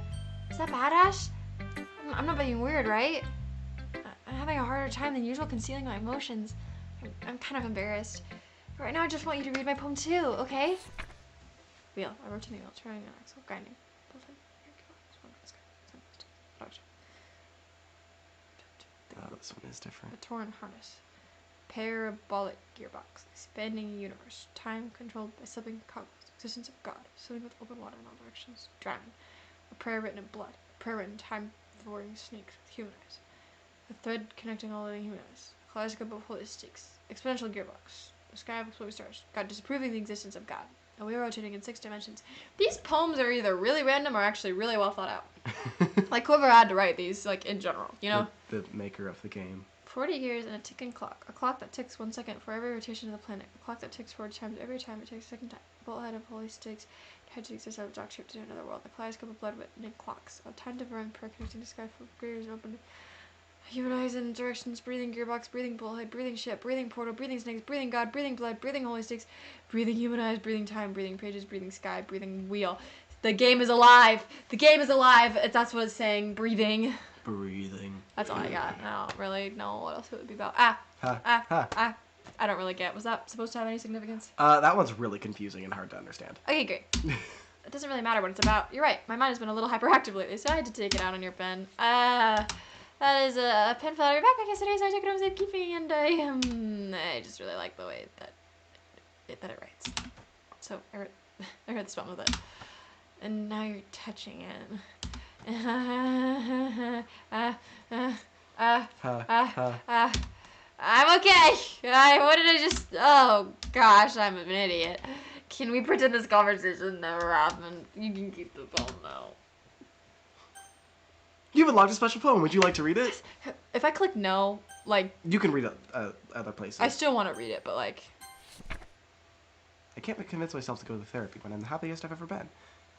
Is that bad, Ash? I'm not being weird, right? I'm having a harder time than usual concealing my emotions. I'm kind of embarrassed. Right now, I just want you to read my poem too, okay? Wheel. I wrote to the wheel. Trying an axle. Grinding. Oh, this one is different. A torn harness. Parabolic gearbox. Expanding universe. Time controlled by slipping cogwheels. Existence of God. Swimming with open water in all directions. Drowning. A prayer written in blood. A prayer written in time devouring snakes with human eyes. A thread connecting all living human eyes. A kaleidoscope of holistics. Exponential gearbox. A sky of exploding stars. God disapproving the existence of God. A wheel rotating in 6 dimensions. These poems are either really random or actually really well thought out. Like whoever had to write these, like in general, you know? The maker of the game. 40 years and a ticking clock. A clock that ticks 1 second for every rotation of the planet. A clock that ticks 4 times every time it takes a second time. Bolthead of holy sticks. Head to exist out of dog shaped to another world. The kaleidoscope of blood written in clocks. A time to burn per connecting the sky for greeters and open. Human eyes in directions. Breathing gearbox. Breathing bullhead. Breathing ship. Breathing portal. Breathing snakes. Breathing god. Breathing blood. Breathing holy sticks. Breathing human eyes. Breathing time. Breathing pages. Breathing sky. Breathing wheel. The game is alive. The game is alive. That's what it's saying. Breathing. Breathing. That's all I got. I don't really know what else it would be about. I don't really get. Was that supposed to have any significance? That one's really confusing and hard to understand. Okay, great. It doesn't really matter what it's about. You're right. My mind has been a little hyperactive lately, so I had to take it out on your pen. That is a pen fell out of your backpack yesterday, so I took it home safekeeping, and I just really like the way that it writes. So I wrote this one with it. And now you're touching it. I'm okay. What did I just... Oh, gosh, I'm an idiot. Can we pretend this conversation never happened? You can keep the poem now. You've unlocked a special poem. Would you like to read it? If I click no, like... You can read it other places. I still want to read it, but like... I can't convince myself to go to therapy when I'm the happiest I've ever been.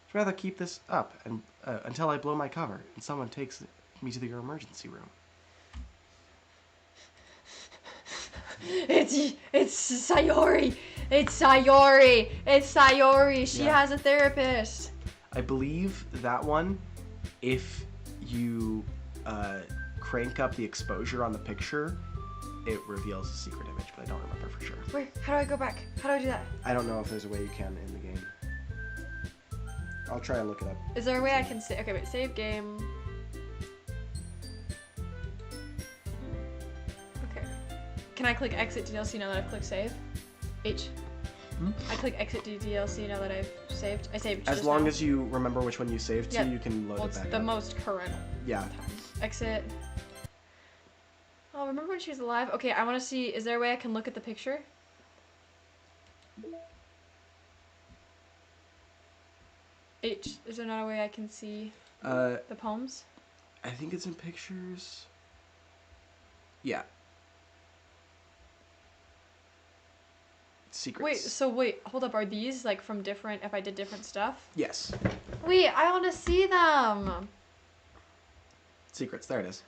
I'd rather keep this up and until I blow my cover and someone takes me to your emergency room. It's Sayori. It's Sayori. It's Sayori. She has a therapist. I believe that one, if you crank up the exposure on the picture, it reveals a secret image, but I don't remember for sure. Wait, how do I go back? How do I do that? I don't know if there's a way you can in the game. I'll try and look it up. Is there a way I can save? Okay, wait, save game. Okay. Can I click exit DLC now that I've clicked save? H. I click exit DLC now that I've saved. I saved. As long as you remember which one you saved to, you can load it back it's the up. most current. Yeah. Time. Exit. Oh, remember when she was alive? Okay, I want to see. Is there a way I can look at the picture? H. Is there not a way I can see the poems? I think it's in pictures. Yeah. Secrets. Wait, hold up. Are these like from different, if I did different stuff? Yes. Wait, I want to see them. Secrets. There it is.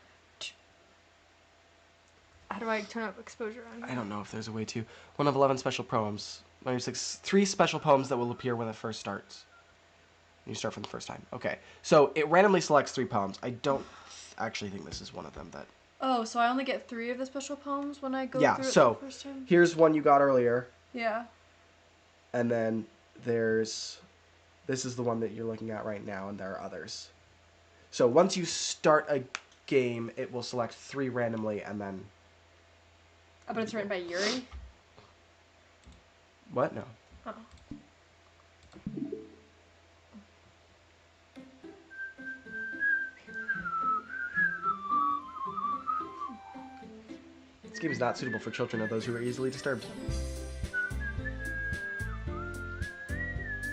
How do I turn up exposure on? I don't know if there's a way to. 1 of 11 special poems. 3 special poems that will appear when it first starts. You start from the first time. Okay. So it randomly selects 3 poems. I don't actually think this is one of them that... Oh, so I only get 3 of the special poems when I go through it the first time? Here's one you got earlier. Yeah. And then there's... This is the one that you're looking at right now, and there are others. So once you start a game, it will select 3 randomly, and then... Oh, but it's written by Yuri? What? No. Oh. This game is not suitable for children or those who are easily disturbed.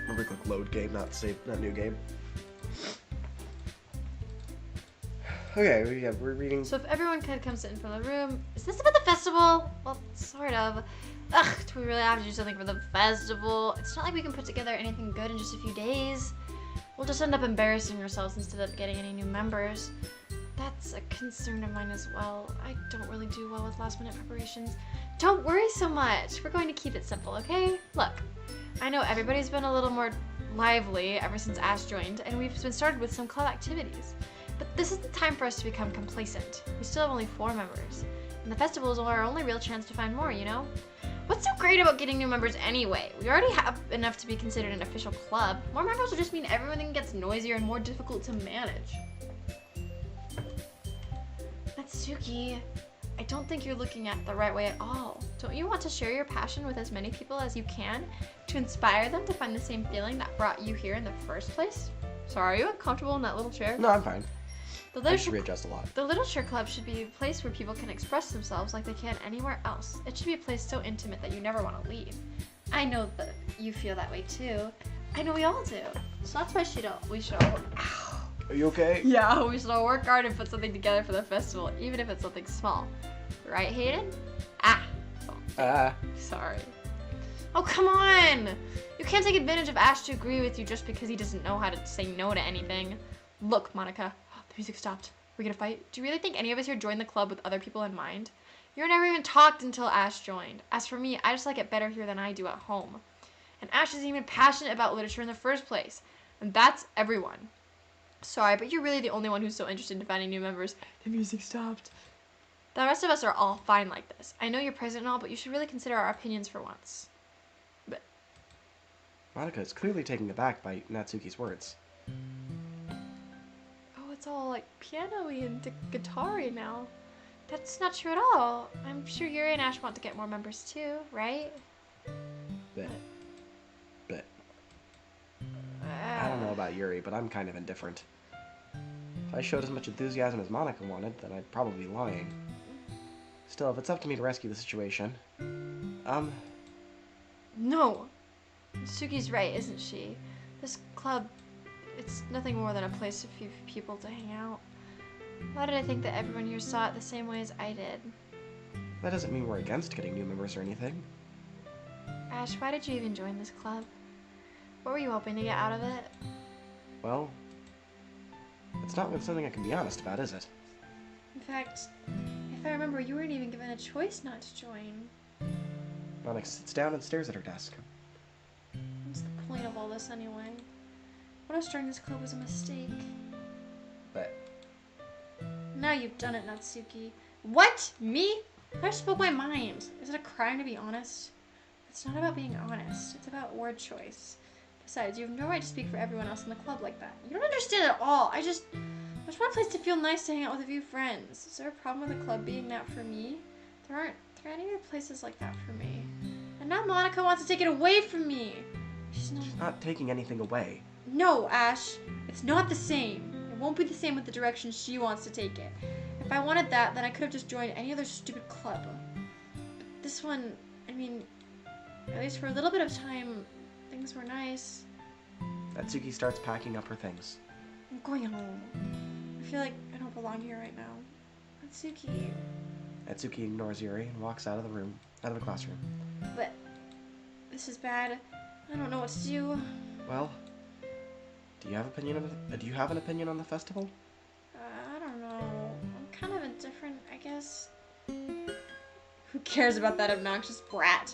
Remember, click load game, not save, not new game. Okay, we're reading. So if everyone could come sit in front of the room, is this about the festival? Well, sort of. Ugh, do we really have to do something for the festival? It's not like we can put together anything good in just a few days. We'll just end up embarrassing ourselves instead of getting any new members. That's a concern of mine as well. I don't really do well with last minute preparations. Don't worry so much. We're going to keep it simple, okay? Look, I know everybody's been a little more lively ever since Ash joined, and we've been started with some club activities. But this is the time for us to become complacent. We still have only 4 members, and the festival is our only real chance to find more, you know? What's so great about getting new members anyway? We already have enough to be considered an official club. More members will just mean everything gets noisier and more difficult to manage. Natsuki, I don't think you're looking at it the right way at all. Don't you want to share your passion with as many people as you can to inspire them to find the same feeling that brought you here in the first place? So are you uncomfortable in that little chair? No, I'm fine. I should readjust a lot. The Literature Club should be a place where people can express themselves like they can anywhere else. It should be a place so intimate that you never want to leave. I know that you feel that way too. I know we all do. So that's why we should all... Are you okay? Yeah, we should all work hard and put something together for the festival, even if it's something small. Right, Hayden? Ah. Sorry. Oh, come on! You can't take advantage of Ash to agree with you just because he doesn't know how to say no to anything. Look, Monica. The music stopped. We're gonna fight? Do you really think any of us here joined the club with other people in mind? You never even talked until Ash joined. As for me, I just like it better here than I do at home. And Ash isn't even passionate about literature in the first place. And that's everyone. Sorry, but you're really the only one who's so interested in finding new members. The music stopped. The rest of us are all fine like this. I know you're president and all, but you should really consider our opinions for once. But Monica is clearly taken aback by Natsuki's words. oh, it's all like piano-y and guitar-y now. That's not true at all. I'm sure Yuri and Ash want to get more members too, right? But I don't know about Yuri, but I'm kind of indifferent. If I showed as much enthusiasm as Monica wanted, then I'd probably be lying. Still, if it's up to me to rescue the situation, No. Suki's right, isn't she? This club, it's nothing more than a place for few people to hang out. Why did I think that everyone here saw it the same way as I did? that doesn't mean we're against getting new members or anything. Ash, why did you even join this club? What were you hoping to get out of it? Well, it's not something I can be honest about, is it? In fact, if I remember, you weren't even given a choice not to join. Monica sits down and stares at her desk. What's the point of all this anyway? What if joining this club was a mistake? But Now you've done it, Natsuki. What? Me? I spoke my mind. Is it a crime to be honest? It's not about being honest. It's about word choice. Besides, you have no right to speak for everyone else in the club like that. You don't understand at all. I just want a place to feel nice to hang out with a few friends. Is there a problem with the club being that for me? There aren't any other places like that for me. And now Monica wants to take it away from me. She's not taking anything away. No, Ash. It's not the same. It won't be the same with the direction she wants to take it. If I wanted that, then I could have just joined any other stupid club. But this one, I mean, at least for a little bit of time, things were nice. Natsuki starts packing up her things. I'm going home. I feel like I don't belong here right now. Natsuki. Natsuki ignores Yuri and walks out of the classroom. But this is bad. I don't know what to do. Well, do you have an opinion on the festival? I don't know. I'm kind of indifferent, I guess. Who cares about that obnoxious brat?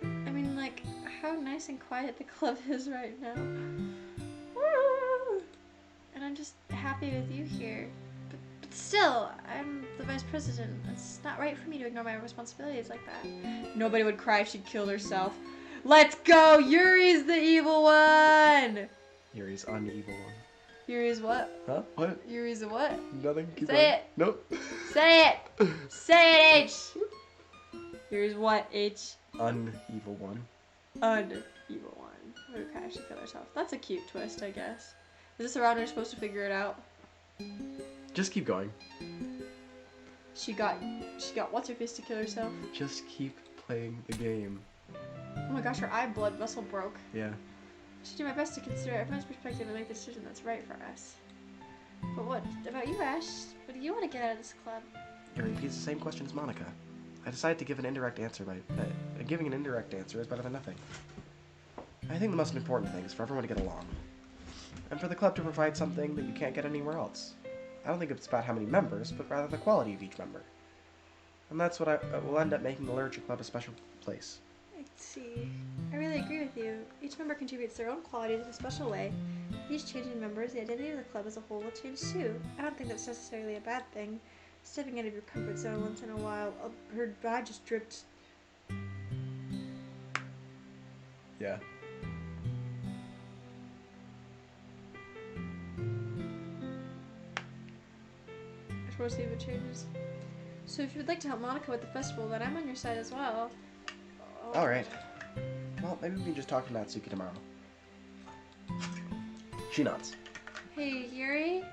I mean, like, how nice and quiet the club is right now. And I'm just happy with you here. But still, I'm the vice president. It's not right for me to ignore my responsibilities like that. Nobody would cry if she killed herself. Let's go! Yuri's the evil one! Yuri's un-evil one. Yuri's what? Huh? What? Yuri's a what? Nothing. Keep Say going. it. Nope. Say it! Say it, H! Yuri's what, H? Un-evil one. Evil one. What if Ash should kill herself? That's a cute twist, I guess. Is this around we're supposed to figure it out? Just keep going. She got what's her face to kill herself? Just keep playing the game. Oh my gosh, her eye blood vessel broke. Yeah. I should do my best to consider everyone's perspective and make the decision that's right for us. But what about you, Ash? What do you want to get out of this club? Yuri repeats the same question as Monica. I decided to give an indirect answer giving an indirect answer is better than nothing. I think the most important thing is for everyone to get along. And for the club to provide something that you can't get anywhere else. I don't think it's about how many members, but rather the quality of each member. And that's what will end up making the literature club a special place. I see. I really agree with you. Each member contributes their own qualities in a special way. With each change in members, the identity of the club as a whole will change too. I don't think that's necessarily a bad thing. Stepping out of your comfort zone once in a while. Her eye just dripped. Yeah. I just want to see if it changes. So if you would like to help Monica with the festival, then I'm on your side as well. Alright. Well, maybe we can just talk to Natsuki tomorrow. She nods. Hey, Yuri?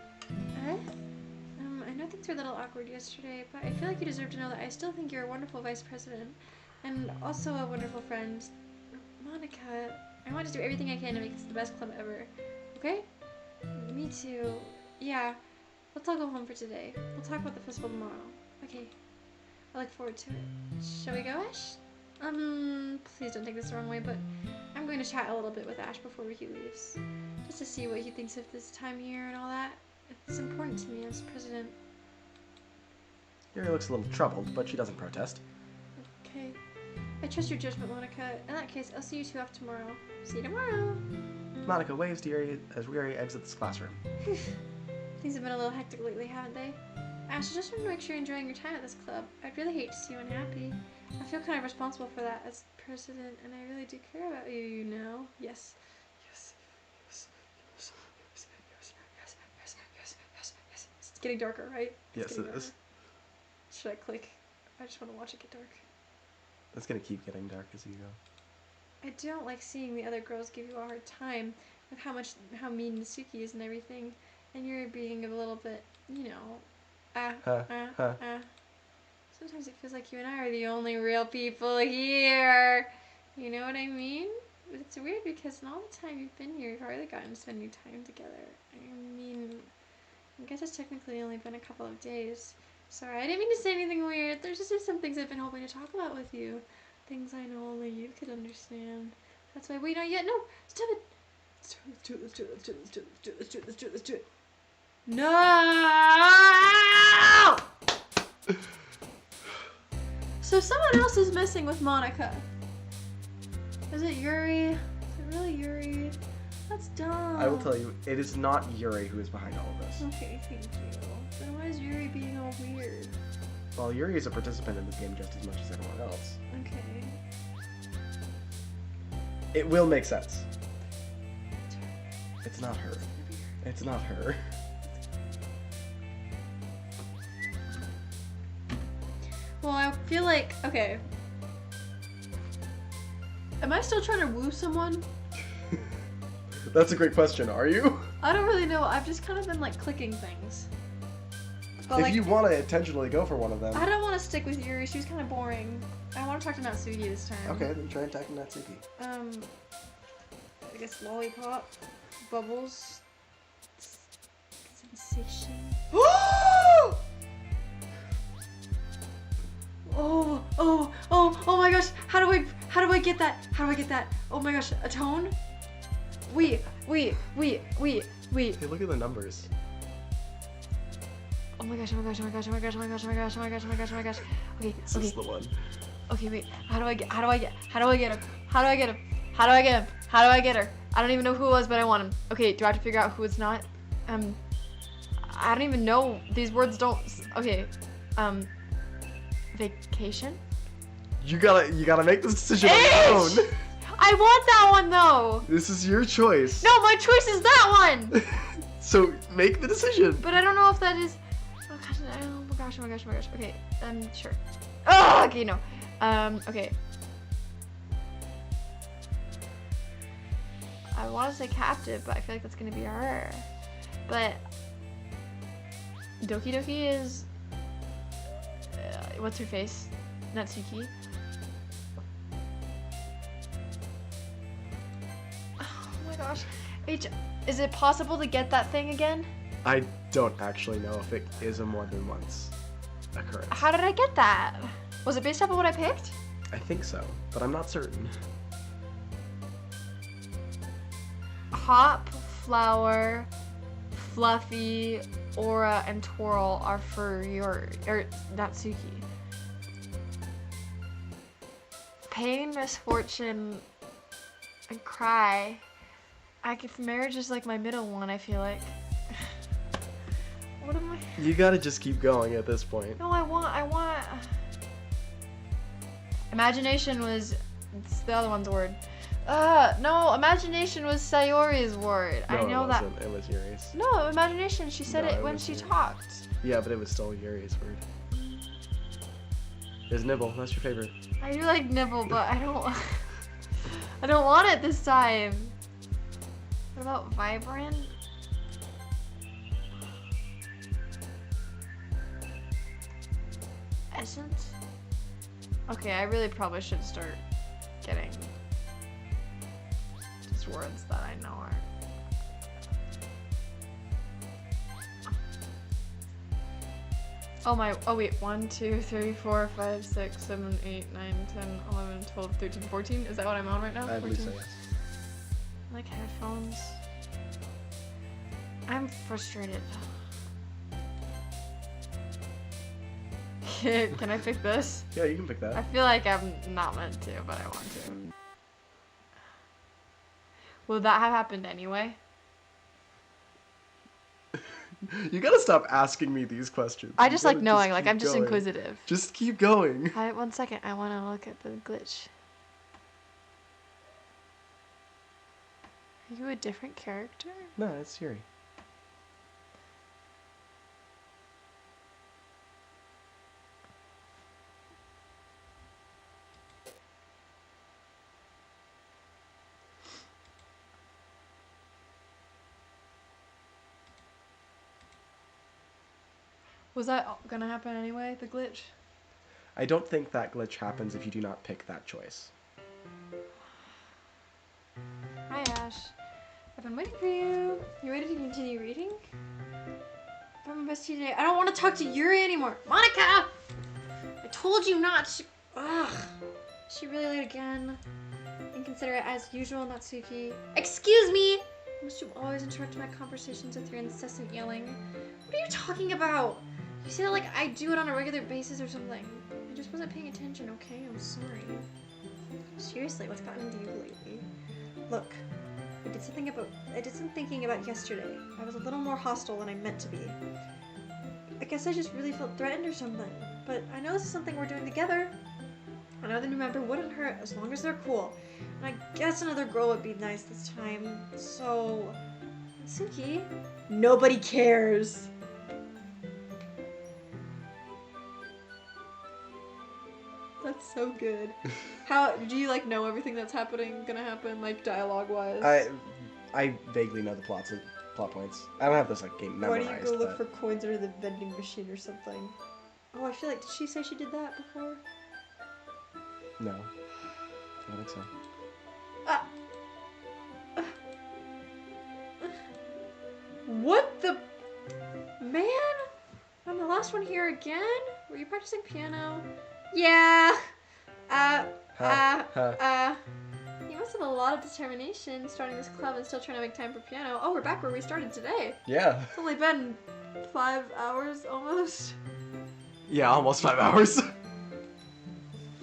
I know things were a little awkward yesterday, but I feel like you deserve to know that I still think you're a wonderful vice president. And also a wonderful friend. Monica, I want to do everything I can to make this the best club ever. Okay? Me too. Yeah. Let's all go home for today. We'll talk about the festival tomorrow. Okay. I look forward to it. Shall we go, Ash? Please don't take this the wrong way, but I'm going to chat a little bit with Ash before he leaves. Just to see what he thinks of this time here and all that. It's important to me as president. Yuri looks a little troubled, but she doesn't protest. Okay. I trust your judgment, Monica. In that case, I'll see you two off tomorrow. See you tomorrow. Monica waves to Yuri as Yuri exits the classroom. Things have been a little hectic lately, haven't they? Ash, I just want to make sure you're enjoying your time at this club. I'd really hate to see you unhappy. I feel kind of responsible for that as president, and I really do care about you, you know? Yes. Yes. Yes. Yes. Yes. Yes. Yes. Yes. Yes. Yes. Yes. It's getting darker, right? Yes, it is. Should I click? I just want to watch it get dark. It's gonna keep getting dark as you go. I don't like seeing the other girls give you a hard time with how mean Suki is and everything, and you're being a little bit, you know, Sometimes it feels like you and I are the only real people here. You know what I mean? But it's weird because in all the time you've been here, you've hardly gotten to spend any time together. I mean, I guess it's technically only been a couple of days. Sorry, I didn't mean to say anything weird. There's just some things I've been hoping to talk about with you. Things I know only you could understand. That's why, wait, not yet. No, stop it. Let's do it, let's do it, let's do it, let's do it, let's do it, let's do it, let's do it, let's do it. No! So someone else is messing with Monica. Is it Yuri? Is it really Yuri? That's dumb. I will tell you, it is not Yuri who is behind all of this. Okay, thank you. Then why is Yuri being all weird? Well, Yuri is a participant in this game just as much as everyone else. Okay. It will make sense. It's not her. It's not her. Well, I feel like, okay. Am I still trying to woo someone? That's a great question, are you? I don't really know. I've just kind of been like clicking things. But, If like, you want to intentionally go for one of them. I don't want to stick with Yuri. She's kind of boring. I want to talk to Natsuki this time. Okay, then try attacking Natsuki. I guess lollipop, bubbles, sensation. Oh my gosh! How do I get that? How do I get that? Oh my gosh! A tone? Wait. Hey, look at the numbers. Oh my gosh! Oh my gosh! Oh my gosh! Oh my gosh! Oh my gosh! Oh my gosh! Oh my gosh! Oh my gosh! Oh my gosh! Okay. This is the one. Okay, wait. How do I get her? I don't even know who it was, but I want him. Okay, do I have to figure out who it's not? I don't even know. These words don't. Okay. Vacation? You gotta make this decision on your own. I want that one though. This is your choice. No, my choice is that one. So make the decision. But I don't know if that is. Oh my gosh. Okay, sure. Oh, okay, no. Okay. I want to say captive, but I feel like that's gonna be her. But Doki Doki is. What's her face? Natsuki. Oh my gosh. Is it possible to get that thing again? I don't actually know if it is a more than once occurrence. How did I get that? Was it based off of what I picked? I think so, but I'm not certain. Hop, flower, fluffy, aura, and twirl are for Natsuki. Pain, misfortune, and cry. Marriage is like my middle one, I feel like. What am I? You gotta just keep going at this point. No, I want. Imagination was. It's the other one's word. No, imagination was Sayori's word. No, I know that. It was Yuri's. No, imagination. She said No, it it when was she Yuri. talked. Yeah, but it was still Yuri's word. There's nibble. That's your favorite. I do like nibble, but I don't. I don't want it this time. What about vibrant? Essence? Okay, I really probably should start getting just words that I know are. Oh my, oh wait, 1, 2, 3, 4, 5, 6, 7, 8, 9, 10, 11, 12, 13, 14? Is that what I'm on right now? I believe so, 14? yes. I like headphones. I'm frustrated. Can I pick this? Yeah, you can pick I that. feel like I'm not meant to, but I want to. Will that have happened anyway? You gotta stop asking me these questions. I You just like gotta knowing, like keep I'm just going. inquisitive. Just keep going. Hi, 1 second, I want to look at the glitch. Are you a different character? No, it's Yuri. Was that gonna happen anyway, the glitch? I don't think that glitch happens if you do not pick that choice. Hi, Ash. I've been waiting for you. You ready to continue reading? I'm my best today. I don't want to talk to Yuri anymore. Monica! I told you not to. Ugh. She really late again. Inconsiderate as usual, Natsuki. Excuse me! Must you always interrupt my conversations with your incessant yelling? What are you talking about? You say that like I do it on a regular basis or something. I just wasn't paying attention, okay? I'm sorry. Seriously, what's gotten into you lately? Look, I did some thinking about yesterday. I was a little more hostile than I meant to be. I guess I just really felt threatened or something. But I know this is something we're doing together. Another new member wouldn't hurt as long as they're cool. And I guess another girl would be nice this time. So, Suki, nobody cares. That's so good. How do you like know everything that's gonna happen, like dialogue wise? I vaguely know the plot points. I don't have this like game Why memorized. do you go look but for coins under the vending machine or something? Oh, I feel like, did she say she did that before? No, I don't think so. What the man? I'm the last one here again? Were you practicing piano? Yeah. You must have a lot of determination starting this club and still trying to make time for piano. Oh, we're back where we started today. Yeah. It's only been 5 hours almost. Yeah, almost 5 hours.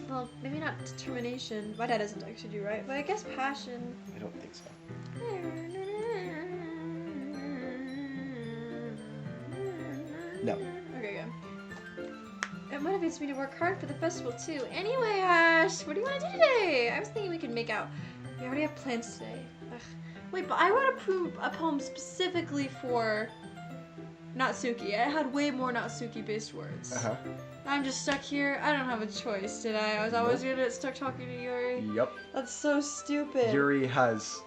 Well, maybe not determination. My dad doesn't actually do right, but I guess passion. I don't think so. No. Okay, good. It motivates me to work hard for the festival too. Anyway, Ash, what do you want to do today? I was thinking we could make out. We already have plans today. Ugh. Wait, but I wrote a poem specifically for Natsuki. I had way more Natsuki-based words. Uh-huh. I'm just stuck here. I don't have a choice, did I? I was always gonna get stuck talking to Yuri. Yep. That's so stupid. Yuri has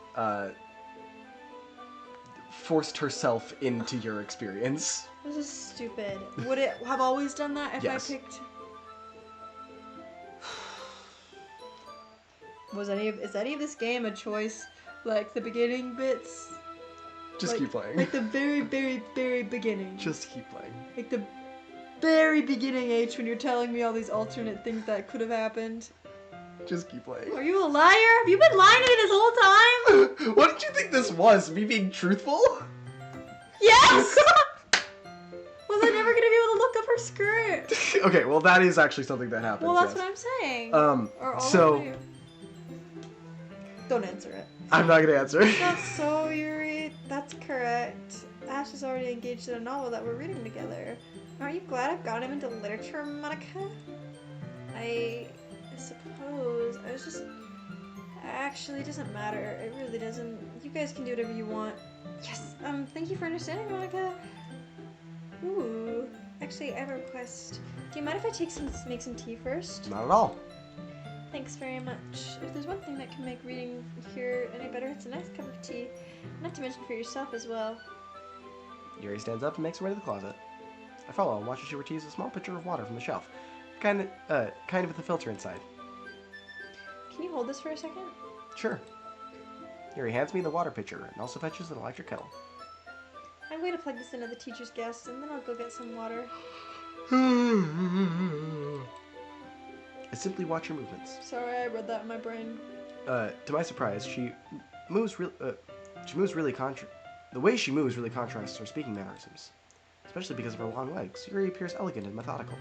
forced herself into your experience. This is stupid. Would it have always done that if Yes. I picked? Is any of this game a choice? Like the beginning bits? Just Like- keep playing. Like the very, very, very beginning. Just keep playing. Like the very beginning H when you're telling me all these alternate things that could have happened. Just keep playing. Are you a liar? Have you been lying to me this whole time? What did you think this was? Me being truthful? Yes! Was I never gonna be able to look up her skirt? Okay, well that is actually something that happens. Well, that's yes. what I'm saying. Or all so of you. Don't answer it. I'm not gonna answer. That's so, Yuri. That's correct. Ash is already engaged in a novel that we're reading together. Aren't you glad I've got him into literature, Monica? I suppose. I was just... Actually, it doesn't matter. It really doesn't. You guys can do whatever you want. Yes! Thank you for understanding, Monica. Ooh. Actually, I have a request. Do you mind if I make some tea first? Not at all. Thanks very much. If there's one thing that can make reading here any better, it's a nice cup of tea. Not to mention for yourself as well. Yuri stands up and makes her way to the closet. I follow and watch as she retrieves a small pitcher of water from the shelf. Kind of with a filter inside. Can you hold this for a second? Sure. Yuri hands me the water pitcher and also fetches an electric kettle. I'm going to plug this into the teacher's guest, and then I'll go get some water. I simply watch her movements. Sorry, I read that in my brain. To my surprise, she moves really the way she moves really contrasts her speaking mannerisms, especially because of her long legs. Yuri appears elegant and methodical.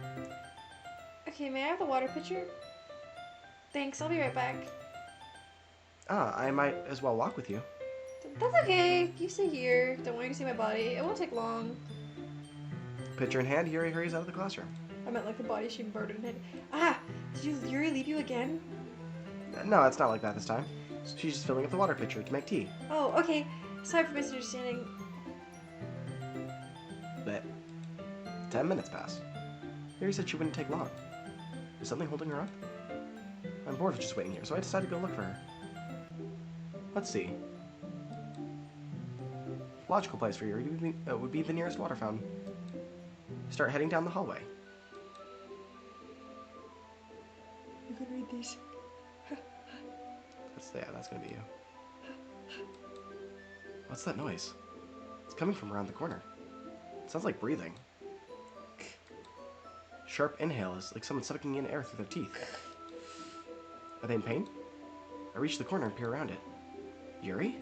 Okay, may I have the water pitcher? Thanks, I'll be right back. I might as well walk with you. That's okay. You stay here. Don't want you to see my body. It won't take long. Pitcher in hand, Yuri hurries out of the classroom. I meant like the body she murdered and hid. Ah! Did Yuri leave you again? No, it's not like that this time. She's just filling up the water pitcher to make tea. Oh, okay. Sorry for misunderstanding. But 10 minutes pass. Yuri said she wouldn't take long. Is something holding her up? I'm bored of just waiting here, so I decided to go look for her. Let's see. Logical place for Yuri would be the nearest water fountain. Start heading down the hallway. You can read these. That's gonna be you. What's that noise? It's coming from around the corner. It sounds like breathing. Sharp inhale is like someone sucking in air through their teeth. Are they in pain? I reach the corner and peer around it. Yuri?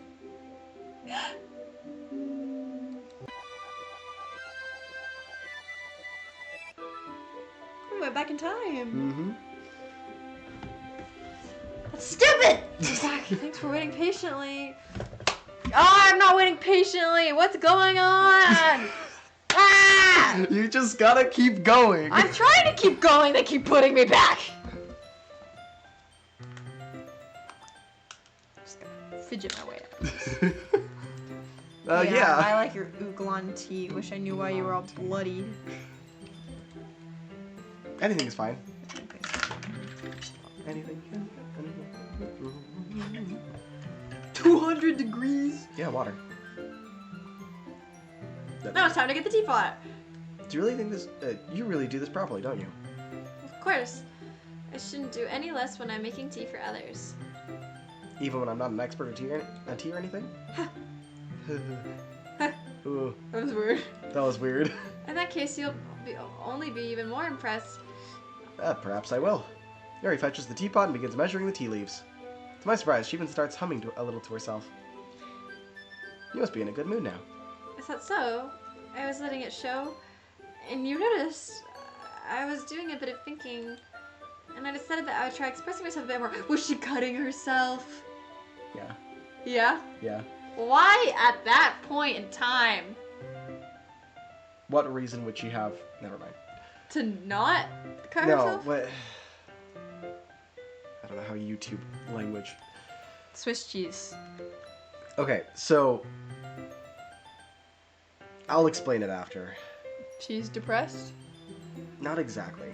We went back in time. Mm-hmm. That's stupid! Zach, thanks for waiting patiently. Oh, I'm not waiting patiently. What's going on? Ah! You just gotta keep going. I'm trying to keep going. They keep putting me back. Just gonna fidget my way out. Yeah. I like your oolong tea. Wish I knew why you were all bloody. Anything is fine. Anything. 200 degrees. Yeah, water. Now it's time to get the teapot. Do you really think this? You really do this properly, don't you? Of course. I shouldn't do any less when I'm making tea for others. Even when I'm not an expert at tea or anything? Ooh, That was weird. that was weird. In that case, you'll only be even more impressed. Perhaps I will. Yuri fetches the teapot and begins measuring the tea leaves. To my surprise, she even starts humming a little to herself. You must be in a good mood now. Is that so? I was letting it show, and you noticed. I was doing a bit of thinking, and I decided that I would try expressing myself a bit more. Was she cutting herself? Yeah. Yeah? Yeah. Why at that point in time? What reason would she have? Never mind. To not cut No, herself? what? I don't know how YouTube language. Swiss cheese. Okay, so I'll explain it after. She's depressed? Not exactly.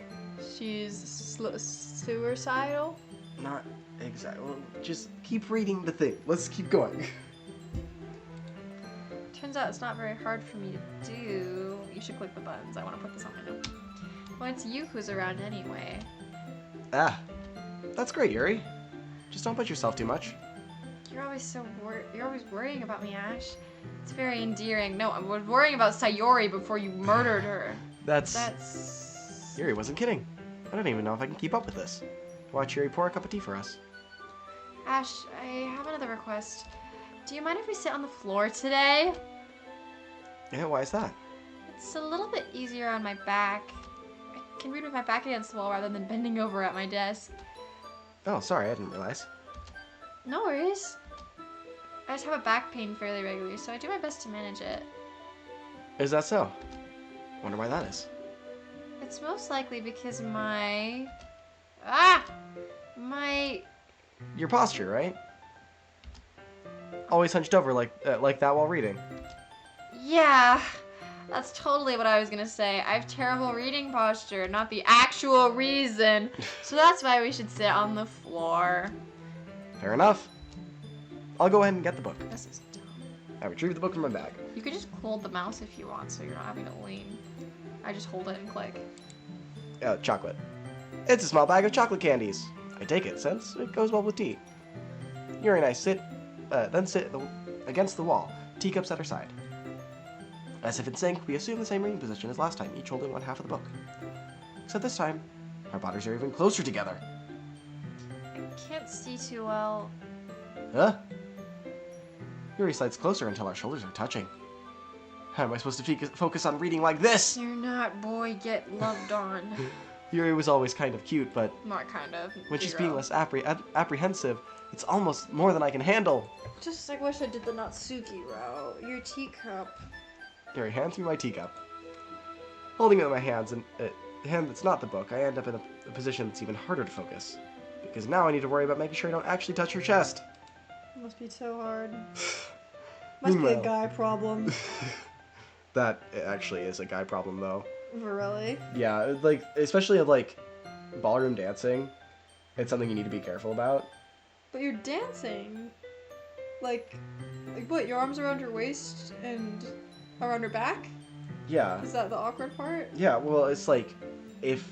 She's suicidal? Not exactly. Well, just keep reading the thing. Let's keep going. Turns out it's not very hard for me to do. You should click the buttons. I want to put this on my note. Well, it's you who's around anyway. Ah, that's great, Yuri. Just don't put yourself too much. You're always you're always worrying about me, Ash. It's very endearing. No, I was worrying about Sayori before you murdered her. That's... Yuri wasn't kidding. I don't even know if I can keep up with this. Watch Yuri pour a cup of tea for us. Ash, I have another request. Do you mind if we sit on the floor today? Yeah, why is that? It's a little bit easier on my back. I can read with my back against the wall rather than bending over at my desk. Oh, sorry, I didn't realize. No worries. I just have a back pain fairly regularly, so I do my best to manage it. Is that so? Wonder why that is. It's most likely because my... Your posture, right? Always hunched over like that while reading. Yeah, that's totally what I was gonna say. I have terrible reading posture, not the actual reason. So that's why we should sit on the floor. Fair enough. I'll go ahead and get the book. This is dumb. I retrieve the book from my bag. You could just hold the mouse if you want, so you're not having to lean. I just hold it and click. Chocolate. It's a small bag of chocolate candies. I take it since it goes well with tea. Yuri and I sit against the wall, teacups at her side. As if in sync, we assume the same reading position as last time, each holding one half of the book. Except this time, our bodies are even closer together. I can't see too well. Huh? Yuri slides closer until our shoulders are touching. How am I supposed to focus on reading like this? You're not, boy. Get loved on. Yuri was always kind of cute, but Not kind of. when she's Zero. being less apprehensive, it's almost more than I can handle. Just I wish I did the Natsuki route. Your teacup. Yuri hands me my teacup. Holding it in my hands, and the hand that's not the book, I end up in a position that's even harder to focus. Because now I need to worry about making sure I don't actually touch her chest. It must be so hard. Must be a Meanwhile- guy problem. That actually is a guy problem, though. Really? Yeah, like, especially in, like, ballroom dancing, it's something you need to be careful about. But you're dancing. Like what? Your arms around her waist and around her back? Yeah. Is that the awkward part? Yeah, well, it's like, if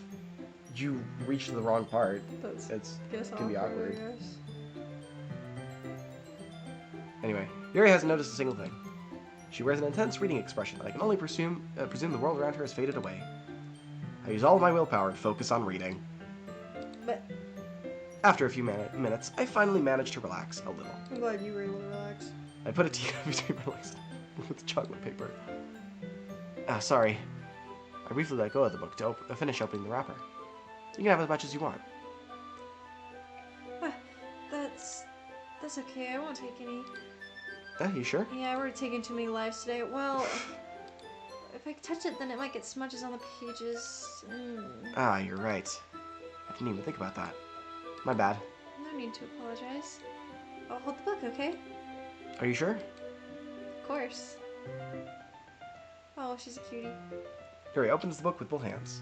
you reach the wrong part, That's it's guess can be awkward. I guess. Anyway, Yuri hasn't noticed a single thing. She wears an intense reading expression that I can only presume the world around her has faded away. I use all of my willpower to focus on reading. But After a few minutes, I finally managed to relax a little. I'm glad you were able to relax. I put a teacup between my legs with chocolate paper. Sorry. I briefly let go of the book to finish opening the wrapper. You can have as much as you want. That's okay. I won't take any. You sure? Yeah, I've already taken too many lives today. Well, if I touch it, then it might get smudges on the pages. You're right. I didn't even think about that. My bad. No need to apologize. I'll hold the book, okay? Are you sure? Of course. Oh, she's a cutie. Yuri opens the book with both hands.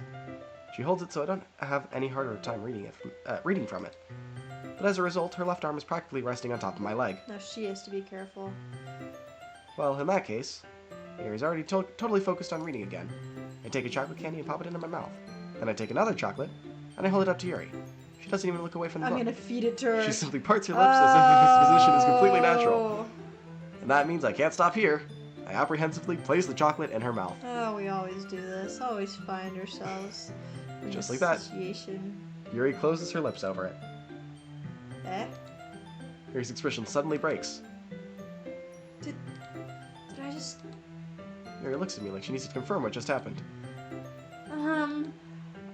She holds it so I don't have any harder time reading from it. But as a result, her left arm is practically resting on top of my leg. Now she has to be careful. Well, in that case, Yuri's already totally focused on reading again. I take a chocolate candy and pop it into my mouth. Then I take another chocolate, and I hold it up to Yuri. She doesn't even look away from the I'm book. gonna feed it to her. She simply parts her lips as if this position is completely natural. And that means I can't stop here. I apprehensively place the chocolate in her mouth. Oh, we always do this. Always find ourselves in Just this like that. situation. Yuri closes her lips over it. Eh? Yuri's expression suddenly breaks. Did I just... Yuri looks at me like she needs to confirm what just happened.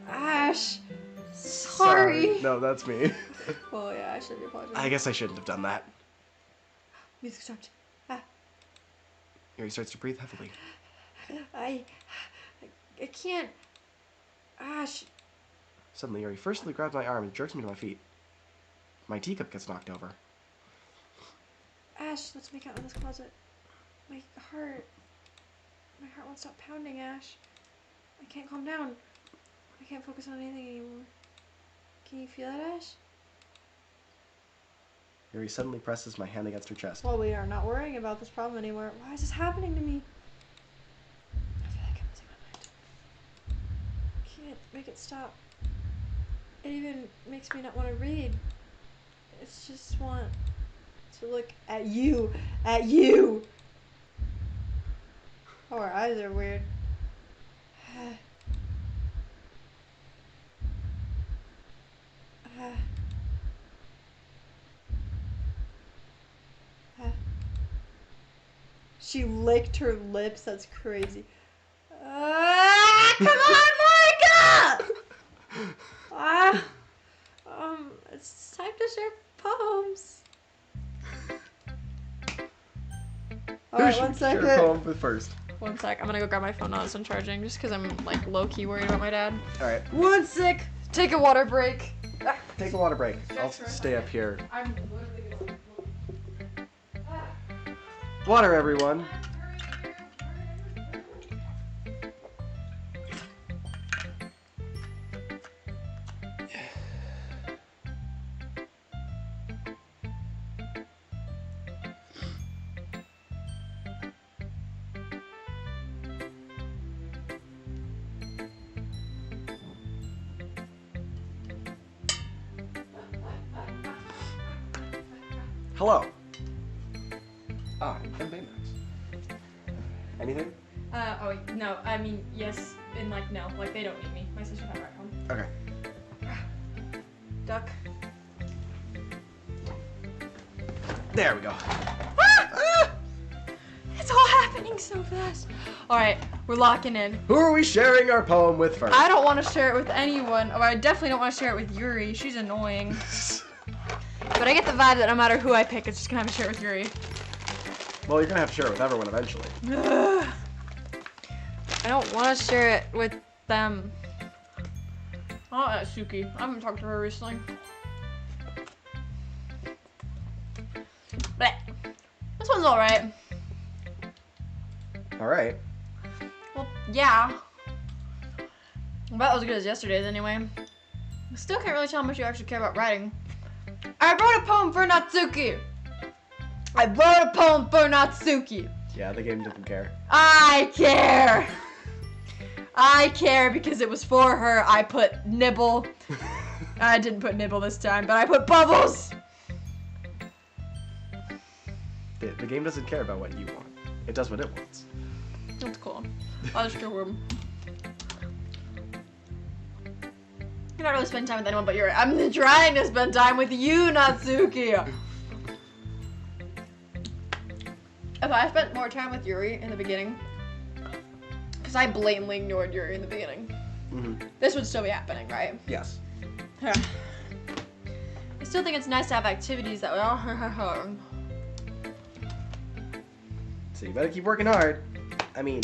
Ash. Sorry. No, that's me. Well, yeah, I should apologize. I guess I shouldn't have done that. Music stopped. Yuri starts to breathe heavily. I can't. Ash. Suddenly, Yuri firstly grabs my arm and jerks me to my feet. My teacup gets knocked over. Ash, let's make out in this closet. My heart won't stop pounding, Ash. I can't calm down. I can't focus on anything anymore. Can you feel that, Ash? Yuri suddenly presses my hand against her chest. Well, we are not worrying about this problem anymore. Why is this happening to me? I feel like I'm losing my mind. I can't make it stop. It even makes me not want to read. It's just want to look at you. At you! Oh, our eyes are weird. She licked her lips. That's crazy. Come on, Monica! It's time to share poems. Alright, 1 second. Share a poem with first. 1 sec. I'm gonna go grab my phone now. It's on charging just because I'm like low key worried about my dad. Alright, 1 sec. Take a water break. take a water break. I'll stay up here. I'm literally Water, everyone. Hello. I'm Baymax. Anything? no, I mean, yes, and like, no, like, they don't need me. My sister's not right home. Okay. Duck. There we go. It's all happening so fast. All right, we're locking in. Who are we sharing our poem with first? I don't want to share it with anyone. Oh, I definitely don't want to share it with Yuri. She's annoying. But I get the vibe that no matter who I pick, it's just gonna have to share it with Yuri. Well, you're gonna have to share it with everyone eventually. I don't want to share it with them. Oh, that's Suki. I haven't talked to her recently. Blech. This one's alright. Alright. Well, yeah. About as good as yesterday's anyway. I still can't really tell how much you actually care about writing. I wrote a poem for Natsuki! I wrote a poem for Natsuki! Yeah, the game didn't care. I care! I care because it was for her. I put nibble. I didn't put nibble this time, but I put bubbles! The game doesn't care about what you want. It does what it wants. That's cool. I'll just go home. You're not really spending time with anyone but Yuri. I'm trying to spend time with you, Natsuki! If I spent more time with Yuri in the beginning, because I blatantly ignored Yuri in the beginning, this would still be happening, right? Yes. Yeah. I still think it's nice to have activities that would... So you better keep working hard. I mean,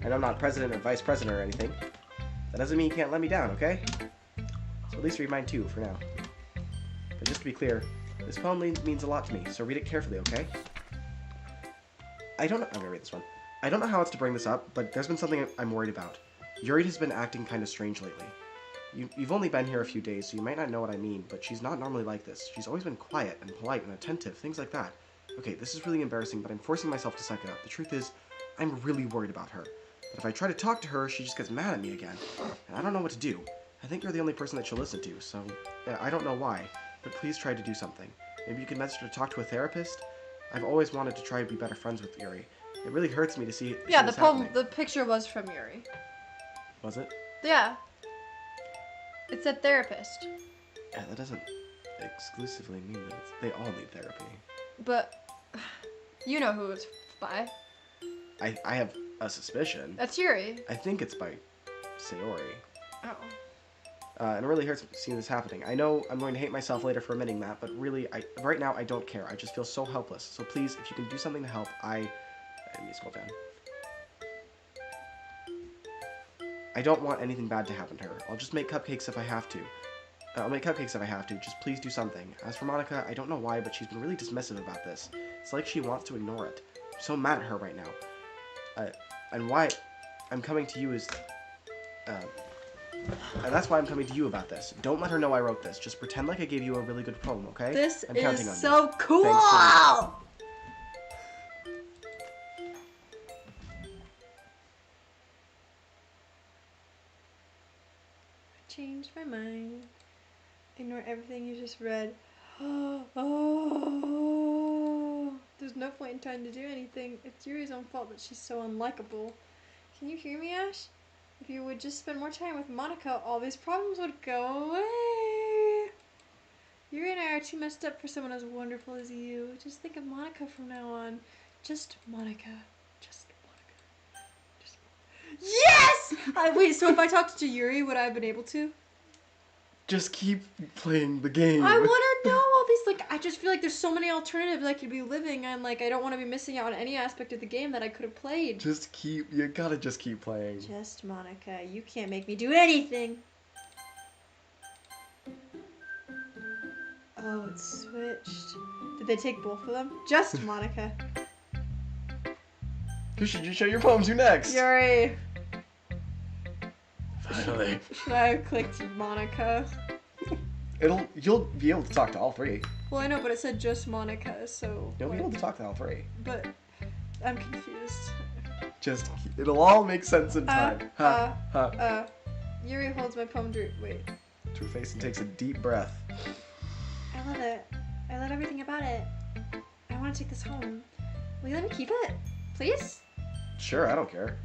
and I'm not president or vice president or anything. That doesn't mean you can't let me down, okay? So at least read mine too, for now. But just to be clear, this poem means a lot to me, so read it carefully, okay? I'm gonna read this one. I don't know how else to bring this up, but there's been something I'm worried about. Yuri has been acting kind of strange lately. You've only been here a few days, so you might not know what I mean, but she's not normally like this. She's always been quiet and polite and attentive, things like that. Okay, this is really embarrassing, but I'm forcing myself to suck it up. The truth is, I'm really worried about her. But if I try to talk to her, she just gets mad at me again. And I don't know what to do. I think you're the only person that she'll listen to, so I don't know why. But please try to do something. Maybe you can message her to talk to a therapist? I've always wanted to try to be better friends with Yuri. It really hurts me to see Yeah, this the poem, happening. the picture was from Yuri. Was it? Yeah. It said therapist. Yeah, that doesn't exclusively mean that they all need therapy. But you know who it's by. I have a suspicion. That's Yuri. I think it's by Sayori. Oh. And it really hurts seeing this happening. I know I'm going to hate myself later for admitting that, but really, right now I don't care. I just feel so helpless. So please, if you can do something to help, Let me scroll down. I don't want anything bad to happen to her. I'll just make cupcakes if I have to. Just please do something. As for Monica, I don't know why, but she's been really dismissive about this. It's like she wants to ignore it. I'm so mad at her right now. And why I'm coming to you is... and that's why I'm coming to you about this. Don't let her know I wrote this. Just pretend like I gave you a really good poem, okay? This I'm counting is on so you. cool! Thanks Changed my mind. Ignore everything you just read. Oh, there's no point in trying to do anything. It's Yuri's own fault that she's so unlikable. Can you hear me, Ash? If you would just spend more time with Monica, all these problems would go away. Yuri and I are too messed up for someone as wonderful as you. Just think of Monica from now on. Just Monica. Just Yes! Wait, so if I talked to Yuri, would I have been able to? Just keep playing the game. I want to know all these, I just feel like there's so many alternatives I could be living, and, I don't want to be missing out on any aspect of the game that I could have played. You gotta just keep playing. Just Monica. You can't make me do anything. Oh, it switched. Did they take both of them? Just Monica. Who should you show your poem to next? Yuri. Finally. I clicked Monica. You'll be able to talk to all three. Well, I know, but it said just Monica, so... You'll be able to talk to all three. But I'm confused. It'll all make sense in time. Yuri holds my poem to... Wait. To her face and takes a deep breath. I love it. I love everything about it. I want to take this home. Will you let me keep it? Please? Sure, I don't care.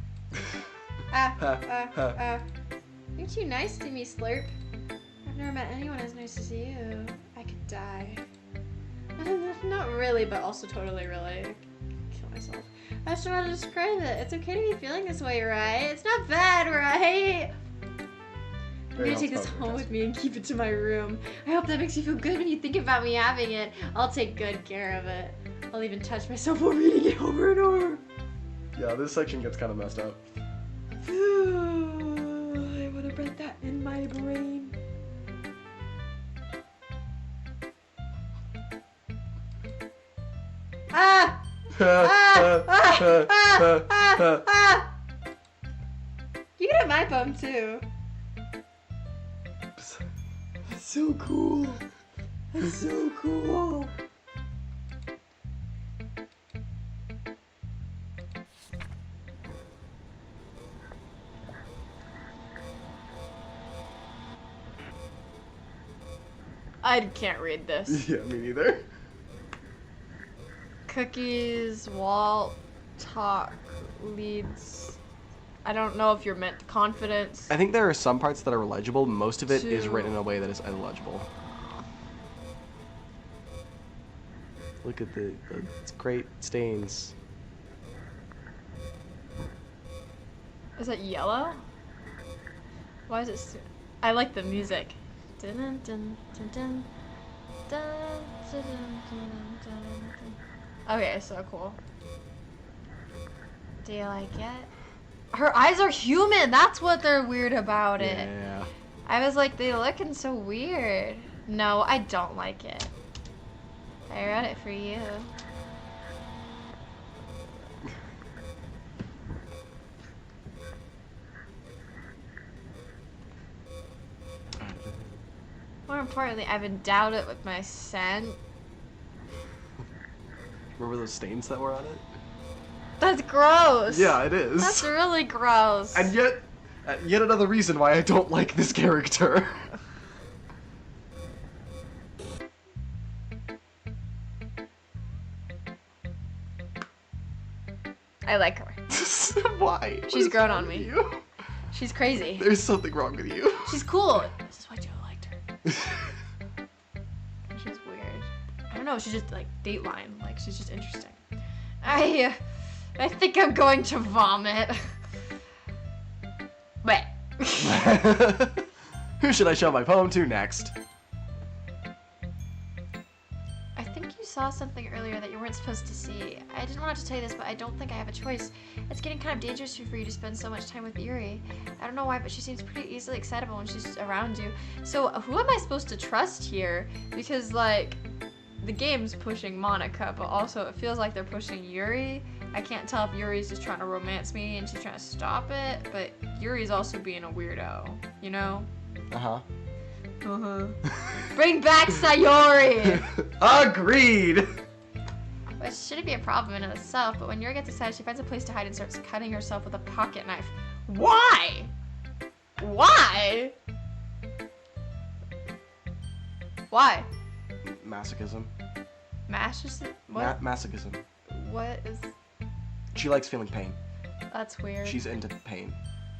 You You're too nice to me, Slurp. I've never met anyone as nice as you. I could die. Not really, but also totally really. Kill myself. I just don't know how to describe it. It's okay to be feeling this way, right? It's not bad, right? I'm gonna take this home with me and keep it to my room. I hope that makes you feel good when you think about me having it. I'll take good care of it. I'll even touch myself while reading it over and over. Yeah, this section gets kind of messed up. I would have read that in my brain. Ah! You can have my poem too. That's so cool. That's so cool. I can't read this. Yeah, me neither. Cookies, Walt, talk, leads. I don't know if you're meant confidence. I think there are some parts that are legible. Most of it is written in a way that is illegible. Look at the it's great stains. Is that yellow? Why is it? I like the music. Dun, dun, dun, dun, dun, dun, dun, dun, dun, dun. Okay, so cool. Do you like it? Her eyes are human. That's what they're weird about it. Yeah. I was like, they looking so weird. No, I don't like it. I read it for you. More importantly, I've endowed it with my scent. Remember those stains that were on it? That's gross. Yeah, it is. That's really gross. And yet another reason why I don't like this character. I like her. Why? What She's is grown wrong on with me. you? She's crazy. There's something wrong with you. She's cool. This is why Joe liked her. She's weird. I don't know. She's just like Dateline. Like she's just interesting. I think I'm going to vomit. But. Who should I show my poem to next? I think you saw something earlier that you weren't supposed to see. I didn't want to tell you this, but I don't think I have a choice. It's getting kind of dangerous for you to spend so much time with Yuri. I don't know why, but she seems pretty easily excitable when she's around you. So who am I supposed to trust here? Because like, the game's pushing Monica, but also it feels like they're pushing Yuri. I can't tell if Yuri's just trying to romance me and she's trying to stop it, but Yuri's also being a weirdo, you know? Uh-huh. Uh-huh. Bring back Sayori! Agreed! Which shouldn't be a problem in itself, but when Yuri gets excited, she finds a place to hide and starts cutting herself with a pocket knife. Why? Why? Why? Masochism. Masochism? What? Masochism. What is... She likes feeling pain. That's weird. She's into pain.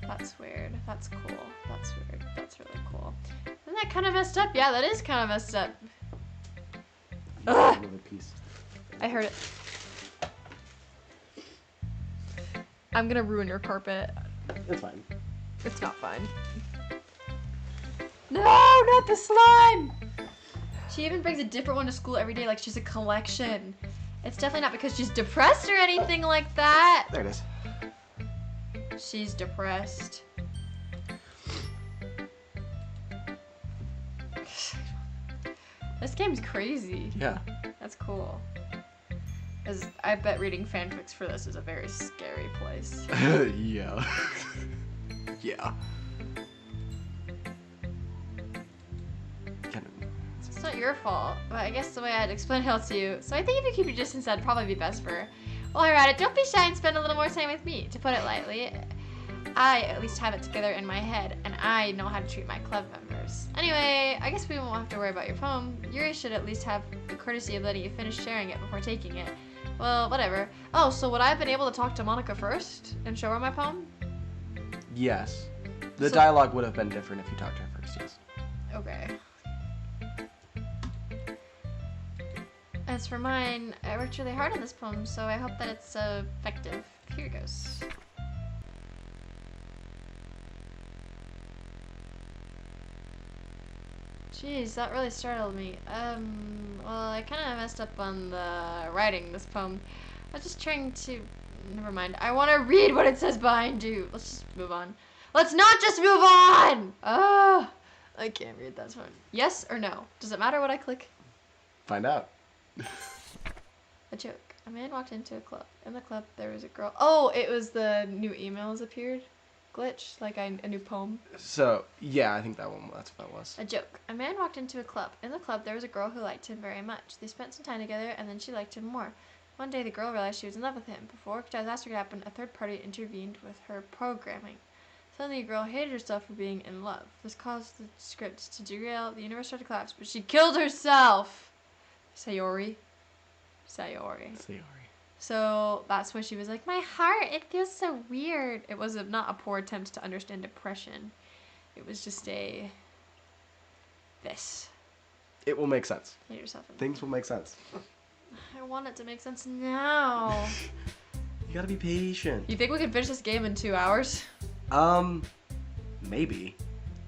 That's weird. That's cool. That's weird. That's really cool. Isn't that kind of messed up? Yeah, that is kind of messed up. Ugh. Another piece. I heard it. I'm gonna ruin your carpet. It's fine. It's not fine. No, not the slime! She even brings a different one to school every day like she's a collection. It's definitely not because she's depressed or anything like that. There it is. She's depressed. This game's crazy. Yeah. That's cool. As I bet reading fanfics for this is a very scary place. Yeah. Yeah. It's not your fault, but I guess the way I'd explain it all to you. So I think if you keep your distance, that'd probably be best for her. While you're at it, don't be shy and spend a little more time with me. To put it lightly, I at least have it together in my head, and I know how to treat my club members. Anyway, I guess we won't have to worry about your poem. Yuri should at least have the courtesy of letting you finish sharing it before taking it. Well, whatever. Oh, so would I have been able to talk to Monica first and show her my poem? Yes. The So- dialogue would have been different if you talked to her first, yes. Okay. As for mine, I worked really hard on this poem, so I hope that it's effective. Here goes. Jeez, that really startled me. Well, I kind of messed up on the writing this poem. I was just trying to... Never mind. I want to read what it says behind you. Let's just move on. Let's not just move on! Oh, I can't read that one. Yes or no? Does it matter what I click? Find out. A joke. A man walked into a club. In the club, there was a girl. Oh, it was the new emails appeared glitch, like a new poem. So, yeah, I think that's what it was. A joke. A man walked into a club. In the club, there was a girl who liked him very much. They spent some time together, and then she liked him more. One day, the girl realized she was in love with him. Before disaster could happen, a third party intervened with her programming. Suddenly, the girl hated herself for being in love. This caused the script to derail. The universe started to collapse, but she killed herself. Sayori. So that's when she was like, my heart, it feels so weird. It was not a poor attempt to understand depression. It was just this. It will make sense. Hate yourself. Things will make sense. I want it to make sense now. You gotta be patient. You think we can finish this game in 2 hours? Maybe.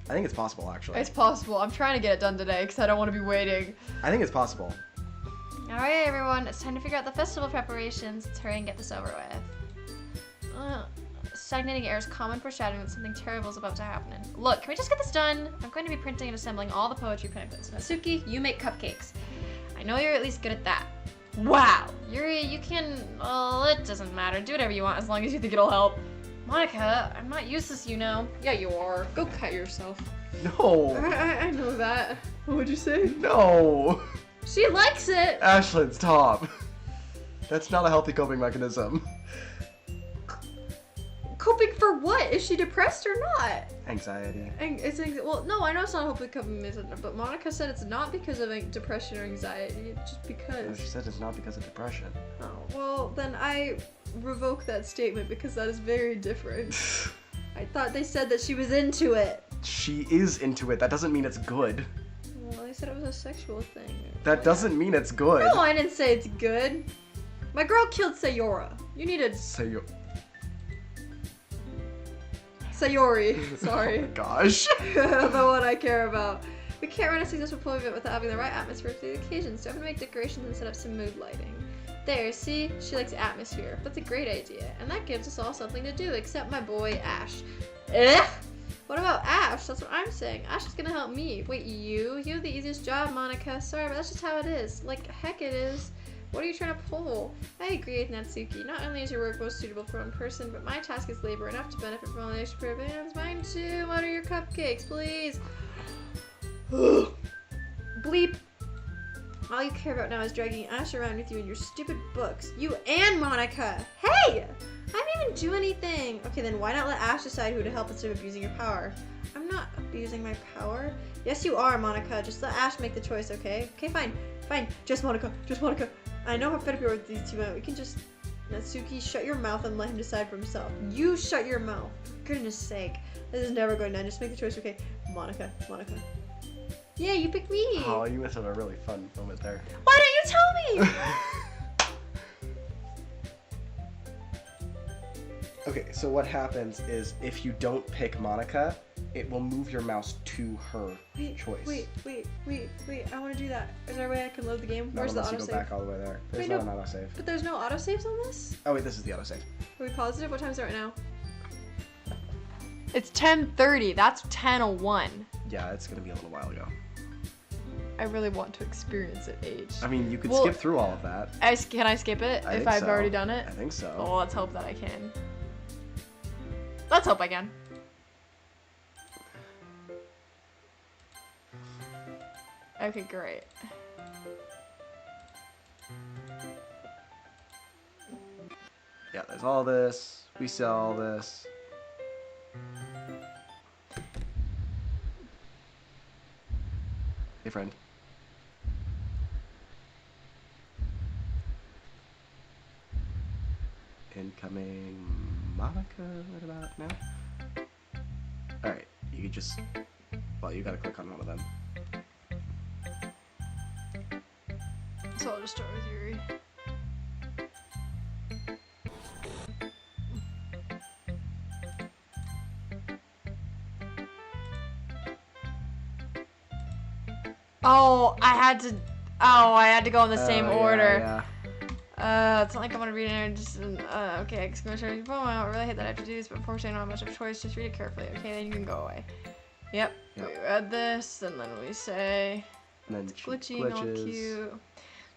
I think it's possible, actually. It's possible. I'm trying to get it done today because I don't want to be waiting. I think it's possible. Alright, everyone. It's time to figure out the festival preparations. Let's hurry and get this over with. Stagnating air is common foreshadowing that something terrible is about to happen. Look, can we just get this done? I'm going to be printing and assembling all the poetry pamphlets. Natsuki, you make cupcakes. I know you're at least good at that. Wow! You can... Well, it doesn't matter. Do whatever you want as long as you think it'll help. Monica, I'm not useless, you know. Yeah, you are. Go cut yourself. No! I know that. What would you say? No! She likes it! Ashlynne, stop. That's not a healthy coping mechanism. Coping for what? Is she depressed or not? Anxiety. Well, no, I know it's not hopefully coping mechanism, but Monica said it's not because of depression or anxiety, it's just because. No, she said it's not because of depression. Oh, well, then I revoke that statement because that is very different. I thought they said that she was into it. She is into it. That doesn't mean it's good. Well, they said it was a sexual thing. That doesn't mean it's good. No, I didn't say it's good. My girl killed Sayora. You need to... Sayori. Sorry. Oh my gosh. The one I care about. We can't run a successful poem event without having the right atmosphere for the occasion, so I'm gonna make decorations and set up some mood lighting. There, see? She likes atmosphere. That's a great idea. And that gives us all something to do, except my boy, Ash. Eh? What about Ash? That's what I'm saying. Ash is gonna help me. Wait, you? You have the easiest job, Monica. Sorry, but that's just how it is. Like, heck it is. What are you trying to pull? I agree with Natsuki. Not only is your work most suitable for one person, but my task is labor enough to benefit from all the extra pair of hands. Mine too. What are your cupcakes, please? Bleep. All you care about now is dragging Ash around with you in your stupid books. You and Monica. Hey! I didn't even do anything. Okay, then why not let Ash decide who to help instead of abusing your power? I'm not abusing my power. Yes, you are, Monica. Just let Ash make the choice, okay? Okay, fine. Fine. Just Monica. Just Monica. I know how fed up you are with these two men. We can just... Natsuki, shut your mouth and let him decide for himself. You shut your mouth. For goodness sake. This is never going to end. Just make the choice, okay? Monica. Monica. Yeah, you picked me. Oh, you missed out a really fun moment there. Why didn't you tell me? Okay, so what happens is if you don't pick Monica, it will move your mouse to her choice. Wait. I want to do that. Is there a way I can load the game? Not Where's the unless you go autosave? back all the way there. There's Wait, not no. an autosave. But there's no autosaves on this? Oh wait, this is the autosave. Are we positive? What time is it right now? It's 10:30. That's 10:01. Yeah, it's gonna be a little while ago. I really want to experience it, Age. I mean, you could Well, skip through all of that. Can I skip it I if think I've so. already done it? I think so. Oh, let's hope that I can. Let's hope I can. Okay, great. Yeah, there's all this. We sell all this. Hey, friend. Incoming Monica right about now. Alright. you just... Well, you gotta click on one of them. So I'll just start with Yuri. Oh, I had to go in the same order. Yeah. It's not like I'm gonna read it. Just okay. Exclamation point! I don't really hate that I have to do this, but unfortunately, I don't have much of a choice. Just read it carefully. Okay, then you can go away. Yep. We read this, and then we say And then it's glitching, all cute.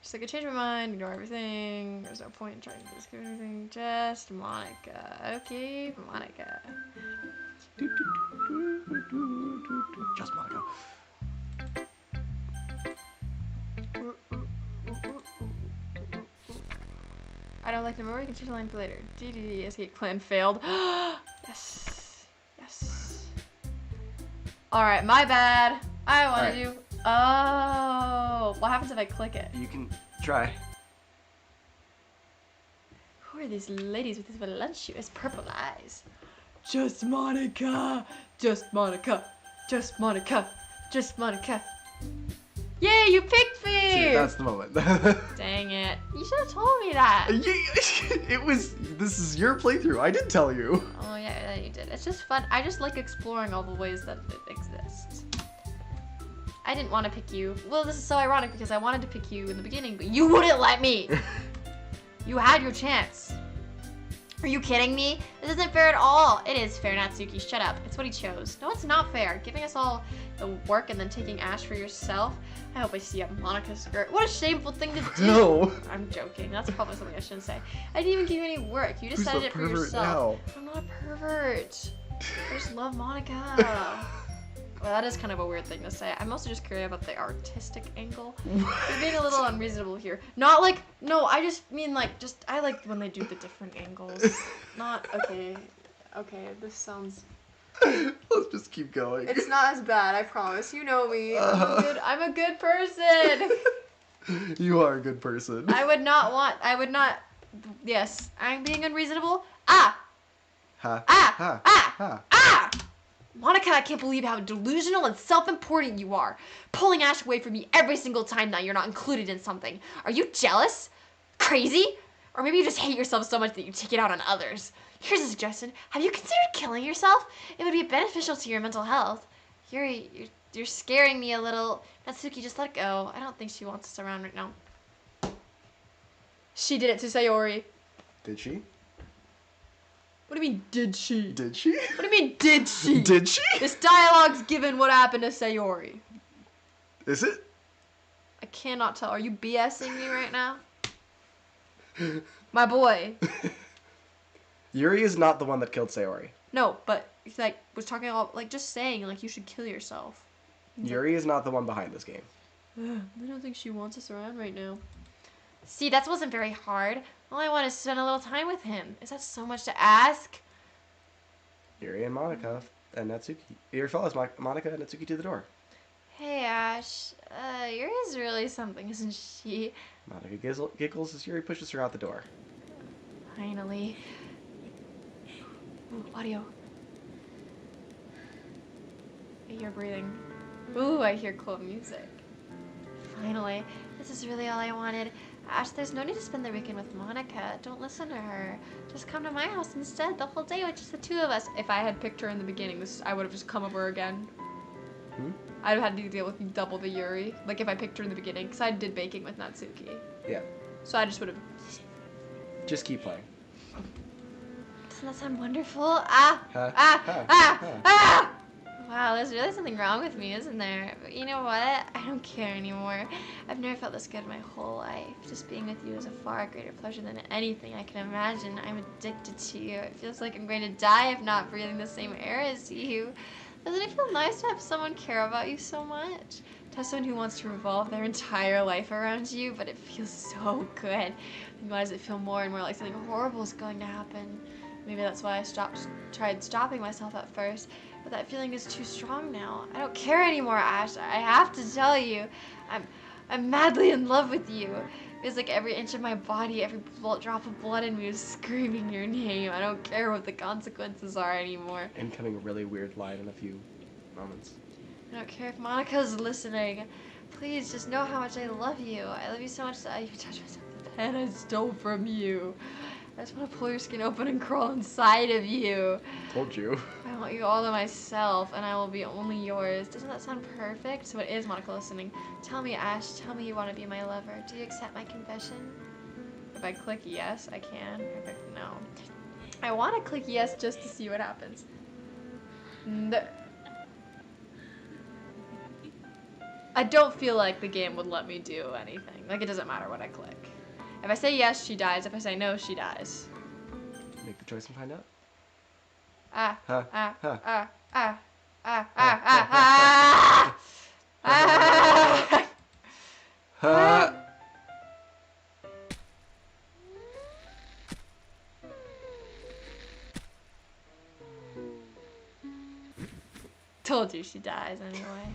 Just like I changed my mind. Ignore everything. There's no point in trying to discover anything. Just Monica. Okay, Monica. Just Monica. I don't like the memory. You can change the line for later. DDD escape plan failed. Yes. Yes. Alright, my bad. I wanted you. Oh. What happens if I click it? You can try. Who are these ladies with these voluptuous purple eyes? Just Monica. Just Monica. Just Monica. Just Monica. Yay, you picked me! See, that's the moment. Dang it. You should have told me that. It was... This is your playthrough. I did tell you. Oh, yeah, you did. It's just fun. I just like exploring all the ways that it exists. I didn't want to pick you. Well, this is so ironic because I wanted to pick you in the beginning, but you wouldn't let me. You had your chance. Are you kidding me? This isn't fair at all. It is fair, Natsuki. Shut up. It's what he chose. No, it's not fair. Giving us all the work and then taking Ash for yourself. I hope I see a Monica skirt. What a shameful thing to do. No. I'm joking. That's probably something I shouldn't say. I didn't even give you any work. You decided it for yourself. Now? I'm not a pervert. I just love Monica. Well, that is kind of a weird thing to say. I'm also just curious about the artistic angle. You're being a little unreasonable here. Not like, no, I just mean like, I like when they do the different angles. Not, okay, this sounds... Let's just keep going. It's not as bad, I promise. You know me. I'm a good person. You are a good person. I would not, yes, I'm being unreasonable. Monica, I can't believe how delusional and self-important you are. Pulling Ash away from me every single time now you're not included in something. Are you jealous? Crazy? Or maybe you just hate yourself so much that you take it out on others. Here's a suggestion. Have you considered killing yourself? It would be beneficial to your mental health. Yuri, you're scaring me a little. Natsuki, just let it go. I don't think she wants us around right now. She did it to Sayori. Did she? What do you mean, did she? Did she? What do you mean, did she? Did she? This dialogue's given what happened to Sayori. Is it? I cannot tell. Are you BSing me right now? My boy. Yuri is not the one that killed Sayori. No, but he like was talking all like just saying like you should kill yourself. Yuri is not the one behind this game. I don't think she wants us around right now. See, that wasn't very hard. All I want is to spend a little time with him. Is that so much to ask? Yuri and Monica and Natsuki. Your fellows, Monica and Natsuki, to the door. Hey, Ash. Yuri's really something, isn't she? Monica giggles as Yuri pushes her out the door. Finally. Ooh, audio. I hear breathing. Ooh, I hear cool music. Finally. This is really all I wanted. Ash, there's no need to spend the weekend with Monica. Don't listen to her. Just come to my house instead the whole day with just the two of us. If I had picked her in the beginning, I would have just come over again. I'd have had to deal with double the Yuri. Like if I picked her in the beginning, because I did baking with Natsuki. Yeah. So I just would have... Just keep playing. Doesn't that sound wonderful? Wow, there's really something wrong with me, isn't there? But you know what? I don't care anymore. I've never felt this good in my whole life. Just being with you is a far greater pleasure than anything I can imagine. I'm addicted to you. It feels like I'm going to die if not breathing the same air as you. Doesn't it feel nice to have someone care about you so much? To have someone who wants to revolve their entire life around you, but it feels so good. And why does it feel more and more like something horrible is going to happen? Maybe that's why I tried stopping myself at first. But that feeling is too strong now. I don't care anymore, Ash. I have to tell you. I'm madly in love with you. It feels like every inch of my body, every drop of blood in me is screaming your name. I don't care what the consequences are anymore. Incoming really weird line in a few moments. I don't care if Monica's listening. Please just know how much I love you. I love you so much that I even touch myself with the pen I stole from you. I just want to pull your skin open and crawl inside of you. Told you. I want you all to myself, and I will be only yours. Doesn't that sound perfect? So it is Monica listening. Tell me, Ash, tell me you want to be my lover. Do you accept my confession? If I click yes, I can. If I click no. I want to click yes just to see what happens. No. I don't feel like the game would let me do anything. Like, it doesn't matter what I click. If I say yes, she dies. If I say no, she dies. Make the choice and find out. Ah, Huh. ah, Huh. ah, ah, ah, ah, ah, ah, ah. Huh. Told you she dies anyway.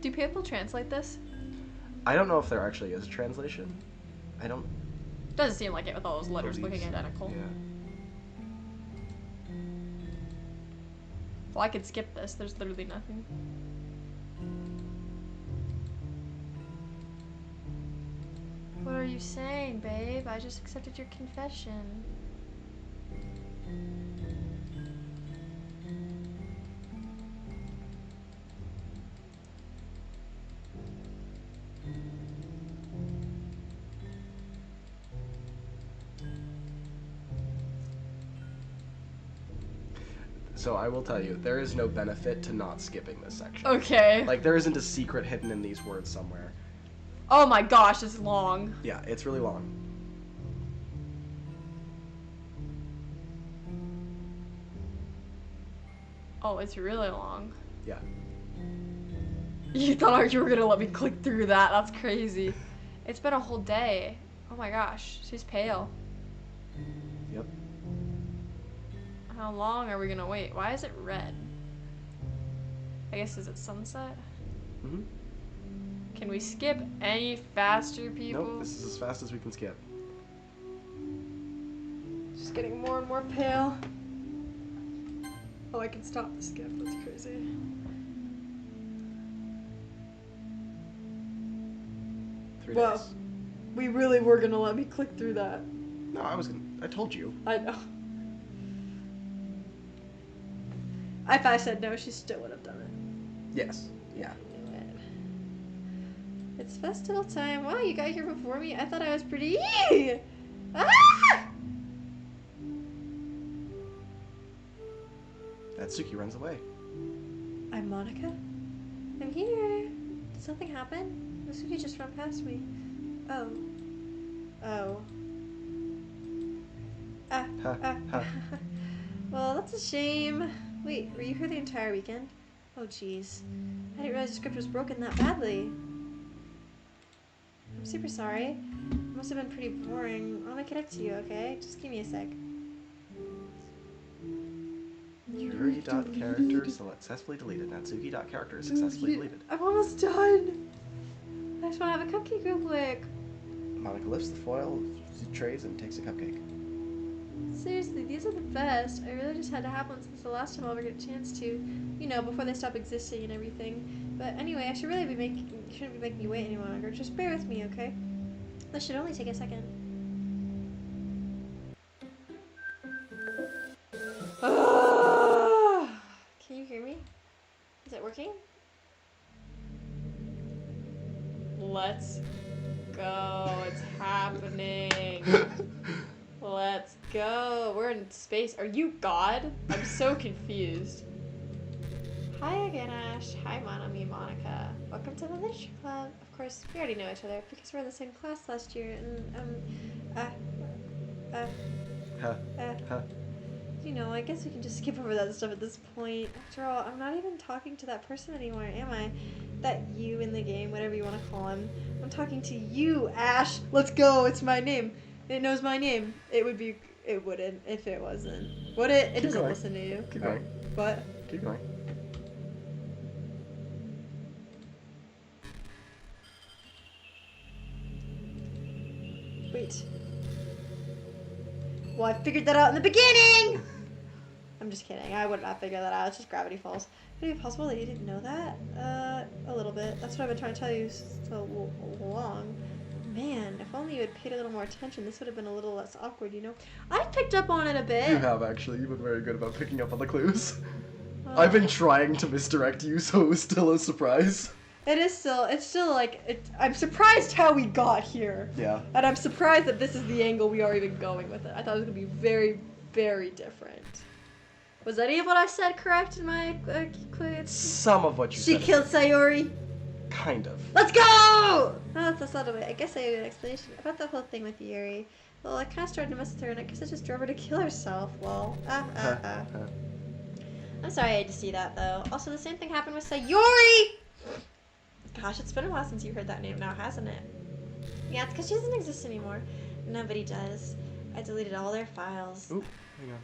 Do people translate this? I don't know if there actually is a translation. I don't. Doesn't seem like it with all those letters believe looking so. identical. Yeah. Well, I could skip this. There's literally nothing. What are you saying, babe? I just accepted your confession. So I will tell you, there is no benefit to not skipping this section. Okay. Like, there isn't a secret hidden in these words somewhere. Oh my gosh, it's long. Yeah, it's really long. Oh, it's really long. Yeah. You thought you were gonna let me click through that. That's crazy. It's been a whole day. Oh my gosh, she's pale. Yep. How long are we gonna wait? Why is it red? I guess is it sunset? Mm-hmm. Can we skip any faster, people? Nope, this is as fast as we can skip. She's getting more and more pale. Oh, I can stop the skip. That's crazy. Three Whoa. days. We really were gonna let me click through that. No, I told you. I know. If I said no, she still would have done it. Yes. Yeah. I knew it. It's festival time. Wow, you got here before me? I thought I was pretty. Ah! Natsuki runs away. I'm Monica. I'm here. Did something happen? Natsuki just ran past me. Oh. Oh. Ah. Ha, Ah. ha. Well, that's a shame. Wait, were you here the entire weekend? Oh, jeez. I didn't realize the script was broken that badly. I'm super sorry. It must have been pretty boring. I'll make it up to you, okay? Just give me a sec. Yuri.character successfully deleted. Natsuki.character successfully deleted. I'm almost done. I just want to have a cupcake real quick. Monica lifts the foil, trays, and takes a cupcake. Seriously, these are the best. I really just had to have one since the last time I'll ever get a chance to. You know, before they stop existing and everything. But anyway, I shouldn't be making you wait any longer. Just bear with me, okay? This should only take a second. Can you hear me? Is it working? Let's go. It's happening. Let's go. We're in space. Are you God? I'm so confused. Hi again, Ash. Hi, Monica. Welcome to the Literature Club. Of course, we already know each other because we're in the same class last year. And Huh. you know, I guess we can just skip over that stuff at this point. After all, I'm not even talking to that person anymore, am I? That you in the game, whatever you want to call him. I'm talking to you, Ash. Let's go. It's my name. It knows my name. It wouldn't if it wasn't. Would it? It Keep doesn't going. listen to you. Keep going. What? Keep going. point. Well, I figured that out in the beginning! I'm just kidding. I would not figure that out. It's just gravity falls. Could it be possible that you didn't know that? A little bit. That's what I've been trying to tell you so long. Man, if only you had paid a little more attention, this would have been a little less awkward, you know? I picked up on it a bit. You have, actually. You've been very good about picking up on the clues. I've been trying to misdirect you, so it was still a surprise. It's still like, I'm surprised how we got here. Yeah. And I'm surprised that this is the angle we are even going with it. I thought it was going to be very, very different. Was any of what I said correct in my quiz? Some of what you said. She killed Sayori? Kind of. Let's go! Oh, that's not a way. I guess I owe you an explanation about the whole thing with Yuri. Well, I kind of started to mess with her, and I guess I just drove her to kill herself. Well, I'm sorry I had to see that, though. Also, the same thing happened with Sayori! Gosh, it's been a while since you heard that name now, hasn't it? Yeah, it's because she doesn't exist anymore. Nobody does. I deleted all their files. Ooh, hang on.